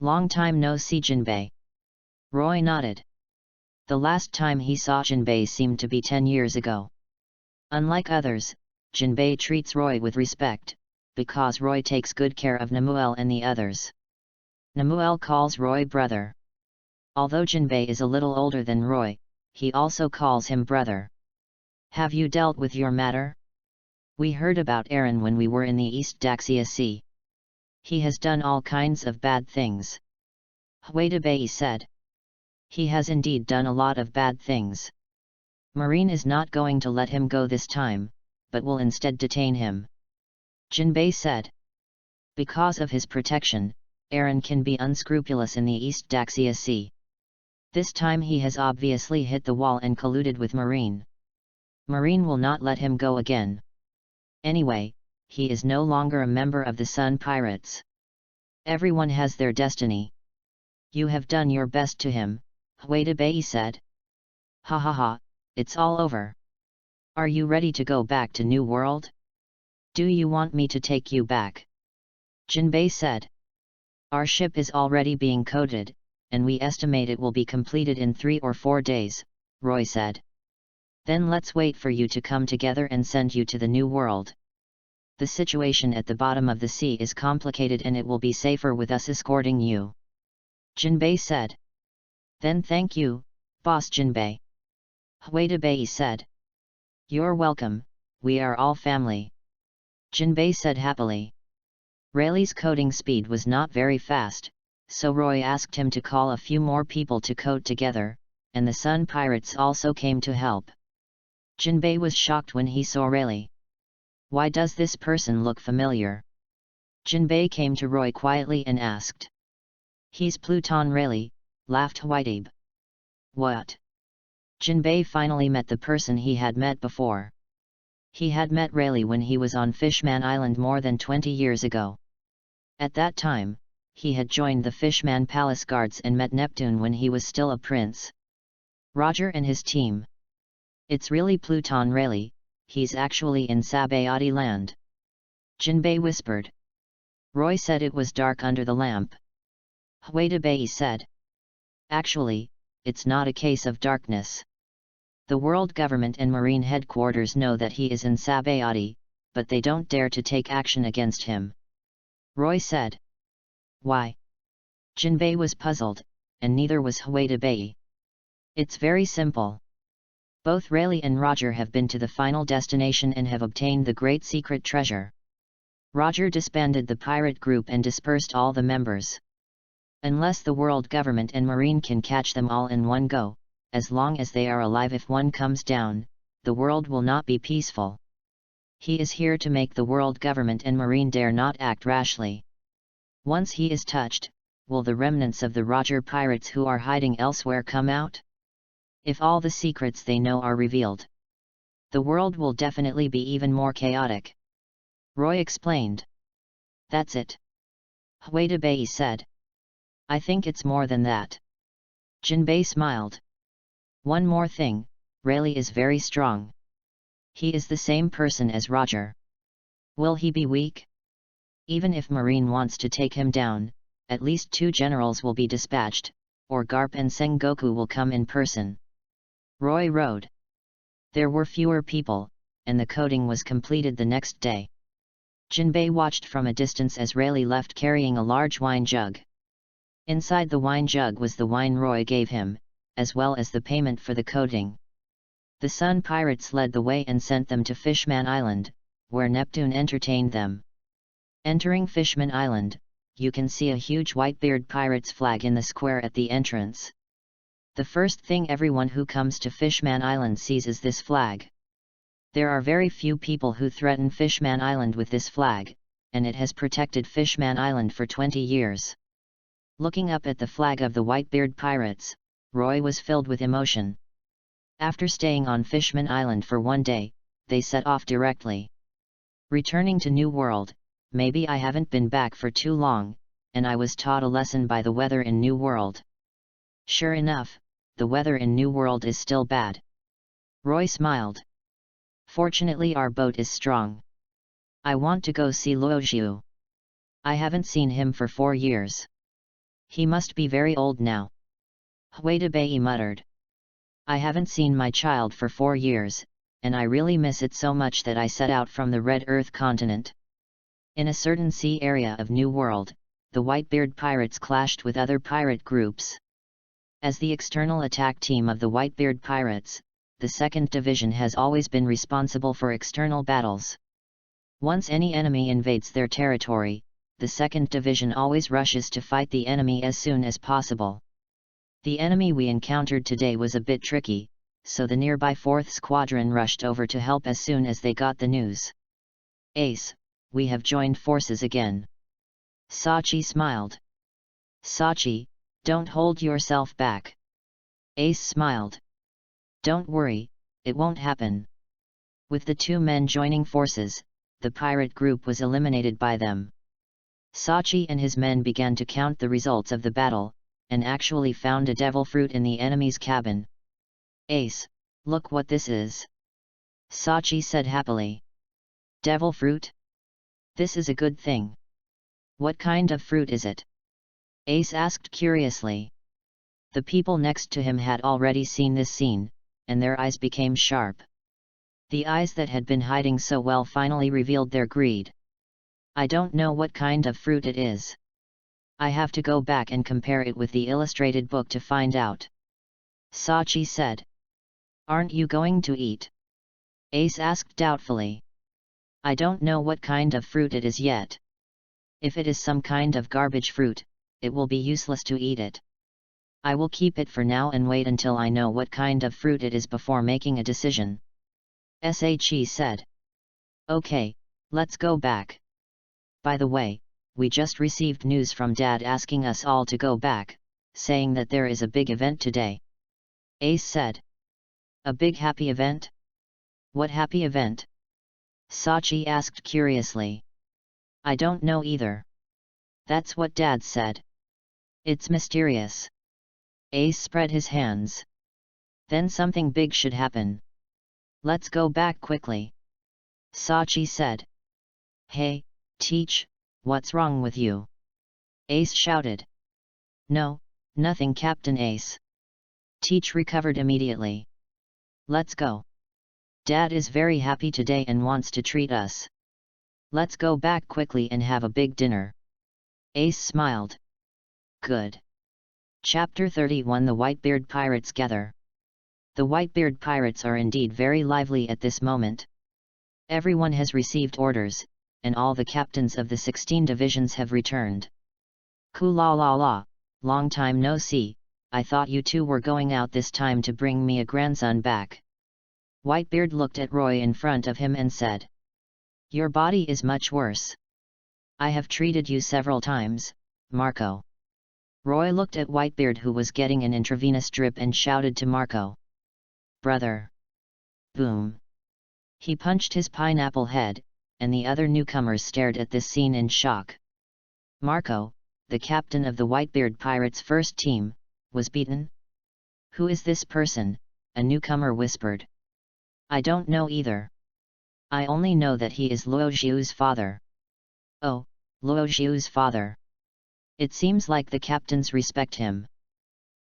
Long time no see Jinbei. Roy nodded. The last time he saw Jinbei seemed to be 10 years ago. Unlike others, Jinbei treats Roy with respect, because Roy takes good care of Namuel and the others. Namuel calls Roy brother. Although Jinbei is a little older than Roy, he also calls him brother. Have you dealt with your matter? We heard about Aaron when we were in the East Daxia Sea. He has done all kinds of bad things. Whitebeard said. He has indeed done a lot of bad things. Marine is not going to let him go this time, but will instead detain him. Jinbei said. Because of his protection, Aaron can be unscrupulous in the East Daxia Sea. This time he has obviously hit the wall and colluded with Marine. Marine will not let him go again. Anyway, he is no longer a member of the Sun Pirates. Everyone has their destiny. You have done your best to him, Whitebeard said. Ha ha ha, it's all over. Are you ready to go back to New World? Do you want me to take you back? Jinbei said. Our ship is already being coded, and we estimate it will be completed in 3 or 4 days, Roy said. Then let's wait for you to come together and send you to the New World. The situation at the bottom of the sea is complicated and it will be safer with us escorting you. Jinbei said. Then thank you, Boss Jinbei. Whitebeard said. You're welcome, we are all family. Jinbei said happily. Rayleigh's coding speed was not very fast, so Roy asked him to call a few more people to code together, and the Sun Pirates also came to help. Jinbei was shocked when he saw Rayleigh. Why does this person look familiar? Jinbei came to Roy quietly and asked. He's Pluton Rayleigh, laughed Whitebeard. What? Jinbei finally met the person he had met before. He had met Rayleigh when he was on Fishman Island more than 20 years ago. At that time, he had joined the Fishman Palace Guards and met Neptune when he was still a prince. Roger and his team. It's really Pluton Rayleigh, he's actually in Sabayati land. Jinbei whispered. Roy said it was dark under the lamp. Whitebeard said. Actually, it's not a case of darkness. The world government and marine headquarters know that he is in Sabayati, but they don't dare to take action against him. Roy said. Why? Jinbei was puzzled, and neither was Huitabei. It's very simple. Both Rayleigh and Roger have been to the final destination and have obtained the great secret treasure. Roger disbanded the pirate group and dispersed all the members. Unless the world government and marine can catch them all in one go, as long as they are alive, if one comes down, the world will not be peaceful. He is here to make the world government and marine dare not act rashly. Once he is touched, will the remnants of the Roger pirates who are hiding elsewhere come out? If all the secrets they know are revealed, the world will definitely be even more chaotic. Roy explained. That's it. Huitabei said. I think it's more than that. Jinbei smiled. One more thing, Rayleigh is very strong. He is the same person as Roger. Will he be weak? Even if Marine wants to take him down, at least 2 generals will be dispatched, or Garp and Sengoku will come in person. Roy rode. There were fewer people, and the coding was completed the next day. Jinbei watched from a distance as Rayleigh left carrying a large wine jug. Inside the wine jug was the wine Roy gave him, as well as the payment for the coding. The Sun Pirates led the way and sent them to Fishman Island, where Neptune entertained them. Entering Fishman Island, you can see a huge Whitebeard pirate's flag in the square at the entrance. The first thing everyone who comes to Fishman Island sees is this flag. There are very few people who threaten Fishman Island with this flag, and it has protected Fishman Island for 20 years. Looking up at the flag of the Whitebeard pirates, Roy was filled with emotion. After staying on Fishman Island for 1 day, they set off directly. Returning to New World, maybe I haven't been back for too long, and I was taught a lesson by the weather in New World. Sure enough, the weather in New World is still bad. Roy smiled. Fortunately our boat is strong. I want to go see Luojiu. I haven't seen him for 4 years. He must be very old now. Huitabei muttered. I haven't seen my child for 4 years, and I really miss it so much that I set out from the Red Earth continent. In a certain sea area of New World, the Whitebeard pirates clashed with other pirate groups. As the external attack team of the Whitebeard pirates, the 2nd Division has always been responsible for external battles. Once any enemy invades their territory, the 2nd Division always rushes to fight the enemy as soon as possible. The enemy we encountered today was a bit tricky, so the nearby 4th Squadron rushed over to help as soon as they got the news. Ace, we have joined forces again. Sachi smiled. Sachi, don't hold yourself back. Ace smiled. Don't worry, it won't happen. With the 2 men joining forces, the pirate group was eliminated by them. Sachi and his men began to count the results of the battle, and actually found a devil fruit in the enemy's cabin. Ace, look what this is. Sachi said happily. Devil fruit? This is a good thing. What kind of fruit is it? Ace asked curiously. The people next to him had already seen this scene, and their eyes became sharp. The eyes that had been hiding so well finally revealed their greed. I don't know what kind of fruit it is. I have to go back and compare it with the illustrated book to find out. Sachi said. Aren't you going to eat? Ace asked doubtfully. I don't know what kind of fruit it is yet. If it is some kind of garbage fruit, it will be useless to eat it. I will keep it for now and wait until I know what kind of fruit it is before making a decision. Sachi said. Okay, let's go back. By the way, we just received news from Dad asking us all to go back, saying that there is a big event today. Ace said. A big happy event? What happy event? Sachi asked curiously. I don't know either. That's what Dad said. It's mysterious. Ace spread his hands. Then something big should happen. Let's go back quickly. Sachi said. Hey, Teach, what's wrong with you? Ace shouted. No, nothing, Captain Ace. Teach recovered immediately. Let's go. Dad is very happy today and wants to treat us. Let's go back quickly and have a big dinner. Ace smiled. Good. Chapter 31 The Whitebeard Pirates Gather. The Whitebeard pirates are indeed very lively at this moment. Everyone has received orders, and all the captains of the 16 divisions have returned. Ku-la-la-la, long time no see, I thought you two were going out this time to bring me a grandson back. Whitebeard looked at Roy in front of him and said. Your body is much worse. I have treated you several times, Marco. Roy looked at Whitebeard who was getting an intravenous drip and shouted to Marco. Brother. Boom. He punched his pineapple head, and the other newcomers stared at this scene in shock. Marco, the captain of the Whitebeard Pirates' first team, was beaten? Who is this person? A newcomer whispered. I don't know either. I only know that he is Luo Xiu's father. Oh, Luo Xiu's father. It seems like the captains respect him.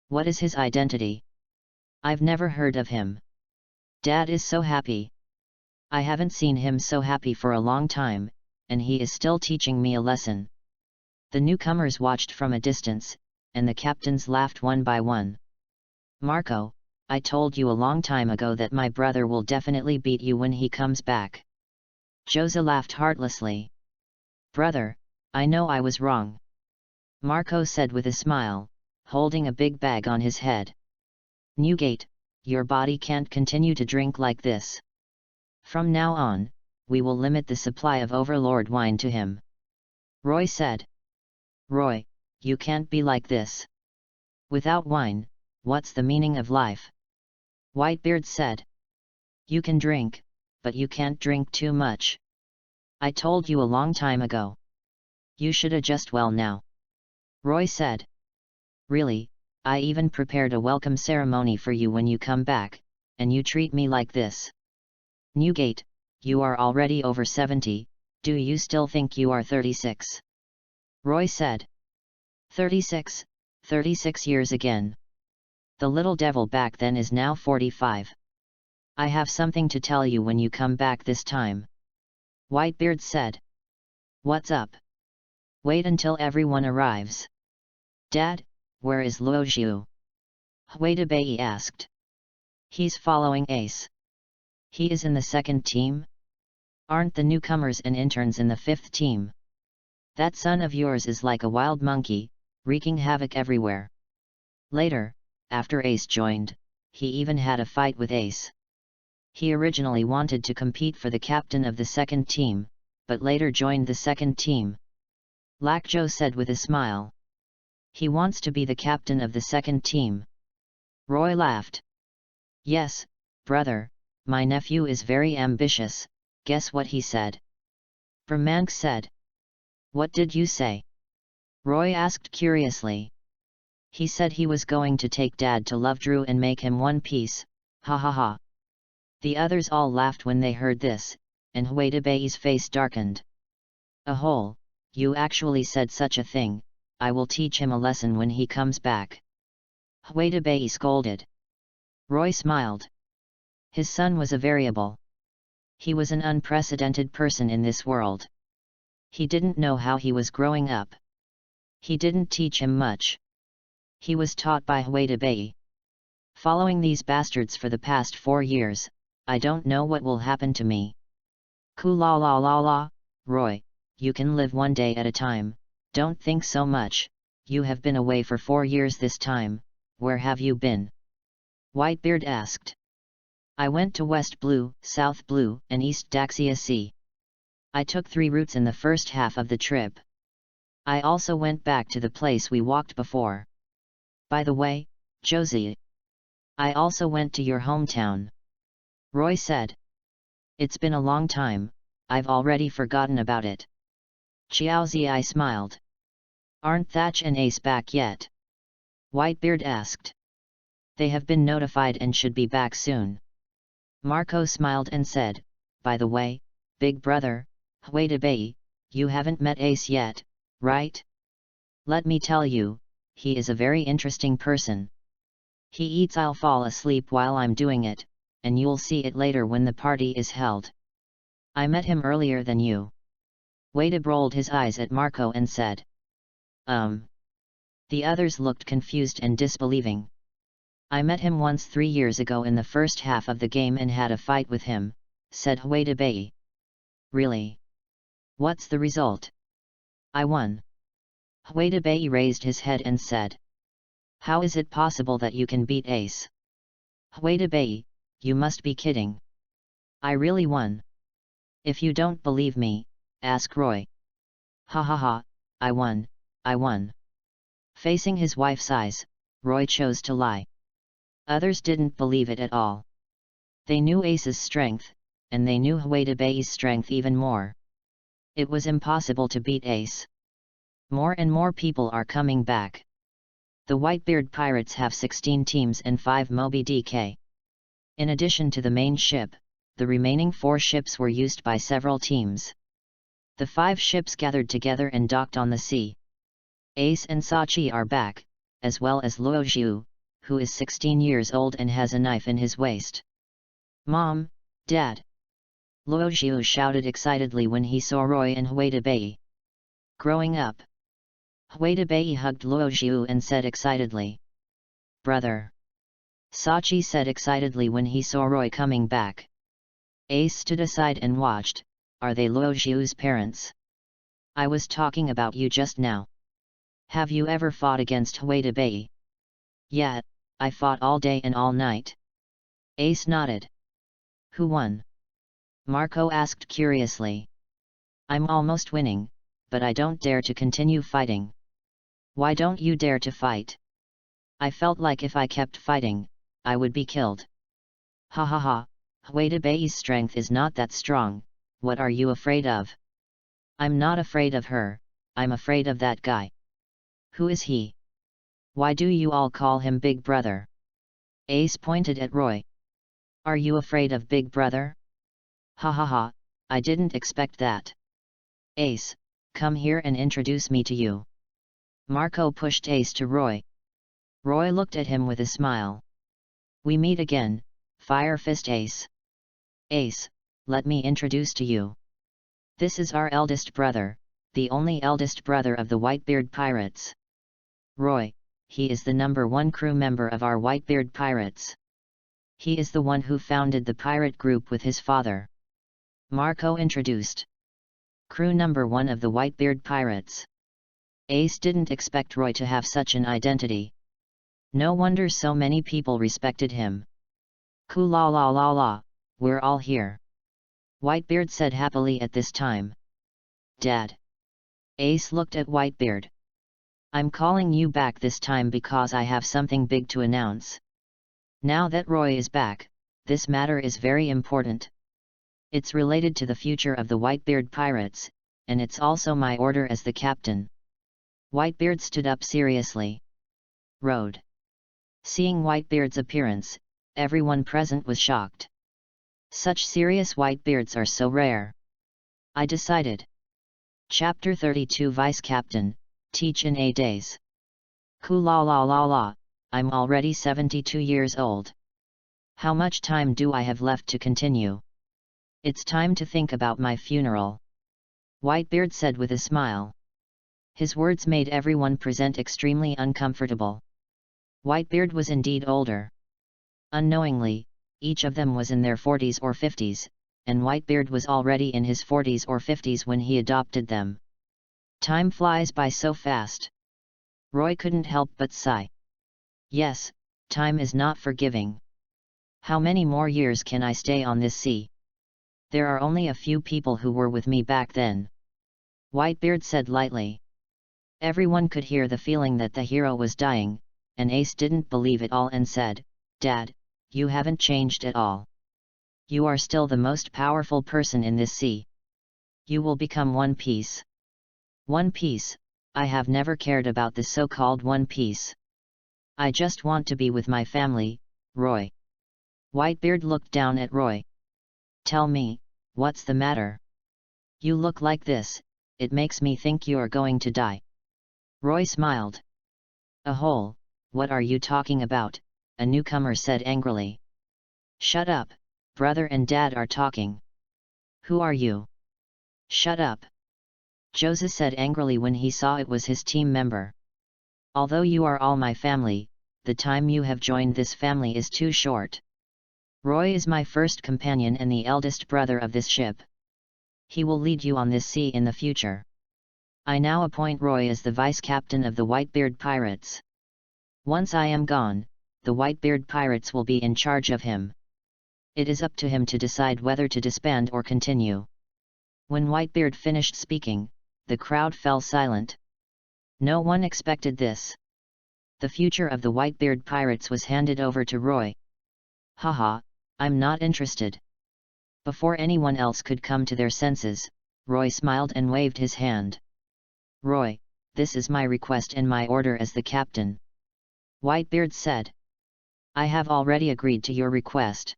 What is his identity? I've never heard of him. Dad is so happy. I haven't seen him so happy for a long time, and he is still teaching me a lesson. The newcomers watched from a distance, and the captains laughed one by one. Marco, I told you a long time ago that my brother will definitely beat you when he comes back. Jose laughed heartlessly. Brother, I know I was wrong. Marco said with a smile, holding a big bag on his head. Newgate, your body can't continue to drink like this. From now on, we will limit the supply of Overlord wine to him. Roy said. Roy, you can't be like this. Without wine, what's the meaning of life? Whitebeard said. You can drink, but you can't drink too much. I told you a long time ago. You should adjust well now. Roy said. Really, I even prepared a welcome ceremony for you when you come back, and you treat me like this. Newgate, you are already over 70, do you still think you are 36? Roy said. 36 years again. The little devil back then is now 45. I have something to tell you when you come back this time. Whitebeard said. What's up? Wait until everyone arrives. Dad, where is Luo Xiu? Huitabei asked. He's following Ace. He is in the second team? Aren't the newcomers and interns in the fifth team? That son of yours is like a wild monkey, wreaking havoc everywhere. Later, after Ace joined, he even had a fight with Ace. He originally wanted to compete for the captain of the second team, but later joined the second team. Lakjo said with a smile. He wants to be the captain of the second team. Roy laughed. Yes, brother, my nephew is very ambitious, guess what he said? Brahmank said. What did you say? Roy asked curiously. He said he was going to take Dad to Lovedrew and make him one piece, ha ha ha. The others all laughed when they heard this, and Huitabei's face darkened. Ahole, you actually said such a thing, I will teach him a lesson when he comes back. Huitabei scolded. Roy smiled. His son was a variable. He was an unprecedented person in this world. He didn't know how he was growing up. He didn't teach him much. He was taught by Huitabei. Following these bastards for the past 4 years, I don't know what will happen to me. Ku-la-la-la-la, Roy, you can live one day at a time, don't think so much, you have been away for 4 years this time, where have you been? Whitebeard asked. I went to West Blue, South Blue, and East Daxia Sea. I took 3 routes in the first half of the trip. I also went back to the place we walked before. By the way, Josie, I also went to your hometown. Roy said. It's been a long time, I've already forgotten about it. Xiaozi smiled. Aren't Thatch and Ace back yet? Whitebeard asked. They have been notified and should be back soon. Marco smiled and said, by the way, big brother, Huitabei, you haven't met Ace yet, right? Let me tell you, he is a very interesting person. He eats, I'll fall asleep while I'm doing it, and you'll see it later when the party is held. I met him earlier than you. Whitebeard rolled his eyes at Marco and said. The others looked confused and disbelieving. I met him once 3 years ago in the first half of the game and had a fight with him, said Whitebeard. Really? What's the result? I won. Whitebeard raised his head and said. How is it possible that you can beat Ace? Whitebeard, you must be kidding. I really won. If you don't believe me, ask Roy. Ha ha ha, I won, I won. Facing his wife's eyes, Roy chose to lie. Others didn't believe it at all. They knew Ace's strength, and they knew Whitebeard's strength even more. It was impossible to beat Ace. More and more people are coming back. The Whitebeard pirates have 16 teams and 5 Moby DK. In addition to the main ship, the remaining 4 ships were used by several teams. The 5 ships gathered together and docked on the sea. Ace and Sachi are back, as well as Luo Zhu, who is 16 years old and has a knife in his waist. Mom, Dad! Luo Zhu shouted excitedly when he saw Roy and Whitebeard. Growing up. Whitebeard hugged Luo Zhu and said excitedly. Brother! Sachi said excitedly when he saw Roy coming back. Ace stood aside and watched. Are they Luo Zhu's parents? I was talking about you just now. Have you ever fought against Whitebeard? Yeah, I fought all day and all night. Ace nodded. Who won? Marco asked curiously. I'm almost winning, but I don't dare to continue fighting. Why don't you dare to fight? I felt like if I kept fighting, I would be killed. Ha ha ha, Whitebeard's strength is not that strong, what are you afraid of? I'm not afraid of her, I'm afraid of that guy. Who is he? Why do you all call him Big Brother? Ace pointed at Roy. Are you afraid of Big Brother? Ha ha ha, I didn't expect that. Ace, come here and introduce me to you. Marco pushed Ace to Roy. Roy looked at him with a smile. We meet again, Fire Fist Ace. Ace, let me introduce to you. This is our eldest brother, the only eldest brother of the Whitebeard pirates. Roy, he is the #1 crew member of our Whitebeard pirates. He is the one who founded the pirate group with his father. Marco introduced. Crew #1 of the Whitebeard pirates. Ace didn't expect Roy to have such an identity. No wonder so many people respected him. Ku la la la la, we're all here. Whitebeard said happily at this time. Dad. Ace looked at Whitebeard. I'm calling you back this time because I have something big to announce. Now that Roy is back, this matter is very important. It's related to the future of the Whitebeard pirates, and it's also my order as the captain. Whitebeard stood up seriously. Road. Seeing Whitebeard's appearance, everyone present was shocked. Such serious Whitebeards are so rare. I decided. Chapter 32 Vice Captain, teach in 8 days. Ku la la la la, I'm already 72 years old. How much time do I have left to continue? It's time to think about my funeral. Whitebeard said with a smile. His words made everyone present extremely uncomfortable. Whitebeard was indeed older. Unknowingly, each of them was in their 40s or 50s, and Whitebeard was already in his 40s or 50s when he adopted them. Time flies by so fast. Roy couldn't help but sigh. Yes, time is not forgiving. How many more years can I stay on this sea? There are only a few people who were with me back then. Whitebeard said lightly. Everyone could hear the feeling that the hero was dying, and Ace didn't believe it all and said, Dad, you haven't changed at all. You are still the most powerful person in this sea. You will become One Piece. One Piece, I have never cared about the so-called One Piece. I just want to be with my family, Roy. Whitebeard looked down at Roy. Tell me, what's the matter? You look like this, it makes me think you are going to die. Roy smiled. A hole, what are you talking about, a newcomer said angrily. Shut up, brother and dad are talking. Who are you? Shut up. Joseph said angrily when he saw it was his team member. Although you are all my family, the time you have joined this family is too short. Roy is my first companion and the eldest brother of this ship. He will lead you on this sea in the future. I now appoint Roy as the vice captain of the Whitebeard pirates. Once I am gone, the Whitebeard pirates will be in charge of him. It is up to him to decide whether to disband or continue. When Whitebeard finished speaking, the crowd fell silent. No one expected this. The future of the Whitebeard pirates was handed over to Roy. Haha, I'm not interested. Before anyone else could come to their senses, Roy smiled and waved his hand. Roy, this is my request and my order as the captain. Whitebeard said. I have already agreed to your request.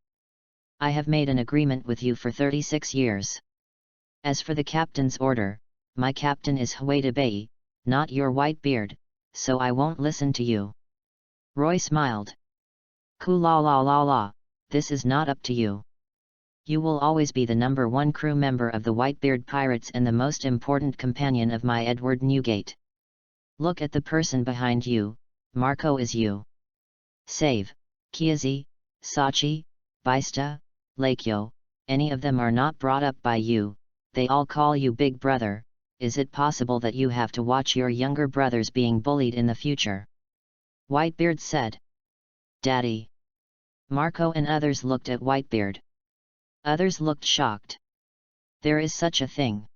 I have made an agreement with you for 36 years. As for the captain's order, my captain is Whitebeard, not your Whitebeard, so I won't listen to you. Roy smiled. Cool la la la la, this is not up to you. You will always be the number one crew member of the Whitebeard pirates and the most important companion of my Edward Newgate. Look at the person behind you, Marco is you. Save, Kiazi, Sachi, Baista, Lakyo, any of them are not brought up by you, they all call you big brother. Is it possible that you have to watch your younger brothers being bullied in the future? Whitebeard said. Daddy. Marco and others looked at Whitebeard. Others looked shocked. There is such a thing.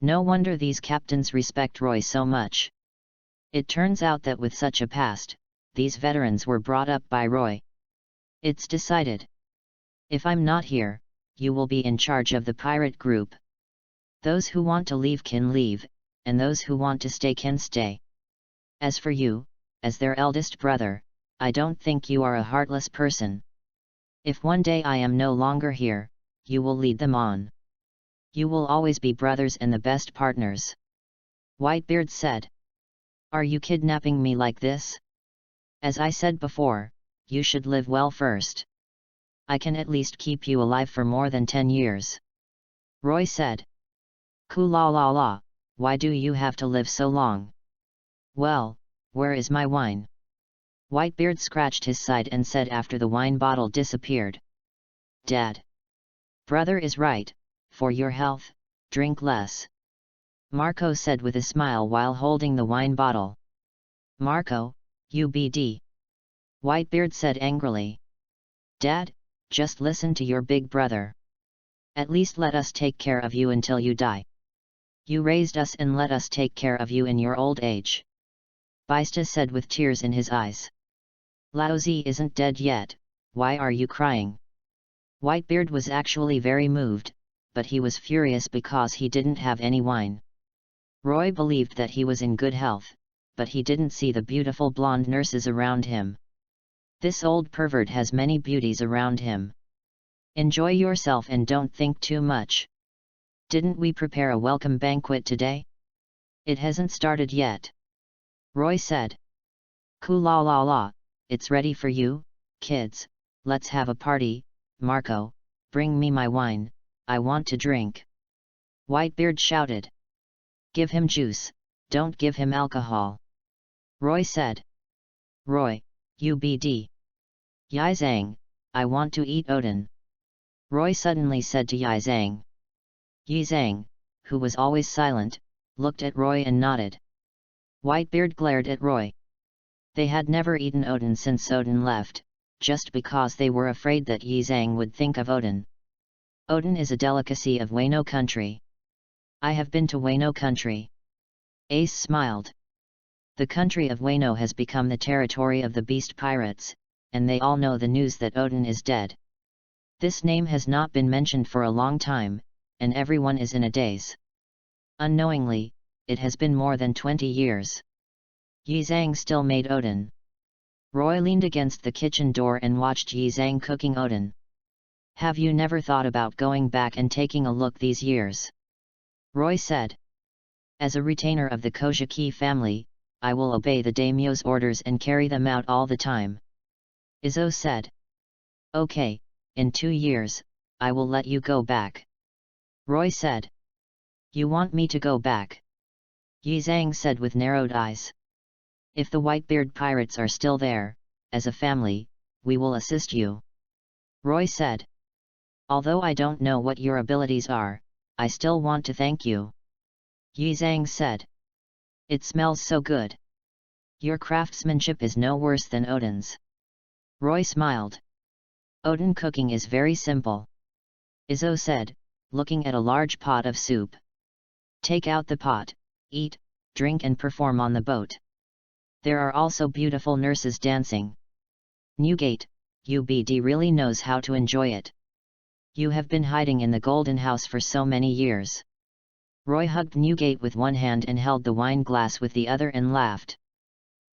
No wonder these captains respect Roy so much. It turns out that with such a past, these veterans were brought up by Roy. It's decided. If I'm not here, you will be in charge of the pirate group. Those who want to leave can leave, and those who want to stay can stay. As for you, as their eldest brother, I don't think you are a heartless person. If one day I am no longer here, you will lead them on. You will always be brothers and the best partners. Whitebeard said. Are you kidnapping me like this? As I said before, you should live well first. I can at least keep you alive for more than 10 years. Roy said. Cool la la la, why do you have to live so long? Well, where is my wine? Whitebeard scratched his side and said after the wine bottle disappeared. Dad. Brother is right, for your health, drink less. Marco said with a smile while holding the wine bottle. Marco, UBD. Whitebeard said angrily. Dad, just listen to your big brother. At least let us take care of you until you die. You raised us and let us take care of you in your old age. Baista said with tears in his eyes. Laozi isn't dead yet, why are you crying? Whitebeard was actually very moved, but he was furious because he didn't have any wine. Roy believed that he was in good health, but he didn't see the beautiful blonde nurses around him. This old pervert has many beauties around him. Enjoy yourself and don't think too much. Didn't we prepare a welcome banquet today? It hasn't started yet. Roy said. Cool la la la, it's ready for you, kids, let's have a party. Marco, bring me my wine, I want to drink. Whitebeard shouted. Give him juice, don't give him alcohol. Roy said. Roy, UBD. Yizang, I want to eat Odin. Roy suddenly said to Yizang. Yizang, who was always silent, looked at Roy and nodded. Whitebeard glared at Roy. They had never eaten Odin since Odin left, just because they were afraid that Yizang would think of Odin. Odin is a delicacy of Wano country. I have been to Wano country. Ace smiled. The country of Wano has become the territory of the beast pirates, and they all know the news that Odin is dead. This name has not been mentioned for a long time, and everyone is in a daze. Unknowingly, it has been more than 20 years. Yizang still made Odin. Roy leaned against the kitchen door and watched Yizang cooking Odin. Have you never thought about going back and taking a look these years? Roy said. As a retainer of the Kojaki family, I will obey the daimyo's orders and carry them out all the time. Izzo said. Okay, in 2 years, I will let you go back. Roy said. You want me to go back? Yi Zhang said with narrowed eyes. If the Whitebeard pirates are still there, as a family, we will assist you. Roy said. Although I don't know what your abilities are, I still want to thank you. Yi Zhang said. It smells so good. Your craftsmanship is no worse than Odin's. Roy smiled. Odin cooking is very simple. Izzo said, looking at a large pot of soup. Take out the pot, eat, drink and perform on the boat. There are also beautiful nurses dancing. Newgate, UBD really knows how to enjoy it. You have been hiding in the Golden House for so many years. Roy hugged Newgate with one hand and held the wine glass with the other and laughed.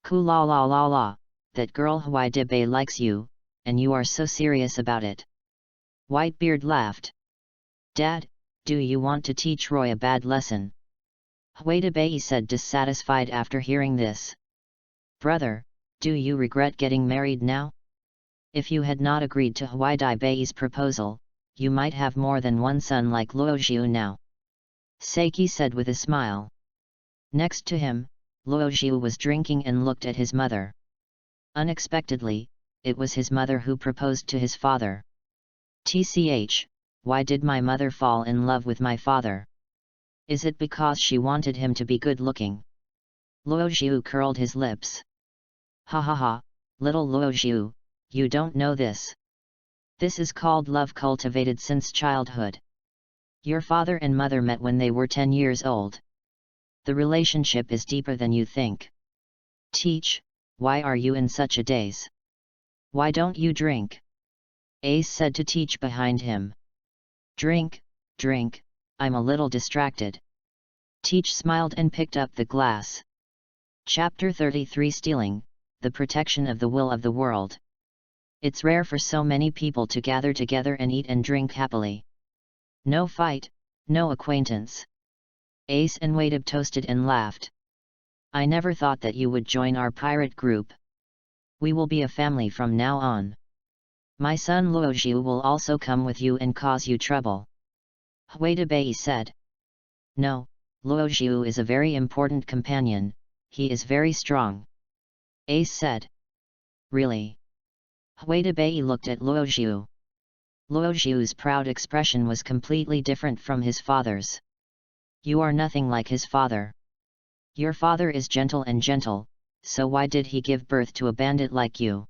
Ku la la la la, that girl Huidibe likes you, and you are so serious about it. Whitebeard laughed. Dad, do you want to teach Roy a bad lesson? Huidibe said dissatisfied after hearing this. Brother, do you regret getting married now? If you had not agreed to Huidibe's proposal, you might have more than one son like Luojiu now. Seiki said with a smile. Next to him, Luojiu was drinking and looked at his mother. Unexpectedly, it was his mother who proposed to his father. TCH, why did my mother fall in love with my father? Is it because she wanted him to be good-looking? Luojiu curled his lips. Ha ha ha, little Luojiu, you don't know this. This is called love cultivated since childhood. Your father and mother met when they were 10 years old. The relationship is deeper than you think. Teach, why are you in such a daze? Why don't you drink? Ace said to Teach behind him. Drink, drink, I'm a little distracted. Teach smiled and picked up the glass. Chapter 33 Stealing, the Protection of the Will of the World. It's rare for so many people to gather together and eat and drink happily. No fight, no acquaintance. Ace and Wadib toasted and laughed. I never thought that you would join our pirate group. We will be a family from now on. My son Luojiu will also come with you and cause you trouble. Huidibe said. No, Luojiu is a very important companion, he is very strong. Ace said. Really? Huidibe looked at Luojiu. Luojiu's proud expression was completely different from his father's. You are nothing like his father. Your father is gentle and gentle, so why did he give birth to a bandit like you?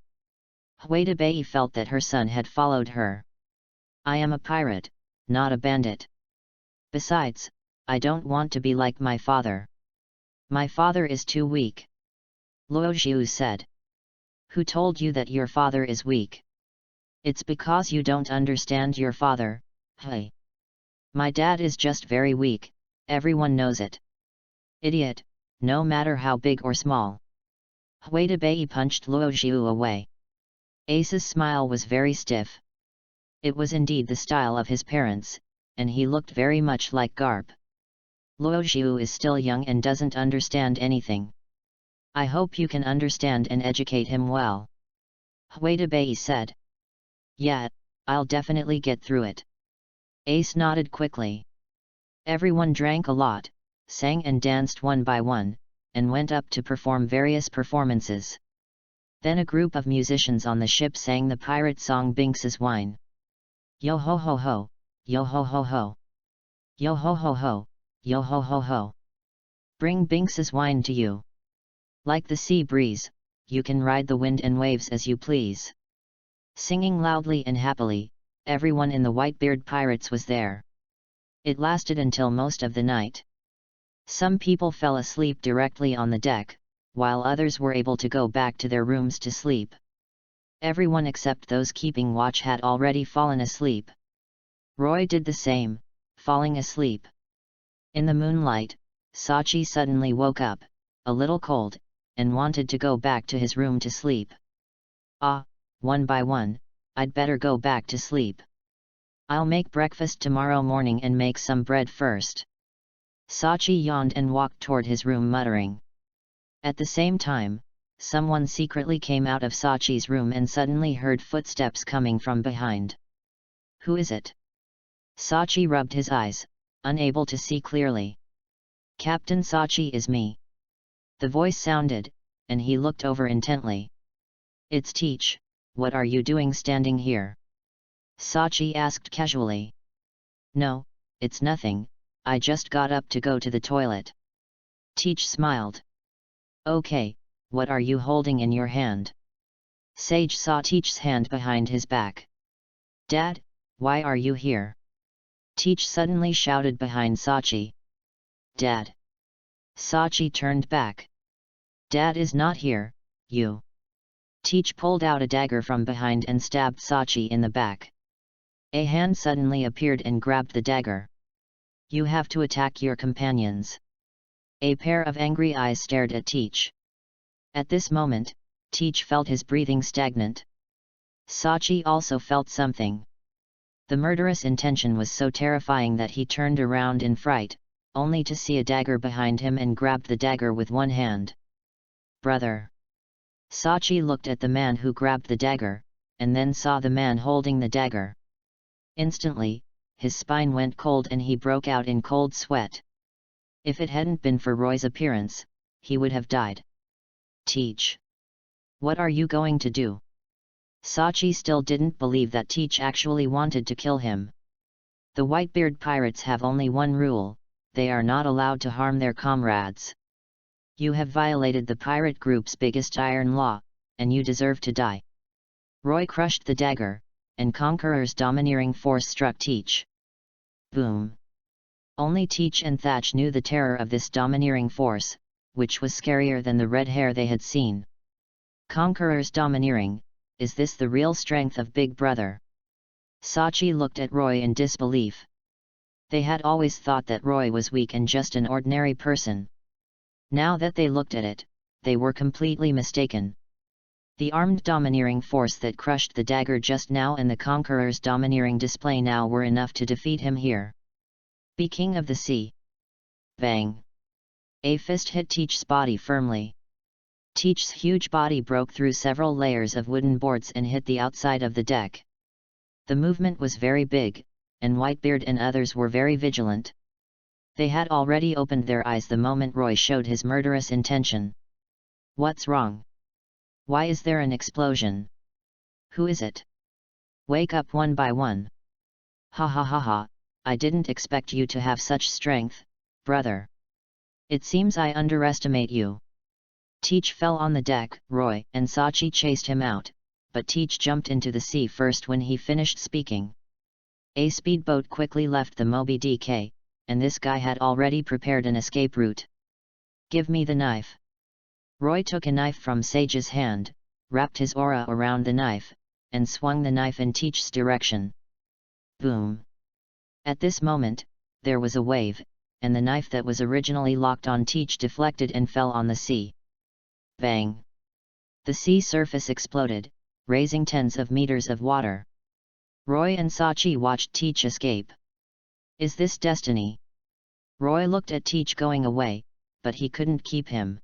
Huidibe felt that her son had followed her. I am a pirate, not a bandit. Besides, I don't want to be like my father. My father is too weak. Luojiu said. Who told you that your father is weak? It's because you don't understand your father, hey. My dad is just very weak, everyone knows it. Idiot, no matter how big or small. Huidibe punched Luojiu away. Ace's smile was very stiff. It was indeed the style of his parents, and he looked very much like Garp. Luojiu is still young and doesn't understand anything. I hope you can understand and educate him well. Huidibe said. Yeah, I'll definitely get through it. Ace nodded quickly. Everyone drank a lot, sang and danced one by one, and went up to perform various performances. Then a group of musicians on the ship sang the pirate song Binks's Wine. Yo ho ho ho, yo ho ho ho. Yo ho ho ho, yo ho ho ho. Bring Binks's wine to you. Like the sea breeze, you can ride the wind and waves as you please. Singing loudly and happily, everyone in the Whitebeard pirates was there. It lasted until most of the night. Some people fell asleep directly on the deck, while others were able to go back to their rooms to sleep. Everyone except those keeping watch had already fallen asleep. Roy did the same, falling asleep. In the moonlight, Sachi suddenly woke up, a little cold, and wanted to go back to his room to sleep. Ah, one by one, I'd better go back to sleep. I'll make breakfast tomorrow morning and make some bread first. Sachi yawned and walked toward his room muttering. At the same time, someone secretly came out of Sachi's room and suddenly heard footsteps coming from behind. Who is it? Sachi rubbed his eyes, unable to see clearly. Captain Sachi, is me. The voice sounded, and he looked over intently. It's Teach, what are you doing standing here? Sachi asked casually. No, it's nothing, I just got up to go to the toilet. Teach smiled. Okay, what are you holding in your hand? Sage saw Teach's hand behind his back. Dad, why are you here? Teach suddenly shouted behind Sachi. Dad. Sachi turned back. Dad is not here, you. Teach pulled out a dagger from behind and stabbed Sachi in the back. A hand suddenly appeared and grabbed the dagger. You have to attack your companions. A pair of angry eyes stared at Teach. At this moment, Teach felt his breathing stagnant. Sachi also felt something. The murderous intention was so terrifying that he turned around in fright, only to see a dagger behind him and grabbed the dagger with one hand. Brother. Sachi looked at the man who grabbed the dagger, and then saw the man holding the dagger. Instantly, his spine went cold and he broke out in cold sweat. If it hadn't been for Roy's appearance, he would have died. Teach. What are you going to do? Sachi still didn't believe that Teach actually wanted to kill him. The Whitebeard pirates have only one rule: they are not allowed to harm their comrades. You have violated the pirate group's biggest iron law, and you deserve to die. Roy crushed the dagger, and Conqueror's domineering force struck Teach. Boom! Only Teach and Thatch knew the terror of this domineering force, which was scarier than the red hair they had seen. Conqueror's domineering, is this the real strength of Big Brother? Sachi looked at Roy in disbelief. They had always thought that Roy was weak and just an ordinary person. Now that they looked at it, they were completely mistaken. The armed domineering force that crushed the dagger just now and the Conqueror's domineering display now were enough to defeat him here. Be king of the sea. Bang! A fist hit Teach's body firmly. Teach's huge body broke through several layers of wooden boards and hit the outside of the deck. The movement was very big, and Whitebeard and others were very vigilant. They had already opened their eyes the moment Roy showed his murderous intention. What's wrong? Why is there an explosion? Who is it? Wake up one by one. Ha ha ha ha, I didn't expect you to have such strength, brother. It seems I underestimate you. Teach fell on the deck, Roy and Sachi chased him out, but Teach jumped into the sea first when he finished speaking. A speedboat quickly left the Moby Dick, and this guy had already prepared an escape route. Give me the knife. Roy took a knife from Sage's hand, wrapped his aura around the knife, and swung the knife in Teach's direction. Boom! At this moment, there was a wave, and the knife that was originally locked on Teach deflected and fell on the sea. Bang! The sea surface exploded, raising tens of meters of water. Roy and Sachi watched Teach escape. Is this destiny? Roy looked at Teach going away, but he couldn't keep him.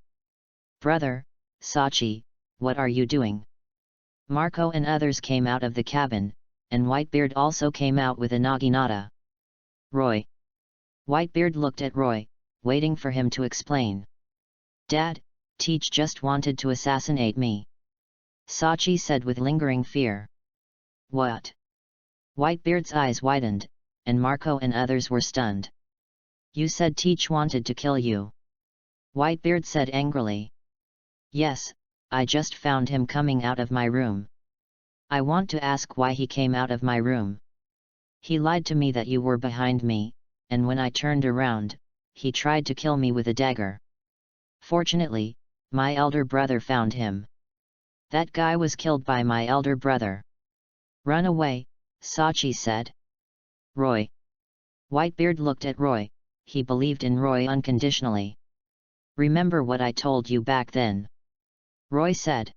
Brother, Sachi, what are you doing? Marco and others came out of the cabin, and Whitebeard also came out with a naginata. Roy. Whitebeard looked at Roy, waiting for him to explain. Dad, Teach just wanted to assassinate me. Sachi said with lingering fear. What? Whitebeard's eyes widened, and Marco and others were stunned. You said Teach wanted to kill you. Whitebeard said angrily. Yes, I just found him coming out of my room. I want to ask why he came out of my room. He lied to me that you were behind me, and when I turned around, he tried to kill me with a dagger. Fortunately, my elder brother found him. That guy was killed by my elder brother. Run away, Sachi said. Roy. Whitebeard looked at Roy, he believed in Roy unconditionally. Remember what I told you back then? Roy said.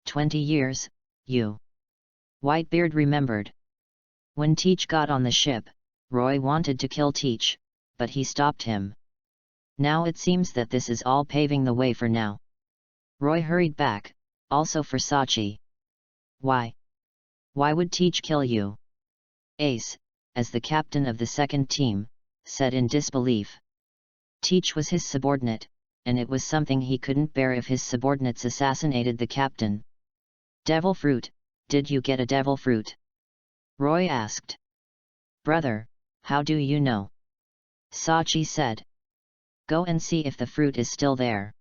20 years, you. Whitebeard remembered. When Teach got on the ship, Roy wanted to kill Teach, but he stopped him. Now it seems that this is all paving the way for now. Roy hurried back, also for Sachi. Why? Why would Teach kill you? Ace, as the captain of the second team, said in disbelief. Teach was his subordinate, and it was something he couldn't bear if his subordinates assassinated the captain. Devil fruit, did you get a devil fruit? Roy asked. Brother, how do you know? Sachi said. Go and see if the fruit is still there.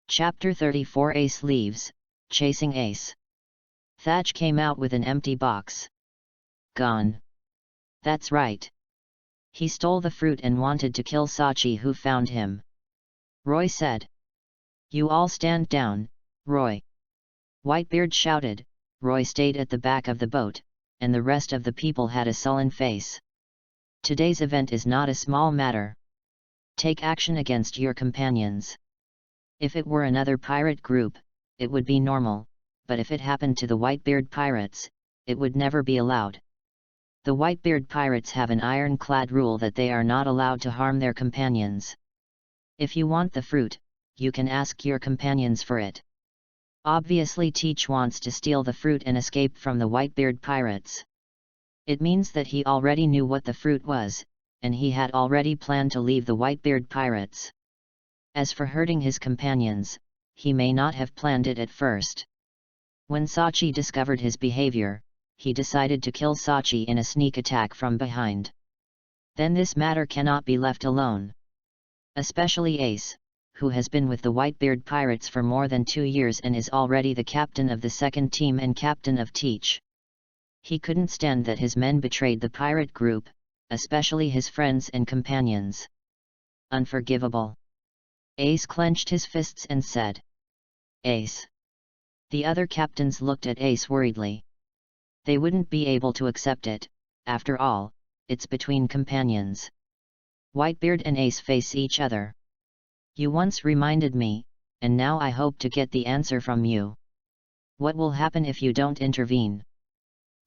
Chapter 34 Ace leaves, chasing Ace. Thatch came out with an empty box. Gone. That's right. He stole the fruit and wanted to kill Sachi, who found him. Roy said. You all stand down, Roy. Whitebeard shouted. Roy stayed at the back of the boat, and the rest of the people had a sullen face. Today's event is not a small matter. Take action against your companions. If it were another pirate group, it would be normal, but if it happened to the Whitebeard pirates, it would never be allowed. The Whitebeard pirates have an ironclad rule that they are not allowed to harm their companions. If you want the fruit, you can ask your companions for it. Obviously Teach wants to steal the fruit and escape from the Whitebeard pirates. It means that he already knew what the fruit was, and he had already planned to leave the Whitebeard pirates. As for hurting his companions, he may not have planned it at first. When Sachi discovered his behavior, he decided to kill Sachi in a sneak attack from behind. Then this matter cannot be left alone. Especially Ace, who has been with the Whitebeard pirates for more than 2 years and is already the captain of the second team and captain of Teach. He couldn't stand that his men betrayed the pirate group, especially his friends and companions. Unforgivable. Ace clenched his fists and said. Ace. The other captains looked at Ace worriedly. They wouldn't be able to accept it, after all, it's between companions. Whitebeard and Ace face each other. You once reminded me, and now I hope to get the answer from you. What will happen if you don't intervene?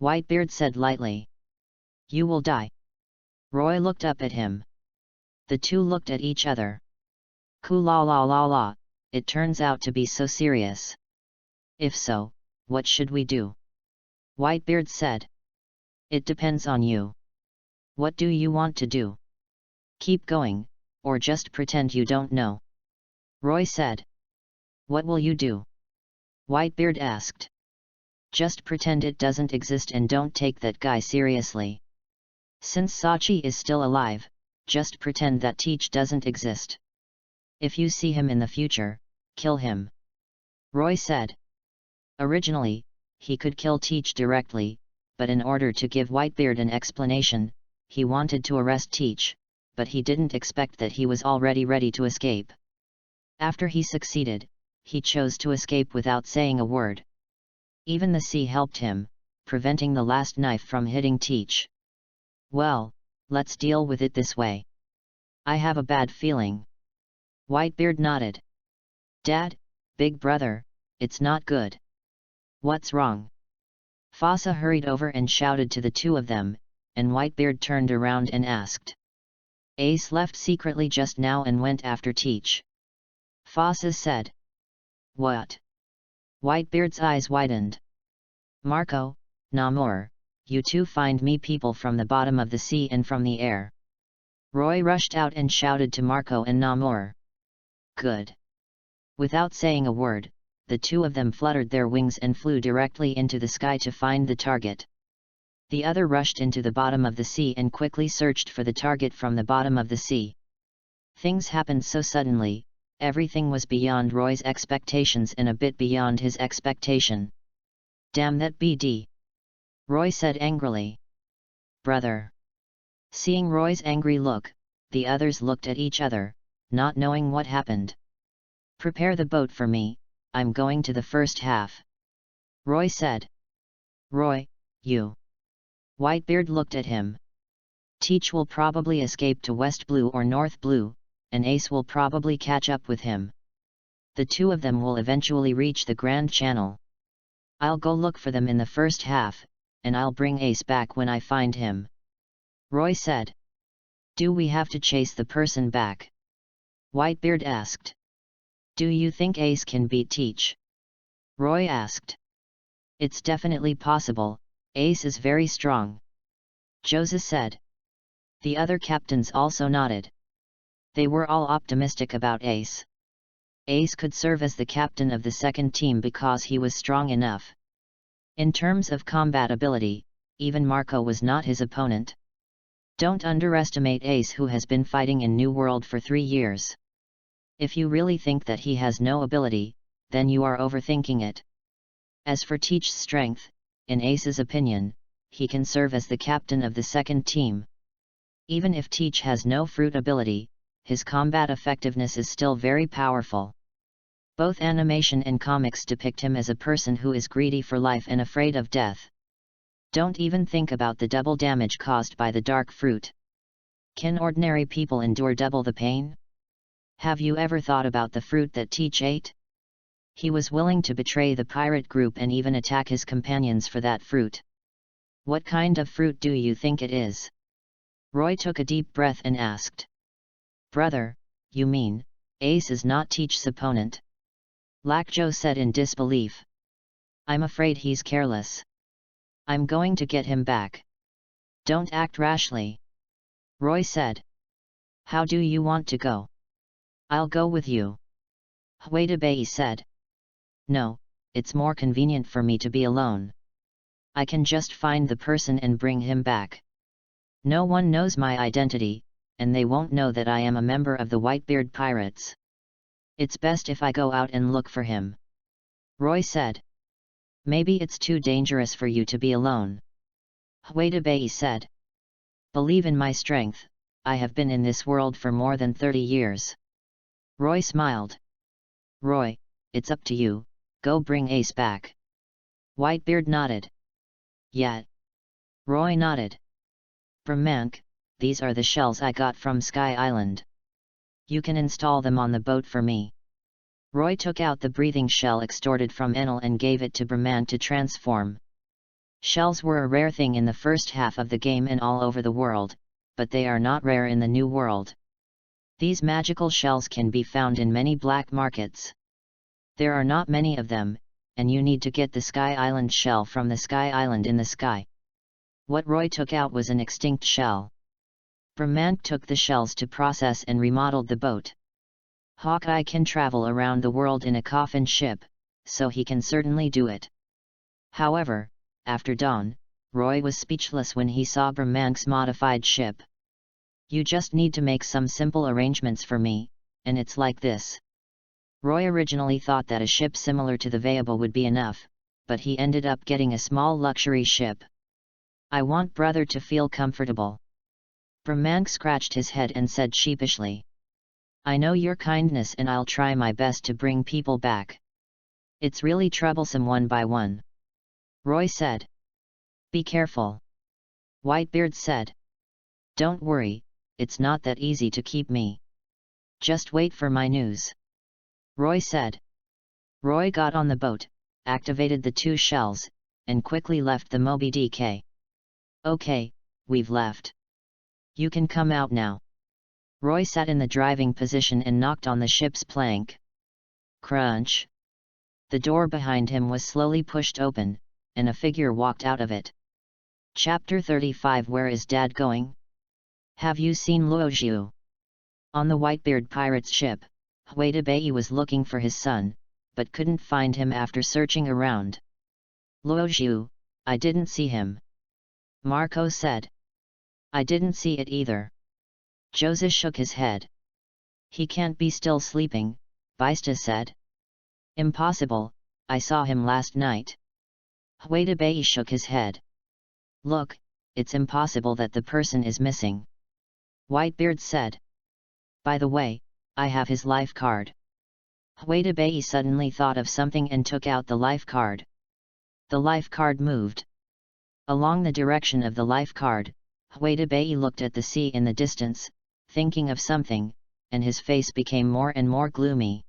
Whitebeard said lightly. You will die. Roy looked up at him. The two looked at each other. La la la la, it turns out to be so serious. If so, what should we do? Whitebeard said. It depends on you. What do you want to do? Keep going, or just pretend you don't know? Roy said. What will you do? Whitebeard asked. Just pretend it doesn't exist and don't take that guy seriously. Since Sachi is still alive, just pretend that Teach doesn't exist. If you see him in the future, kill him. Roy said. Originally, he could kill Teach directly, but in order to give Whitebeard an explanation, he wanted to arrest Teach, but he didn't expect that he was already ready to escape. After he succeeded, he chose to escape without saying a word. Even the sea helped him, preventing the last knife from hitting Teach. Well, let's deal with it this way. I have a bad feeling. Whitebeard nodded. Dad, big brother, it's not good. What's wrong? Fossa hurried over and shouted to the two of them, and Whitebeard turned around and asked. Ace left secretly just now and went after Teach. Fossa said. What? Whitebeard's eyes widened. Marco, Namor, you two find me people from the bottom of the sea and from the air. Roy rushed out and shouted to Marco and Namor. Good. Without saying a word, the two of them fluttered their wings and flew directly into the sky to find the target. The other rushed into the bottom of the sea and quickly searched for the target from the bottom of the sea. Things happened so suddenly, everything was beyond Roy's expectations and a bit beyond his expectation. Damn that BD! Roy said angrily. Brother! Seeing Roy's angry look, the others looked at each other, not knowing what happened. Prepare the boat for me, I'm going to the first half. Roy said. Roy, you. Whitebeard looked at him. Teach will probably escape to West Blue or North Blue, and Ace will probably catch up with him. The two of them will eventually reach the Grand Channel. I'll go look for them in the first half, and I'll bring Ace back when I find him. Roy said. Do we have to chase the person back? Whitebeard asked. Do you think Ace can beat Teach? Roy asked. It's definitely possible, Ace is very strong, Joseph said. The other captains also nodded. They were all optimistic about Ace. Ace could serve as the captain of the second team because he was strong enough. In terms of combat ability, even Marco was not his opponent. Don't underestimate Ace, who has been fighting in New World for 3 years. If you really think that he has no ability, then you are overthinking it. As for Teach's strength, in Ace's opinion, he can serve as the captain of the second team. Even if Teach has no fruit ability, his combat effectiveness is still very powerful. Both animation and comics depict him as a person who is greedy for life and afraid of death. Don't even think about the double damage caused by the dark fruit. Can ordinary people endure double the pain? Have you ever thought about the fruit that Teach ate? He was willing to betray the pirate group and even attack his companions for that fruit. What kind of fruit do you think it is? Roy took a deep breath and asked. Brother, you mean, Ace is not Teach's opponent? Lakjo said in disbelief. I'm afraid he's careless. I'm going to get him back. Don't act rashly, Roy said. How do you want to go? I'll go with you, Whitebeard said. No, it's more convenient for me to be alone. I can just find the person and bring him back. No one knows my identity, and they won't know that I am a member of the Whitebeard Pirates. It's best if I go out and look for him, Roy said. Maybe it's too dangerous for you to be alone, Whitebeard said. Believe in my strength, I have been in this world for more than 30 years. Roy smiled. Roy, it's up to you, go bring Ace back. Whitebeard nodded. Yeah. Roy nodded. Brahmank, these are the shells I got from Sky Island. You can install them on the boat for me. Roy took out the breathing shell extorted from Enel and gave it to Brahmank to transform. Shells were a rare thing in the first half of the game and all over the world, but they are not rare in the New World. These magical shells can be found in many black markets. There are not many of them, and you need to get the Sky Island shell from the Sky Island in the sky. What Roy took out was an extinct shell. Brahmank took the shells to process and remodeled the boat. Hawkeye can travel around the world in a coffin ship, so he can certainly do it. However, after dawn, Roy was speechless when he saw Brahmank's modified ship. You just need to make some simple arrangements for me, and it's like this. Roy originally thought that a ship similar to the Veaba would be enough, but he ended up getting a small luxury ship. I want brother to feel comfortable. Brahmank scratched his head and said sheepishly. I know your kindness and I'll try my best to bring people back. It's really troublesome one by one, Roy said. Be careful, Whitebeard said. Don't worry, it's not that easy to keep me. Just wait for my news, Roy said. Roy got on the boat, activated the 2 shells, and quickly left the Moby Dick. Okay, we've left. You can come out now. Roy sat in the driving position and knocked on the ship's plank. Crunch! The door behind him was slowly pushed open, and a figure walked out of it. Chapter 35. Where is Dad going? Have you seen Luojiu? On the Whitebeard pirate's ship, Whitebeard was looking for his son, but couldn't find him after searching around. Luojiu, I didn't see him, Marco said. I didn't see it either. Joseph shook his head. He can't be still sleeping, Baista said. Impossible, I saw him last night. Whitebeard shook his head. Look, it's impossible that the person is missing, Whitebeard said. By the way, I have his life card. Whitebeard suddenly thought of something and took out the life card. The life card moved. Along the direction of the life card, Whitebeard looked at the sea in the distance, thinking of something, and his face became more and more gloomy.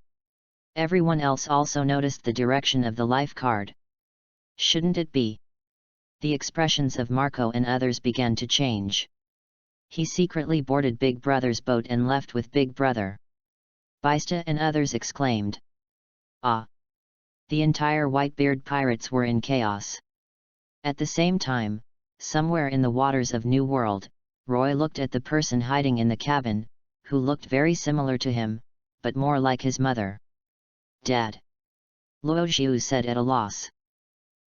Everyone else also noticed the direction of the life card. Shouldn't it be? The expressions of Marco and others began to change. He secretly boarded Big Brother's boat and left with Big Brother. Bista and others exclaimed. Ah! The entire Whitebeard pirates were in chaos. At the same time, somewhere in the waters of New World, Roy looked at the person hiding in the cabin, who looked very similar to him, but more like his mother. Dad! Luojiu said at a loss.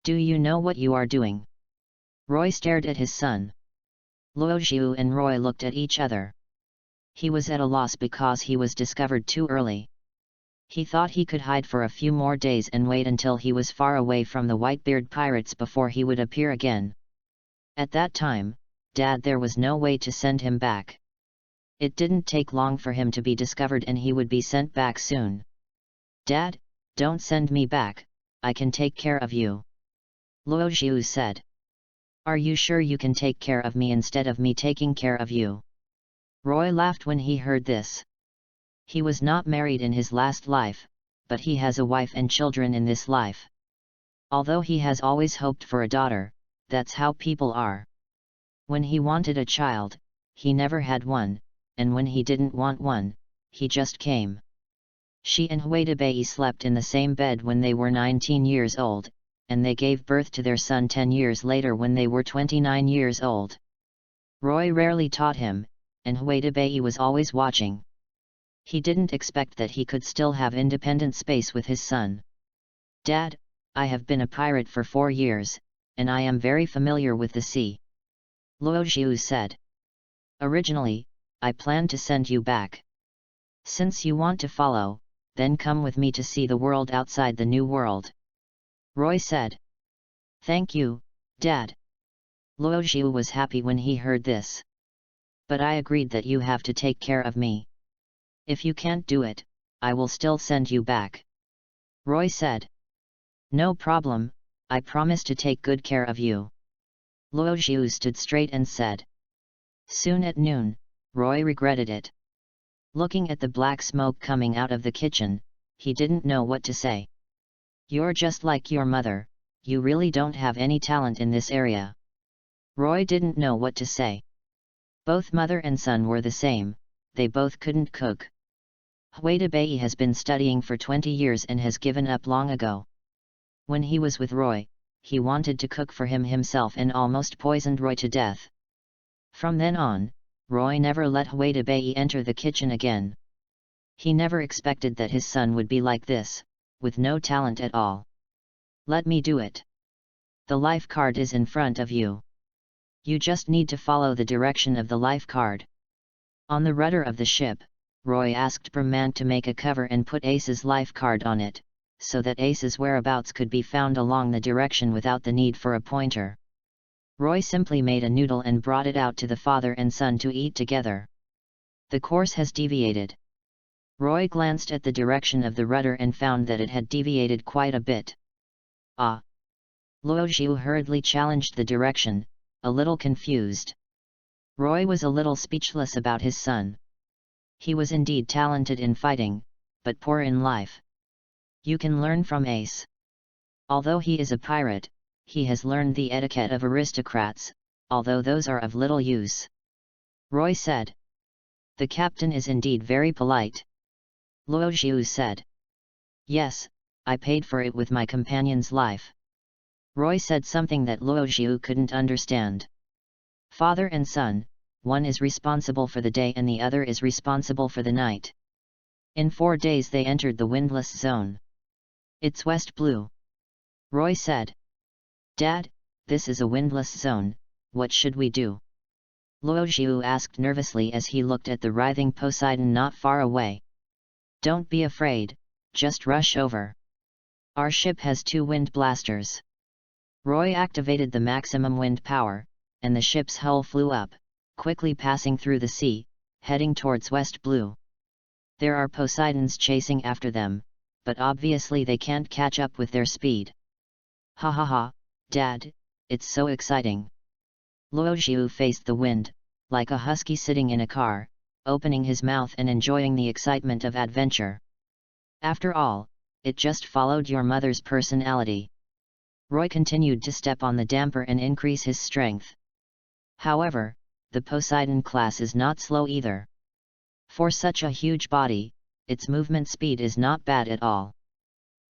Do you know what you are doing? Roy stared at his son. Luojiu and Roy looked at each other. He was at a loss because he was discovered too early. He thought he could hide for a few more days and wait until he was far away from the Whitebeard pirates before he would appear again. At that time, Dad, there was no way to send him back. It didn't take long for him to be discovered and he would be sent back soon. Dad, don't send me back, I can take care of you. Luojiu said. Are you sure you can take care of me instead of me taking care of you? Roy laughed when he heard this. He was not married in his last life, but he has a wife and children in this life. Although he has always hoped for a daughter, that's how people are. When he wanted a child, he never had one, and when he didn't want one, he just came. She and Huitabei slept in the same bed when they were 19 years old, and they gave birth to their son 10 years later when they were 29 years old. Roy rarely taught him, and Huitabei was always watching. He didn't expect that he could still have independent space with his son. Dad, I have been a pirate for 4 years, and I am very familiar with the sea. Luojiu said. Originally, I planned to send you back. Since you want to follow, then come with me to see the world outside the New World. Roy said. Thank you, Dad. Luojiu was happy when he heard this. But I agreed that you have to take care of me. If you can't do it, I will still send you back. Roy said. No problem, I promise to take good care of you. Luojiu stood straight and said. Soon at noon, Roy regretted it. Looking at the black smoke coming out of the kitchen, he didn't know what to say. You're just like your mother, you really don't have any talent in this area. Roy didn't know what to say. Both mother and son were the same, they both couldn't cook. Huitabei has been studying for 20 years and has given up long ago. When he was with Roy, he wanted to cook for him himself and almost poisoned Roy to death. From then on, Roy never let Huitabei enter the kitchen again. He never expected that his son would be like this, with no talent at all. Let me do it. The life card is in front of you. You just need to follow the direction of the life card. On the rudder of the ship, Roy asked Brahman to make a cover and put Ace's life card on it, so that Ace's whereabouts could be found along the direction without the need for a pointer. Roy simply made a noodle and brought it out to the father and son to eat together. The course has deviated. Roy glanced at the direction of the rudder and found that it had deviated quite a bit. Ah! Luojiu hurriedly challenged the direction, a little confused. Roy was a little speechless about his son. He was indeed talented in fighting, but poor in life. You can learn from Ace. Although he is a pirate, he has learned the etiquette of aristocrats, although those are of little use. Roy said. The captain is indeed very polite. Luojiu said. Yes, I paid for it with my companion's life. Roy said something that Luojiu couldn't understand. Father and son, one is responsible for the day and the other is responsible for the night. In 4 days they entered the windless zone. It's West Blue. Roy said. Dad, this is a windless zone, what should we do? Luojiu asked nervously as he looked at the writhing Poseidon not far away. Don't be afraid, just rush over. Our ship has 2 wind blasters. Roy activated the maximum wind power, and the ship's hull flew up, quickly passing through the sea, heading towards West Blue. There are Poseidons chasing after them, but obviously they can't catch up with their speed. Ha ha ha, Dad, it's so exciting. Luojiu faced the wind, like a husky sitting in a car, opening his mouth and enjoying the excitement of adventure. After all, it just followed your mother's personality. Roy continued to step on the damper and increase his strength. However, the Poseidon class is not slow either. For such a huge body, its movement speed is not bad at all.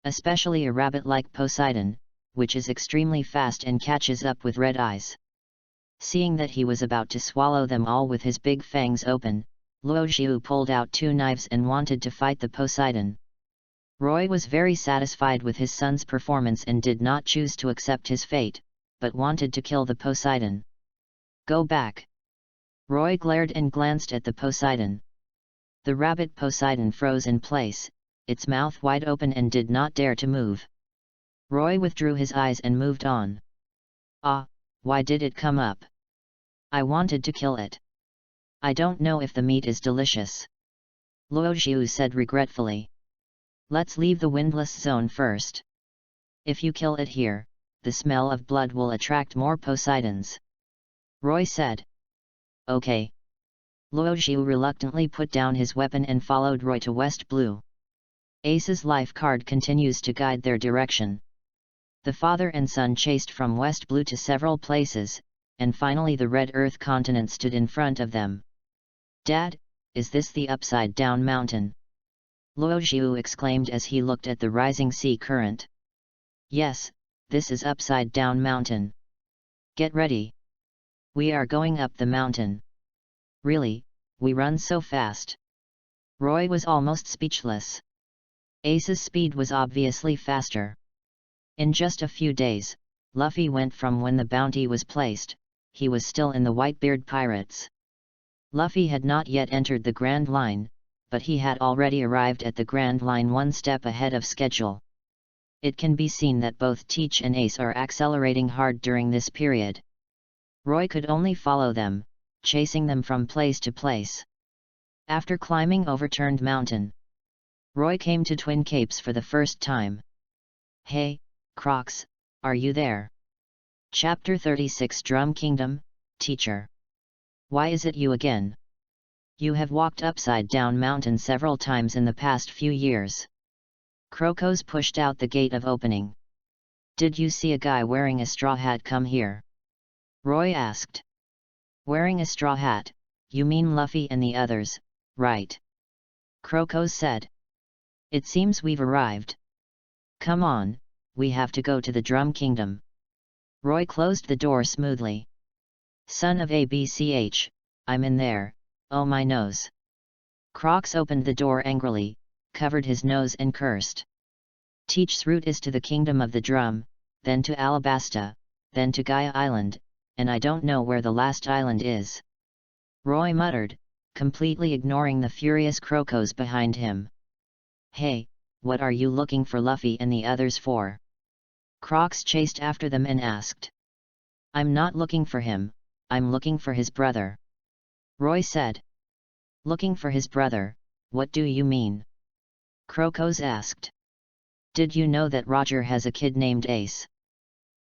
Especially a rabbit like Poseidon, which is extremely fast and catches up with red eyes. Seeing that he was about to swallow them all with his big fangs open, Luo Xiu pulled out 2 knives and wanted to fight the Poseidon. Roy was very satisfied with his son's performance and did not choose to accept his fate, but wanted to kill the Poseidon. Go back! Roy glared and glanced at the Poseidon. The rabbit Poseidon froze in place, its mouth wide open and did not dare to move. Roy withdrew his eyes and moved on. Ah, why did it come up? I wanted to kill it. I don't know if the meat is delicious. Luo Xiu said regretfully. Let's leave the windless zone first. If you kill it here, the smell of blood will attract more Poseidons. Roy said. Okay. Luo Xiu reluctantly put down his weapon and followed Roy to West Blue. Ace's life card continues to guide their direction. The father and son chased from West Blue to several places, and finally the Red Earth continent stood in front of them. Dad, is this the upside-down mountain? Luo Xiu exclaimed as he looked at the rising sea current. Yes, this is upside-down mountain. Get ready. We are going up the mountain. Really, we run so fast. Roy was almost speechless. Ace's speed was obviously faster. In just a few days, Luffy went from when the bounty was placed, he was still in the Whitebeard pirates. Luffy had not yet entered the Grand Line, but he had already arrived at the Grand Line 1 step ahead of schedule. It can be seen that both Teach and Ace are accelerating hard during this period. Roy could only follow them, chasing them from place to place. After climbing Overturned Mountain, Roy came to Twin Capes for the first time. Hey, Crocs, are you there? Chapter 36 Drum Kingdom, Teacher. Why is it you again? You have walked upside down mountain several times in the past few years. Crocos pushed out the gate of opening. Did you see a guy wearing a straw hat come here? Roy asked. Wearing a straw hat, you mean Luffy and the others, right? Crocos said. It seems we've arrived. Come on, we have to go to the Drum Kingdom. Roy closed the door smoothly. Son of ABCH, I'm in there, oh my nose. Crocs opened the door angrily, covered his nose and cursed. Teach's route is to the Kingdom of the Drum, then to Alabasta, then to Gaia Island, and I don't know where the last island is. Roy muttered, completely ignoring the furious Crocos behind him. Hey, what are you looking for Luffy and the others for? Crocs chased after them and asked. I'm not looking for him, I'm looking for his brother. Roy said. Looking for his brother, what do you mean? Crocos asked. Did you know that Roger has a kid named Ace?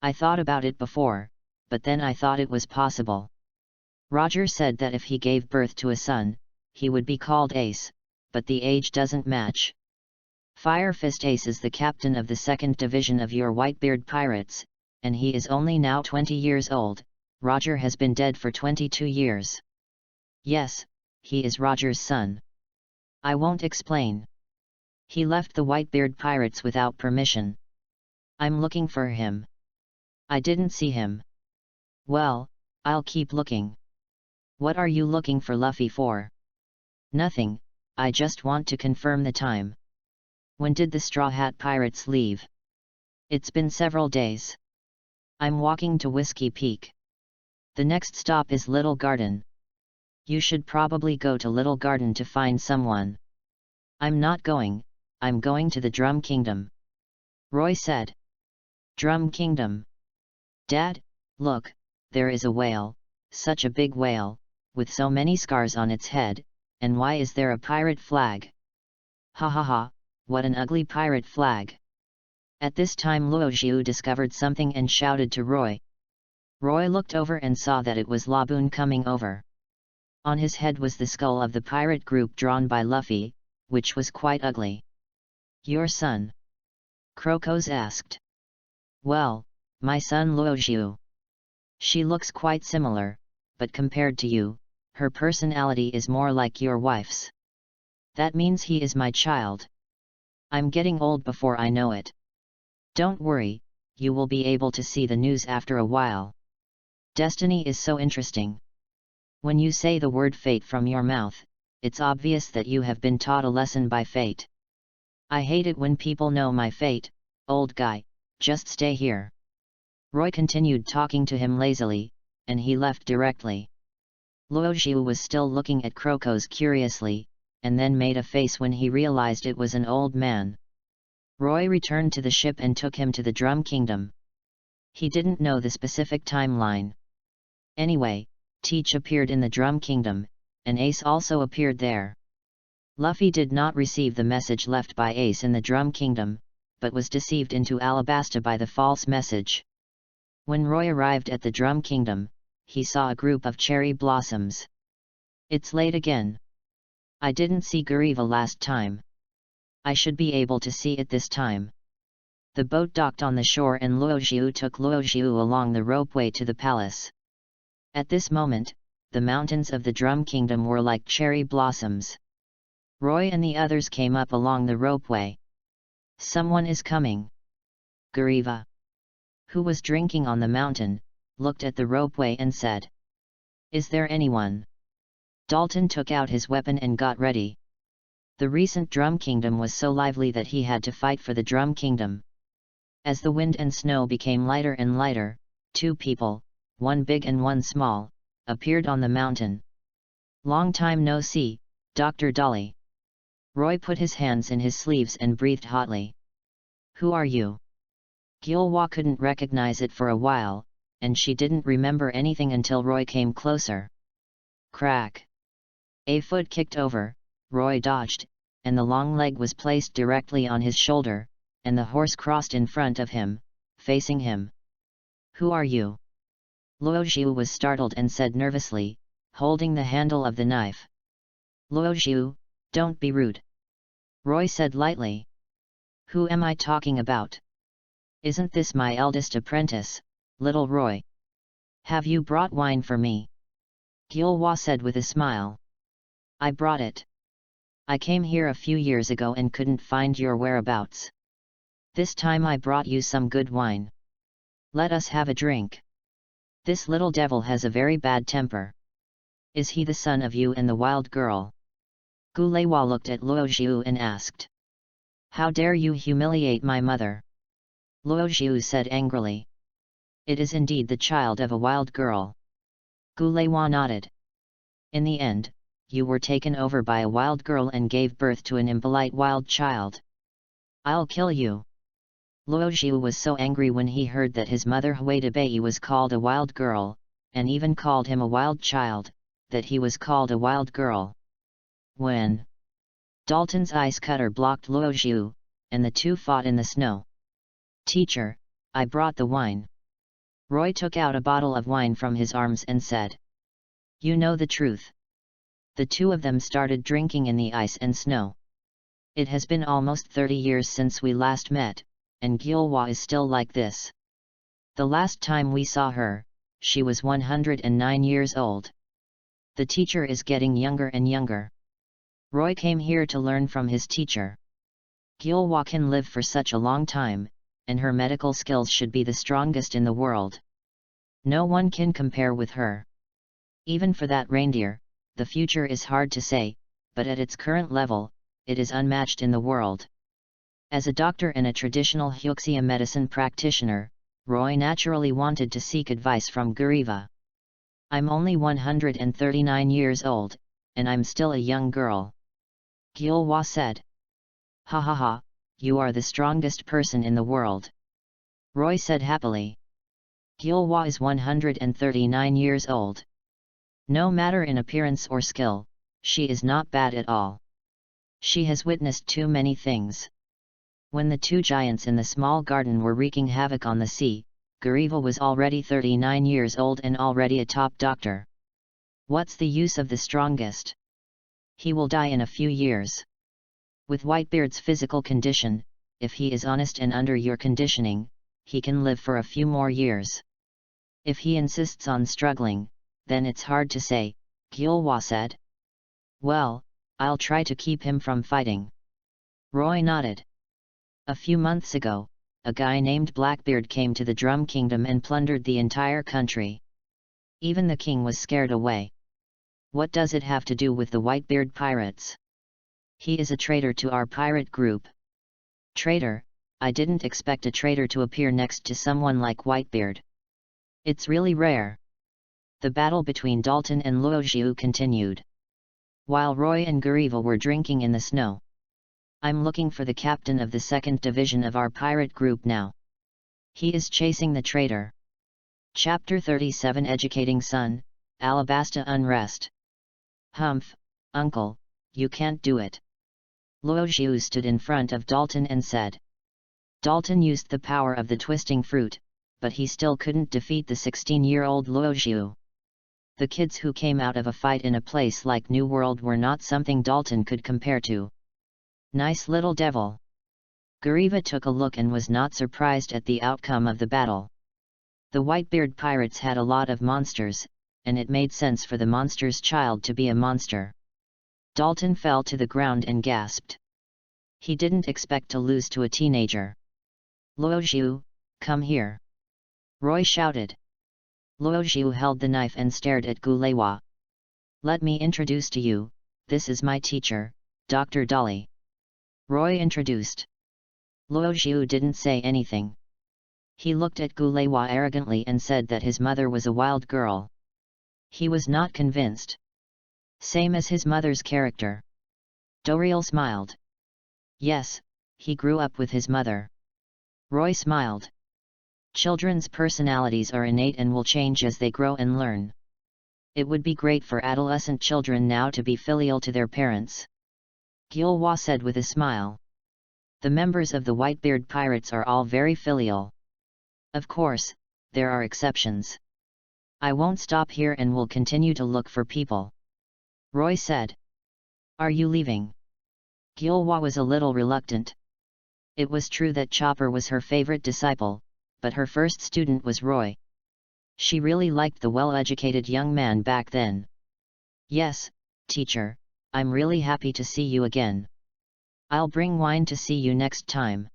I thought about it before, but then I thought it was possible. Roger said that if he gave birth to a son, he would be called Ace, but the age doesn't match. Fire Fist Ace is the captain of the 2nd Division of your Whitebeard Pirates, and he is only now 20 years old. Roger has been dead for 22 years. Yes, he is Roger's son. I won't explain. He left the Whitebeard Pirates without permission. I'm looking for him. I didn't see him. Well, I'll keep looking. What are you looking for Luffy for? Nothing, I just want to confirm the time. When did the Straw Hat Pirates leave? It's been several days. I'm walking to Whiskey Peak. The next stop is Little Garden. You should probably go to Little Garden to find someone. I'm not going, I'm going to the Drum Kingdom. Roy said. Drum Kingdom. Dad, look, there is a whale, such a big whale, with so many scars on its head, and why is there a pirate flag? Ha ha ha, what an ugly pirate flag. At this time Luo Xiu discovered something and shouted to Roy. Roy looked over and saw that it was Laboon coming over. On his head was the skull of the pirate group drawn by Luffy, which was quite ugly. Your son? Crocos asked. Well, my son Luo Xiu. She looks quite similar, but compared to you, her personality is more like your wife's. That means he is my child. I'm getting old before I know it. Don't worry, you will be able to see the news after a while. Destiny is so interesting. When you say the word fate from your mouth, it's obvious that you have been taught a lesson by fate. I hate it when people know my fate. Old guy, just stay here. Roy continued talking to him lazily, and he left directly. Luo Xiu was still looking at Crocos curiously, and then made a face when he realized it was an old man. Roy returned to the ship and took him to the Drum Kingdom. He didn't know the specific timeline. Anyway, Teach appeared in the Drum Kingdom, and Ace also appeared there. Luffy did not receive the message left by Ace in the Drum Kingdom, but was deceived into Alabasta by the false message. When Roy arrived at the Drum Kingdom, he saw a group of cherry blossoms. It's late again. I didn't see Gariva last time. I should be able to see it this time. The boat docked on the shore and Luo Xiu took Luo Xiu along the ropeway to the palace. At this moment, the mountains of the Drum Kingdom were like cherry blossoms. Roy and the others came up along the ropeway. Someone is coming. Gariva, who was drinking on the mountain, looked at the ropeway and said, "Is there anyone?" Dalton took out his weapon and got ready. The recent Drum Kingdom was so lively that he had to fight for the Drum Kingdom. As the wind and snow became lighter and lighter, two people, one big and one small, appeared on the mountain. "Long time no see, Dr. Dolly." Roy put his hands in his sleeves and breathed hotly. "Who are you?" Gilwa couldn't recognize it for a while, and she didn't remember anything until Roy came closer. Crack! A foot kicked over, Roy dodged, and the long leg was placed directly on his shoulder, and the horse crossed in front of him, facing him. "Who are you?" Luo Xiu was startled and said nervously, holding the handle of the knife. "Luo Xiu, don't be rude." Roy said lightly. "Who am I talking about? Isn't this my eldest apprentice, little Roy? Have you brought wine for me?" Gilwa said with a smile. "I brought it. I came here a few years ago and couldn't find your whereabouts. This time I brought you some good wine. Let us have a drink. This little devil has a very bad temper. Is he the son of you and the wild girl?" Gulewa looked at Luo Xiu and asked. "How dare you humiliate my mother?" Luo Xiu said angrily. "It is indeed the child of a wild girl." Gulewa nodded. "In the end, you were taken over by a wild girl and gave birth to an impolite wild child. I'll kill you." Luo Xiu was so angry when he heard that his mother Huatabei was called a wild girl, and even called him a wild child, that he was called a wild girl. When Dalton's ice cutter blocked Luo Xiu, and the two fought in the snow. "Teacher, I brought the wine." Roy took out a bottle of wine from his arms and said. "You know the truth." The two of them started drinking in the ice and snow. "It has been almost 30 years since we last met, and Gilwa is still like this. The last time we saw her, she was 109 years old. The teacher is getting younger and younger. Roy came here to learn from his teacher. Gilwa can live for such a long time, and her medical skills should be the strongest in the world. No one can compare with her. Even for that reindeer, the future is hard to say, but at its current level, it is unmatched in the world." As a doctor and a traditional Hyuxia medicine practitioner, Roy naturally wanted to seek advice from Gariva. "I'm only 139 years old, and I'm still a young girl," Gilwa said. "Ha ha ha, you are the strongest person in the world," Roy said happily. "Gilwa is 139 years old. No matter in appearance or skill, she is not bad at all. She has witnessed too many things." When the two giants in the small garden were wreaking havoc on the sea, Gariva was already 39 years old and already a top doctor. What's the use of the strongest? He will die in a few years. With Whitebeard's physical condition, if he is honest and under your conditioning, he can live for a few more years. If he insists on struggling, then it's hard to say, Gilwa said. "Well, I'll try to keep him from fighting. Roy nodded. A few months ago, a guy named Blackbeard came to the Drum Kingdom and plundered the entire country. Even the king was scared away. What does it have to do with the Whitebeard pirates? He is a traitor to our pirate group. Traitor? I didn't expect a traitor to appear next to someone like Whitebeard. It's really rare. The battle between Dalton and Luojiu continued. While Roy and Gariva were drinking in the snow. I'm looking for the captain of the 2nd division of our pirate group now. He is chasing the traitor. Chapter 37 Educating Son, Alabasta Unrest. Humph, uncle, you can't do it. Luojiu stood in front of Dalton and said. Dalton used the power of the twisting fruit, but he still couldn't defeat the 16-year-old Luojiu. The kids who came out of a fight in a place like New World were not something Dalton could compare to. Nice little devil. Gariva took a look and was not surprised at the outcome of the battle. The Whitebeard pirates had a lot of monsters, and it made sense for the monster's child to be a monster. Dalton fell to the ground and gasped. He didn't expect to lose to a teenager. Luojiu, come here. Roy shouted. Luojiu held the knife and stared at Gulewa. Let me introduce to you, this is my teacher, Dr. Dolly. Roy introduced. Luojiu didn't say anything. He looked at Gulewa arrogantly and said that his mother was a wild girl. He was not convinced. Same as his mother's character. Doriel smiled. Yes, he grew up with his mother. Roy smiled. Children's personalities are innate and will change as they grow and learn. It would be great for adolescent children now to be filial to their parents. Gilwa said with a smile. The members of the Whitebeard pirates are all very filial. Of course, there are exceptions. I won't stop here and will continue to look for people. Roy said. Are you leaving? Gilwa was a little reluctant. It was true that Chopper was her favorite disciple, but her first student was Roy. She really liked the well-educated young man back then. Yes, teacher, I'm really happy to see you again. I'll bring wine to see you next time.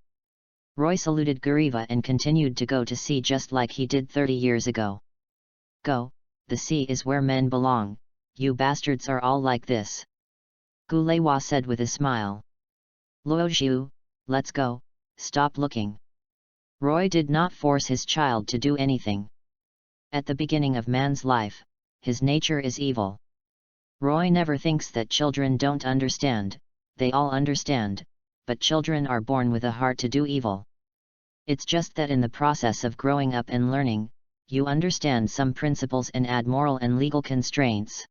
Roy saluted Gariva and continued to go to sea just like he did 30 years ago. Go, the sea is where men belong, you bastards are all like this. Gulewa said with a smile. Luojiu, let's go, stop looking. Roy did not force his child to do anything. At the beginning of man's life, his nature is evil. Roy never thinks that children don't understand, they all understand, but children are born with a heart to do evil. It's just that in the process of growing up and learning, you understand some principles and add moral and legal constraints.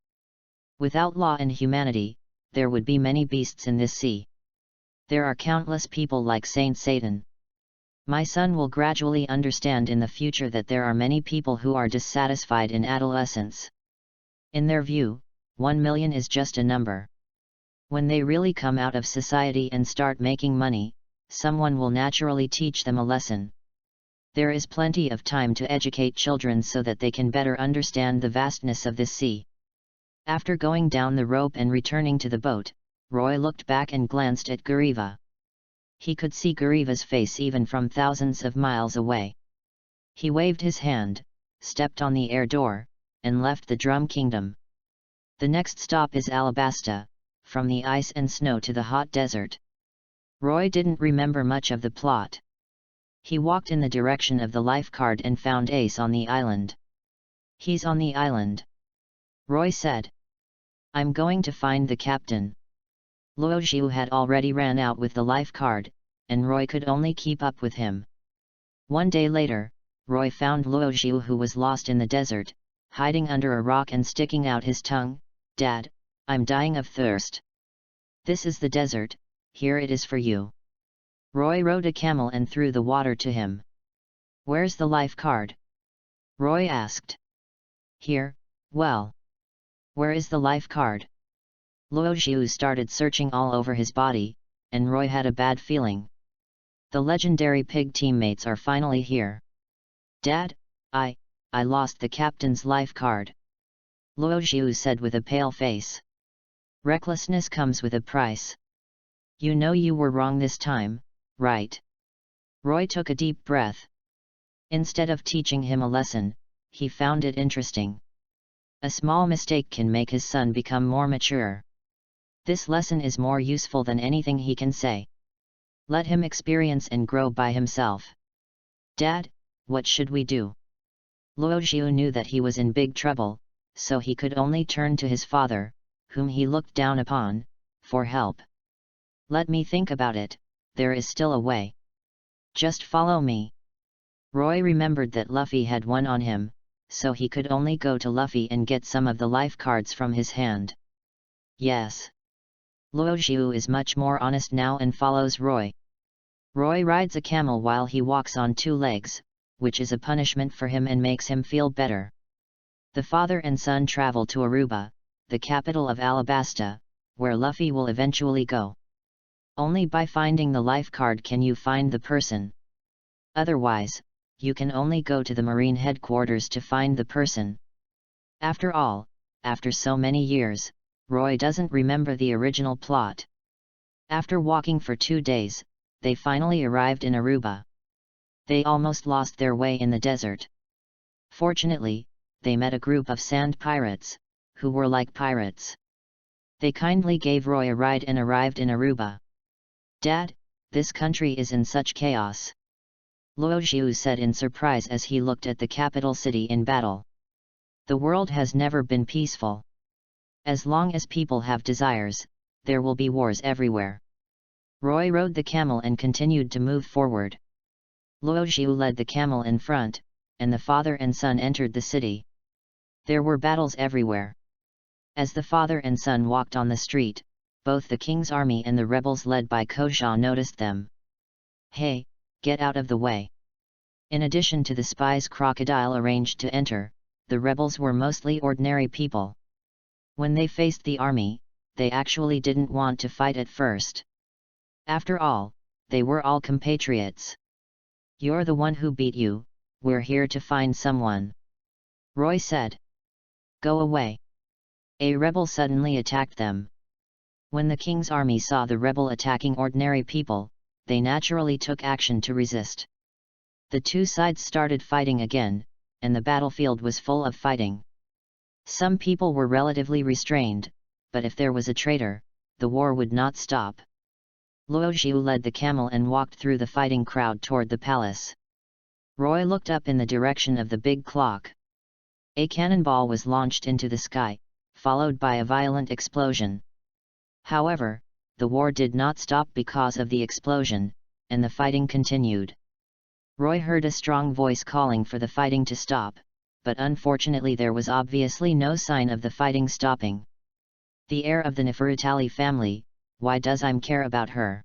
Without law and humanity, there would be many beasts in this sea. There are countless people like Saint Satan. My son will gradually understand in the future that there are many people who are dissatisfied in adolescence. In their view, 1 million is just a number. When they really come out of society and start making money, someone will naturally teach them a lesson. There is plenty of time to educate children so that they can better understand the vastness of this sea. After going down the rope and returning to the boat, Roy looked back and glanced at Gariva. He could see Gariva's face even from thousands of miles away. He waved his hand, stepped on the air door, and left the Drum Kingdom. The next stop is Alabasta, from the ice and snow to the hot desert. Roy didn't remember much of the plot. He walked in the direction of the lifeguard and found Ace on the island. He's on the island. Roy said. I'm going to find the captain. Luojiu had already ran out with the lifeguard, and Roy could only keep up with him. One day later, Roy found Luojiu who was lost in the desert, hiding under a rock and sticking out his tongue. Dad, I'm dying of thirst. This is the desert, here it is for you. Roy rode a camel and threw the water to him. Where's the lifeguard? Roy asked. Here, well. Where is the lifeguard? Luojiu started searching all over his body, and Roy had a bad feeling. The legendary pig teammates are finally here. Dad, I lost the captain's lifeguard. Luojiu said with a pale face. Recklessness comes with a price. You know you were wrong this time, right? Roy took a deep breath. Instead of teaching him a lesson, he found it interesting. A small mistake can make his son become more mature. This lesson is more useful than anything he can say. Let him experience and grow by himself. Dad, what should we do? Luo Xiu knew that he was in big trouble, so he could only turn to his father, whom he looked down upon, for help. Let me think about it, there is still a way. Just follow me. Roy remembered that Luffy had one on him, so he could only go to Luffy and get some of the life cards from his hand. Yes. Luo Xiu is much more honest now and follows Roy. Roy rides a camel while he walks on 2 legs, which is a punishment for him and makes him feel better. The father and son travel to Aruba, the capital of Alabasta, where Luffy will eventually go. Only by finding the life card can you find the person. Otherwise, you can only go to the Marine headquarters to find the person. After all, after so many years, Roy doesn't remember the original plot. After walking for 2 days, they finally arrived in Aruba. They almost lost their way in the desert. Fortunately, they met a group of sand pirates, who were like pirates. They kindly gave Roy a ride and arrived in Aruba. Dad, this country is in such chaos. Luo Xiu said in surprise as he looked at the capital city in battle. The world has never been peaceful. As long as people have desires, there will be wars everywhere. Roy rode the camel and continued to move forward. Luo Xiu led the camel in front, and the father and son entered the city. There were battles everywhere. As the father and son walked on the street, both the king's army and the rebels led by Kozha noticed them. Hey, get out of the way. In addition to the spies Crocodile arranged to enter, the rebels were mostly ordinary people. When they faced the army, they actually didn't want to fight at first. After all, they were all compatriots. You're the one who beat you, we're here to find someone. Roy said. Go away. A rebel suddenly attacked them. When the king's army saw the rebel attacking ordinary people, they naturally took action to resist. The 2 sides started fighting again, and the battlefield was full of fighting. Some people were relatively restrained, but if there was a traitor, the war would not stop. Luo Xiu led the camel and walked through the fighting crowd toward the palace. Roy looked up in the direction of the big clock. A cannonball was launched into the sky, followed by a violent explosion. However, the war did not stop because of the explosion, and the fighting continued. Roy heard a strong voice calling for the fighting to stop, but unfortunately there was obviously no sign of the fighting stopping. The heir of the Nefertari family, why does I'm care about her?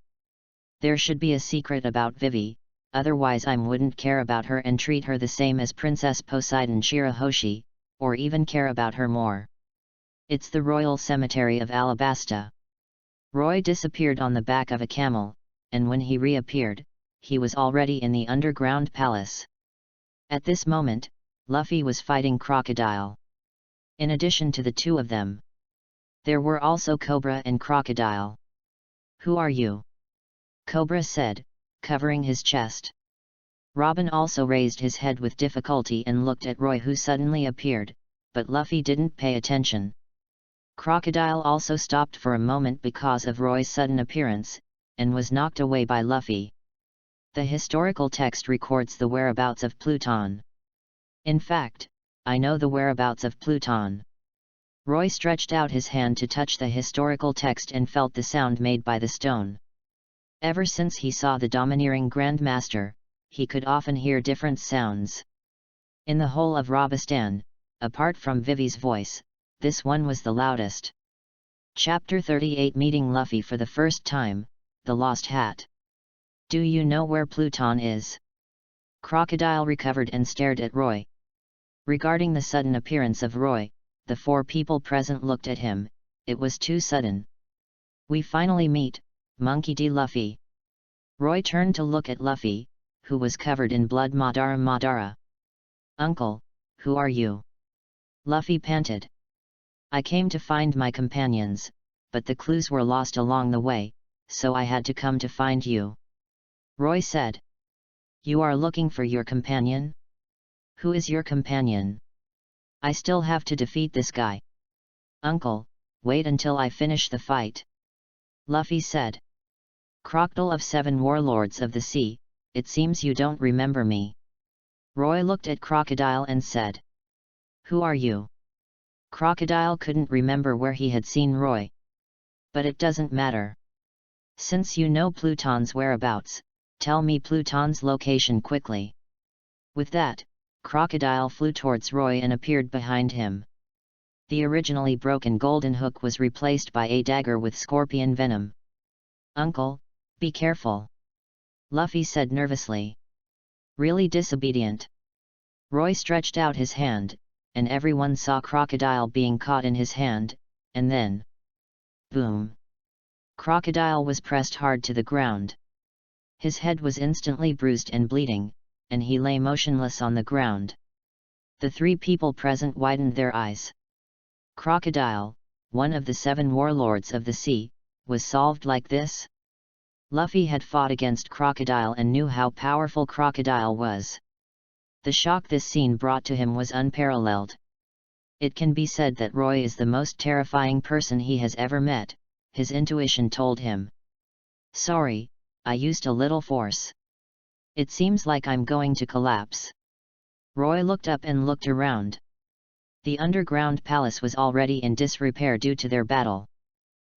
There should be a secret about Vivi, otherwise I wouldn't care about her and treat her the same as Princess Poseidon Shirahoshi, or even care about her more. It's the royal cemetery of Alabasta. Roy disappeared on the back of a camel, and when he reappeared, he was already in the underground palace. At this moment, Luffy was fighting Crocodile. In addition to the 2 of them, there were also Cobra and Crocodile. Who are you? Cobra said, covering his chest. Robin also raised his head with difficulty and looked at Roy, who suddenly appeared, but Luffy didn't pay attention. Crocodile also stopped for a moment because of Roy's sudden appearance, and was knocked away by Luffy. The historical text records the whereabouts of Pluton. In fact, I know the whereabouts of Pluton. Roy stretched out his hand to touch the historical text and felt the sound made by the stone. Ever since he saw the domineering Grandmaster, he could often hear different sounds. In the whole of Rabistan, apart from Vivi's voice, this one was the loudest. Chapter 38 Meeting Luffy for the first time, The Lost Hat. Do you know where Pluton is? Crocodile recovered and stared at Roy. Regarding the sudden appearance of Roy, the 4 people present looked at him, it was too sudden. We finally meet, Monkey D. Luffy. Roy turned to look at Luffy, who was covered in blood. Madara. Uncle, who are you? Luffy panted. I came to find my companions, but the clues were lost along the way, so I had to come to find you. Roy said. You are looking for your companion? Who is your companion? I still have to defeat this guy. Uncle, wait until I finish the fight. Luffy said. Crocodile of 7 Warlords of the Sea, it seems you don't remember me. Roy looked at Crocodile and said. Who are you? Crocodile couldn't remember where he had seen Roy. But it doesn't matter. Since you know Pluton's whereabouts, tell me Pluton's location quickly. With that, Crocodile flew towards Roy and appeared behind him. The originally broken golden hook was replaced by a dagger with scorpion venom. Uncle, be careful. Luffy said nervously. Really disobedient. Roy stretched out his hand, and everyone saw Crocodile being caught in his hand, and then... boom! Crocodile was pressed hard to the ground. His head was instantly bruised and bleeding, and he lay motionless on the ground. The 3 people present widened their eyes. Crocodile, one of the 7 warlords of the sea, was solved like this? Luffy had fought against Crocodile and knew how powerful Crocodile was. The shock this scene brought to him was unparalleled. It can be said that Roy is the most terrifying person he has ever met, his intuition told him. Sorry, I used a little force. It seems like I'm going to collapse. Roy looked up and looked around. The underground palace was already in disrepair due to their battle.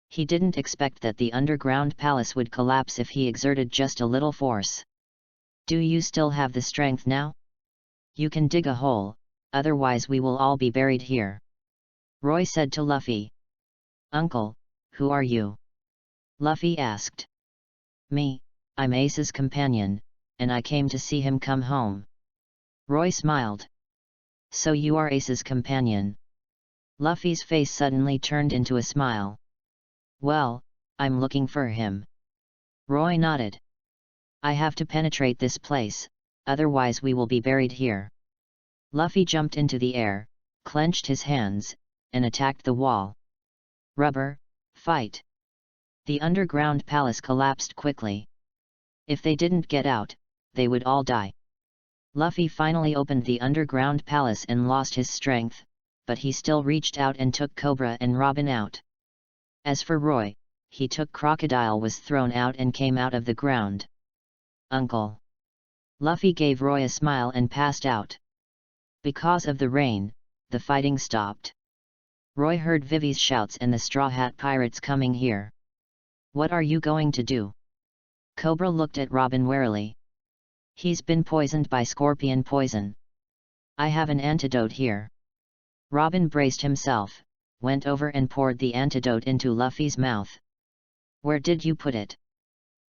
He didn't expect that the underground palace would collapse if he exerted just a little force. Do you still have the strength now? You can dig a hole, otherwise we will all be buried here. Roy said to Luffy. Uncle, who are you? Luffy asked. Me, I'm Ace's companion, and I came to see him come home. Roy smiled. So you are Ace's companion. Luffy's face suddenly turned into a smile. Well, I'm looking for him. Roy nodded. I have to penetrate this place, otherwise we will be buried here. Luffy jumped into the air, clenched his hands, and attacked the wall. Rubber, fight! The underground palace collapsed quickly. If they didn't get out, they would all die. Luffy finally opened the underground palace and lost his strength, but he still reached out and took Cobra and Robin out. As for Roy, he took Crocodile was thrown out and came out of the ground. Uncle. Luffy gave Roy a smile and passed out. Because of the rain, the fighting stopped. Roy heard Vivi's shouts and the Straw Hat Pirates coming here. What are you going to do? Cobra looked at Robin warily. He's been poisoned by scorpion poison. I have an antidote here. Robin braced himself, went over and poured the antidote into Luffy's mouth. Where did you put it?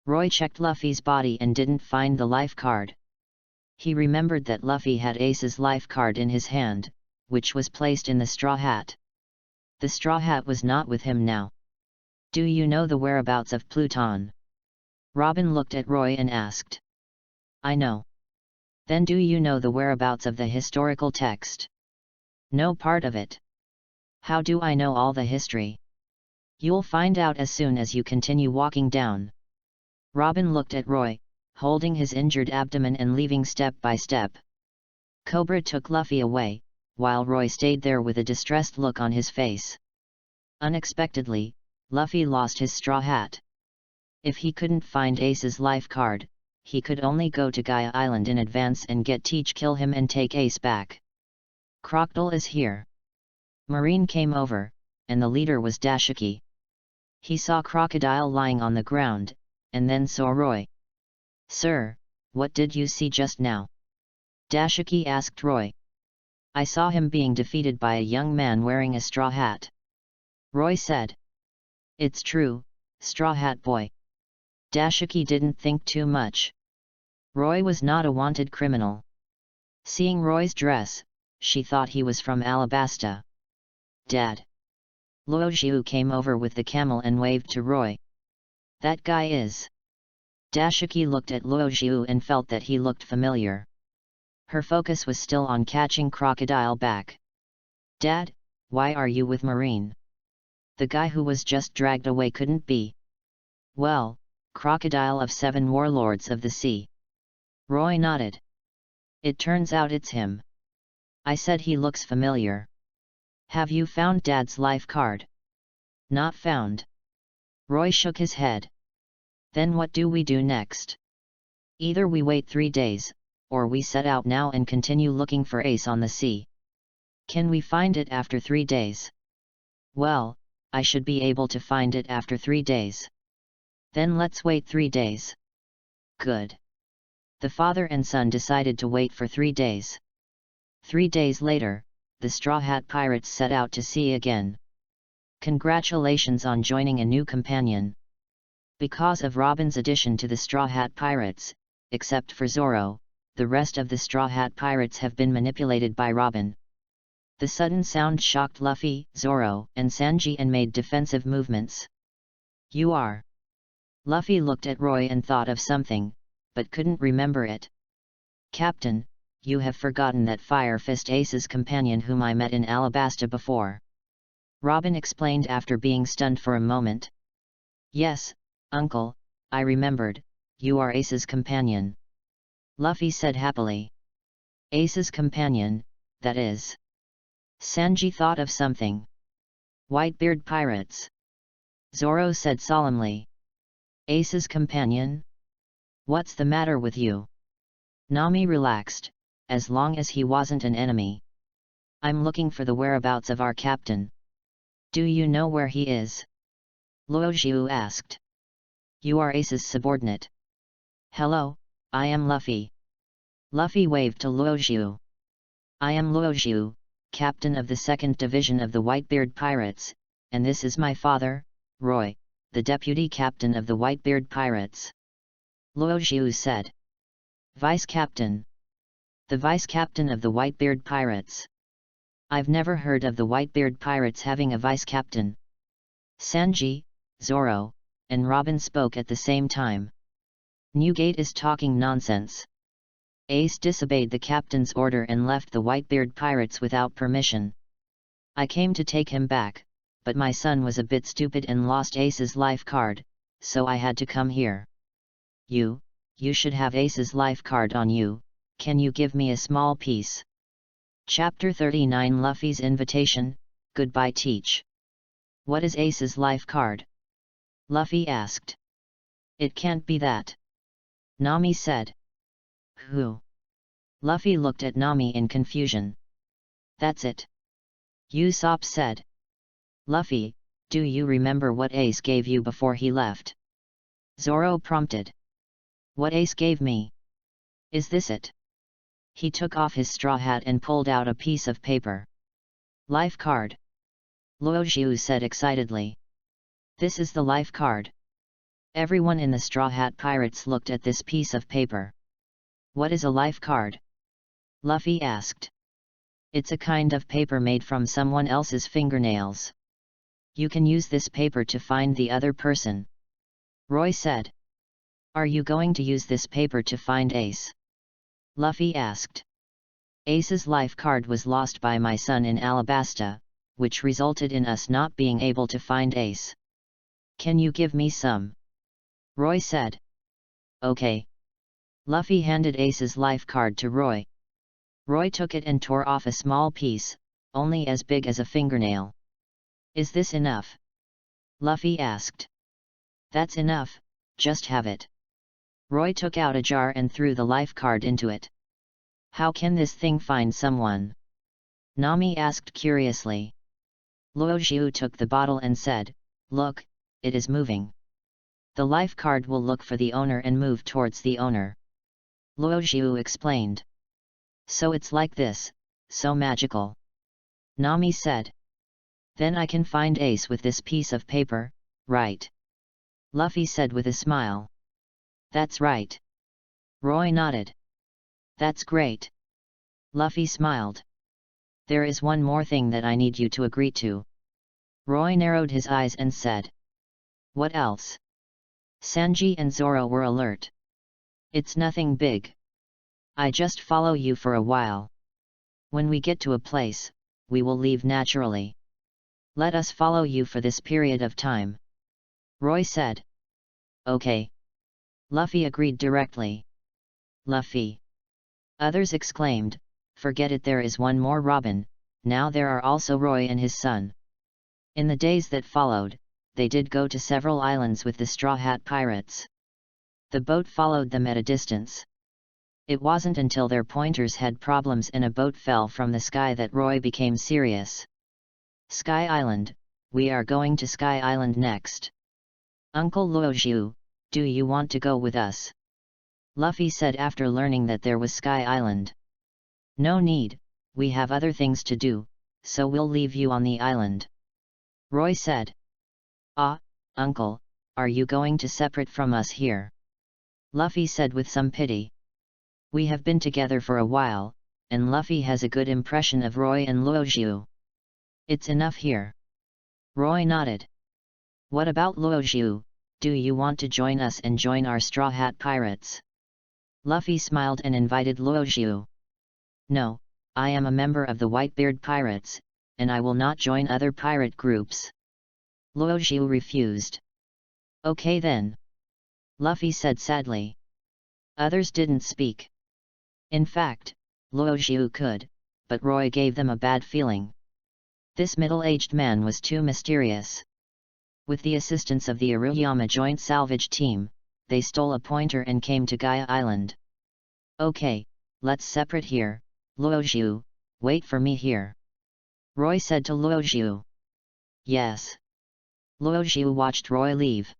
Roy checked Luffy's body and didn't find the life card. He remembered that Luffy had Ace's life card in his hand, which was placed in the straw hat. The straw hat was not with him now. Do you know the whereabouts of Pluton? Robin looked at Roy and asked. I know. Then do you know the whereabouts of the historical text? No part of it. How do I know all the history? You'll find out as soon as you continue walking down. Robin looked at Roy, holding his injured abdomen and leaving step by step. Cobra took Luffy away, while Roy stayed there with a distressed look on his face. Unexpectedly, Luffy lost his straw hat. If he couldn't find Ace's life card, he could only go to Gaia Island in advance and get Teach kill him and take Ace back. Crocodile is here. Marine came over, and the leader was Dashiki. He saw Crocodile lying on the ground, and then saw Roy. Sir, what did you see just now? Dashiki asked Roy. I saw him being defeated by a young man wearing a straw hat. Roy said. It's true, Straw Hat Boy. Dashiki didn't think too much. Roy was not a wanted criminal. Seeing Roy's dress, she thought he was from Alabasta. Dad. Luo Xiu came over with the camel and waved to Roy. That guy is. Dashiki looked at Luo Xiu and felt that he looked familiar. Her focus was still on catching Crocodile back. Dad, why are you with Marine? The guy who was just dragged away couldn't be. Well, Crocodile of 7 Warlords of the Sea. Roy nodded. It turns out it's him. I said he looks familiar. Have you found Dad's life card? Not found. Roy shook his head. Then what do we do next? Either we wait 3 days, or we set out now and continue looking for Ace on the sea. Can we find it after 3 days? Well, I should be able to find it after 3 days. Then let's wait 3 days. Good. The father and son decided to wait for 3 days. 3 days later, the Straw Hat Pirates set out to sea again. Congratulations on joining a new companion. Because of Robin's addition to the Straw Hat Pirates, except for Zoro, the rest of the Straw Hat Pirates have been manipulated by Robin. The sudden sound shocked Luffy, Zoro, and Sanji and made defensive movements. You are. Luffy looked at Roy and thought of something, but couldn't remember it. Captain, you have forgotten that Fire Fist Ace's companion whom I met in Alabasta before. Robin explained after being stunned for a moment. Yes, Uncle, I remembered, you are Ace's companion. Luffy said happily. Ace's companion, that is. Sanji thought of something. Whitebeard pirates. Zoro said solemnly. Ace's companion? What's the matter with you? Nami relaxed, as long as he wasn't an enemy. I'm looking for the whereabouts of our captain. Do you know where he is? Luojiu asked. You are Ace's subordinate. Hello, I am Luffy. Luffy waved to Luojiu. I am Luojiu, captain of the 2nd Division of the Whitebeard Pirates, and this is my father, Roy, the deputy captain of the Whitebeard Pirates. Luojiu said. Vice captain. The vice captain of the Whitebeard Pirates. I've never heard of the Whitebeard Pirates having a vice captain. Sanji, Zoro, and Robin spoke at the same time. Newgate is talking nonsense. Ace disobeyed the captain's order and left the Whitebeard Pirates without permission. I came to take him back, but my son was a bit stupid and lost Ace's life card, so I had to come here. You should have Ace's life card on you, can you give me a small piece? Chapter 39 Luffy's Invitation, Goodbye Teach. What is Ace's life card? Luffy asked. It can't be that. Nami said. Who? Luffy looked at Nami in confusion. That's it. Usopp said. Luffy, do you remember what Ace gave you before he left? Zoro prompted. What Ace gave me? Is this it? He took off his straw hat and pulled out a piece of paper. Life card. Luojiu said excitedly. This is the life card. Everyone in the Straw Hat Pirates looked at this piece of paper. What is a life card? Luffy asked. It's a kind of paper made from someone else's fingernails. You can use this paper to find the other person. Roy said. Are you going to use this paper to find Ace? Luffy asked. Ace's life card was lost by my son in Alabasta, which resulted in us not being able to find Ace. Can you give me some? Roy said. Okay. Luffy handed Ace's life card to Roy. Roy took it and tore off a small piece, only as big as a fingernail. Is this enough? Luffy asked. That's enough, just have it. Roy took out a jar and threw the life card into it. How can this thing find someone? Nami asked curiously. Luojiu took the bottle and said, Look, it is moving. The life card will look for the owner and move towards the owner. Luojiu explained. So it's like this, so magical. Nami said. Then I can find Ace with this piece of paper, right? Luffy said with a smile. That's right. Roy nodded. That's great. Luffy smiled. There is one more thing that I need you to agree to. Roy narrowed his eyes and said. What else? Sanji and Zoro were alert. It's nothing big. I just follow you for a while. When we get to a place, we will leave naturally. Let us follow you for this period of time. Roy said. Okay. Luffy agreed directly. Luffy. Others exclaimed, forget it, there is one more Robin, now there are also Roy and his son. In the days that followed, they did go to several islands with the Straw Hat Pirates. The boat followed them at a distance. It wasn't until their pointers had problems and a boat fell from the sky that Roy became serious. Sky Island, we are going to Sky Island next. Uncle Luojiu, do you want to go with us? Luffy said after learning that there was Sky Island. No need, we have other things to do, so we'll leave you on the island. Roy said. Ah, Uncle, are you going to separate from us here? Luffy said with some pity. We have been together for a while, and Luffy has a good impression of Roy and Luojiu. It's enough here. Roy nodded. What about Luojiu, do you want to join us and join our Straw Hat Pirates? Luffy smiled and invited Luojiu. No, I am a member of the Whitebeard Pirates, and I will not join other pirate groups. Luojiu refused. Okay then. Luffy said sadly. Others didn't speak. In fact, Luojiu could, but Roy gave them a bad feeling. This middle-aged man was too mysterious. With the assistance of the Iruyama Joint Salvage Team, they stole a pointer and came to Gaia Island. Okay, let's separate here, Luojiu, wait for me here. Roy said to Luojiu. Yes. Luojiu watched Roy leave.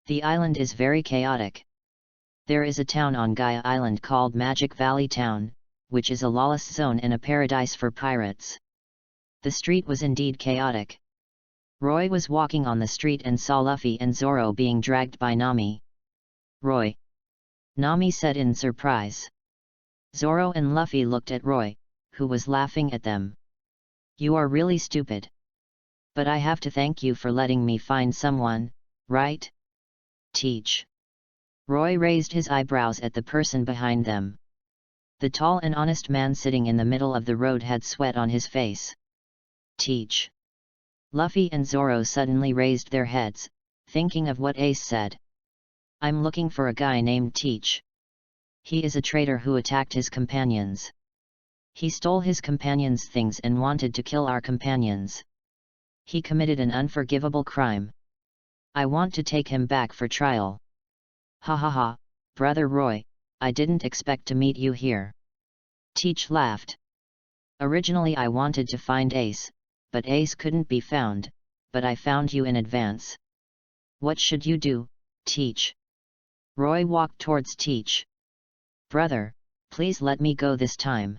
The island is very chaotic. There is a town on Gaia Island called Magic Valley Town, which is a lawless zone and a paradise for pirates. The street was indeed chaotic. Roy was walking on the street and saw Luffy and Zoro being dragged by Nami. Roy. Nami said in surprise. Zoro and Luffy looked at Roy, who was laughing at them. You are really stupid. But I have to thank you for letting me find someone, right? Teach. Roy raised his eyebrows at the person behind them. The tall and honest man sitting in the middle of the road had sweat on his face. Teach. Luffy and Zoro suddenly raised their heads, thinking of what Ace said. I'm looking for a guy named Teach. He is a traitor who attacked his companions. He stole his companions' things and wanted to kill our companions. He committed an unforgivable crime. I want to take him back for trial. Ha ha ha, Brother Roy, I didn't expect to meet you here. Teach laughed. Originally I wanted to find Ace, but Ace couldn't be found, but I found you in advance. What should you do, Teach? Roy walked towards Teach. Brother, please let me go this time.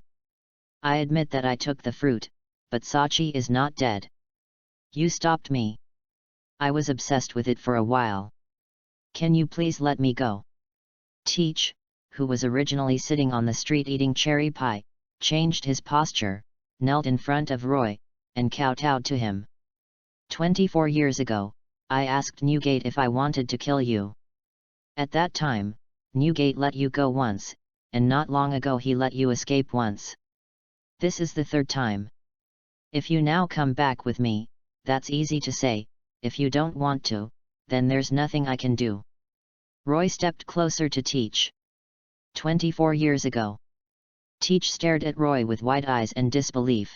I admit that I took the fruit, but Sachi is not dead. You stopped me. I was obsessed with it for a while. Can you please let me go? Teach, who was originally sitting on the street eating cherry pie, changed his posture, knelt in front of Roy, and kowtowed to him. 24 years ago, I asked Newgate if I wanted to kill you. At that time, Newgate let you go once, and not long ago he let you escape once. This is the third time. If you now come back with me, that's easy to say, if you don't want to, then there's nothing I can do. Roy stepped closer to Teach. 24 years ago. Teach stared at Roy with wide eyes and disbelief.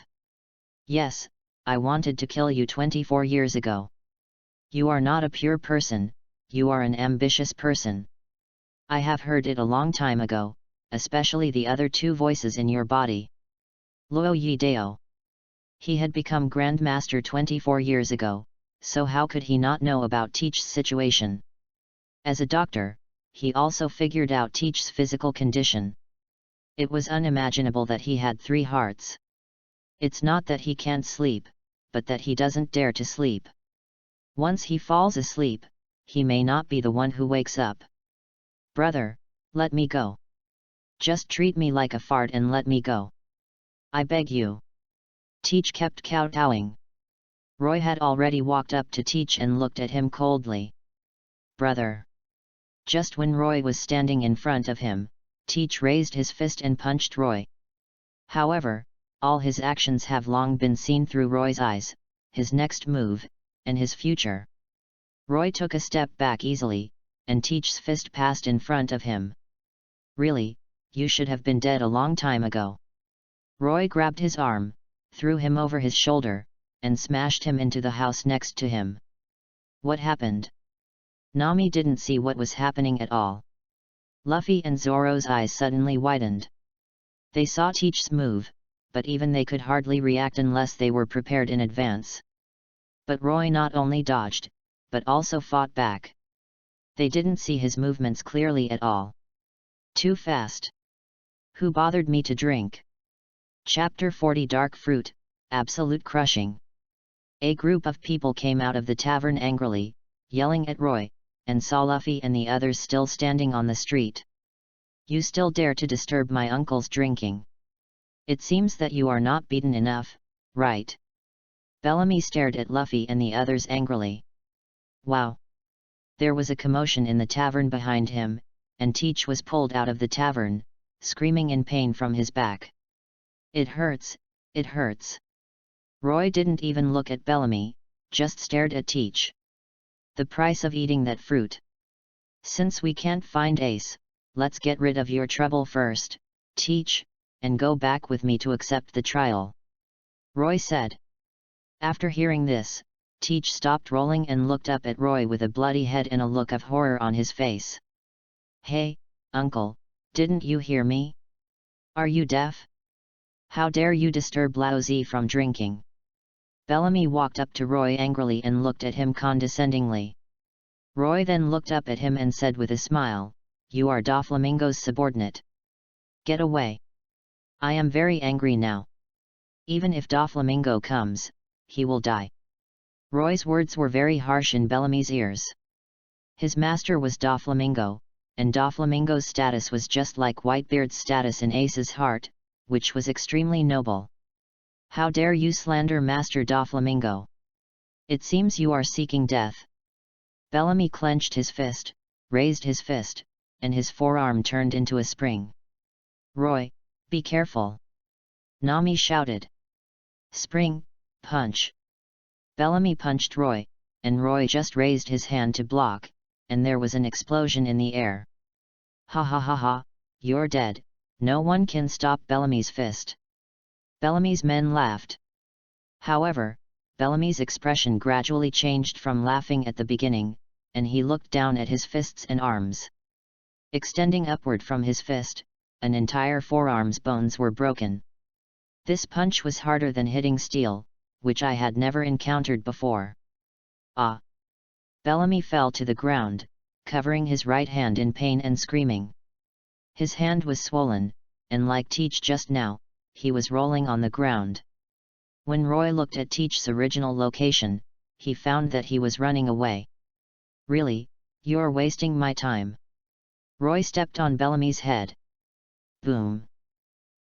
Yes, I wanted to kill you 24 years ago. You are not a pure person, you are an ambitious person. I have heard it a long time ago, especially the other two voices in your body. Luo Yi Dao. He had become Grandmaster 24 years ago, so how could he not know about Teach's situation? As a doctor, he also figured out Teach's physical condition. It was unimaginable that he had 3 hearts. It's not that he can't sleep, but that he doesn't dare to sleep. Once he falls asleep, he may not be the one who wakes up. Brother, let me go. Just treat me like a fart and let me go. I beg you. Teach kept kowtowing. Roy had already walked up to Teach and looked at him coldly. Brother. Just when Roy was standing in front of him, Teach raised his fist and punched Roy. However, all his actions have long been seen through Roy's eyes, his next move, and his future. Roy took a step back easily, and Teach's fist passed in front of him. Really, you should have been dead a long time ago. Roy grabbed his arm, threw him over his shoulder, and smashed him into the house next to him. What happened? Nami didn't see what was happening at all. Luffy and Zoro's eyes suddenly widened. They saw Teach's move, but even they could hardly react unless they were prepared in advance. But Roy not only dodged, but also fought back. They didn't see his movements clearly at all. Too fast. Who bothered me to drink? Chapter 40 Dark Fruit, Absolute Crushing. A group of people came out of the tavern angrily, yelling at Roy, and saw Luffy and the others still standing on the street. You still dare to disturb my uncle's drinking? It seems that you are not beaten enough, right? Bellamy stared at Luffy and the others angrily. Wow! There was a commotion in the tavern behind him, and Teach was pulled out of the tavern, screaming in pain from his back. It hurts, it hurts. Roy didn't even look at Bellamy, just stared at Teach. The price of eating that fruit. Since we can't find Ace, let's get rid of your trouble first, Teach, and go back with me to accept the trial. Roy said. After hearing this, Teach stopped rolling and looked up at Roy with a bloody head and a look of horror on his face. Hey, uncle, didn't you hear me? Are you deaf? How dare you disturb Laozi from drinking? Bellamy walked up to Roy angrily and looked at him condescendingly. Roy then looked up at him and said with a smile, You are Doflamingo's subordinate. Get away. I am very angry now. Even if Doflamingo comes, he will die. Roy's words were very harsh in Bellamy's ears. His master was Doflamingo, and Doflamingo's status was just like Whitebeard's status in Ace's heart, which was extremely noble. How dare you slander Master Doflamingo? It seems you are seeking death. Bellamy clenched his fist, raised his fist, and his forearm turned into a spring. Roy, be careful! Nami shouted. Spring, punch! Bellamy punched Roy, and Roy just raised his hand to block, and there was an explosion in the air. Ha ha ha ha, you're dead, no one can stop Bellamy's fist. Bellamy's men laughed. However, Bellamy's expression gradually changed from laughing at the beginning, and he looked down at his fists and arms. Extending upward from his fist, an entire forearm's bones were broken. This punch was harder than hitting steel, which I had never encountered before. Ah! Bellamy fell to the ground, covering his right hand in pain and screaming. His hand was swollen, and like Teach just now, he was rolling on the ground. When Roy looked at Teach's original location, he found that he was running away. Really, you're wasting my time. Roy stepped on Bellamy's head. Boom!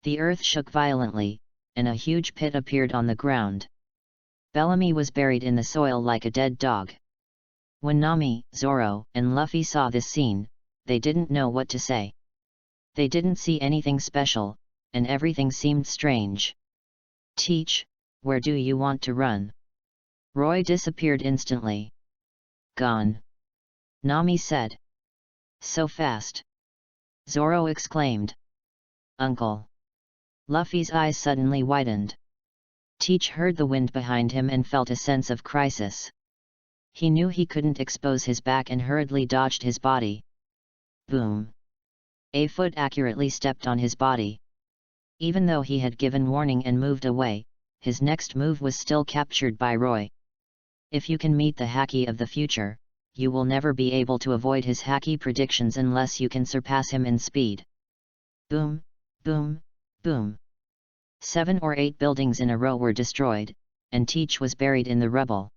The earth shook violently, and a huge pit appeared on the ground. Bellamy was buried in the soil like a dead dog. When Nami, Zoro, and Luffy saw this scene, they didn't know what to say. They didn't see anything special, and everything seemed strange. Teach, where do you want to run? Roy disappeared instantly. Gone. Nami said. So fast. Zoro exclaimed. Uncle. Luffy's eyes suddenly widened. Teach heard the wind behind him and felt a sense of crisis. He knew he couldn't expose his back and hurriedly dodged his body. Boom! A foot accurately stepped on his body. Even though he had given warning and moved away, his next move was still captured by Roy. If you can meet the Haki of the future, you will never be able to avoid his Haki predictions unless you can surpass him in speed. Boom, boom, boom. 7 or 8 buildings in a row were destroyed, and Teach was buried in the rubble.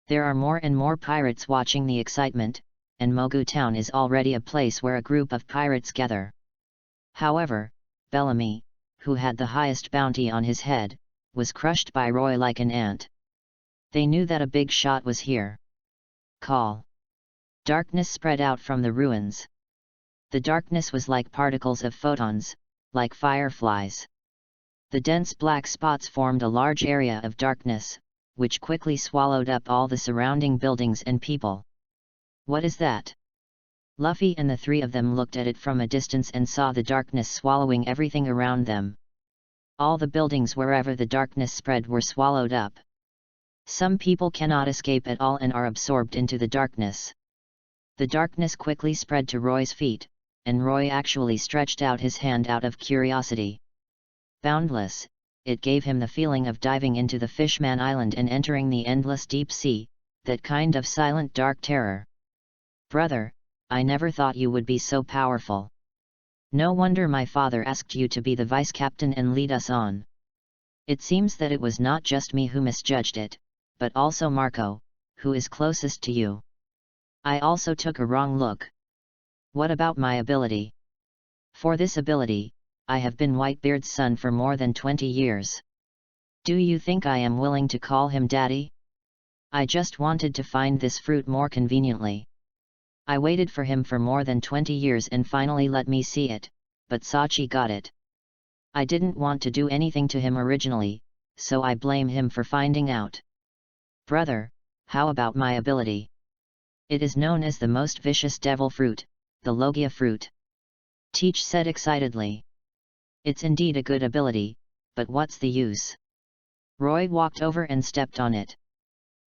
There are more and more pirates watching the excitement, and Mogu Town is already a place where a group of pirates gather. However, Bellamy, who had the highest bounty on his head, was crushed by Roy like an ant. They knew that a big shot was here. Call. Darkness spread out from the ruins. The darkness was like particles of photons, like fireflies. The dense black spots formed a large area of darkness, which quickly swallowed up all the surrounding buildings and people. What is that? Luffy and the three of them looked at it from a distance and saw the darkness swallowing everything around them. All the buildings wherever the darkness spread were swallowed up. Some people cannot escape at all and are absorbed into the darkness. The darkness quickly spread to Roy's feet, and Roy actually stretched out his hand out of curiosity. Boundless, it gave him the feeling of diving into the Fishman Island and entering the endless deep sea, that kind of silent dark terror. Brother, I never thought you would be so powerful. No wonder my father asked you to be the vice captain and lead us on. It seems that it was not just me who misjudged it, but also Marco, who is closest to you. I also took a wrong look. What about my ability? For this ability, I have been Whitebeard's son for more than 20 years. Do you think I am willing to call him daddy? I just wanted to find this fruit more conveniently. I waited for him for more than 20 years and finally let me see it, but Sachi got it. I didn't want to do anything to him originally, so I blame him for finding out. Brother, how about my ability? It is known as the most vicious devil fruit, the Logia fruit. Teach said excitedly. It's indeed a good ability, but what's the use? Roy walked over and stepped on it.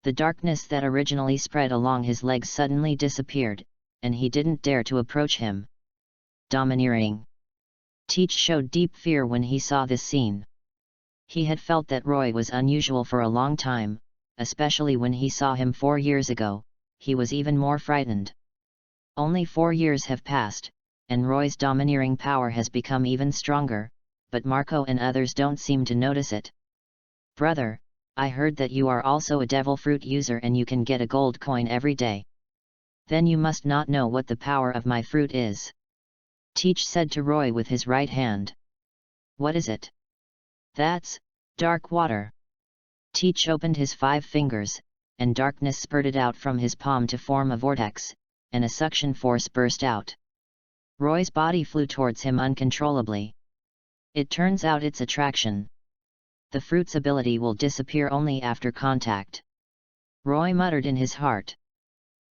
The darkness that originally spread along his legs suddenly disappeared, and he didn't dare to approach him. Domineering. Teach showed deep fear when he saw this scene. He had felt that Roy was unusual for a long time, especially when he saw him 4 years ago. He was even more frightened. Only 4 years have passed, and Roy's domineering power has become even stronger, but Marco and others don't seem to notice it. Brother, I heard that you are also a devil fruit user and you can get a gold coin every day. Then you must not know what the power of my fruit is. Teach said to Roy with his right hand. What is it? That's dark water. Teach opened his 5 fingers, and darkness spurted out from his palm to form a vortex, and a suction force burst out. Roy's body flew towards him uncontrollably. It turns out it's attraction. The fruit's ability will disappear only after contact. Roy muttered in his heart.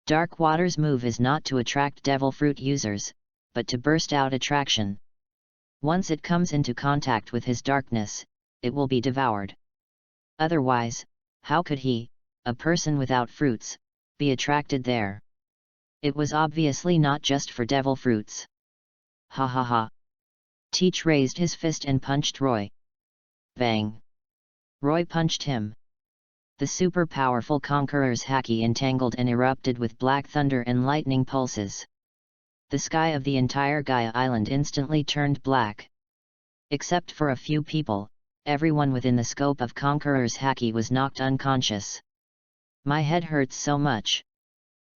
Dark water's move is not to attract devil fruit users, but to burst out attraction. Once it comes into contact with his darkness, it will be devoured. Otherwise, how could he, a person without fruits, be attracted there? It was obviously not just for devil fruits. Ha ha ha. Teach raised his fist and punched Roy. Bang. Roy punched him. The super powerful Conqueror's haki entangled and erupted with black thunder and lightning pulses. The sky of the entire Gaia Island instantly turned black. Except for a few people, everyone within the scope of Conqueror's haki was knocked unconscious. My head hurts so much.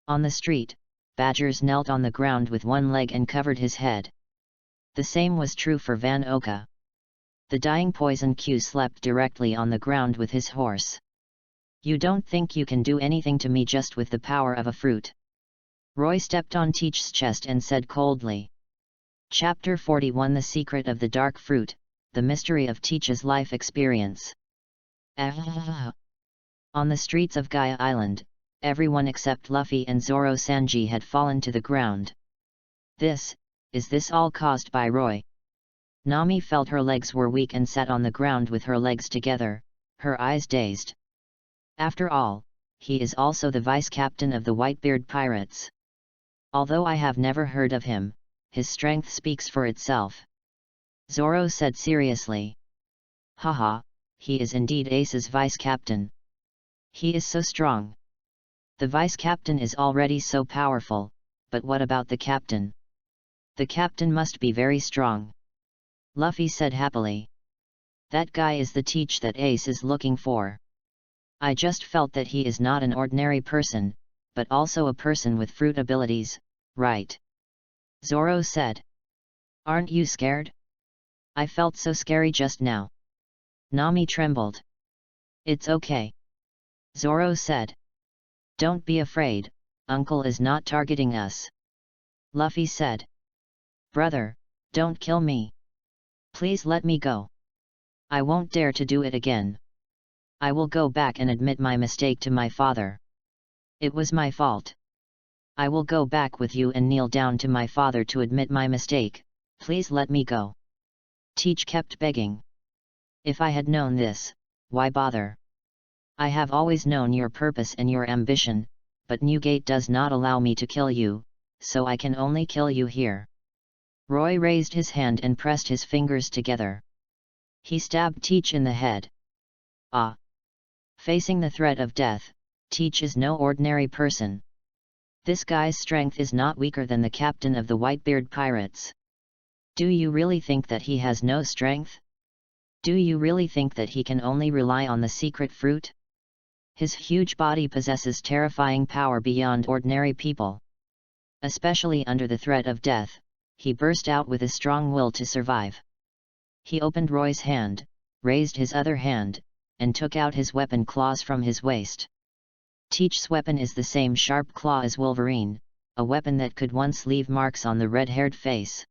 On the street, Badgers knelt on the ground with one leg and covered his head. The same was true for Van Oka. The dying Poison Q slept directly on the ground with his horse. You don't think you can do anything to me just with the power of a fruit? Roy stepped on Teach's chest and said coldly. Chapter 41 The Secret of the Dark Fruit, The Mystery of Teach's Life Experience. On the streets of Gaia Island, everyone except Luffy and Zoro Sanji had fallen to the ground. Is this all caused by Roy? Nami felt her legs were weak and sat on the ground with her legs together, her eyes dazed. After all, he is also the vice captain of the Whitebeard pirates. Although I have never heard of him, his strength speaks for itself. Zoro said seriously. Haha, he is indeed Ace's vice captain. He is so strong. The vice captain is already so powerful, but what about the captain? The captain must be very strong. Luffy said happily. That guy is the Teach that Ace is looking for. I just felt that he is not an ordinary person, but also a person with fruit abilities, right? Zoro said. Aren't you scared? I felt so scary just now. Nami trembled. It's okay. Zoro said. Don't be afraid, Uncle is not targeting us. Luffy said. Brother, don't kill me. Please let me go. I won't dare to do it again. I will go back and admit my mistake to my father. It was my fault. I will go back with you and kneel down to my father to admit my mistake. Please let me go. Teach kept begging. If I had known this, why bother? I have always known your purpose and your ambition, but Newgate does not allow me to kill you, so I can only kill you here. Roy raised his hand and pressed his fingers together. He stabbed Teach in the head. Ah! Facing the threat of death, Teach is no ordinary person. This guy's strength is not weaker than the captain of the Whitebeard pirates. Do you really think that he has no strength? Do you really think that he can only rely on the secret fruit? His huge body possesses terrifying power beyond ordinary people. Especially under the threat of death, he burst out with a strong will to survive. He opened Roy's hand, raised his other hand, and took out his weapon claws from his waist. Teach's weapon is the same sharp claw as Wolverine, a weapon that could once leave marks on the red-haired face.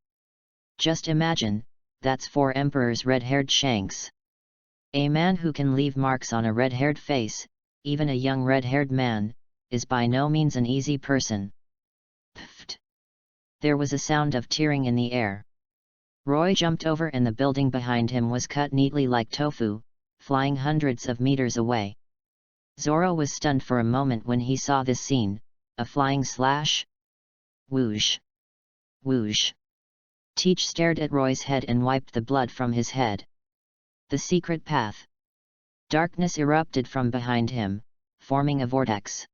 Just imagine, that's 4 emperors' red-haired shanks. A man who can leave marks on a red-haired face, even a young red-haired man, is by no means an easy person. Pfft! There was a sound of tearing in the air. Roy jumped over and the building behind him was cut neatly like tofu, flying hundreds of meters away. Zoro was stunned for a moment when he saw this scene, a flying slash. Whoosh! Whoosh! Teach stared at Roy's head and wiped the blood from his head. The secret path. Darkness erupted from behind him, forming a vortex.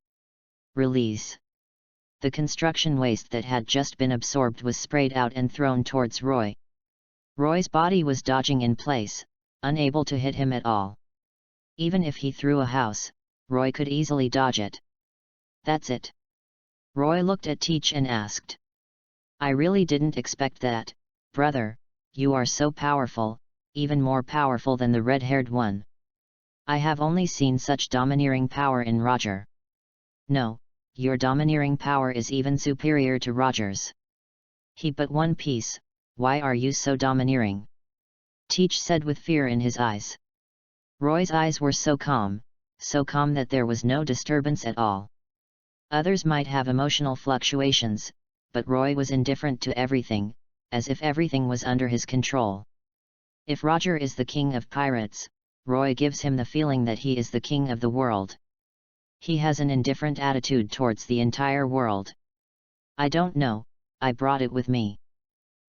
Release. The construction waste that had just been absorbed was sprayed out and thrown towards Roy. Roy's body was dodging in place, unable to hit him at all. Even if he threw a house, Roy could easily dodge it. That's it. Roy looked at Teach and asked. I really didn't expect that, brother, you are so powerful, even more powerful than the red-haired one. I have only seen such domineering power in Roger. No, your domineering power is even superior to Roger's. He but one piece, why are you so domineering? Teach said with fear in his eyes. Roy's eyes were so calm that there was no disturbance at all. Others might have emotional fluctuations, but Roy was indifferent to everything, as if everything was under his control. If Roger is the king of pirates, Roy gives him the feeling that he is the king of the world. He has an indifferent attitude towards the entire world. I don't know, I brought it with me.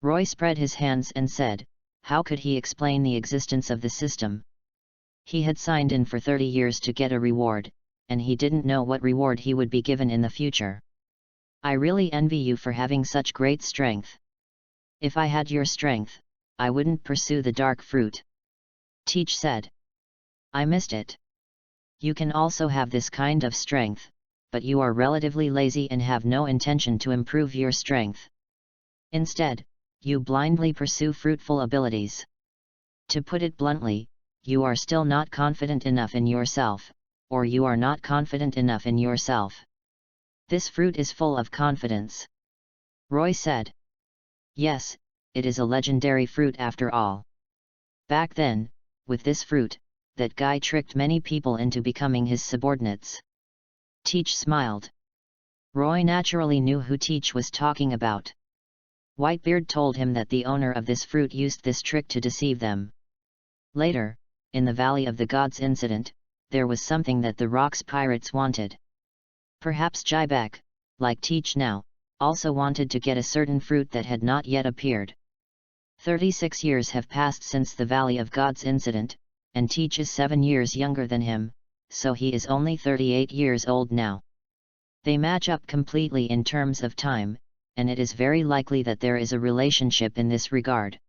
Roy spread his hands and said, how could he explain the existence of the system? He had signed in for 30 years to get a reward, and he didn't know what reward he would be given in the future. I really envy you for having such great strength. If I had your strength, I wouldn't pursue the dark fruit. Teach said. I missed it. You can also have this kind of strength, but you are relatively lazy and have no intention to improve your strength. Instead, you blindly pursue fruitful abilities. To put it bluntly, you are still not confident enough in yourself, or you are not confident enough in yourself. This fruit is full of confidence. Roy said. Yes, it is a legendary fruit after all. Back then, with this fruit, that guy tricked many people into becoming his subordinates. Teach smiled. Roy naturally knew who Teach was talking about. Whitebeard told him that the owner of this fruit used this trick to deceive them. Later, in the Valley of the Gods incident, there was something that the Rocks pirates wanted. Perhaps Jybek, like Teach now, also wanted to get a certain fruit that had not yet appeared. 36 years have passed since the Valley of Gods incident, and Teach is 7 years younger than him, so he is only 38 years old now. They match up completely in terms of time, and it is very likely that there is a relationship in this regard.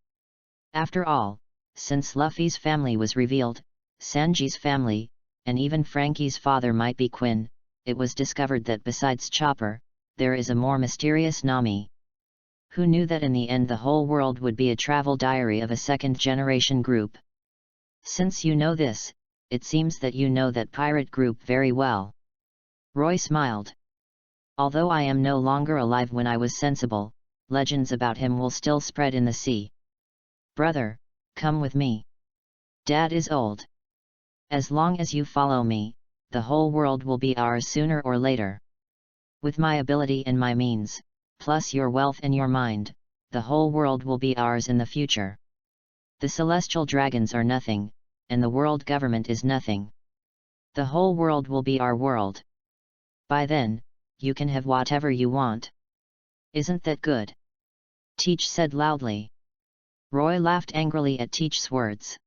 After all, since Luffy's family was revealed, Sanji's family, and even Frankie's father might be Quinn, it was discovered that besides Chopper, there is a more mysterious Nami. Who knew that in the end the whole world would be a travel diary of a second-generation group? Since you know this, it seems that you know that pirate group very well. Roy smiled. Although I am no longer alive when I was sensible, legends about him will still spread in the sea. Brother, come with me. Dad is old. As long as you follow me, the whole world will be ours sooner or later. With my ability and my means, plus your wealth and your mind, the whole world will be ours in the future. The celestial dragons are nothing, and the world government is nothing. The whole world will be our world. By then, you can have whatever you want. Isn't that good? Teach said loudly. Roy laughed angrily at Teach's words.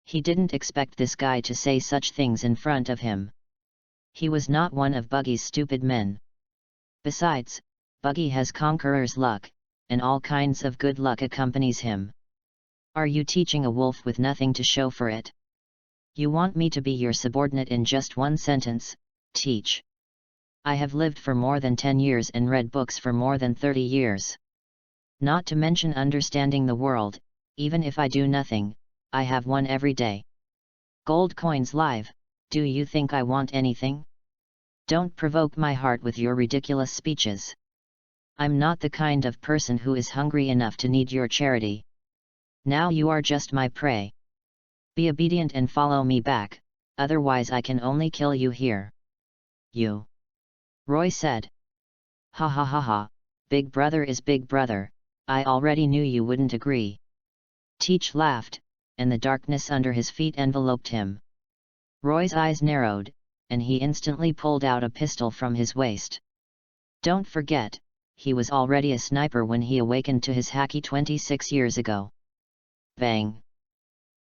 He didn't expect this guy to say such things in front of him. He was not one of Buggy's stupid men. Besides, Buggy has conqueror's luck, and all kinds of good luck accompanies him. Are you teaching a wolf with nothing to show for it? You want me to be your subordinate in just one sentence, Teach? I have lived for more than 10 years and read books for more than 30 years. Not to mention understanding the world, even if I do nothing, I have one every day. Gold coins live, do you think I want anything? Don't provoke my heart with your ridiculous speeches. I'm not the kind of person who is hungry enough to need your charity. Now you are just my prey. Be obedient and follow me back, otherwise I can only kill you here. You. Roy said. Ha ha ha ha, Big Brother is Big Brother, I already knew you wouldn't agree. Teach laughed, and the darkness under his feet enveloped him. Roy's eyes narrowed, and he instantly pulled out a pistol from his waist. Don't forget, he was already a sniper when he awakened to his haki 26 years ago. Bang!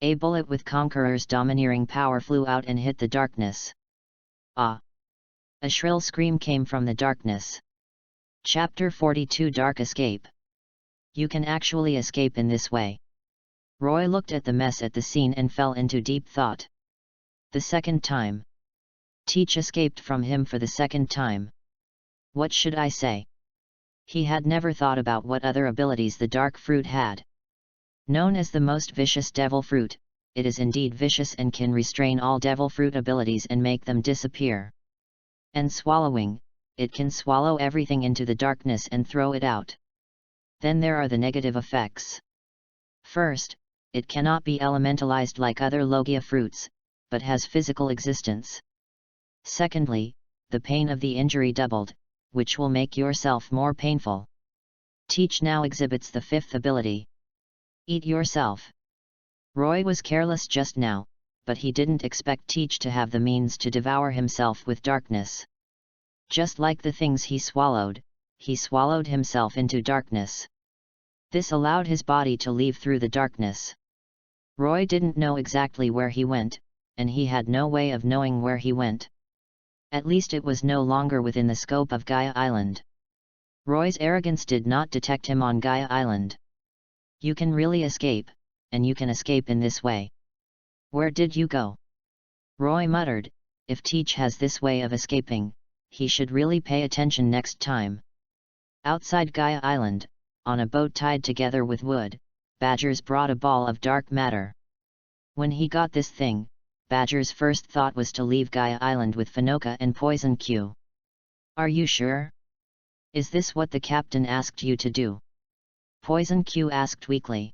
A bullet with Conqueror's domineering power flew out and hit the darkness. Ah! A shrill scream came from the darkness. Chapter 42 Dark Escape. You can actually escape in this way. Roy looked at the mess at the scene and fell into deep thought. The second time. Teach escaped from him for the second time. What should I say? He had never thought about what other abilities the dark fruit had. Known as the most vicious devil fruit, it is indeed vicious and can restrain all devil fruit abilities and make them disappear. And swallowing, it can swallow everything into the darkness and throw it out. Then there are the negative effects. First, it cannot be elementalized like other Logia fruits, but has physical existence. Secondly, the pain of the injury doubled, which will make yourself more painful. Teach now exhibits the fifth ability. Eat yourself. Roy was careless just now, but he didn't expect Teach to have the means to devour himself with darkness. Just like the things he swallowed himself into darkness. This allowed his body to leave through the darkness. Roy didn't know exactly where he went, and he had no way of knowing where he went. At least it was no longer within the scope of Gaia Island. Roy's arrogance did not detect him on Gaia Island. You can really escape, and you can escape in this way. Where did you go? Roy muttered, if Teach has this way of escaping, he should really pay attention next time. Outside Gaia Island, on a boat tied together with wood, Badgers brought a ball of dark matter. When he got this thing, Badger's first thought was to leave Gaia Island with Finoka and Poison Q. Are you sure? Is this what the captain asked you to do? Poison Q asked weakly.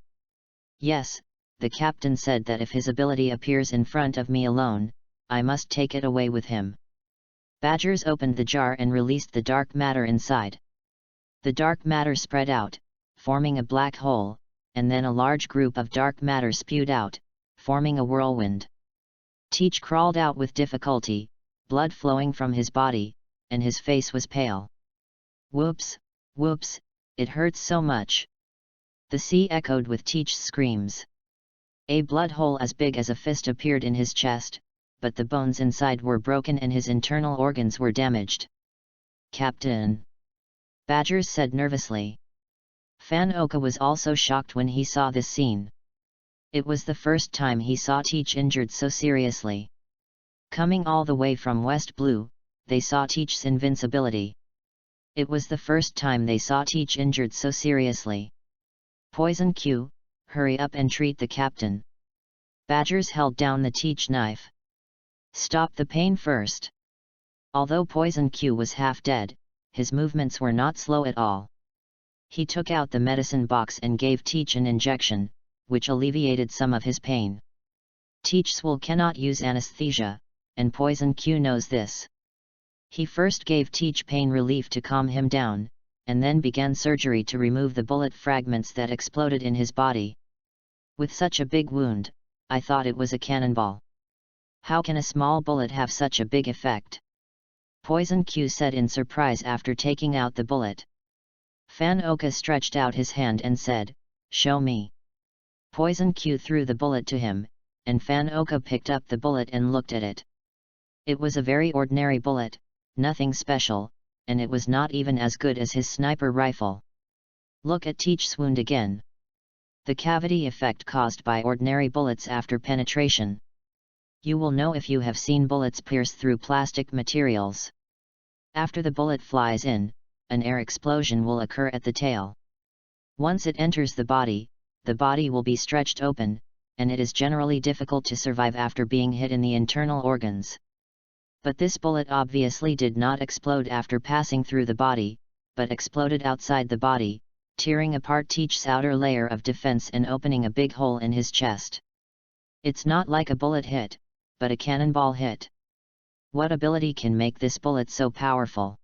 Yes, the captain said that if his ability appears in front of me alone, I must take it away with him. Badgers opened the jar and released the dark matter inside. The dark matter spread out, forming a black hole, and then a large group of dark matter spewed out, forming a whirlwind. Teach crawled out with difficulty, blood flowing from his body, and his face was pale. Whoops, whoops, it hurts so much. The sea echoed with Teach's screams. A blood hole as big as a fist appeared in his chest, but the bones inside were broken and his internal organs were damaged. Captain! Badgers said nervously. Fan Oka was also shocked when he saw this scene. It was the first time he saw Teach injured so seriously. Coming all the way from West Blue, they saw Teach's invincibility. It was the first time they saw Teach injured so seriously. Poison Q, hurry up and treat the captain. Badgers held down the Teach knife. Stop the pain first. Although Poison Q was half dead, his movements were not slow at all. He took out the medicine box and gave Teach an injection, which alleviated some of his pain. Teach Swole cannot use anesthesia, and Poison Q knows this. He first gave Teach pain relief to calm him down, and then began surgery to remove the bullet fragments that exploded in his body. With such a big wound, I thought it was a cannonball. How can a small bullet have such a big effect? Poison Q said in surprise after taking out the bullet. Fan Oka stretched out his hand and said, "Show me." Poison Q threw the bullet to him, and Fan Oka picked up the bullet and looked at it. It was a very ordinary bullet, nothing special, and it was not even as good as his sniper rifle. Look at Teach's wound again. The cavity effect caused by ordinary bullets after penetration. You will know if you have seen bullets pierce through plastic materials. After the bullet flies in, an air explosion will occur at the tail. Once it enters the body will be stretched open, and it is generally difficult to survive after being hit in the internal organs. But this bullet obviously did not explode after passing through the body, but exploded outside the body, tearing apart Teach's outer layer of defense and opening a big hole in his chest. It's not like a bullet hit, but a cannonball hit. What ability can make this bullet so powerful?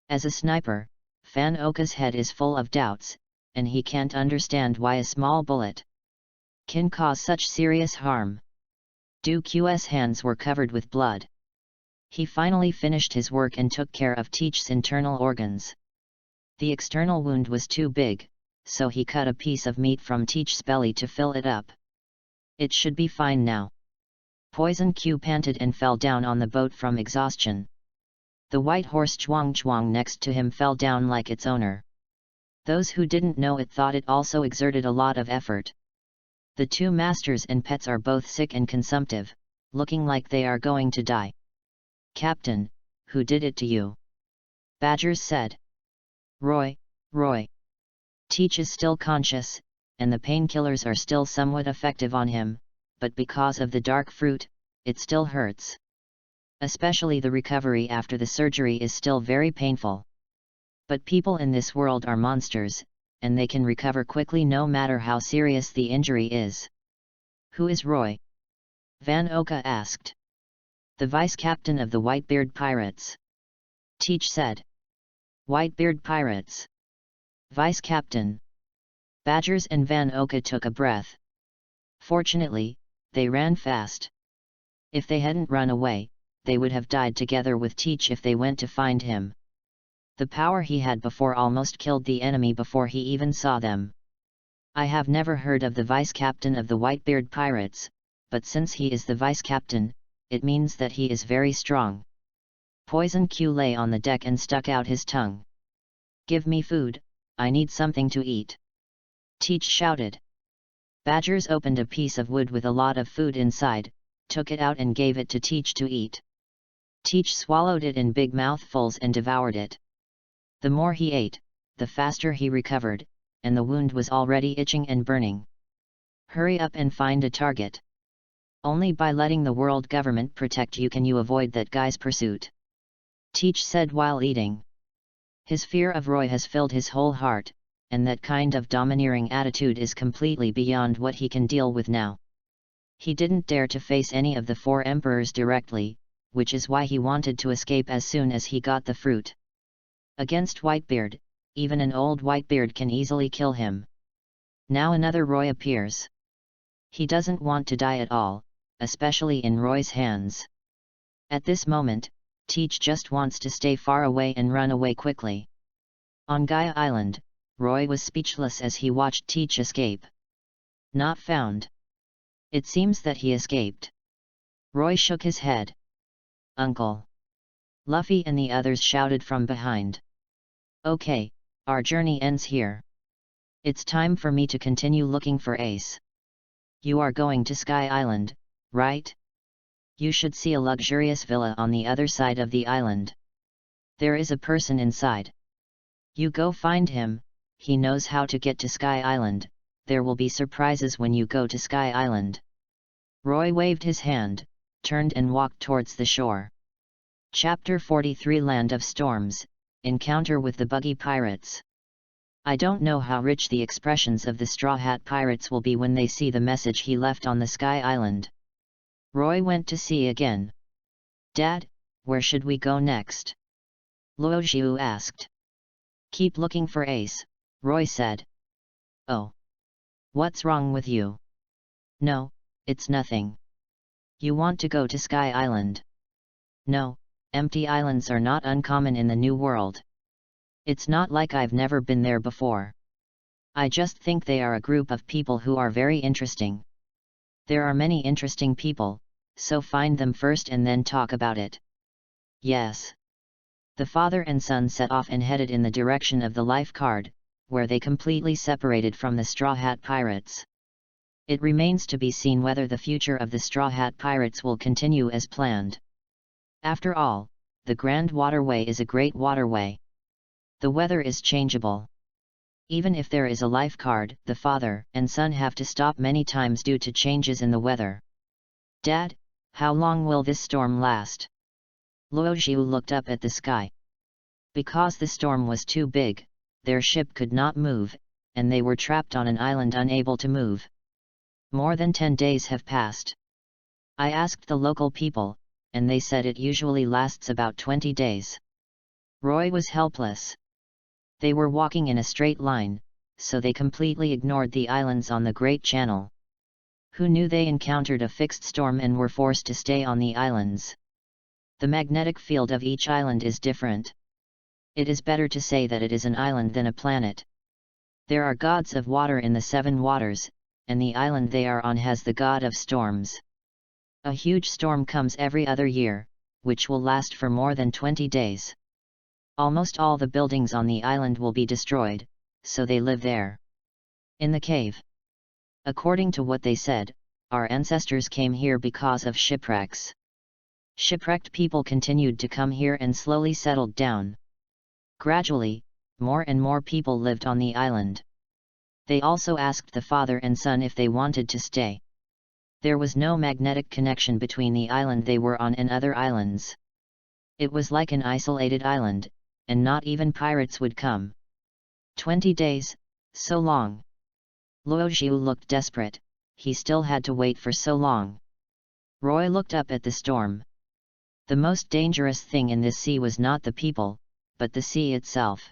As a sniper, Fan Oka's head is full of doubts, and he can't understand why a small bullet can cause such serious harm. Du Q's hands were covered with blood. He finally finished his work and took care of Teach's internal organs. The external wound was too big, so he cut a piece of meat from Teach's belly to fill it up. It should be fine now. Poison Q panted and fell down on the boat from exhaustion. The white horse Chuang Chuang next to him fell down like its owner. Those who didn't know it thought it also exerted a lot of effort. The two masters and pets are both sick and consumptive, looking like they are going to die. "Captain, who did it to you?" Badgers said. Roy. Teach is still conscious, and the painkillers are still somewhat effective on him, but because of the dark fruit, it still hurts. Especially the recovery after the surgery is still very painful. But people in this world are monsters, and they can recover quickly no matter how serious the injury is. "Who is Roy?" Van Oka asked. "The vice captain of the Whitebeard pirates," Teach said. "Whitebeard pirates? Vice captain?" Badgers and Van Oka took a breath. Fortunately, they ran fast. If they hadn't run away, they would have died together with Teach if they went to find him. The power he had before almost killed the enemy before he even saw them. "I have never heard of the vice captain of the Whitebeard pirates, but since he is the vice captain, it means that he is very strong." Poison Q lay on the deck and stuck out his tongue. "Give me food, I need something to eat," Teach shouted. Badgers opened a piece of wood with a lot of food inside, took it out and gave it to Teach to eat. Teach swallowed it in big mouthfuls and devoured it. The more he ate, the faster he recovered, and the wound was already itching and burning. "Hurry up and find a target. Only by letting the world government protect you can you avoid that guy's pursuit," Teach said while eating. His fear of Roy has filled his whole heart, and that kind of domineering attitude is completely beyond what he can deal with now. He didn't dare to face any of the four emperors directly, which is why he wanted to escape as soon as he got the fruit. Against Whitebeard, even an old Whitebeard can easily kill him. Now another Roy appears. He doesn't want to die at all, especially in Roy's hands. At this moment, Teach just wants to stay far away and run away quickly. On Gaia Island, Roy was speechless as he watched Teach escape. "Not found. It seems that he escaped." Roy shook his head. "Uncle!" Luffy and the others shouted from behind. "Okay, our journey ends here. It's time for me to continue looking for Ace." "You are going to Sky Island, right? You should see a luxurious villa on the other side of the island. There is a person inside. You go find him, he knows how to get to Sky Island, there will be surprises when you go to Sky Island." Roy waved his hand, turned and walked towards the shore. Chapter 43 Land of Storms, Encounter with the Buggy Pirates. I don't know how rich the expressions of the Straw Hat Pirates will be when they see the message he left on the Sky Island. Roy went to see again. "Dad, where should we go next?" Luo Xiu asked. "Keep looking for Ace," Roy said. "Oh. What's wrong with you?" "No, it's nothing." "You want to go to Sky Island?" "No, empty islands are not uncommon in the New World. It's not like I've never been there before. I just think they are a group of people who are very interesting." "There are many interesting people, so find them first and then talk about it." "Yes." The father and son set off and headed in the direction of the life card, where they completely separated from the Straw Hat Pirates. It remains to be seen whether the future of the Straw Hat Pirates will continue as planned. After all, the Grand Waterway is a great waterway. The weather is changeable. Even if there is a life card, the father and son have to stop many times due to changes in the weather. "Dad, how long will this storm last?" Luo Xiu looked up at the sky. Because the storm was too big, their ship could not move, and they were trapped on an island unable to move. "More than 10 days have passed. I asked the local people, and they said it usually lasts about 20 days. Roy was helpless. They were walking in a straight line, so they completely ignored the islands on the Great Channel. Who knew they encountered a fixed storm and were forced to stay on the islands? The magnetic field of each island is different. It is better to say that it is an island than a planet. There are gods of water in the 7 waters, and the island they are on has the god of storms. A huge storm comes every other year, which will last for more than 20 days. Almost all the buildings on the island will be destroyed, so they live there. In the cave. According to what they said, our ancestors came here because of shipwrecks. Shipwrecked people continued to come here and slowly settled down. Gradually, more and more people lived on the island. They also asked the father and son if they wanted to stay. There was no magnetic connection between the island they were on and other islands. It was like an isolated island, and not even pirates would come. 20 days, so long. Luo Xiu looked desperate, he still had to wait for so long. Roy looked up at the storm. The most dangerous thing in this sea was not the people, but the sea itself.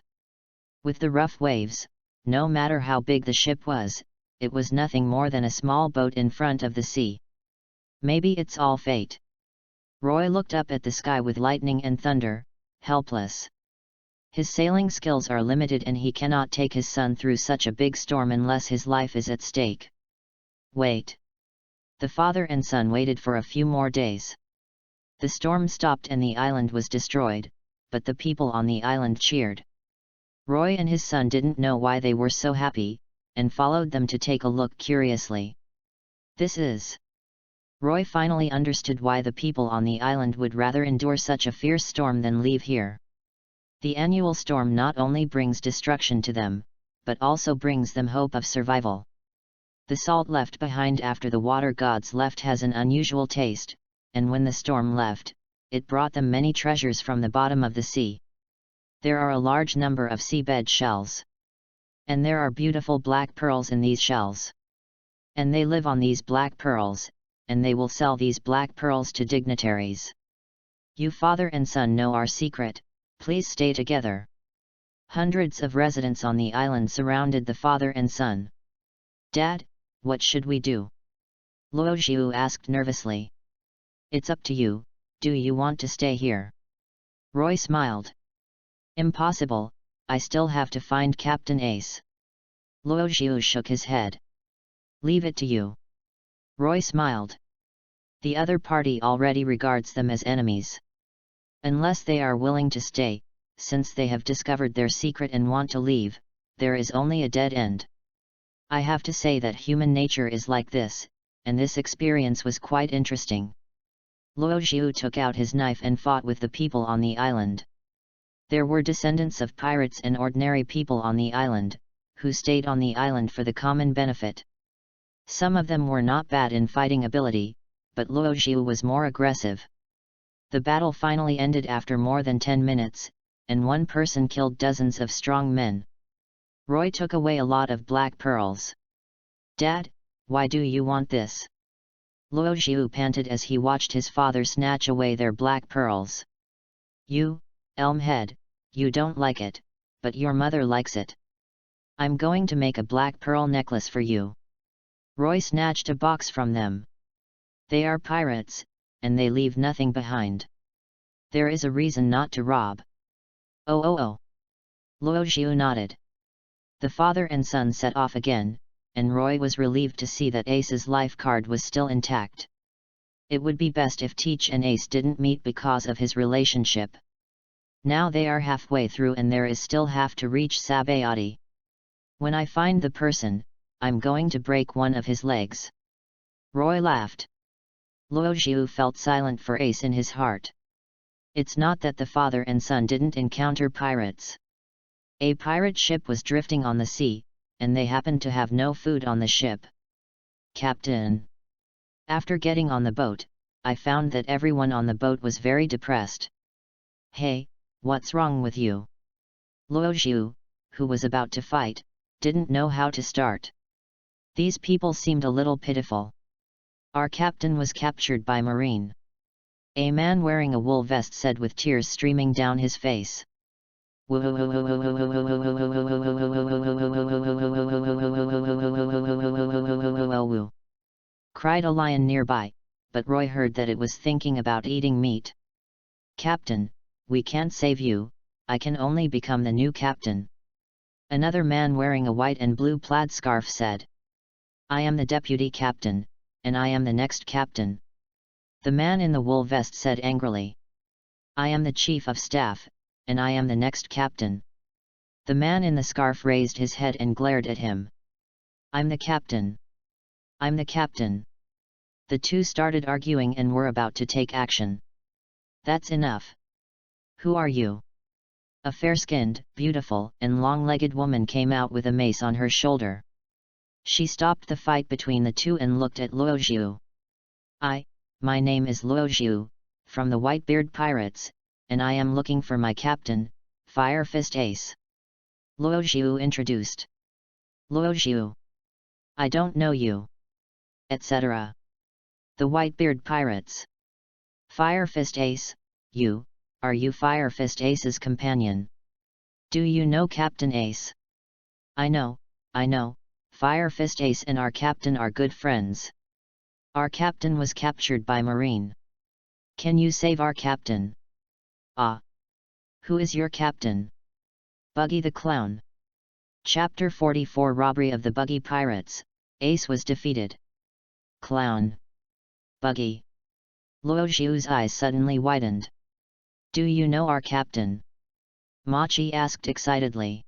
With the rough waves, no matter how big the ship was, it was nothing more than a small boat in front of the sea. Maybe it's all fate. Roy looked up at the sky with lightning and thunder, helpless. His sailing skills are limited and he cannot take his son through such a big storm unless his life is at stake. Wait. The father and son waited for a few more days. The storm stopped and the island was destroyed, but the people on the island cheered. Roy and his son didn't know why they were so happy, and followed them to take a look curiously. This is. Roy finally understood why the people on the island would rather endure such a fierce storm than leave here. The annual storm not only brings destruction to them, but also brings them hope of survival. The salt left behind after the water gods left has an unusual taste, and when the storm left, it brought them many treasures from the bottom of the sea. There are a large number of seabed shells. And there are beautiful black pearls in these shells. And they live on these black pearls, and they will sell these black pearls to dignitaries. You father and son know our secret, please stay together. Hundreds of residents on the island surrounded the father and son. Dad, what should we do? Luo Xiu asked nervously. It's up to you, do you want to stay here? Roy smiled. Impossible, I still have to find Captain Ace. Luo Xiu shook his head. Leave it to you. Roy smiled. The other party already regards them as enemies. Unless they are willing to stay, since they have discovered their secret and want to leave, there is only a dead end. I have to say that human nature is like this, and this experience was quite interesting. Luo Xiu took out his knife and fought with the people on the island. There were descendants of pirates and ordinary people on the island, who stayed on the island for the common benefit. Some of them were not bad in fighting ability, but Luo Xiu was more aggressive. The battle finally ended after more than 10 minutes, and one person killed dozens of strong men. Roy took away a lot of black pearls. Dad, why do you want this? Luo Xiu panted as he watched his father snatch away their black pearls. You, Elmhead, you don't like it, but your mother likes it. I'm going to make a black pearl necklace for you. Roy snatched a box from them. They are pirates, and they leave nothing behind. There is a reason not to rob. Oh. Luo Xiu nodded. The father and son set off again, and Roy was relieved to see that Ace's life card was still intact. It would be best if Teach and Ace didn't meet because of his relationship. Now they are halfway through and there is still half to reach Sabayati. When I find the person, I'm going to break one of his legs. Roy laughed. Luo Xiu felt silent for Ace in his heart. It's not that the father and son didn't encounter pirates. A pirate ship was drifting on the sea, and they happened to have no food on the ship. Captain. After getting on the boat, I found that everyone on the boat was very depressed. Hey, what's wrong with you? Luo Xiu, who was about to fight, didn't know how to start. These people seemed a little pitiful. Our captain was captured by Marine. A man wearing a wool vest said with tears streaming down his face. Cried a lion nearby, but Roy heard that it was thinking about eating meat. Captain, we can't save you, I can only become the new captain. Another man wearing a white and blue plaid scarf said. I am the deputy captain, and I am the next captain. The man in the wool vest said angrily. I am the chief of staff, and I am the next captain. The man in the scarf raised his head and glared at him. I'm the captain. I'm the captain. The two started arguing and were about to take action. That's enough. Who are you? A fair-skinned, beautiful, and long-legged woman came out with a mace on her shoulder. She stopped the fight between the two and looked at Luo Xiu. My name is Luo Xiu, from the Whitebeard Pirates, and I am looking for my captain, Fire Fist Ace. Luo Xiu introduced. Luo Xiu. I don't know you. Etc. The Whitebeard Pirates. Fire Fist Ace, are you Fire Fist Ace's companion? Do you know Captain Ace? I know, Fire Fist Ace and our captain are good friends. Our captain was captured by Marine. Can you save our captain? Who is your captain? Buggy the Clown. Chapter 44 Robbery of the Buggy Pirates. Ace was defeated. Clown. Buggy. Luo Xiu's eyes suddenly widened. Do you know our captain? Machi asked excitedly.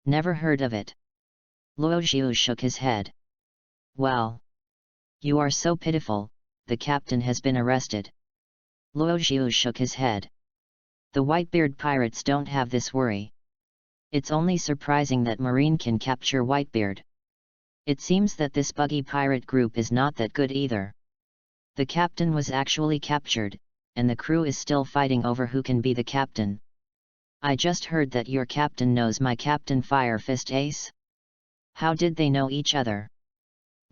Never heard of it. Luo Xiu shook his head. Well. You are so pitiful, the captain has been arrested. Luo Xiu shook his head. The Whitebeard Pirates don't have this worry. It's only surprising that Marine can capture Whitebeard. It seems that this buggy pirate group is not that good either. The captain was actually captured, and the crew is still fighting over who can be the captain. I just heard that your captain knows my captain Fire Fist Ace. How did they know each other?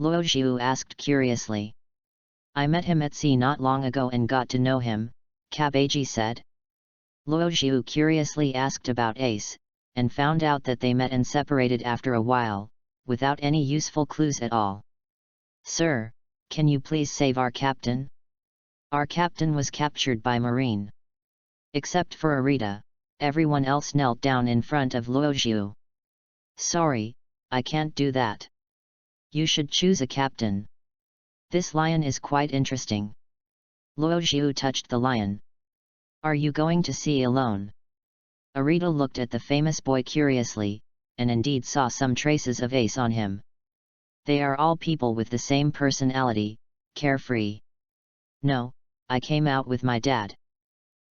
Luo Xiu asked curiously. I met him at sea not long ago and got to know him, Kabeji said. Luo Xiu curiously asked about Ace, and found out that they met and separated after a while, without any useful clues at all. Sir, can you please save our captain? Our captain was captured by Marine. Except for Arita, everyone else knelt down in front of Luo Xiu. Sorry, I can't do that. You should choose a captain. This lion is quite interesting. Luo Xiu touched the lion. Are you going to sea alone? Arita looked at the famous boy curiously, and indeed saw some traces of Ace on him. They are all people with the same personality, carefree. No, I came out with my dad.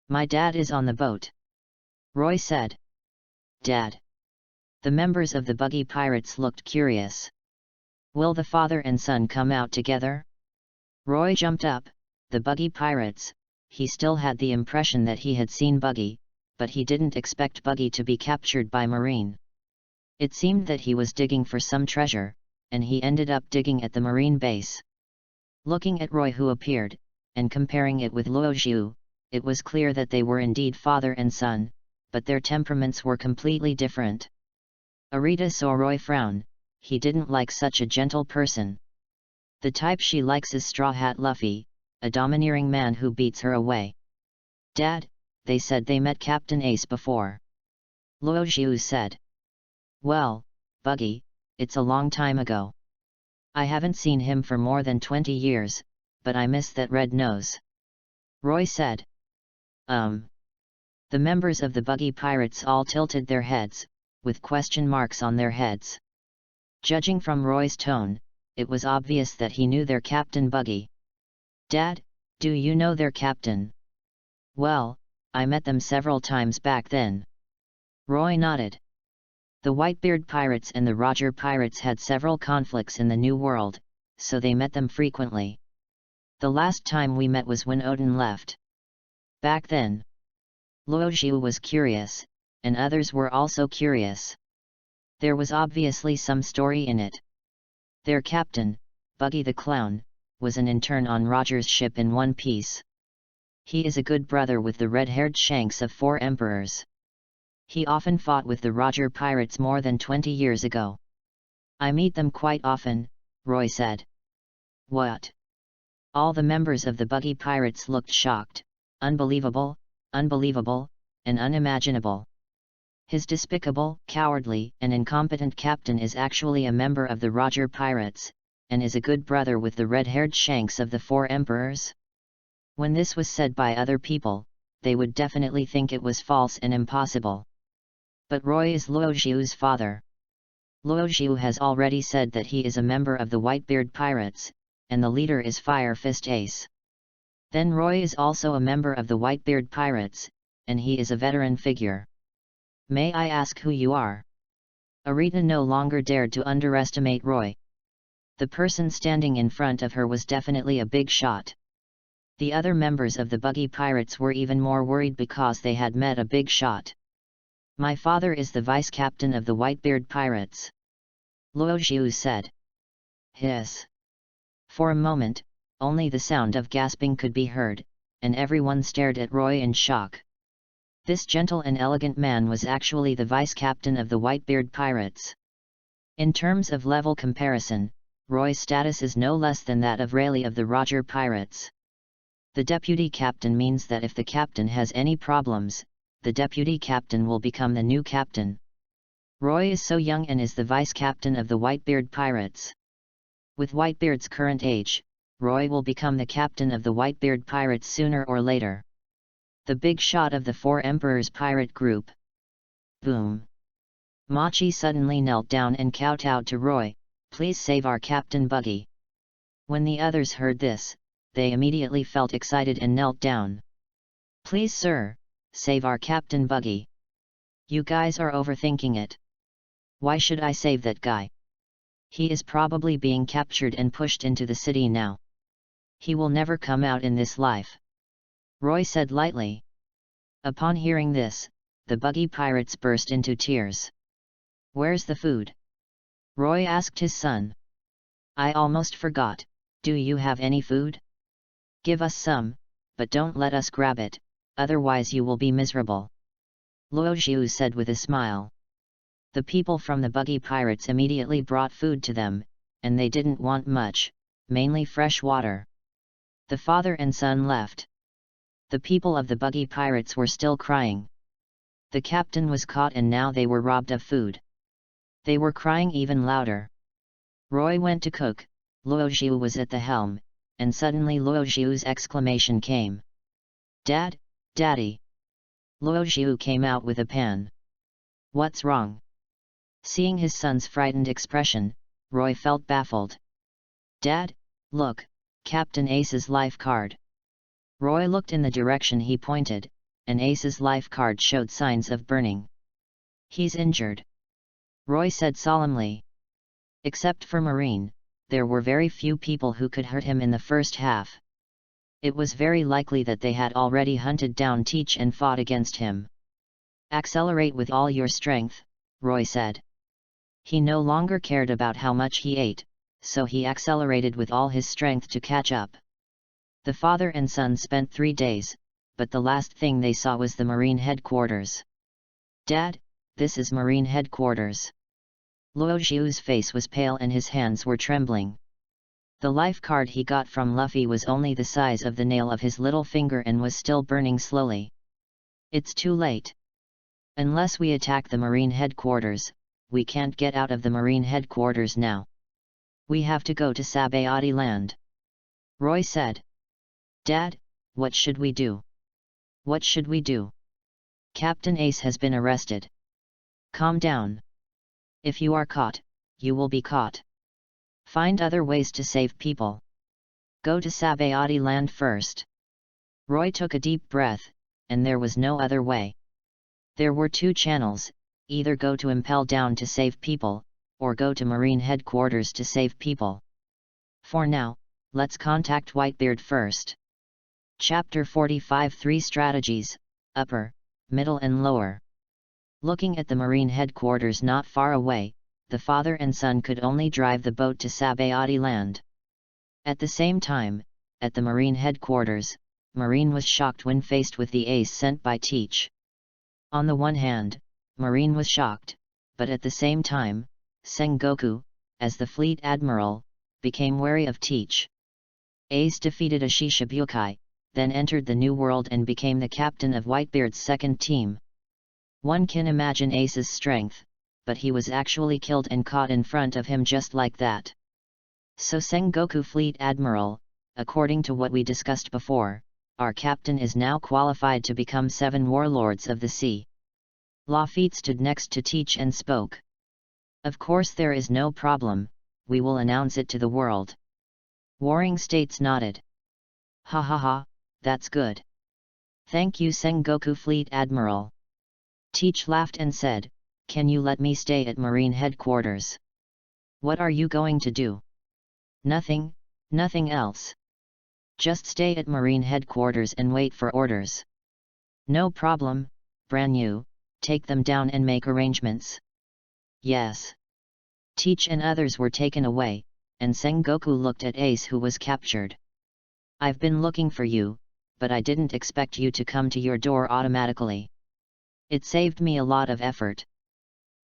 My dad is on the boat. Roy said. Dad. The members of the buggy pirates looked curious. Will the father and son come out together? Roy jumped up. The buggy pirates. He still had the impression that he had seen Buggy, but he didn't expect Buggy to be captured by Marine. It seemed that he was digging for some treasure, and he ended up digging at the Marine base. Looking at Roy who appeared, and comparing it with Luo Zhu, it was clear that they were indeed father and son, but their temperaments were completely different. Arita saw Roy frown. He didn't like such a gentle person. The type she likes is Straw Hat Luffy, a domineering man who beats her away. Dad, they said they met Captain Ace before. Luo Zhu said. Well, Buggy, it's a long time ago. I haven't seen him for more than 20 years, but I miss that red nose. Roy said. The members of the Buggy Pirates all tilted their heads, with question marks on their heads. Judging from Roy's tone, it was obvious that he knew their captain Buggy. Dad, do you know their captain? Well, I met them several times back then. Roy nodded. The Whitebeard Pirates and the Roger Pirates had several conflicts in the New World, so they met them frequently. The last time we met was when Odin left. Back then. Luo Zhu was curious, and others were also curious. There was obviously some story in it. Their captain, Buggy the Clown, was an intern on Roger's ship in One Piece. He is a good brother with the red-haired Shanks of Four Emperors. He often fought with the Roger Pirates more than 20 years ago. I meet them quite often, Roy said. What? All the members of the Buggy Pirates looked shocked. Unbelievable, unbelievable, and unimaginable. His despicable, cowardly, and incompetent captain is actually a member of the Roger Pirates, and is a good brother with the red-haired Shanks of the Four Emperors? When this was said by other people, they would definitely think it was false and impossible. But Roy is Luo Zhu's father. Luo Zhu has already said that he is a member of the Whitebeard Pirates, and the leader is Fire Fist Ace. Then Roy is also a member of the Whitebeard Pirates, and he is a veteran figure. May I ask who you are? Arita no longer dared to underestimate Roy. The person standing in front of her was definitely a big shot. The other members of the Buggy Pirates were even more worried because they had met a big shot. My father is the vice captain of the Whitebeard Pirates. Luo Zhu said. Hiss. For a moment, only the sound of gasping could be heard, and everyone stared at Roy in shock. This gentle and elegant man was actually the vice captain of the Whitebeard Pirates. In terms of level comparison, Roy's status is no less than that of Rayleigh of the Roger Pirates. The deputy captain means that if the captain has any problems, the deputy captain will become the new captain. Roy is so young and is the vice captain of the Whitebeard Pirates. With Whitebeard's current age, Roy will become the captain of the Whitebeard Pirates sooner or later. The big shot of the Four Emperors pirate group. Boom. Machi suddenly knelt down and kowtowed to Roy, please save our Captain Buggy. When the others heard this, they immediately felt excited and knelt down. Please sir, save our Captain Buggy. You guys are overthinking it. Why should I save that guy? He is probably being captured and pushed into the city now. He will never come out in this life. Roy said lightly. Upon hearing this, the Buggy Pirates burst into tears. Where's the food? Roy asked his son. I almost forgot, do you have any food? Give us some, but don't let us grab it, otherwise you will be miserable. Luo Zhu said with a smile. The people from the Buggy Pirates immediately brought food to them, and they didn't want much, mainly fresh water. The father and son left. The people of the Buggy Pirates were still crying. The captain was caught and now they were robbed of food. They were crying even louder. Roy went to cook, Luo Zhu was at the helm, and suddenly Luo Zhu's exclamation came. Dad, Daddy! Luo Zhu came out with a pan. What's wrong? Seeing his son's frightened expression, Roy felt baffled. Dad, look, Captain Ace's life card. Roy looked in the direction he pointed, and Ace's life card showed signs of burning. He's injured. Roy said solemnly. Except for Marine, there were very few people who could hurt him in the first half. It was very likely that they had already hunted down Teach and fought against him. Accelerate with all your strength, Roy said. He no longer cared about how much he ate, so he accelerated with all his strength to catch up. The father and son spent 3 days, but the last thing they saw was the Marine headquarters. "Dad, this is Marine headquarters." Luo Xiu's face was pale and his hands were trembling. The life card he got from Luffy was only the size of the nail of his little finger and was still burning slowly. "It's too late. Unless we attack the Marine headquarters, we can't get out of the Marine headquarters now. We have to go to Sabayati land," Roy said. "Dad, what should we do? What should we do? Captain Ace has been arrested." "Calm down. If you are caught, you will be caught. Find other ways to save people. Go to Sabayati land first." Roy took a deep breath, and there was no other way. There were 2 channels, either go to Impel Down to save people, or go to Marine headquarters to save people. For now, let's contact Whitebeard first. Chapter 45 3 Strategies, Upper, Middle and Lower. Looking at the Marine headquarters not far away, the father and son could only drive the boat to Sabayati land. At the same time, at the Marine headquarters, Marine was shocked when faced with the ace sent by Teach. On the one hand, Marine was shocked, but at the same time, Sengoku, as the fleet admiral, became wary of Teach. Ace defeated a Shishibukai, then entered the New World and became the captain of Whitebeard's second team. One can imagine Ace's strength, but he was actually killed and caught in front of him just like that. So Sengoku Fleet Admiral, according to what we discussed before, our captain is now qualified to become 7 warlords of the sea. Lafitte stood next to Teach and spoke. "Of course there is no problem, we will announce it to the world." Warring States nodded. "Ha ha ha, that's good. Thank you Sengoku Fleet Admiral." Teach laughed and said, "Can you let me stay at Marine headquarters?" "What are you going to do?" "Nothing, nothing else. Just stay at Marine headquarters and wait for orders." "No problem, Branyu, take them down and make arrangements." "Yes." Teach and others were taken away, and Sengoku looked at Ace who was captured. "I've been looking for you, but I didn't expect you to come to your door automatically. It saved me a lot of effort.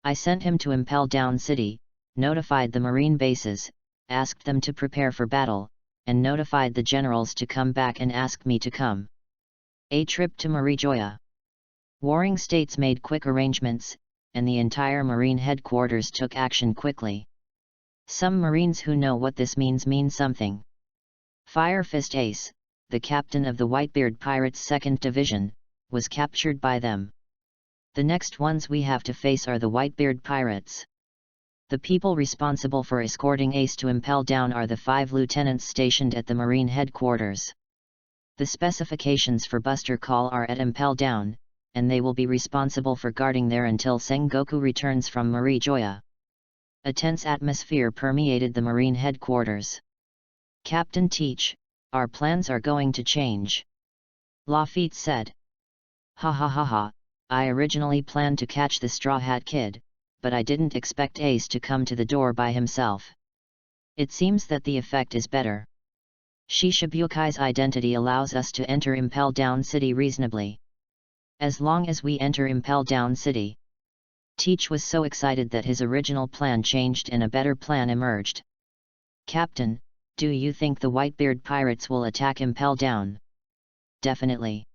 I sent him to Impel Down City, notified the Marine bases, asked them to prepare for battle, and notified the generals to come back and ask me to come. A trip to Marijoya." Warring States made quick arrangements, and the entire Marine headquarters took action quickly. Some Marines who know what this mean something. Fire Fist Ace, the captain of the Whitebeard Pirates' 2nd Division, was captured by them. The next ones we have to face are the Whitebeard Pirates. The people responsible for escorting Ace to Impel Down are the 5 lieutenants stationed at the Marine headquarters. The specifications for Buster Call are at Impel Down, and they will be responsible for guarding there until Sengoku returns from Marijoya. A tense atmosphere permeated the Marine headquarters. "Captain Teach, our plans are going to change," Lafitte said. "Ha ha ha ha, I originally planned to catch the Straw Hat Kid, but I didn't expect Ace to come to the door by himself. It seems that the effect is better. Shishabukai's identity allows us to enter Impel Down City reasonably. As long as we enter Impel Down City." Teach was so excited that his original plan changed and a better plan emerged. "Captain, do you think the Whitebeard Pirates will attack Impel Down?" "Definitely.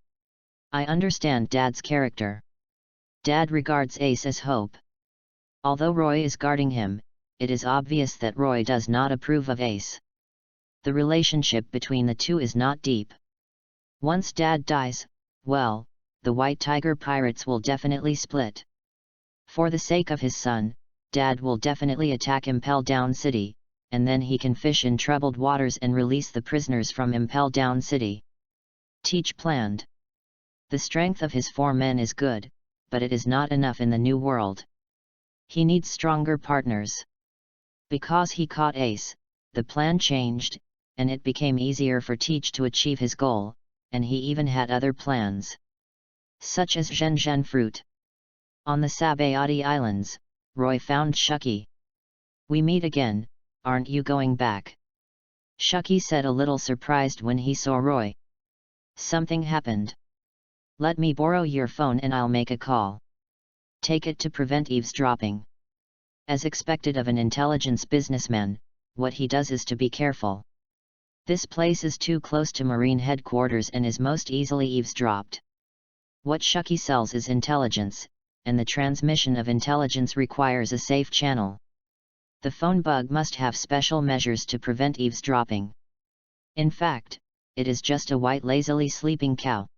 I understand Dad's character. Dad regards Ace as hope. Although Roy is guarding him, it is obvious that Roy does not approve of Ace. The relationship between the two is not deep. Once Dad dies, well, the White Tiger Pirates will definitely split. For the sake of his son, Dad will definitely attack Impel Down City, and then he can fish in troubled waters and release the prisoners from Impel Down City." Teach planned. The strength of his 4 men is good, but it is not enough in the New World. He needs stronger partners. Because he caught Ace, the plan changed, and it became easier for Teach to achieve his goal, and he even had other plans. Such as Zhen fruit. On the Sabayati Islands, Roy found Shuki. "We meet again, aren't you going back? Shucky said, a little surprised when he saw Roy. Something happened. Let me borrow your phone and I'll make a call. Take it to prevent eavesdropping. As expected of an intelligence businessman, what he does is to be careful. This place is too close to Marine headquarters and is most easily eavesdropped. What Shucky sells is intelligence, and the transmission of intelligence requires a safe channel. The phone bug must have special measures to prevent eavesdropping. In fact, it is just a white lazily sleeping cow.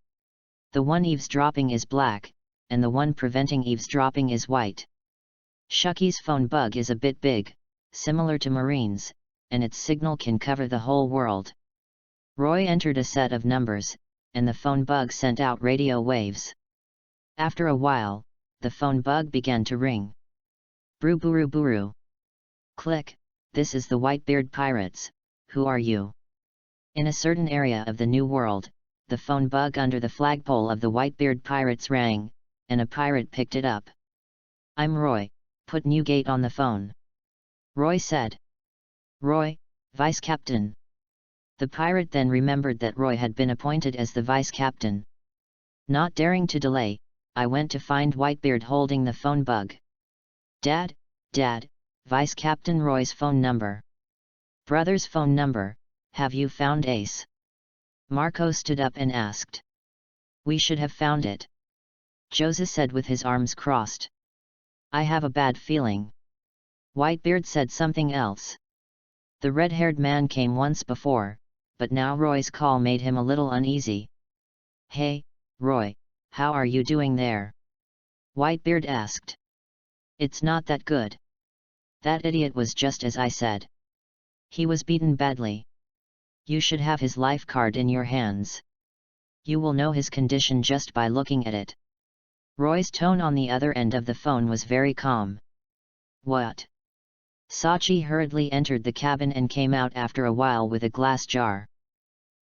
The one eavesdropping is black, and the one preventing eavesdropping is white. Shucky's phone bug is a bit big, similar to Marine's, and its signal can cover the whole world. Roy entered a set of numbers, and the phone bug sent out radio waves. After a while, the phone bug began to ring. Bru buru buru. Click, this is the Whitebeard pirates, who are you? In a certain area of the New World, the phone bug under the flagpole of the Whitebeard pirates rang, and a pirate picked it up. I'm Roy, put Newgate on the phone. Roy said. Roy, Vice Captain. The pirate then remembered that Roy had been appointed as the Vice Captain. Not daring to delay, I went to find Whitebeard holding the phone bug. Dad, Vice Captain Roy's phone number. Brother's phone number, have you found Ace? Marco stood up and asked. We should have found it. Jose said with his arms crossed. I have a bad feeling. Whitebeard said something else. The red-haired man came once before, but now Roy's call made him a little uneasy. Hey, Roy, how are you doing there? Whitebeard asked. It's not that good. That idiot was just as I said. He was beaten badly. You should have his life card in your hands. You will know his condition just by looking at it. Roy's tone on the other end of the phone was very calm. What? Sachi hurriedly entered the cabin and came out after a while with a glass jar.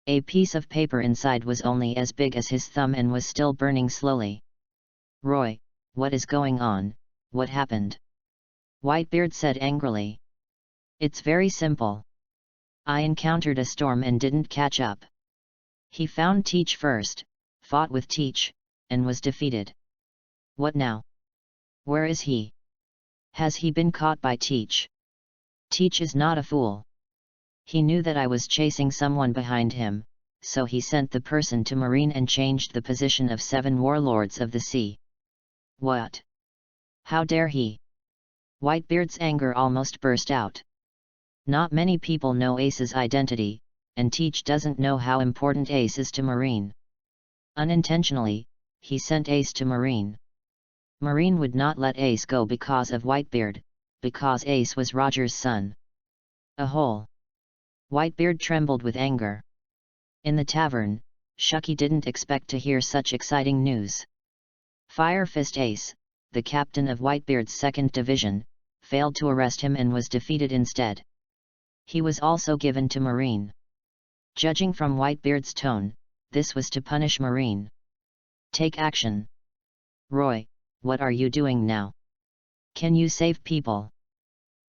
A piece of paper inside was only as big as his thumb and was still burning slowly. Roy, what is going on? What happened? Whitebeard said angrily. It's very simple. I encountered a storm and didn't catch up. He found Teach first, fought with Teach, and was defeated. What now? Where is he? Has he been caught by Teach? Teach is not a fool. He knew that I was chasing someone behind him, so he sent the person to Marine and changed the position of 7 warlords of the sea. What? How dare he? Whitebeard's anger almost burst out. Not many people know Ace's identity, and Teach doesn't know how important Ace is to Marine. Unintentionally, he sent Ace to Marine. Marine would not let Ace go because of Whitebeard, because Ace was Roger's son. A hole. Whitebeard trembled with anger. In the tavern, Shucky didn't expect to hear such exciting news. Fire Fist Ace, the captain of Whitebeard's 2nd Division, failed to arrest him and was defeated instead. He was also given to Marine. Judging from Whitebeard's tone, this was to punish Marine. Take action. Roy, what are you doing now? Can you save people?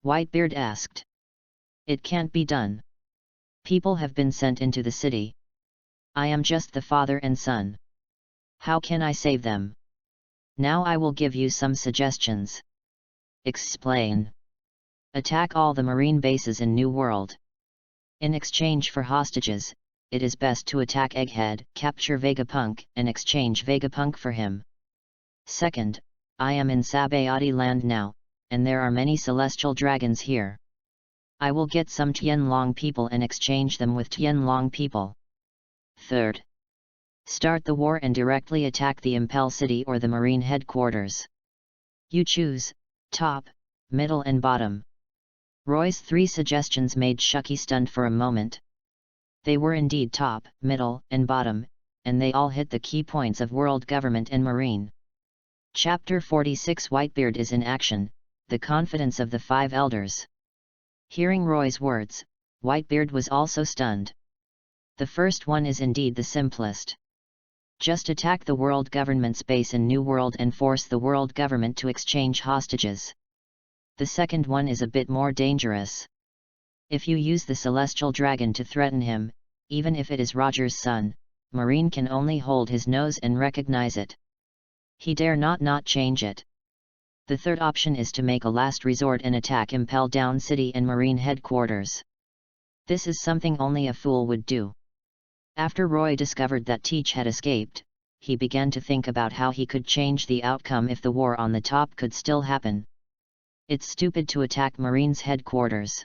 Whitebeard asked. It can't be done. People have been sent into the city. I am just the father and son. How can I save them? Now I will give you some suggestions. Explain. Attack all the Marine bases in New World. In exchange for hostages, it is best to attack Egghead, capture Vegapunk, and exchange Vegapunk for him. Second, I am in Sabayati land now, and there are many celestial dragons here. I will get some Tianlong people and exchange them with Tianlong people. Third, start the war and directly attack the Impel City or the Marine headquarters. You choose, top, middle and bottom. Roy's 3 suggestions made Shucky stunned for a moment. They were indeed top, middle, and bottom, and they all hit the key points of world government and Marine. Chapter 46 Whitebeard is in action, the confidence of the 5 elders. Hearing Roy's words, Whitebeard was also stunned. The first one is indeed the simplest. Just attack the world government's base in New World and force the world government to exchange hostages. The second one is a bit more dangerous. If you use the celestial dragon to threaten him, even if it is Roger's son, Marine can only hold his nose and recognize it. He dare not change it. The third option is to make a last resort and attack Impel Down City and Marine headquarters. This is something only a fool would do. After Roy discovered that Teach had escaped, he began to think about how he could change the outcome if the war on the top could still happen. It's stupid to attack Marine's headquarters.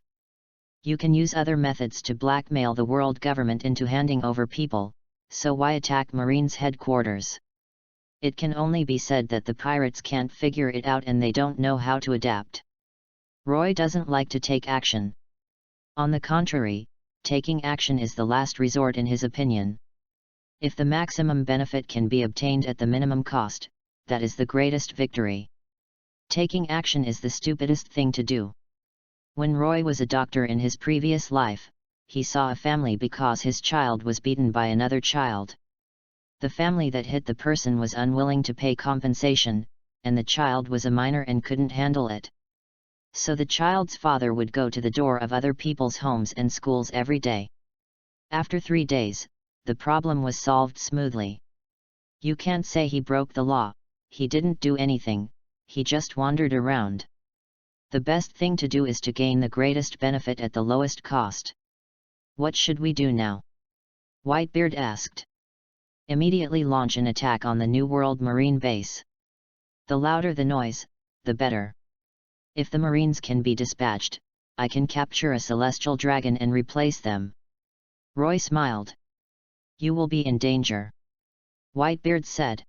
You can use other methods to blackmail the world government into handing over people, so why attack Marine's headquarters? It can only be said that the pirates can't figure it out and they don't know how to adapt. Roy doesn't like to take action. On the contrary, taking action is the last resort in his opinion. If the maximum benefit can be obtained at the minimum cost, that is the greatest victory. Taking action is the stupidest thing to do. When Roy was a doctor in his previous life, he saw a family because his child was beaten by another child. The family that hit the person was unwilling to pay compensation, and the child was a minor and couldn't handle it. So the child's father would go to the door of other people's homes and schools every day. After 3 days, the problem was solved smoothly. You can't say he broke the law, he didn't do anything, he just wandered around. The best thing to do is to gain the greatest benefit at the lowest cost. What should we do now? Whitebeard asked. Immediately launch an attack on the New World Marine base. The louder the noise, the better. If the Marines can be dispatched, I can capture a celestial dragon and replace them. Roy smiled. You will be in danger. Whitebeard said.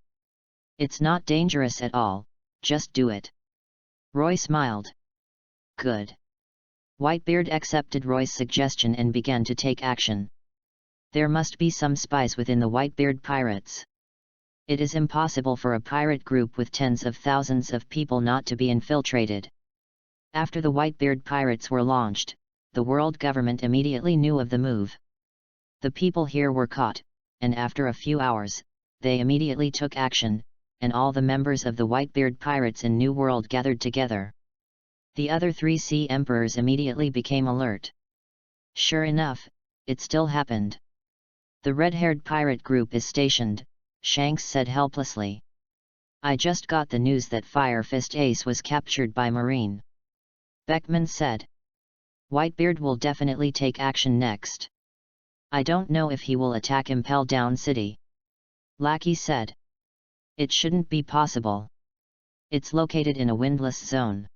It's not dangerous at all, just do it. Roy smiled. Good. Whitebeard accepted Roy's suggestion and began to take action. There must be some spies within the Whitebeard pirates. It is impossible for a pirate group with tens of thousands of people not to be infiltrated. After the Whitebeard pirates were launched, the world government immediately knew of the move. The people here were caught, and after a few hours, they immediately took action, and all the members of the Whitebeard pirates in New World gathered together. The other 3 sea emperors immediately became alert. Sure enough, it still happened. The red-haired pirate group is stationed, Shanks said helplessly. I just got the news that Fire Fist Ace was captured by Marine. Beckman said. Whitebeard will definitely take action next. I don't know if he will attack Impel Down City. Lackey said. It shouldn't be possible. It's located in a windless zone.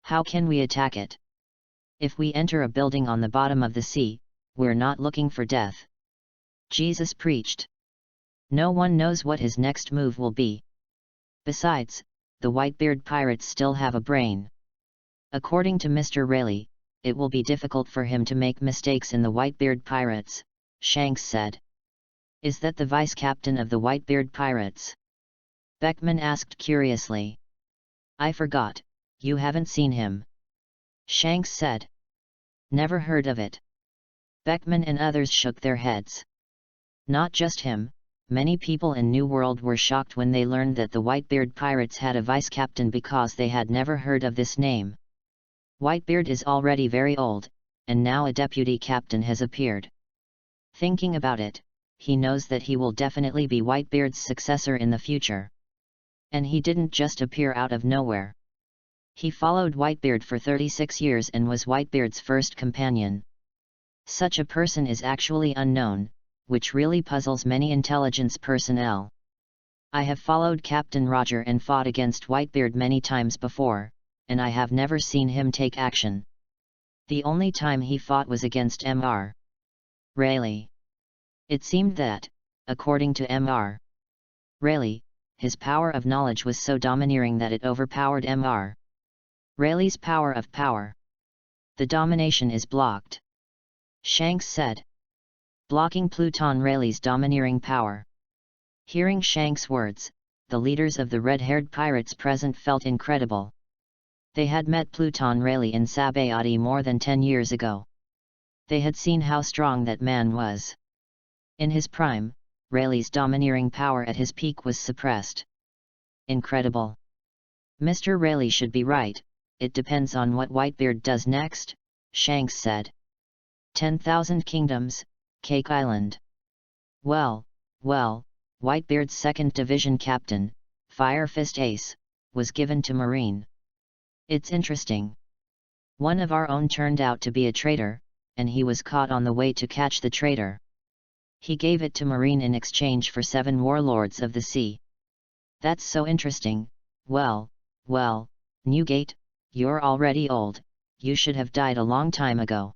How can we attack it? If we enter a building on the bottom of the sea, we're not looking for death. Jesus preached. No one knows what his next move will be. Besides, the Whitebeard pirates still have a brain. According to Mr. Rayleigh, it will be difficult for him to make mistakes in the Whitebeard pirates, Shanks said. Is that the vice-captain of the Whitebeard pirates? Beckman asked curiously. I forgot, you haven't seen him. Shanks said. Never heard of it. Beckman and others shook their heads. Not just him, many people in New World were shocked when they learned that the Whitebeard pirates had a vice-captain because they had never heard of this name. Whitebeard is already very old, and now a deputy captain has appeared. Thinking about it, he knows that he will definitely be Whitebeard's successor in the future. And he didn't just appear out of nowhere. He followed Whitebeard for 36 years and was Whitebeard's first companion. Such a person is actually unknown, which really puzzles many intelligence personnel. I have followed Captain Roger and fought against Whitebeard many times before, and I have never seen him take action. The only time he fought was against Mr. Rayleigh. It seemed that, according to Mr. Rayleigh, his power of knowledge was so domineering that it overpowered Mr. Rayleigh's power of power. The domination is blocked. Shanks said. Blocking Pluton Rayleigh's domineering power. Hearing Shanks' words, the leaders of the red-haired pirates present felt incredible. They had met Pluton Rayleigh in Sabayati more than 10 years ago. They had seen how strong that man was. In his prime, Rayleigh's domineering power at his peak was suppressed. Incredible. Mr. Rayleigh should be right, it depends on what Whitebeard does next, Shanks said. 10,000 Kingdoms, Cake Island. Well, Whitebeard's 2nd Division Captain, Fire Fist Ace, was given to Marine. It's interesting. One of our own turned out to be a traitor, and he was caught on the way to catch the traitor. He gave it to Marine in exchange for 7 warlords of the sea. That's so interesting. Well, Newgate, you're already old, you should have died a long time ago.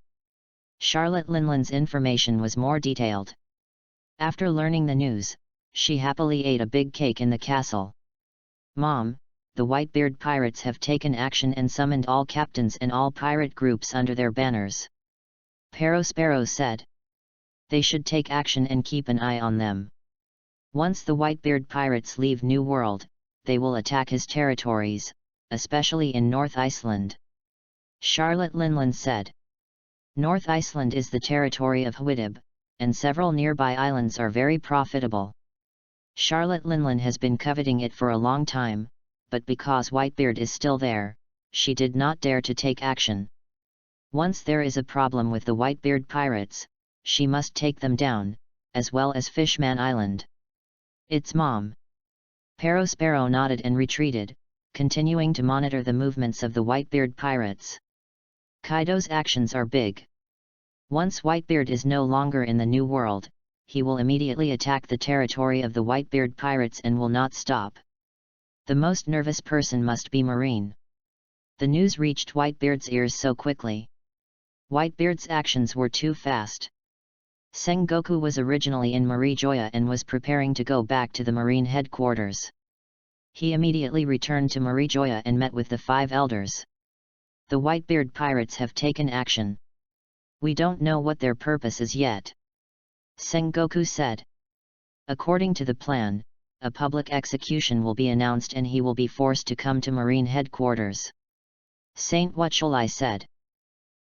Charlotte Linland's information was more detailed. After learning the news, she happily ate a big cake in the castle. Mom, the Whitebeard pirates have taken action and summoned all captains and all pirate groups under their banners. Sparrow said. They should take action and keep an eye on them. Once the Whitebeard pirates leave New World, they will attack his territories, especially in North Iceland. Charlotte Linland said. North Iceland is the territory of EPUB, and several nearby islands are very profitable. Charlotte Linland has been coveting it for a long time, but because Whitebeard is still there, she did not dare to take action. Once there is a problem with the Whitebeard pirates, she must take them down, as well as Fishman Island. It's Mom. Sparrow nodded and retreated, continuing to monitor the movements of the Whitebeard pirates. Kaido's actions are big. Once Whitebeard is no longer in the New World, he will immediately attack the territory of the Whitebeard pirates and will not stop. The most nervous person must be Marine. The news reached Whitebeard's ears so quickly. Whitebeard's actions were too fast. Sengoku was originally in Marijoya and was preparing to go back to the Marine headquarters. He immediately returned to Marijoya and met with the 5 elders. The Whitebeard pirates have taken action. We don't know what their purpose is yet. Sengoku said. According to the plan, a public execution will be announced and he will be forced to come to Marine headquarters. Saint Wachulai said.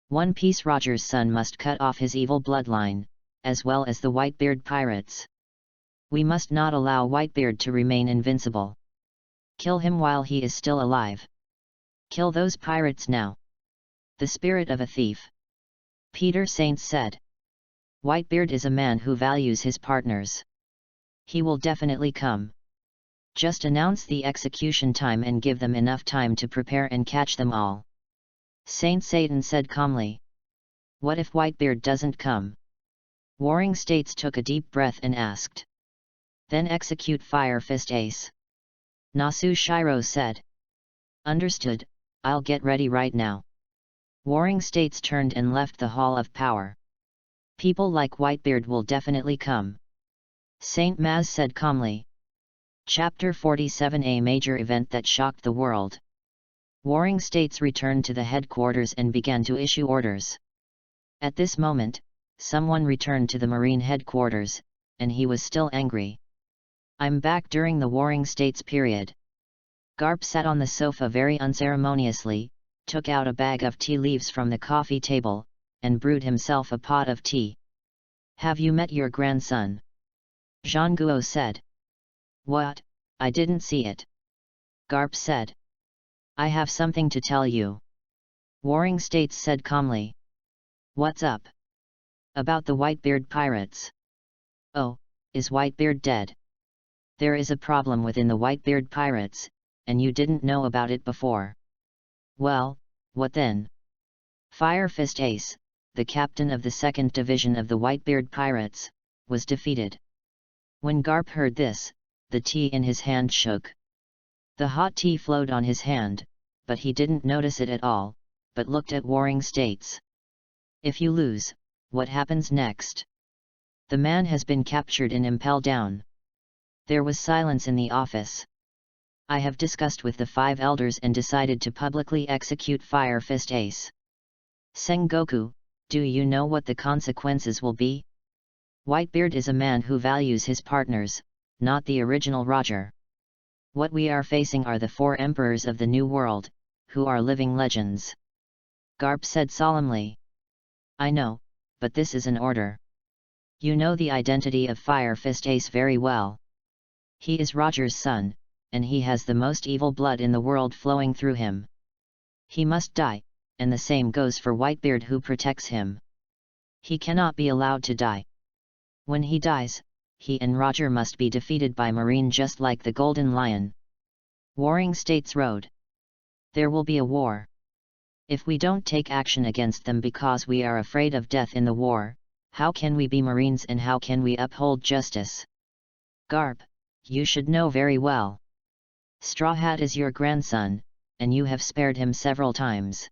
One Piece Roger's son must cut off his evil bloodline, as well as the Whitebeard pirates. We must not allow Whitebeard to remain invincible. Kill him while he is still alive. Kill those pirates now. The spirit of a thief. Peter Saint said. Whitebeard is a man who values his partners. He will definitely come. Just announce the execution time and give them enough time to prepare and catch them all. Saint Satan said calmly. What if Whitebeard doesn't come? Warring States took a deep breath and asked. Then execute Fire Fist Ace. Nasu Shiro said. Understood, I'll get ready right now. Warring States turned and left the Hall of Power. People like Whitebeard will definitely come. Saint Maz said calmly. Chapter 47, a major event that shocked the world. Warring States returned to the headquarters and began to issue orders. At this moment, someone returned to the Marine headquarters, and he was still angry. I'm back during the Warring States period. Garp sat on the sofa very unceremoniously, took out a bag of tea leaves from the coffee table, and brewed himself a pot of tea. Have you met your grandson? Jean Guo said. What? I didn't see it. Garp said. I have something to tell you. Warring States said calmly. What's up? About the Whitebeard pirates. Oh, is Whitebeard dead? There is a problem within the Whitebeard pirates, and you didn't know about it before. Well, what then? Fire Fist Ace, the captain of the 2nd Division of the Whitebeard pirates, was defeated. When Garp heard this, the tea in his hand shook. The hot tea flowed on his hand, but he didn't notice it at all, but looked at Warring States. If you lose, what happens next? The man has been captured and impelled down. There was silence in the office. I have discussed with the 5 elders and decided to publicly execute Fire Fist Ace. Sengoku, do you know what the consequences will be? Whitebeard is a man who values his partners, not the original Roger. What we are facing are the 4 emperors of the New World, who are living legends. Garp said solemnly. I know, but this is an order. You know the identity of Fire Fist Ace very well. He is Roger's son, and he has the most evil blood in the world flowing through him. He must die, and the same goes for Whitebeard who protects him. He cannot be allowed to die. When he dies, he and Roger must be defeated by Marine just like the Golden Lion. Warring States Road. There will be a war. If we don't take action against them because we are afraid of death in the war, how can we be Marines and how can we uphold justice? Garp, you should know very well. Straw Hat is your grandson, and you have spared him several times.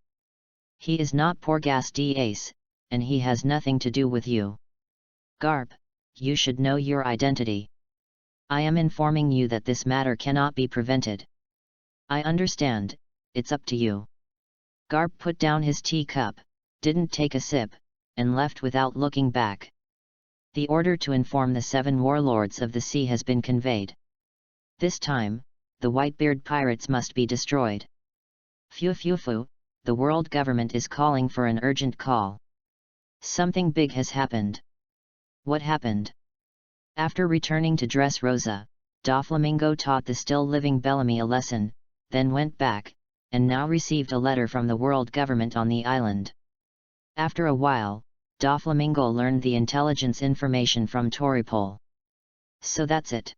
He is not Porghast d'Ace, and he has nothing to do with you. Garp, you should know your identity. I am informing you that this matter cannot be prevented. I understand, it's up to you. Garp put down his teacup, didn't take a sip, and left without looking back. The order to inform the 7 warlords of the sea has been conveyed. This time, the Whitebeard pirates must be destroyed. Phew phew phew, the world government is calling for an urgent call. Something big has happened. What happened? After returning to Dressrosa, Doflamingo taught the still-living Bellamy a lesson, then went back, and now received a letter from the world government on the island. After a while, Doflamingo learned the intelligence information from Toripole. So that's it.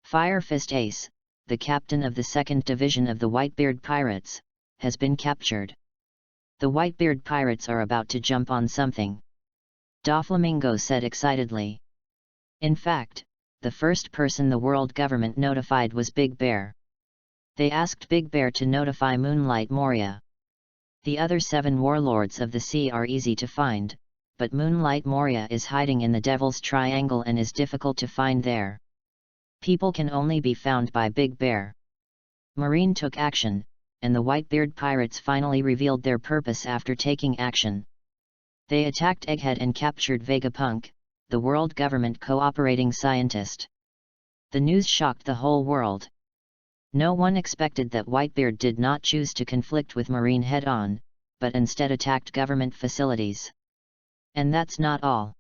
Fire Fist Ace, the captain of the 2nd Division of the Whitebeard Pirates, has been captured. The Whitebeard Pirates are about to jump on something. Doflamingo said excitedly. In fact, the first person the world government notified was Big Bear. They asked Big Bear to notify Moonlight Moria. The other 7 warlords of the sea are easy to find, but Moonlight Moria is hiding in the Devil's Triangle and is difficult to find there. People can only be found by Big Bear. Marine took action, and the Whitebeard pirates finally revealed their purpose after taking action. They attacked Egghead and captured Vegapunk, the world government cooperating scientist. The news shocked the whole world. No one expected that Whitebeard did not choose to conflict with Marine head-on, but instead attacked government facilities. And that's not all.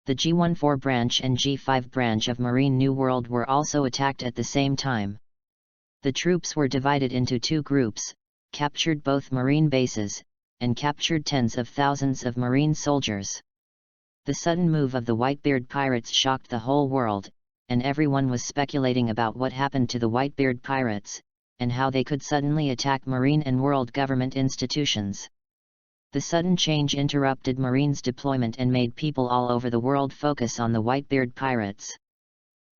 The G14 branch and G5 branch of Marine New World were also attacked at the same time. The troops were divided into 2 groups, captured both Marine bases, and captured tens of thousands of Marine soldiers. The sudden move of the Whitebeard pirates shocked the whole world, and everyone was speculating about what happened to the Whitebeard pirates, and how they could suddenly attack Marine and world government institutions. The sudden change interrupted Marine's deployment and made people all over the world focus on the Whitebeard pirates.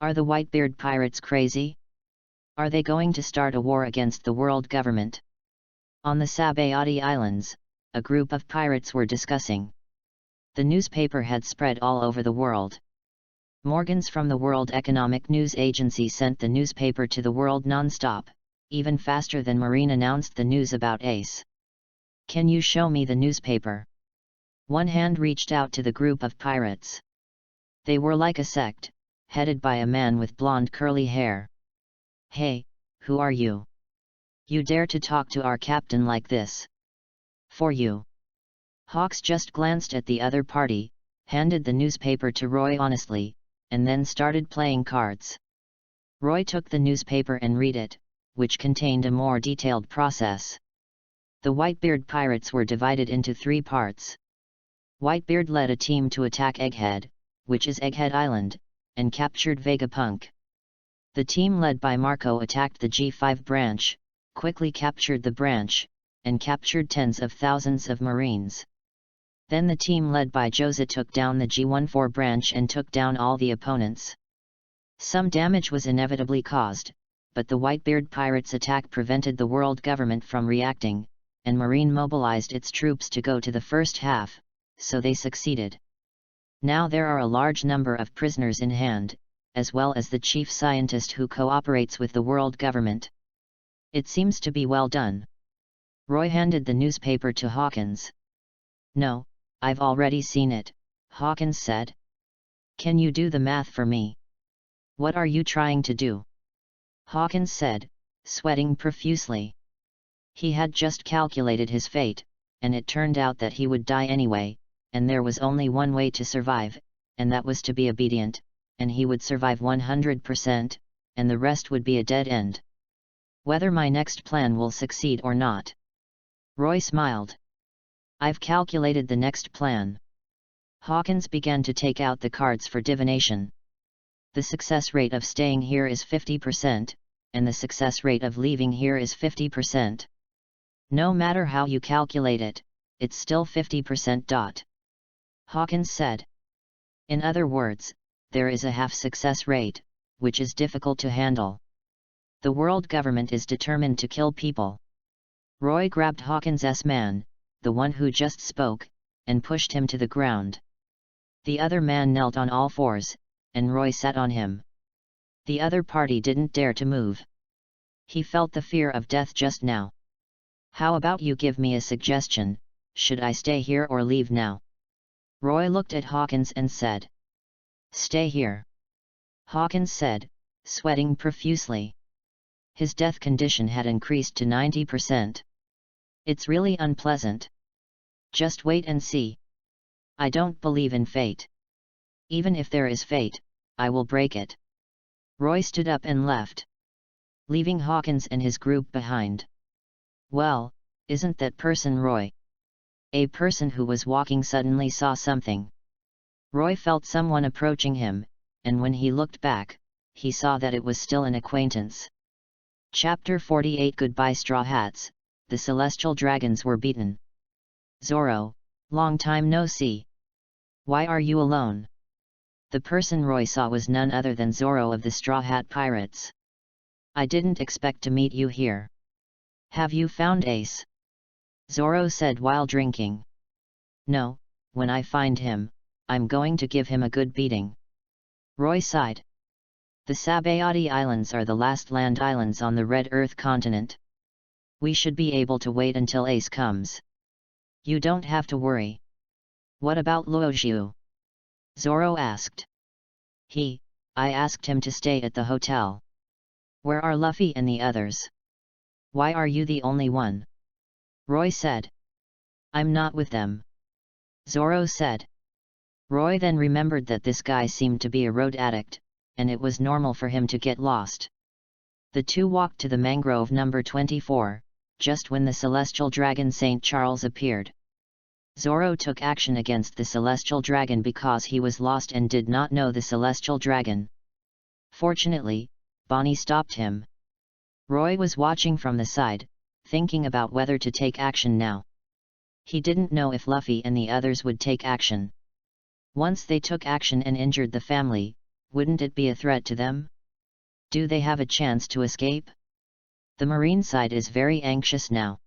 Are the Whitebeard pirates crazy? Are they going to start a war against the world government? On the Sabayati Islands, a group of pirates were discussing. The newspaper had spread all over the world. Morgans from the World Economic News Agency sent the newspaper to the world non-stop, even faster than Marine announced the news about Ace. Can you show me the newspaper? One hand reached out to the group of pirates. They were like a sect, headed by a man with blonde curly hair. Hey, who are you? You dare to talk to our captain like this? For you. Hawks just glanced at the other party, handed the newspaper to Roy honestly, and then started playing cards. Roy took the newspaper and read it, which contained a more detailed process. The Whitebeard pirates were divided into 3 parts. Whitebeard led a team to attack Egghead, which is Egghead Island, and captured Vegapunk. The team led by Marco attacked the G5 branch, quickly captured the branch, and captured tens of thousands of Marines. Then the team led by Jose took down the G14 branch and took down all the opponents. Some damage was inevitably caused, but the Whitebeard pirates' attack prevented the world government from reacting, and Marine mobilized its troops to go to the first half, so they succeeded. Now there are a large number of prisoners in hand, as well as the chief scientist who cooperates with the world government. It seems to be well done. Roy handed the newspaper to Hawkins. No, I've already seen it, Hawkins said. Can you do the math for me? What are you trying to do? Hawkins said, sweating profusely. He had just calculated his fate, and it turned out that he would die anyway, and there was only one way to survive, and that was to be obedient, and he would survive 100%, and the rest would be a dead end. Whether my next plan will succeed or not. Roy smiled. I've calculated the next plan. Hawkins began to take out the cards for divination. The success rate of staying here is 50%, and the success rate of leaving here is 50%. No matter how you calculate it, it's still 50%. Hawkins said. In other words, there is a half success rate, which is difficult to handle. The world government is determined to kill people. Roy grabbed Hawkins's man, the one who just spoke, and pushed him to the ground. The other man knelt on all fours, and Roy sat on him. The other party didn't dare to move. He felt the fear of death just now. How about you give me a suggestion, should I stay here or leave now? Roy looked at Hawkins and said. Stay here. Hawkins said, sweating profusely. His death condition had increased to 90%. It's really unpleasant. Just wait and see. I don't believe in fate. Even if there is fate, I will break it. Roy stood up and left, leaving Hawkins and his group behind. Well, isn't that person Roy? A person who was walking suddenly saw something. Roy felt someone approaching him, and when he looked back, he saw that it was still an acquaintance. Chapter 48 Goodbye Straw Hats, the Celestial Dragons were beaten. Zorro, long time no see. Why are you alone? The person Roy saw was none other than Zorro of the Straw Hat Pirates. I didn't expect to meet you here. Have you found Ace? Zorro said while drinking. No, when I find him, I'm going to give him a good beating. Roy sighed. The Sabayati Islands are the last land islands on the Red Earth continent. We should be able to wait until Ace comes. You don't have to worry. What about Luojiu? Zorro asked. I asked him to stay at the hotel. Where are Luffy and the others? Why are you the only one? Roy said. I'm not with them. Zorro said. Roy then remembered that this guy seemed to be a road addict, and it was normal for him to get lost. The two walked to the mangrove number 24, just when the celestial dragon St. Charles appeared. Zorro took action against the celestial dragon because he was lost and did not know the celestial dragon. Fortunately, Bonnie stopped him. Roy was watching from the side, thinking about whether to take action now. He didn't know if Luffy and the others would take action. Once they took action and injured the family, wouldn't it be a threat to them? Do they have a chance to escape? The marine side is very anxious now.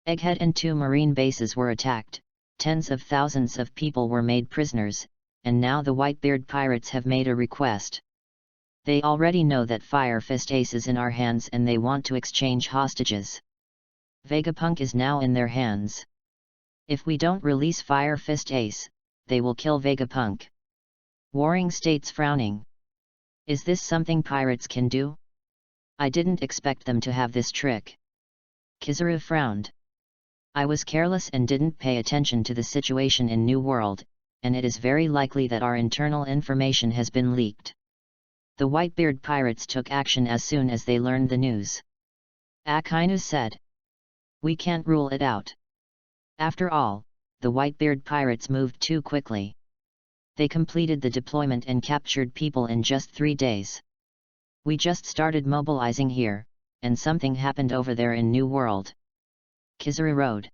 Egghead and 2 marine bases were attacked, tens of thousands of people were made prisoners, and now the Whitebeard pirates have made a request. They already know that Fire Fist Ace is in our hands and they want to exchange hostages. Vegapunk is now in their hands. If we don't release Fire Fist Ace, they will kill Vegapunk. Warring states frowning. Is this something pirates can do? I didn't expect them to have this trick. Kizaru frowned. I was careless and didn't pay attention to the situation in New World, and it is very likely that our internal information has been leaked. The Whitebeard pirates took action as soon as they learned the news. Akainu said. We can't rule it out. After all, the Whitebeard pirates moved too quickly. They completed the deployment and captured people in just 3 days. We just started mobilizing here, and something happened over there in New World. Kizaru Road.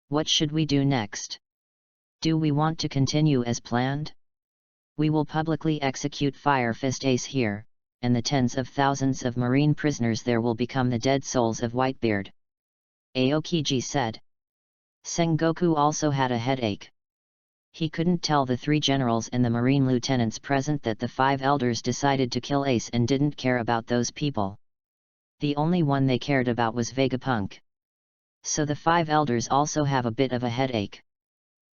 What should we do next? Do we want to continue as planned? We will publicly execute Fire Fist Ace here, and the tens of thousands of marine prisoners there will become the dead souls of Whitebeard. Aokiji said. Sengoku also had a headache. He couldn't tell the 3 generals and the marine lieutenants present that the 5 elders decided to kill Ace and didn't care about those people. The only one they cared about was Vegapunk. So the 5 elders also have a bit of a headache.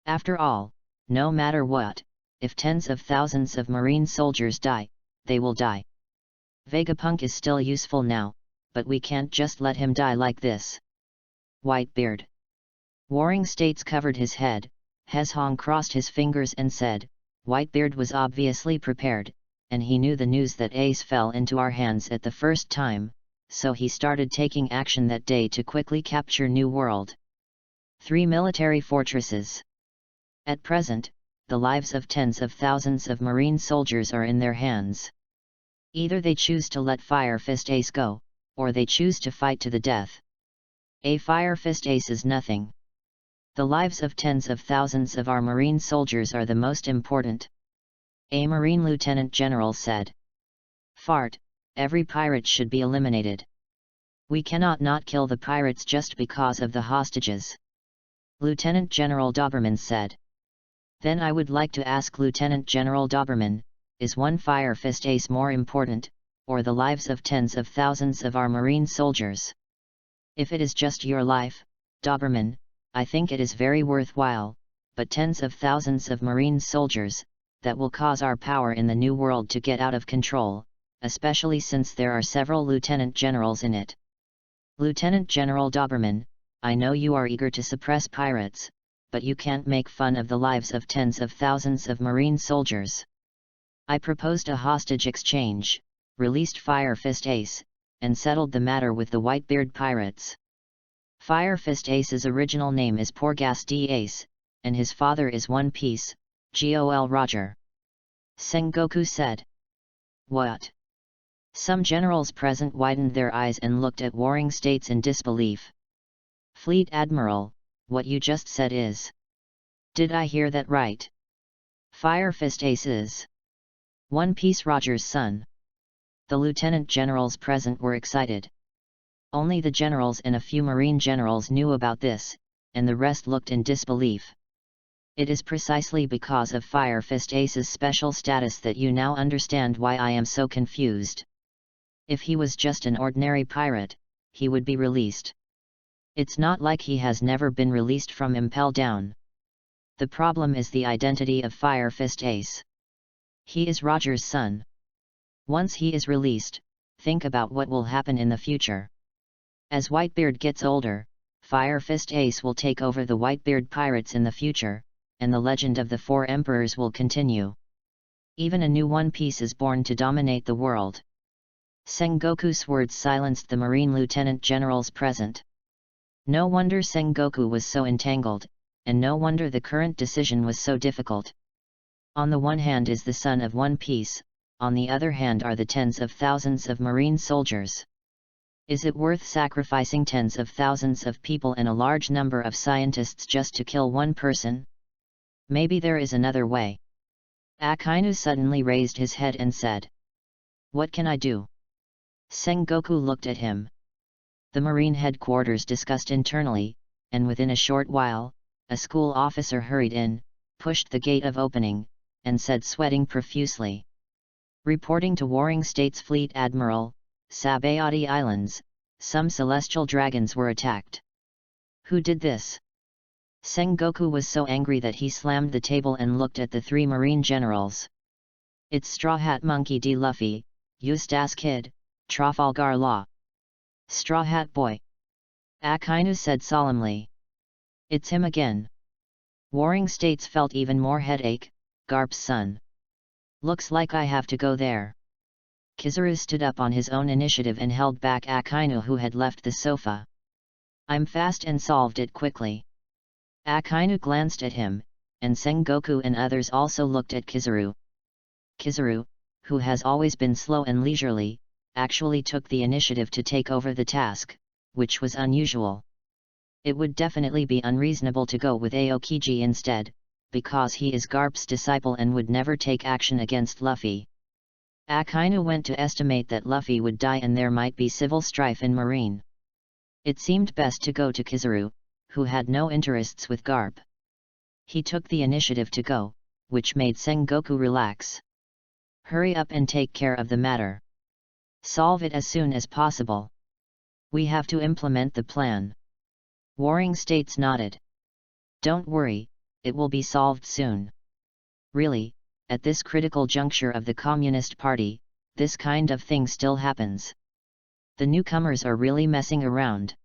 After all, no matter what, if tens of thousands of marine soldiers die, they will die. Vegapunk is still useful now, but we can't just let him die like this. Whitebeard. Warring States covered his head. Hezhong crossed his fingers and said, Whitebeard was obviously prepared, and he knew the news that Ace fell into our hands at the first time, so he started taking action that day to quickly capture New World. 3 military fortresses. At present, the lives of tens of thousands of marine soldiers are in their hands. Either they choose to let Fire Fist Ace go, or they choose to fight to the death. A Fire Fist Ace is nothing. The lives of tens of thousands of our marine soldiers are the most important. A Marine Lieutenant General said. Fart, every pirate should be eliminated. We cannot not kill the pirates just because of the hostages. Lieutenant General Doberman said. Then I would like to ask Lieutenant General Doberman, is one Fire Fist Ace more important, or the lives of tens of thousands of our marine soldiers? If it is just your life, Doberman, I think it is very worthwhile, but tens of thousands of marine soldiers, that will cause our power in the New World to get out of control, especially since there are several lieutenant generals in it. Lieutenant General Doberman, I know you are eager to suppress pirates, but you can't make fun of the lives of tens of thousands of marine soldiers. I proposed a hostage exchange, released Fire Fist Ace, and settled the matter with the Whitebeard pirates. Fire Fist Ace's original name is Porgas D. Ace, and his father is One Piece, Gol Roger. Sengoku said. What? Some generals present widened their eyes and looked at warring states in disbelief. Fleet Admiral, what you just said is. Did I hear that right? Fire Fist Ace is One Piece Roger's son. The lieutenant generals present were excited. Only the generals and a few marine generals knew about this, and the rest looked in disbelief. It is precisely because of Fire Fist Ace's special status that you now understand why I am so confused. If he was just an ordinary pirate, he would be released. It's not like he has never been released from Impel Down. The problem is the identity of Fire Fist Ace. He is Roger's son. Once he is released, think about what will happen in the future. As Whitebeard gets older, Fire Fist Ace will take over the Whitebeard pirates in the future, and the legend of the Four Emperors will continue. Even a new One Piece is born to dominate the world. Sengoku's words silenced the Marine Lieutenant Generals present. No wonder Sengoku was so entangled, and no wonder the current decision was so difficult. On the one hand is the son of One Piece, on the other hand are the tens of thousands of marine soldiers. Is it worth sacrificing tens of thousands of people and a large number of scientists just to kill one person? Maybe there is another way. Akainu suddenly raised his head and said. What can I do? Sengoku looked at him. The Marine headquarters discussed internally, and within a short while, a school officer hurried in, pushed the gate of opening, and said sweating profusely. Reporting to Warring States Fleet Admiral, Sabayati Islands, some celestial dragons were attacked. Who did this? Sengoku was so angry that he slammed the table and looked at the three marine generals. It's Straw Hat Monkey D. Luffy, Eustace Kid, Trafalgar Law. Straw Hat Boy. Akainu said solemnly. It's him again. Warring States felt even more headache, Garp's son. Looks like I have to go there. Kizaru stood up on his own initiative and held back Akainu, who had left the sofa. I'm fast and solved it quickly. Akainu glanced at him, and Sengoku and others also looked at Kizaru. Kizaru, who has always been slow and leisurely, actually took the initiative to take over the task, which was unusual. It would definitely be unreasonable to go with Aokiji instead, because he is Garp's disciple and would never take action against Luffy. Akainu went to estimate that Luffy would die and there might be civil strife in Marine. It seemed best to go to Kizaru, who had no interests with Garp. He took the initiative to go, which made Sengoku relax. Hurry up and take care of the matter. Solve it as soon as possible. We have to implement the plan. Warring States nodded. Don't worry, it will be solved soon. Really, at this critical juncture of the Communist Party, this kind of thing still happens. The newcomers are really messing around.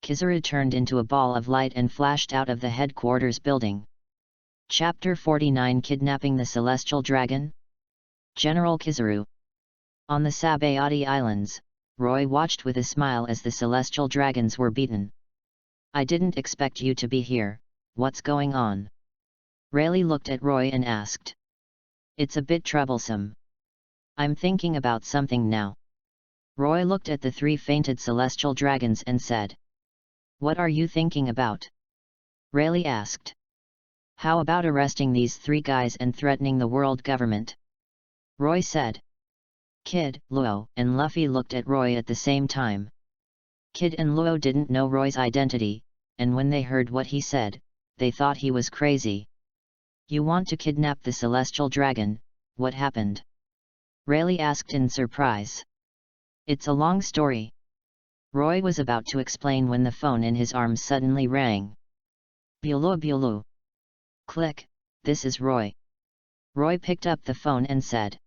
Kizaru turned into a ball of light and flashed out of the headquarters building. Chapter 49 Kidnapping the Celestial Dragon? General Kizaru. On the Sabayati Islands, Roy watched with a smile as the Celestial Dragons were beaten. I didn't expect you to be here, what's going on? Rayleigh looked at Roy and asked. It's a bit troublesome. I'm thinking about something now. Roy looked at the 3 fainted celestial dragons and said. What are you thinking about? Rayleigh asked. How about arresting these 3 guys and threatening the world government? Roy said. Kid, Luo, and Luffy looked at Roy at the same time. Kid and Luo didn't know Roy's identity, and when they heard what he said, they thought he was crazy. You want to kidnap the celestial dragon, what happened? Rayleigh asked in surprise. It's a long story. Roy was about to explain when the phone in his arms suddenly rang. Bulu bulu. Click, this is Roy. Roy picked up the phone and said.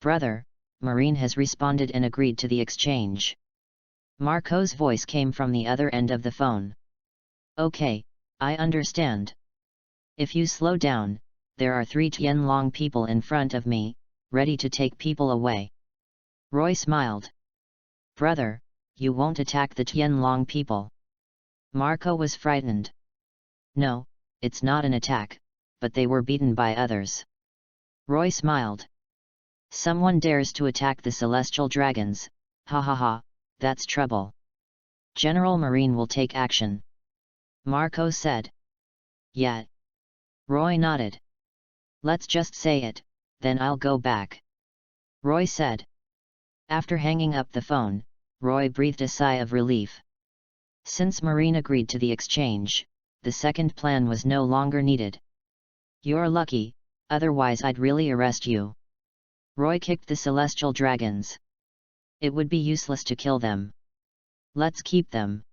Brother, Marine has responded and agreed to the exchange. Marco's voice came from the other end of the phone. Okay, I understand. If you slow down, there are 3 Tianlong people in front of me, ready to take people away. Roy smiled. Brother, you won't attack the Tianlong people. Marco was frightened. No, it's not an attack, but they were beaten by others. Roy smiled. Someone dares to attack the celestial dragons, ha ha ha, that's trouble. General Marine will take action. Marco said. Yeah. Roy nodded. Let's just say it, then I'll go back. Roy said. After hanging up the phone, Roy breathed a sigh of relief. Since Marine agreed to the exchange, the second plan was no longer needed. You're lucky, otherwise I'd really arrest you. Roy kicked the celestial dragons. It would be useless to kill them. Let's keep them.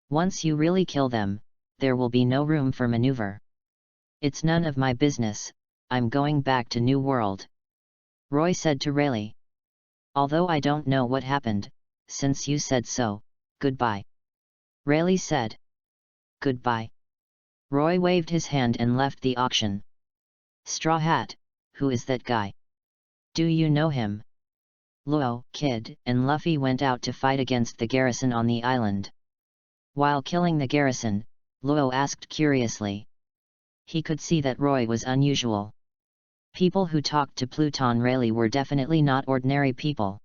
Once you really kill them, there will be no room for maneuver. It's none of my business, I'm going back to New World. Roy said to Rayleigh. Although I don't know what happened, since you said so, goodbye. Rayleigh said. Goodbye. Roy waved his hand and left the auction. Straw Hat, who is that guy? Do you know him? Luo, Kid, and Luffy went out to fight against the garrison on the island. While killing the garrison, Luo asked curiously. He could see that Roy was unusual. People who talked to Pluton Rayleigh were definitely not ordinary people.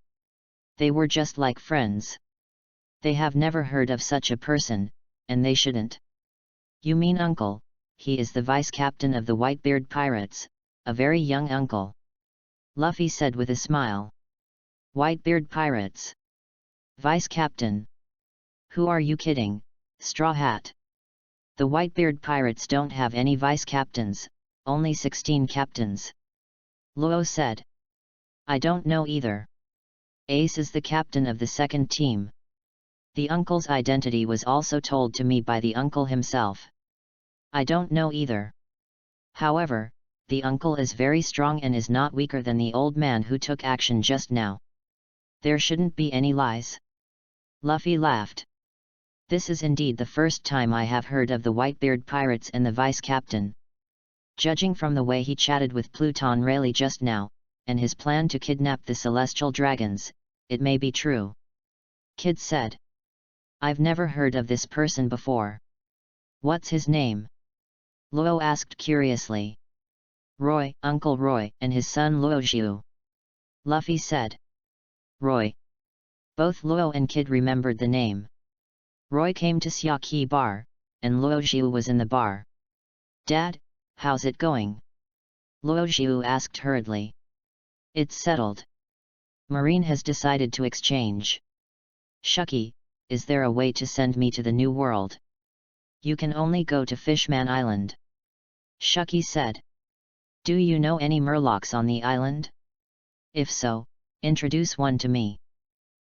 They were just like friends. They have never heard of such a person, and they shouldn't. You mean uncle? He is the vice captain of the Whitebeard pirates, a very young uncle. Luffy said with a smile. Whitebeard pirates. Vice captain? Who are you kidding, Straw Hat? The Whitebeard pirates don't have any vice captains, only 16 captains. Luo said. I don't know either. Ace is the captain of the second team. The uncle's identity was also told to me by the uncle himself. I don't know either. However, the uncle is very strong and is not weaker than the old man who took action just now. There shouldn't be any lies. Luffy laughed. This is indeed the first time I have heard of the Whitebeard pirates and the vice captain. Judging from the way he chatted with Pluton Rayleigh just now, and his plan to kidnap the celestial dragons, it may be true. Kid said. I've never heard of this person before. What's his name? Luo asked curiously. Roy, Uncle Roy, and his son Luojiu. Luffy said. Roy. Both Luo and Kid remembered the name. Roy came to Xiaqi Bar, and Luojiu was in the bar. Dad, how's it going? Luojiu asked hurriedly. It's settled. Marine has decided to exchange. Shucky, is there a way to send me to the New World? You can only go to Fishman Island. Shucky said. Do you know any Murlocs on the island? If so, introduce one to me.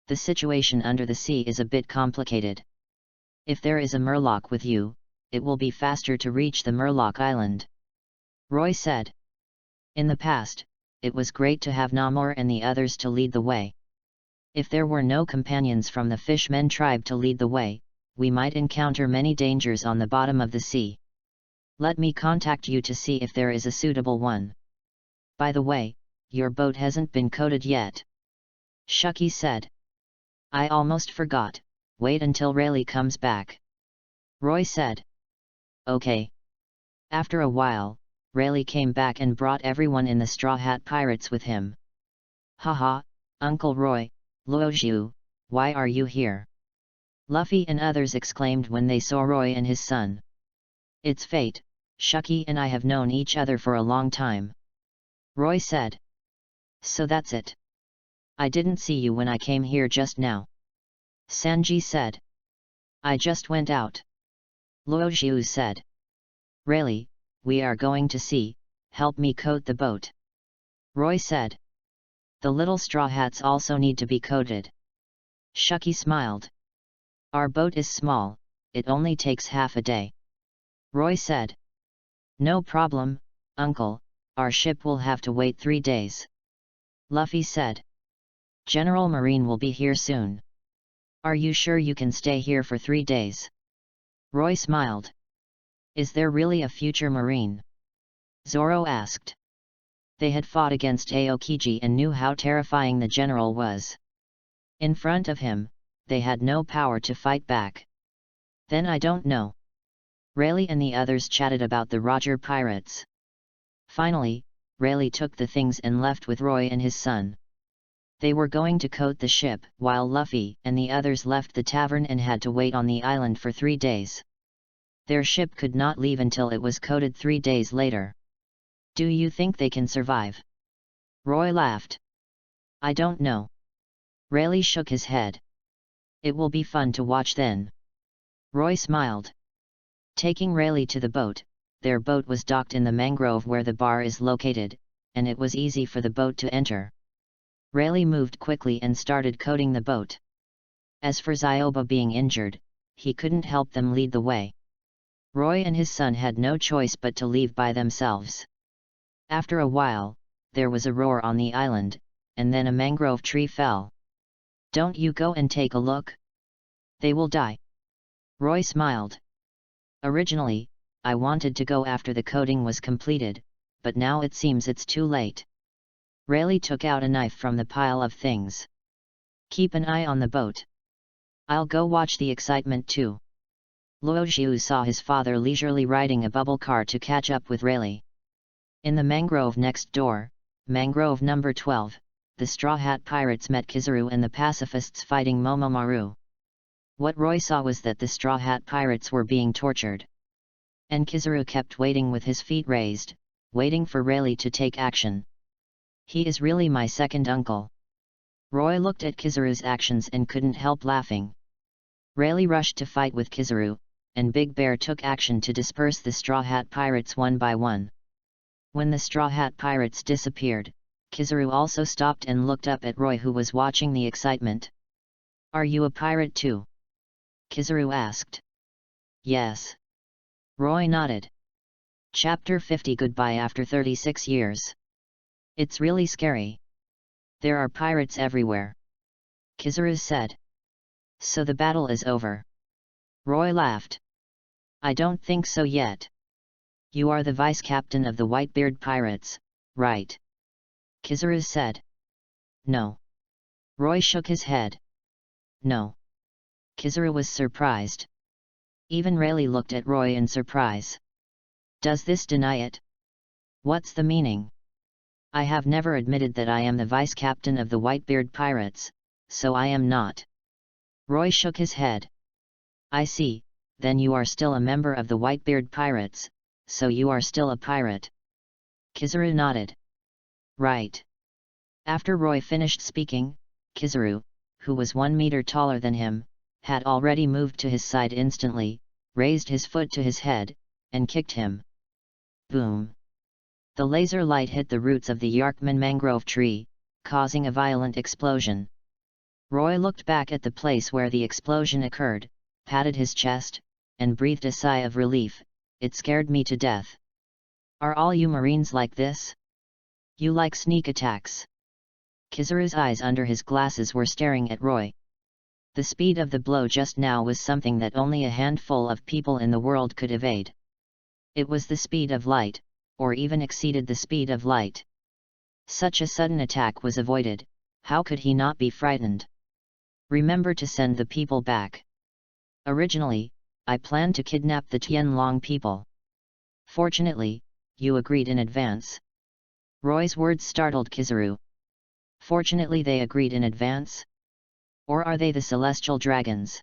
The situation under the sea is a bit complicated. If there is a Murloc with you, it will be faster to reach the Murloc Island. Roy said. In the past, it was great to have Namor and the others to lead the way. If there were no companions from the Fishmen tribe to lead the way, we might encounter many dangers on the bottom of the sea. Let me contact you to see if there is a suitable one. By the way, your boat hasn't been coated yet. Shucky said. I almost forgot, wait until Rayleigh comes back. Roy said. Okay. After a while, Rayleigh came back and brought everyone in the Straw Hat Pirates with him. "Haha, Uncle Roy, Luojiu, why are you here?" Luffy and others exclaimed when they saw Roy and his son. "It's fate, Shucky and I have known each other for a long time," Roy said. "So that's it. I didn't see you when I came here just now," Sanji said. "I just went out," Luojiu said. "Rayleigh, we are going to sea, help me coat the boat," Roy said. "The little straw hats also need to be coated." Shucky smiled. "Our boat is small, it only takes half a day," Roy said. "No problem, Uncle, our ship will have to wait 3 days," Luffy said. "General Marine will be here soon. Are you sure you can stay here for 3 days?" Roy smiled. "Is there really a future Marine?" Zoro asked. They had fought against Aokiji and knew how terrifying the general was. In front of him, they had no power to fight back. "Then I don't know." Rayleigh and the others chatted about the Roger pirates. Finally, Rayleigh took the things and left with Roy and his son. They were going to coat the ship, while Luffy and the others left the tavern and had to wait on the island for 3 days. Their ship could not leave until it was coated 3 days later. "Do you think they can survive?" Roy laughed. "I don't know." Rayleigh shook his head. "It will be fun to watch then." Roy smiled. Taking Rayleigh to the boat, their boat was docked in the mangrove where the bar is located, and it was easy for the boat to enter. Rayleigh moved quickly and started coating the boat. As for Zioba being injured, he couldn't help them lead the way. Roy and his son had no choice but to leave by themselves. After a while, there was a roar on the island, and then a mangrove tree fell. "Don't you go and take a look? They will die." Roy smiled. "Originally, I wanted to go after the coating was completed, but now it seems it's too late." Rayleigh took out a knife from the pile of things. "Keep an eye on the boat. I'll go watch the excitement too." Luojiu saw his father leisurely riding a bubble car to catch up with Rayleigh. In the mangrove next door, mangrove number 12, the Straw Hat Pirates met Kizaru and the pacifists fighting Momomaru. What Roy saw was that the Straw Hat Pirates were being tortured. And Kizaru kept waiting with his feet raised, waiting for Rayleigh to take action. "He is really my second uncle." Roy looked at Kizaru's actions and couldn't help laughing. Rayleigh rushed to fight with Kizaru, and Big Bear took action to disperse the Straw Hat Pirates one by one. When the Straw Hat Pirates disappeared, Kizaru also stopped and looked up at Roy, who was watching the excitement. "Are you a pirate too?" Kizaru asked. "Yes." Roy nodded. Chapter 50 Goodbye after 36 years. "It's really scary. There are pirates everywhere," Kizaru said. "So the battle is over?" Roy laughed. "I don't think so yet. You are the vice captain of the Whitebeard pirates, right?" Kizaru said. "No." Roy shook his head. "No." Kizaru was surprised. Even Rayleigh looked at Roy in surprise. "Does this deny it? What's the meaning?" "I have never admitted that I am the vice captain of the Whitebeard pirates, so I am not." Roy shook his head. "I see, then you are still a member of the Whitebeard pirates, so you are still a pirate." Kizaru nodded. "Right." After Roy finished speaking, Kizaru, who was 1 meter taller than him, had already moved to his side instantly, raised his foot to his head, and kicked him. Boom! The laser light hit the roots of the Yarkman mangrove tree, causing a violent explosion. Roy looked back at the place where the explosion occurred, patted his chest, and breathed a sigh of relief. "It scared me to death." "Are all you Marines like this? You like sneak attacks?" Kizaru's eyes under his glasses were staring at Roy. The speed of the blow just now was something that only a handful of people in the world could evade. It was the speed of light, or even exceeded the speed of light. Such a sudden attack was avoided. How could he not be frightened? "Remember to send the people back. Originally, I planned to kidnap the Tianlong people. Fortunately, you agreed in advance. Roy's words startled Kizaru. Fortunately they agreed in advance? Or are they the celestial dragons?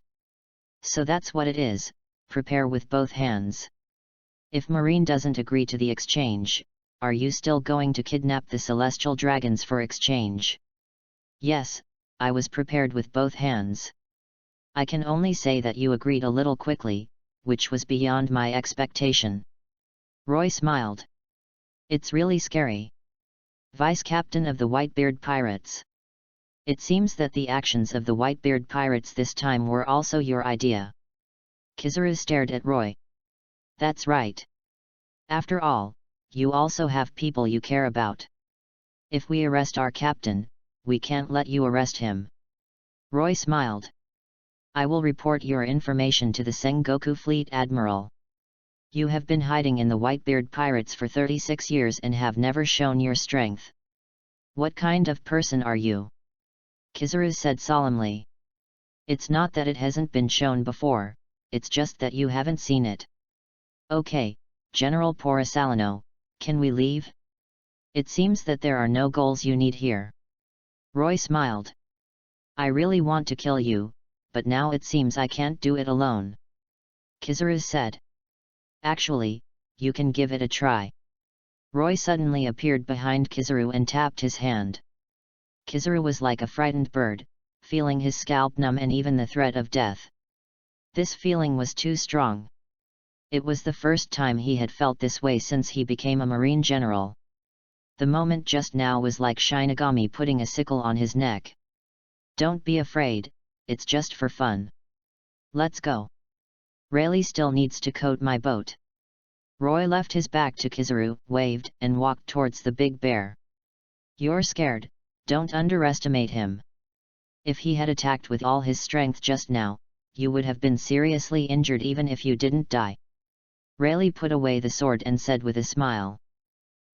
So that's what it is, prepare with both hands. If Marine doesn't agree to the exchange, are you still going to kidnap the celestial dragons for exchange? Yes, I was prepared with both hands. I can only say that you agreed a little quickly, which was beyond my expectation. Roy smiled. It's really scary. Vice Captain of the Whitebeard Pirates. It seems that the actions of the Whitebeard Pirates this time were also your idea. Kizaru stared at Roy. That's right. After all, you also have people you care about. If we arrest our captain, we can't let you arrest him. Roy smiled. I will report your information to the Sengoku Fleet Admiral. You have been hiding in the Whitebeard Pirates for 36 years and have never shown your strength. What kind of person are you? Kizaru said solemnly. It's not that it hasn't been shown before, it's just that you haven't seen it. Okay, General Porisalino, can we leave? It seems that there are no goals you need here. Roy smiled. I really want to kill you, but now it seems I can't do it alone. Kizaru said. Actually, you can give it a try. Roy suddenly appeared behind Kizaru and tapped his hand. Kizaru was like a frightened bird, feeling his scalp numb and even the threat of death. This feeling was too strong. It was the first time he had felt this way since he became a Marine general. The moment just now was like Shinigami putting a sickle on his neck. Don't be afraid, it's just for fun. Let's go. Rayleigh still needs to coat my boat. Roy left his back to Kizaru, waved, and walked towards the big bear. You're scared, don't underestimate him. If he had attacked with all his strength just now, you would have been seriously injured even if you didn't die. Rayleigh put away the sword and said with a smile.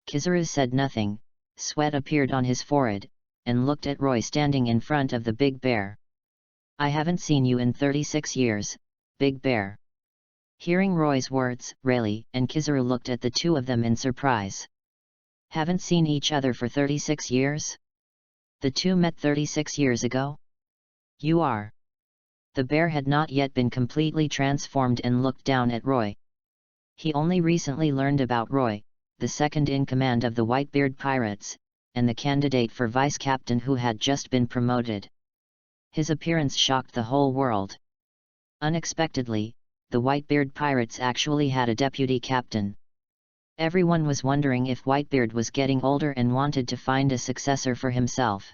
Kizaru said nothing, sweat appeared on his forehead, and looked at Roy standing in front of the big bear. I haven't seen you in 36 years, big bear. Hearing Roy's words, Rayleigh and Kizaru looked at the two of them in surprise. Haven't seen each other for 36 years? The two met 36 years ago? You are. The bear had not yet been completely transformed and looked down at Roy. He only recently learned about Roy, the second in command of the Whitebeard Pirates, and the candidate for vice captain who had just been promoted. His appearance shocked the whole world. Unexpectedly, the Whitebeard Pirates actually had a deputy captain. Everyone was wondering if Whitebeard was getting older and wanted to find a successor for himself.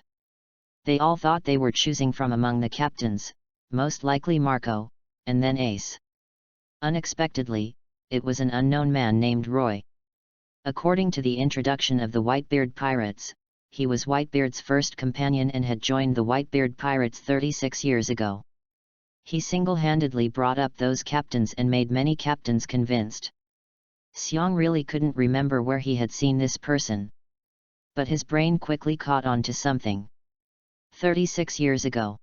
They all thought they were choosing from among the captains, most likely Marco, and then Ace. Unexpectedly, it was an unknown man named Roy. According to the introduction of the Whitebeard Pirates, he was Whitebeard's first companion and had joined the Whitebeard Pirates 36 years ago. He single-handedly brought up those captains and made many captains convinced. Xiong really couldn't remember where he had seen this person. But his brain quickly caught on to something. 36 years ago.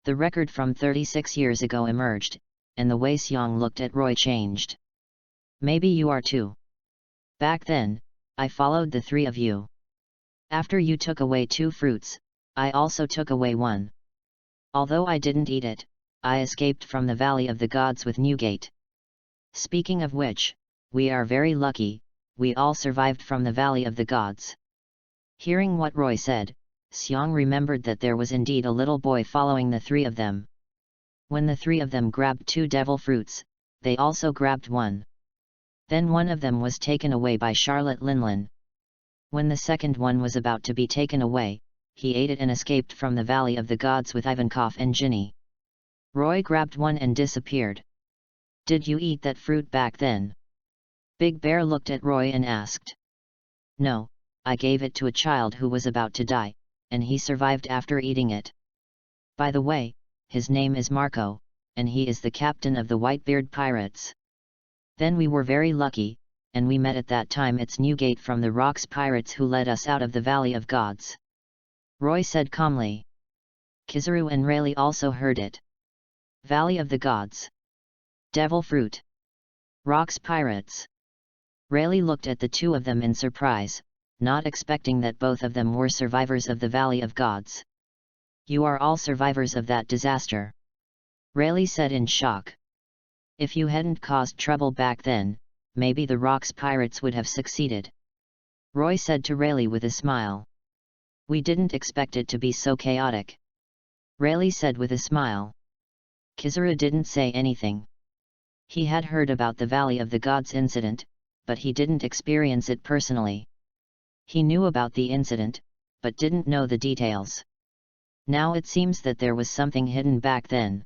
The record from 36 years ago emerged, and the way Xiong looked at Roy changed. Maybe you are too. Back then, I followed the three of you. After you took away 2 fruits, I also took away 1. Although I didn't eat it, I escaped from the Valley of the Gods with Newgate. Speaking of which, we are very lucky, we all survived from the Valley of the Gods. Hearing what Roy said, Xiong remembered that there was indeed a little boy following the 3 of them. When the 3 of them grabbed 2 devil fruits, they also grabbed 1. Then one of them was taken away by Charlotte Linlin. When the second one was about to be taken away, he ate it and escaped from the Valley of the Gods with Ivankov and Ginny. Roy grabbed 1 and disappeared. Did you eat that fruit back then? Big Bear looked at Roy and asked. No, I gave it to a child who was about to die, and he survived after eating it. By the way, his name is Marco, and he is the captain of the Whitebeard Pirates. Then we were very lucky, and we met at that time it's Newgate from the Rocks Pirates who led us out of the Valley of Gods. Roy said calmly. Kizaru and Rayleigh also heard it. Valley of the Gods. Devil Fruit. Rocks Pirates. Rayleigh looked at the two of them in surprise, not expecting that both of them were survivors of the Valley of Gods. "You are all survivors of that disaster," Rayleigh said in shock. "If you hadn't caused trouble back then, maybe the Rocks pirates would have succeeded," Roy said to Rayleigh with a smile. "We didn't expect it to be so chaotic," Rayleigh said with a smile. Kizura didn't say anything. He had heard about the Valley of the Gods incident, but he didn't experience it personally. He knew about the incident, but didn't know the details. Now it seems that there was something hidden back then.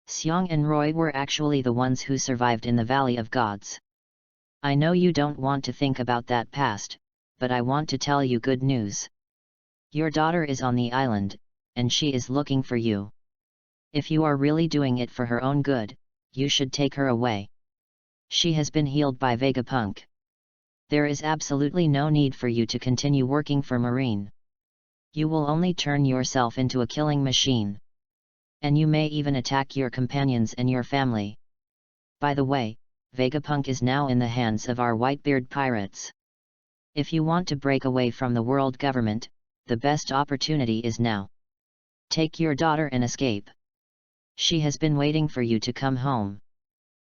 Xiang and Roy were actually the ones who survived in the Valley of Gods. "I know you don't want to think about that past, but I want to tell you good news. Your daughter is on the island, and she is looking for you. If you are really doing it for her own good, you should take her away. She has been healed by Vegapunk. There is absolutely no need for you to continue working for Marine. You will only turn yourself into a killing machine. And you may even attack your companions and your family. By the way, Vegapunk is now in the hands of our Whitebeard pirates. If you want to break away from the world government, the best opportunity is now. Take your daughter and escape. She has been waiting for you to come home."